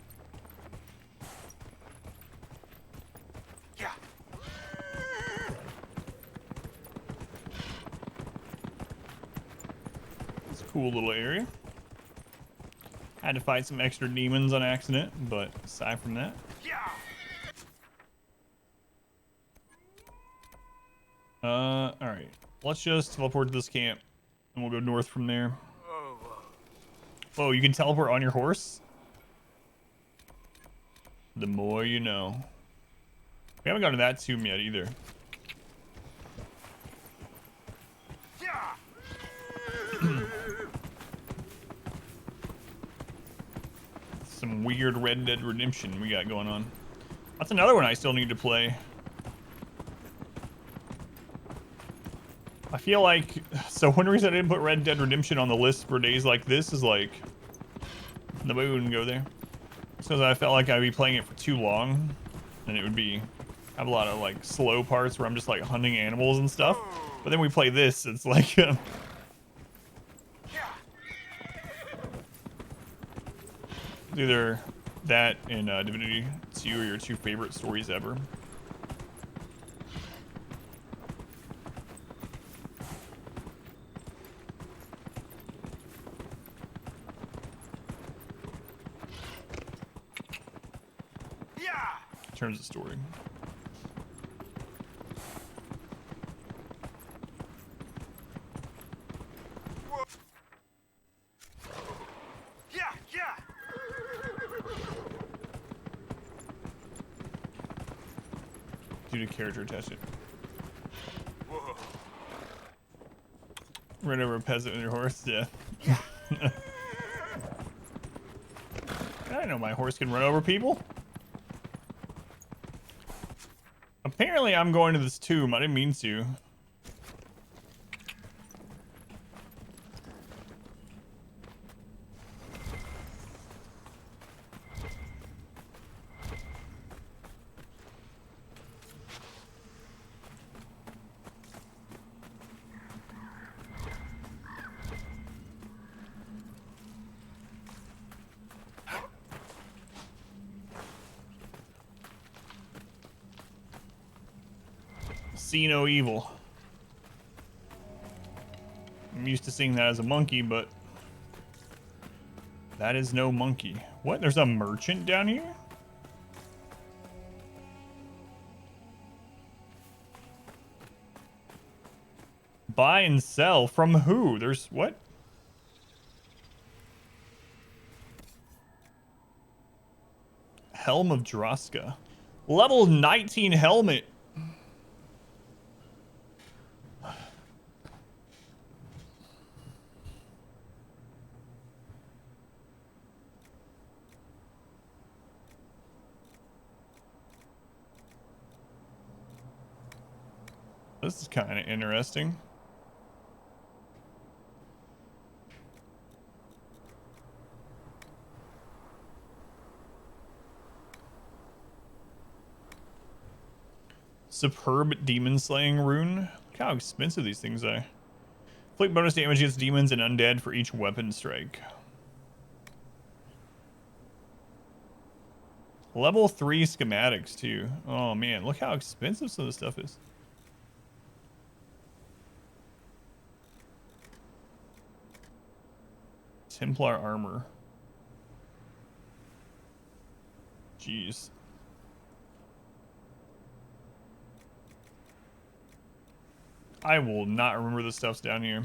[SPEAKER 8] Yeah.
[SPEAKER 2] It's a cool little area. Had to fight some extra demons on accident, but aside from that. Alright. Let's just teleport to this camp, and we'll go north from there. Whoa, you can teleport on your horse? The more you know. We haven't gone to that tomb yet either. Some weird Red Dead Redemption we got going on. That's another one I still need to play. I feel like, so one reason I didn't put Red Dead Redemption on the list for days like this is like, the moon go there. Because I felt like I'd be playing it for too long, and it would be, have a lot of like slow parts where I'm just like hunting animals and stuff. But then we play this, it's like, it's either that and Divinity 2 are your two favorite stories ever. In terms of story. Due to character attachment. Run over a peasant with your horse, yeah. I know my horse can run over people. Apparently I'm going to this tomb. I didn't mean to. See no evil. I'm used to seeing that as a monkey, but that is no monkey. What? There's a merchant down here? Buy and sell from who? There's what? Helm of Droska. Level 19 helmet. This is kind of interesting. Superb demon slaying rune. Look how expensive these things are. Inflict bonus damage against demons and undead for each weapon strike. Level 3 schematics too. Oh man, look how expensive some of this stuff is. Templar armor. Jeez. I will not remember the stuff's down here.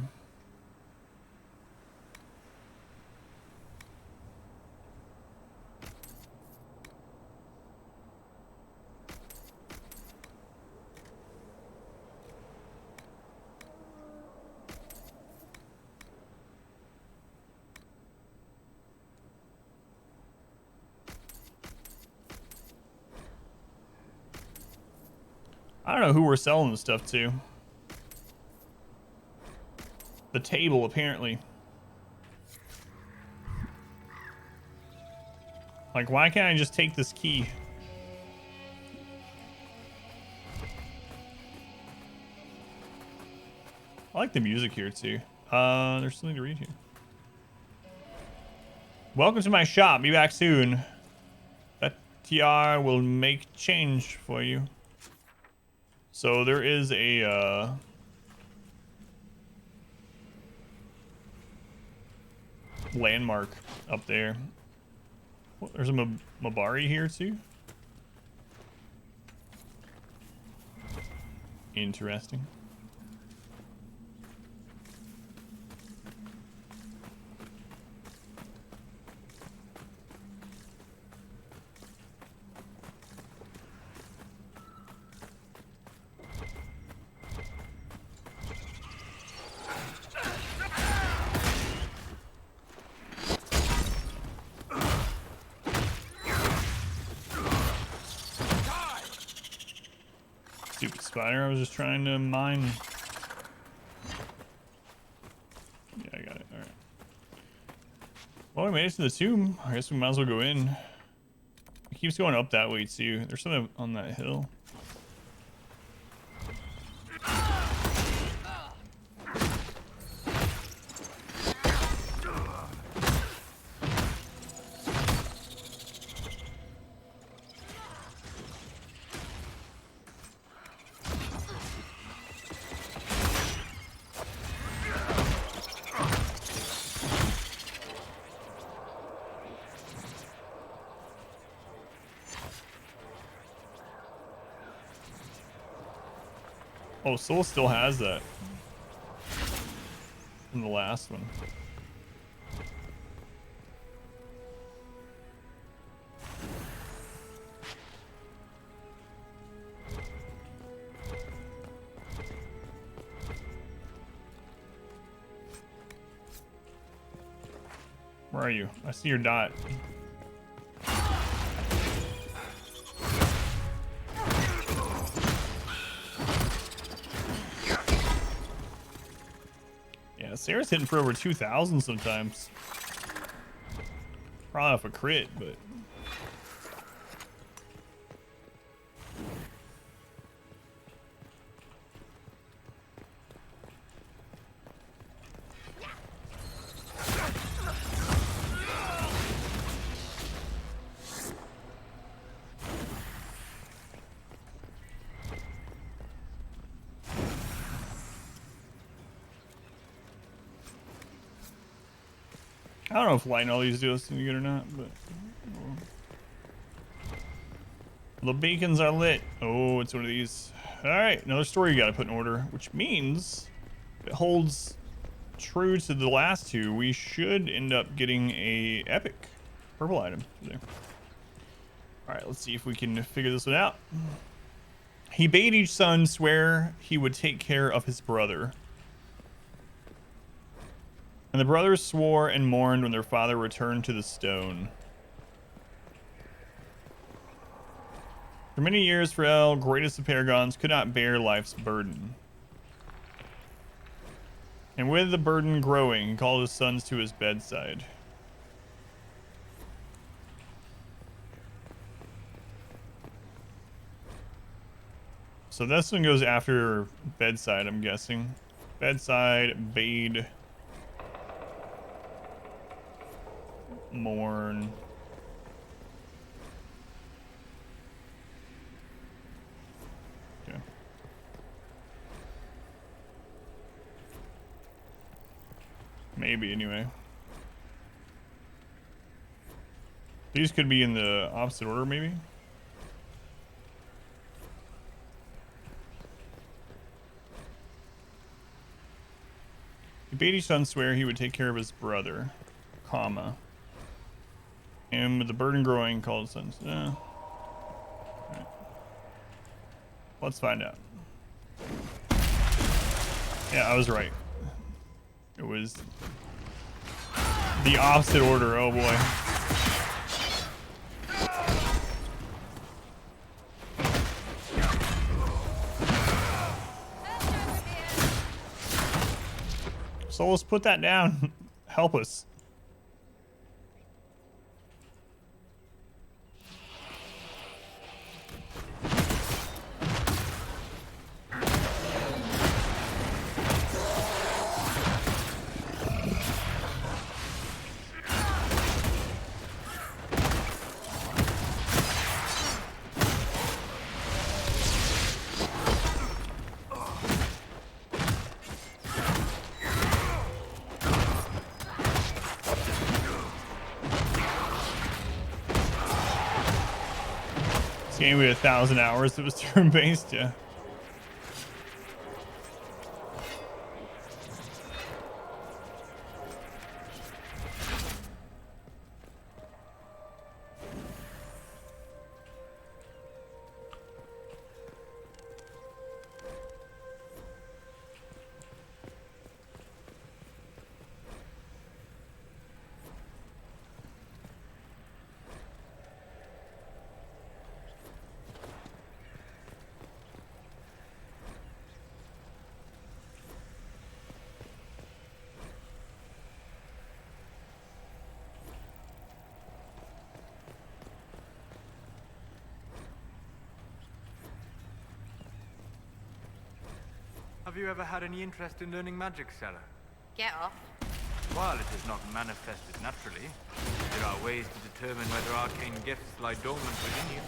[SPEAKER 2] I don't know who we're selling this stuff to. The table, apparently. Like, why can't I just take this key? I like the music here, too. There's something to read here. Welcome to my shop. Be back soon. That TR will make change for you. So there is a landmark up there. Well, there's a Mabari here too. Interesting. Stupid spider, I was just trying to mine. Yeah, I got it. Alright. Well, we made it to the tomb. I guess we might as well go in. It keeps going up that way too. There's something on that hill. Oh, Soul still has that from the last one. Where are you? I see your dot. Sarah's hitting for over 2,000 sometimes. Probably off a crit, but I don't know if lighting all these do us any good or not, but the beacons are lit. Oh, it's one of these. All right, another story you got to put in order, which means if it holds true to the last two, we should end up getting a epic purple item today. All right, let's see if we can figure this one out. He bade each son swear he would take care of his brother. And the brothers swore and mourned when their father returned to the stone. For many years, Pharrell, greatest of paragons, could not bear life's burden. And with the burden growing, he called his sons to his bedside. So this one goes after bedside, I'm guessing. Bedside, bade, mourn. Okay. Maybe anyway. These could be in the opposite order, maybe. He bade each son swear he would take care of his brother, comma. And with the burden growing, called his sons. Right. Let's find out. Yeah, I was right. It was the opposite order. Oh boy. So let's put that down. Help us. Game with 1,000 hours. It was turn-based, yeah.
[SPEAKER 12] Have you ever had any interest in learning magic, Sarah?
[SPEAKER 9] Get off.
[SPEAKER 12] While it is not manifested naturally, there are ways to determine whether arcane gifts lie dormant within you.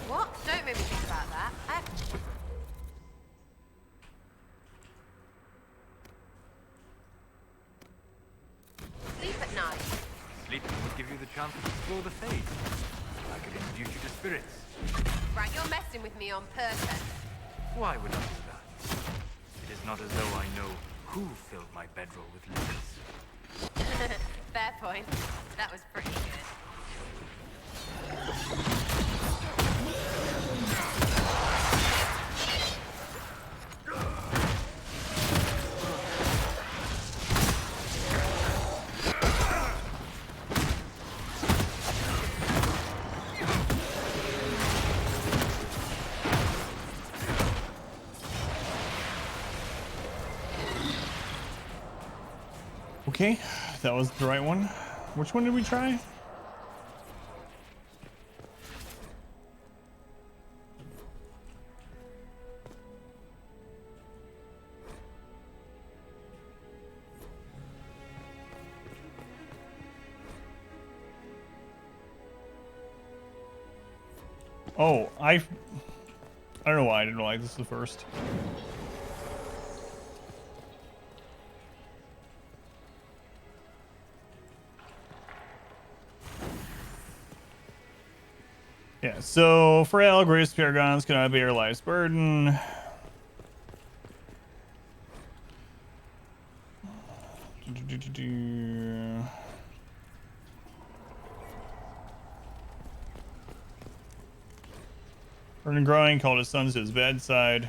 [SPEAKER 9] What? Don't make me think about that. Sleep at night.
[SPEAKER 12] Sleeping would give you the chance to explore the Fades. I could introduce you to spirits.
[SPEAKER 9] Right, you're messing with me on purpose.
[SPEAKER 12] Why would I do that? It is not as though I know who filled my bedroll with liquids.
[SPEAKER 9] Fair point. That was pretty good.
[SPEAKER 2] Okay, that was the right one. Which one did we try? Oh, I don't know why I didn't like this the first. Yeah, so frail, grace paragons cannot bear life's burden. Burden growing, called his sons to his bedside.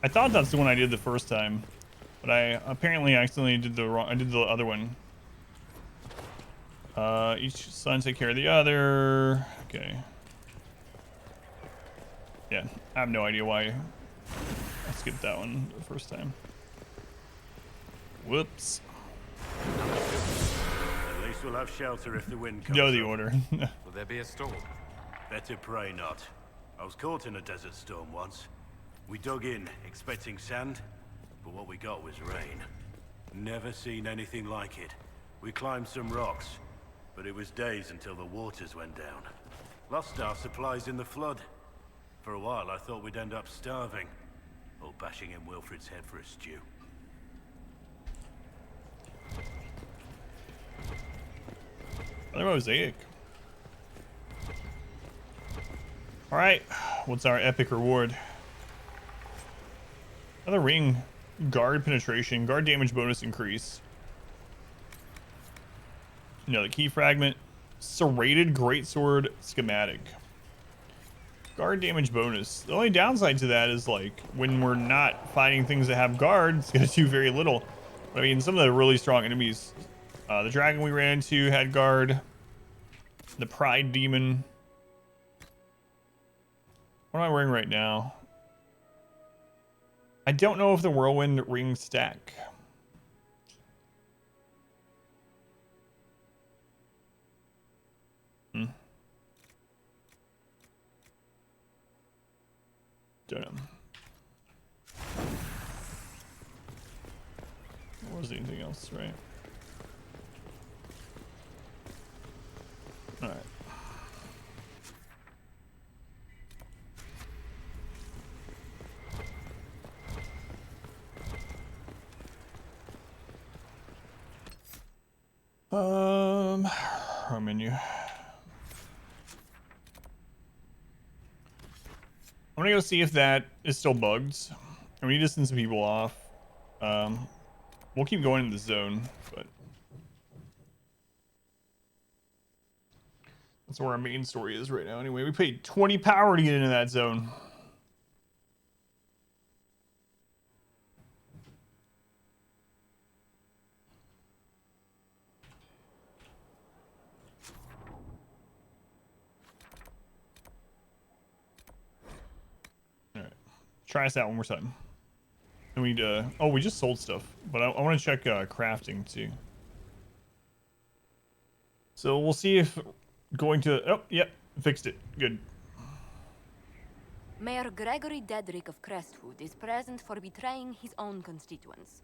[SPEAKER 2] I thought that's the one I did the first time, but I apparently accidentally did the wrong. I did the other one. Each son take care of the other. Okay. Yeah, I have no idea why I skipped that one the first time. Whoops.
[SPEAKER 11] At least we'll have shelter if the wind comes
[SPEAKER 2] Know the
[SPEAKER 11] up.
[SPEAKER 2] order.
[SPEAKER 6] Will there be a storm?
[SPEAKER 11] Better pray not. I was caught in a desert storm once. We dug in, expecting sand, but what we got was rain. Never seen anything like it. We climbed some rocks, but it was days until the waters went down. Lost our supplies in the flood. For a while, I thought we'd end up starving, or bashing in Wilfred's head for a stew.
[SPEAKER 2] Another mosaic. All right, what's our epic reward? Another ring. Guard penetration, guard damage bonus increase. Another key fragment. Serrated greatsword schematic. Guard damage bonus. The only downside to that is like when we're not fighting things that have guard, it's gonna do very little. But, I mean, some of the really strong enemies. The dragon we ran into had guard. The pride demon. What am I wearing right now? I don't know if the whirlwind rings stack. Don't know. Or was there anything else, right? All right. Our menu. I'm gonna go see if that is still bugged. And we need to send some people off. We'll keep going in the zone, but that's where our main story is right now. Anyway, we paid 20 power to get into that zone. Try us out one more time. And we oh, we just sold stuff, but I want to check crafting too. So we'll see if going to, oh, yep, fixed it. Good.
[SPEAKER 4] Mayor Gregory Dedrick of Crestwood is present for betraying his own constituents.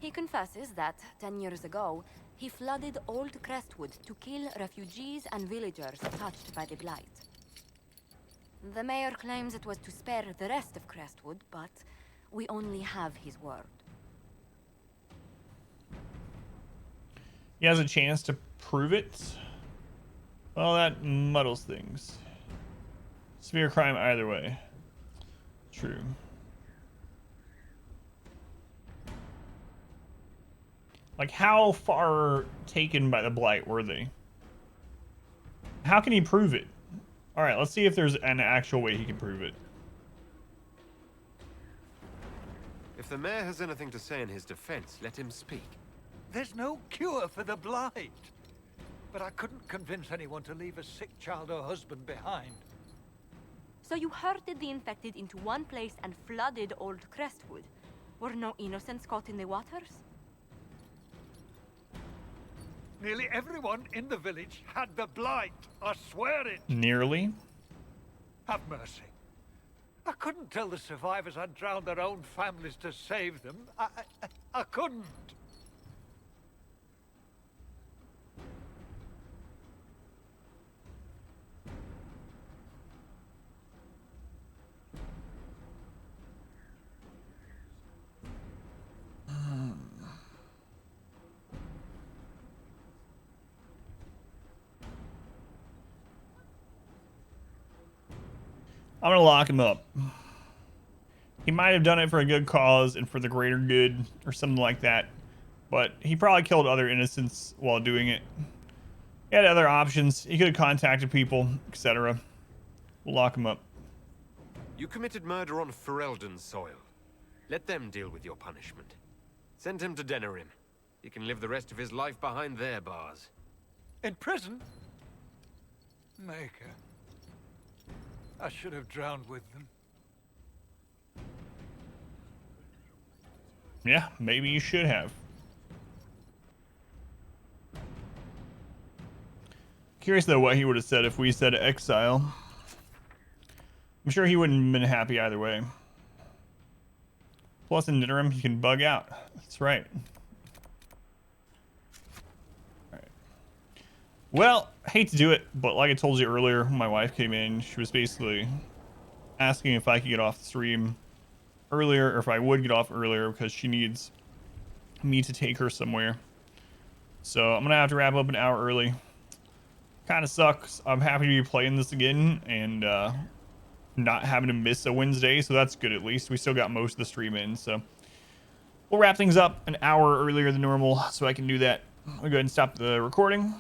[SPEAKER 4] He confesses that 10 years ago, he flooded Old Crestwood to kill refugees and villagers touched by the Blight. The mayor claims it was to spare the rest of Crestwood, but we only have his word.
[SPEAKER 2] He has a chance to prove it. Well, that muddles things. Severe crime either way. True. Like, how far taken by the Blight were they? How can he prove it? All right, let's see if there's an actual way he can prove it.
[SPEAKER 6] If the mayor has anything to say in his defense, let him speak.
[SPEAKER 17] There's no cure for the Blight. But I couldn't convince anyone to leave a sick child or husband behind.
[SPEAKER 4] So you herded the infected into one place and flooded Old Crestwood. Were no innocents caught in the waters?
[SPEAKER 17] Nearly everyone in the village had the Blight. I swear it.
[SPEAKER 2] Nearly?
[SPEAKER 17] Have mercy. I couldn't tell the survivors I'd drowned their own families to save them. I couldn't.
[SPEAKER 2] I'm gonna lock him up. He might have done it for a good cause and for the greater good or something like that, but he probably killed other innocents while doing it. He had other options. He could have contacted people, etc. We'll lock him up.
[SPEAKER 6] You committed murder on Ferelden's soil. Let them deal with your punishment. Send him to Denerim. He can live the rest of his life behind their bars.
[SPEAKER 17] In prison? Maker. I should have drowned with them.
[SPEAKER 2] Yeah, maybe you should have. Curious though what he would have said if we said exile. I'm sure he wouldn't have been happy either way. Plus in interim, he can bug out. That's right. Alright. Well, I hate to do it, but like I told you earlier, when my wife came in, she was basically asking if I could get off the stream earlier, or if I would get off earlier, because she needs me to take her somewhere. So I'm gonna have to wrap up an hour early. Kind of sucks. I'm happy to be playing this again and not having to miss a Wednesday, so that's good. At least we still got most of the stream in, so we'll wrap things up an hour earlier than normal so I can do that. I'll go ahead and stop the recording.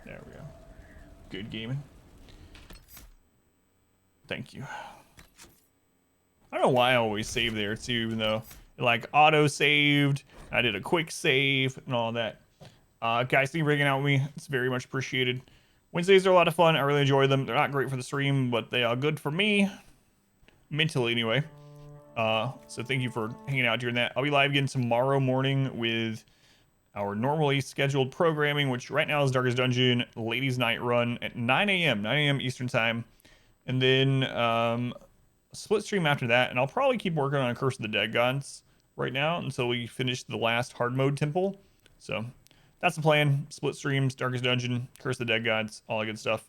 [SPEAKER 2] There we go. Good gaming. Thank you. I don't know why I always save there too, even though it like auto saved. I did a quick save and all that. Guys, thank you for hanging out with me. It's very much appreciated. Wednesdays are a lot of fun. I really enjoy them. They're not great for the stream, but they are good for me. Mentally, anyway. So thank you for hanging out during that. I'll be live again tomorrow morning with our normally scheduled programming, which right now is Darkest Dungeon Ladies Night Run at 9 a.m. Eastern Time. And then split stream after that. And I'll probably keep working on Curse of the Dead Gods right now until we finish the last hard mode temple. So that's the plan. Split streams, Darkest Dungeon, Curse of the Dead Gods, all that good stuff.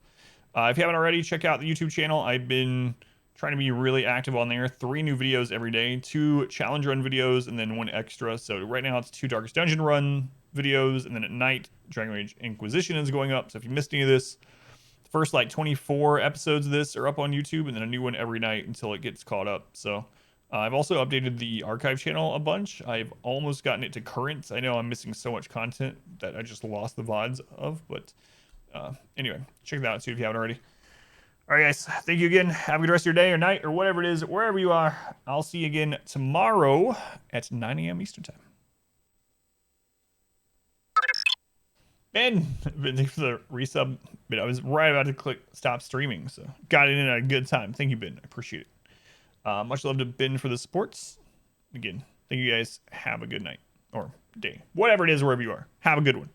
[SPEAKER 2] If you haven't already, check out the YouTube channel. I've been trying to be really active on there. 3 new videos every day, 2 challenge run videos, and then 1 extra. So right now it's 2 Darkest Dungeon run videos, and then at night, Dragon Age Inquisition is going up. So if you missed any of this, the first like 24 episodes of this are up on YouTube, and then a new one every night until it gets caught up. So I've also updated the archive channel a bunch. I've almost gotten it to current. I know I'm missing so much content that I just lost the VODs of, but anyway, check that out too if you haven't already. All right, guys, thank you again. Have a good rest of your day or night or whatever it is, wherever you are. I'll see you again tomorrow at 9 a.m. Eastern Time. Ben, thank you for the resub. But I was right about to click stop streaming, so got it in at a good time. Thank you, Ben. I appreciate it. Much love to Ben for the supports. Again, thank you guys. Have a good night or day. Whatever it is, wherever you are. Have a good one.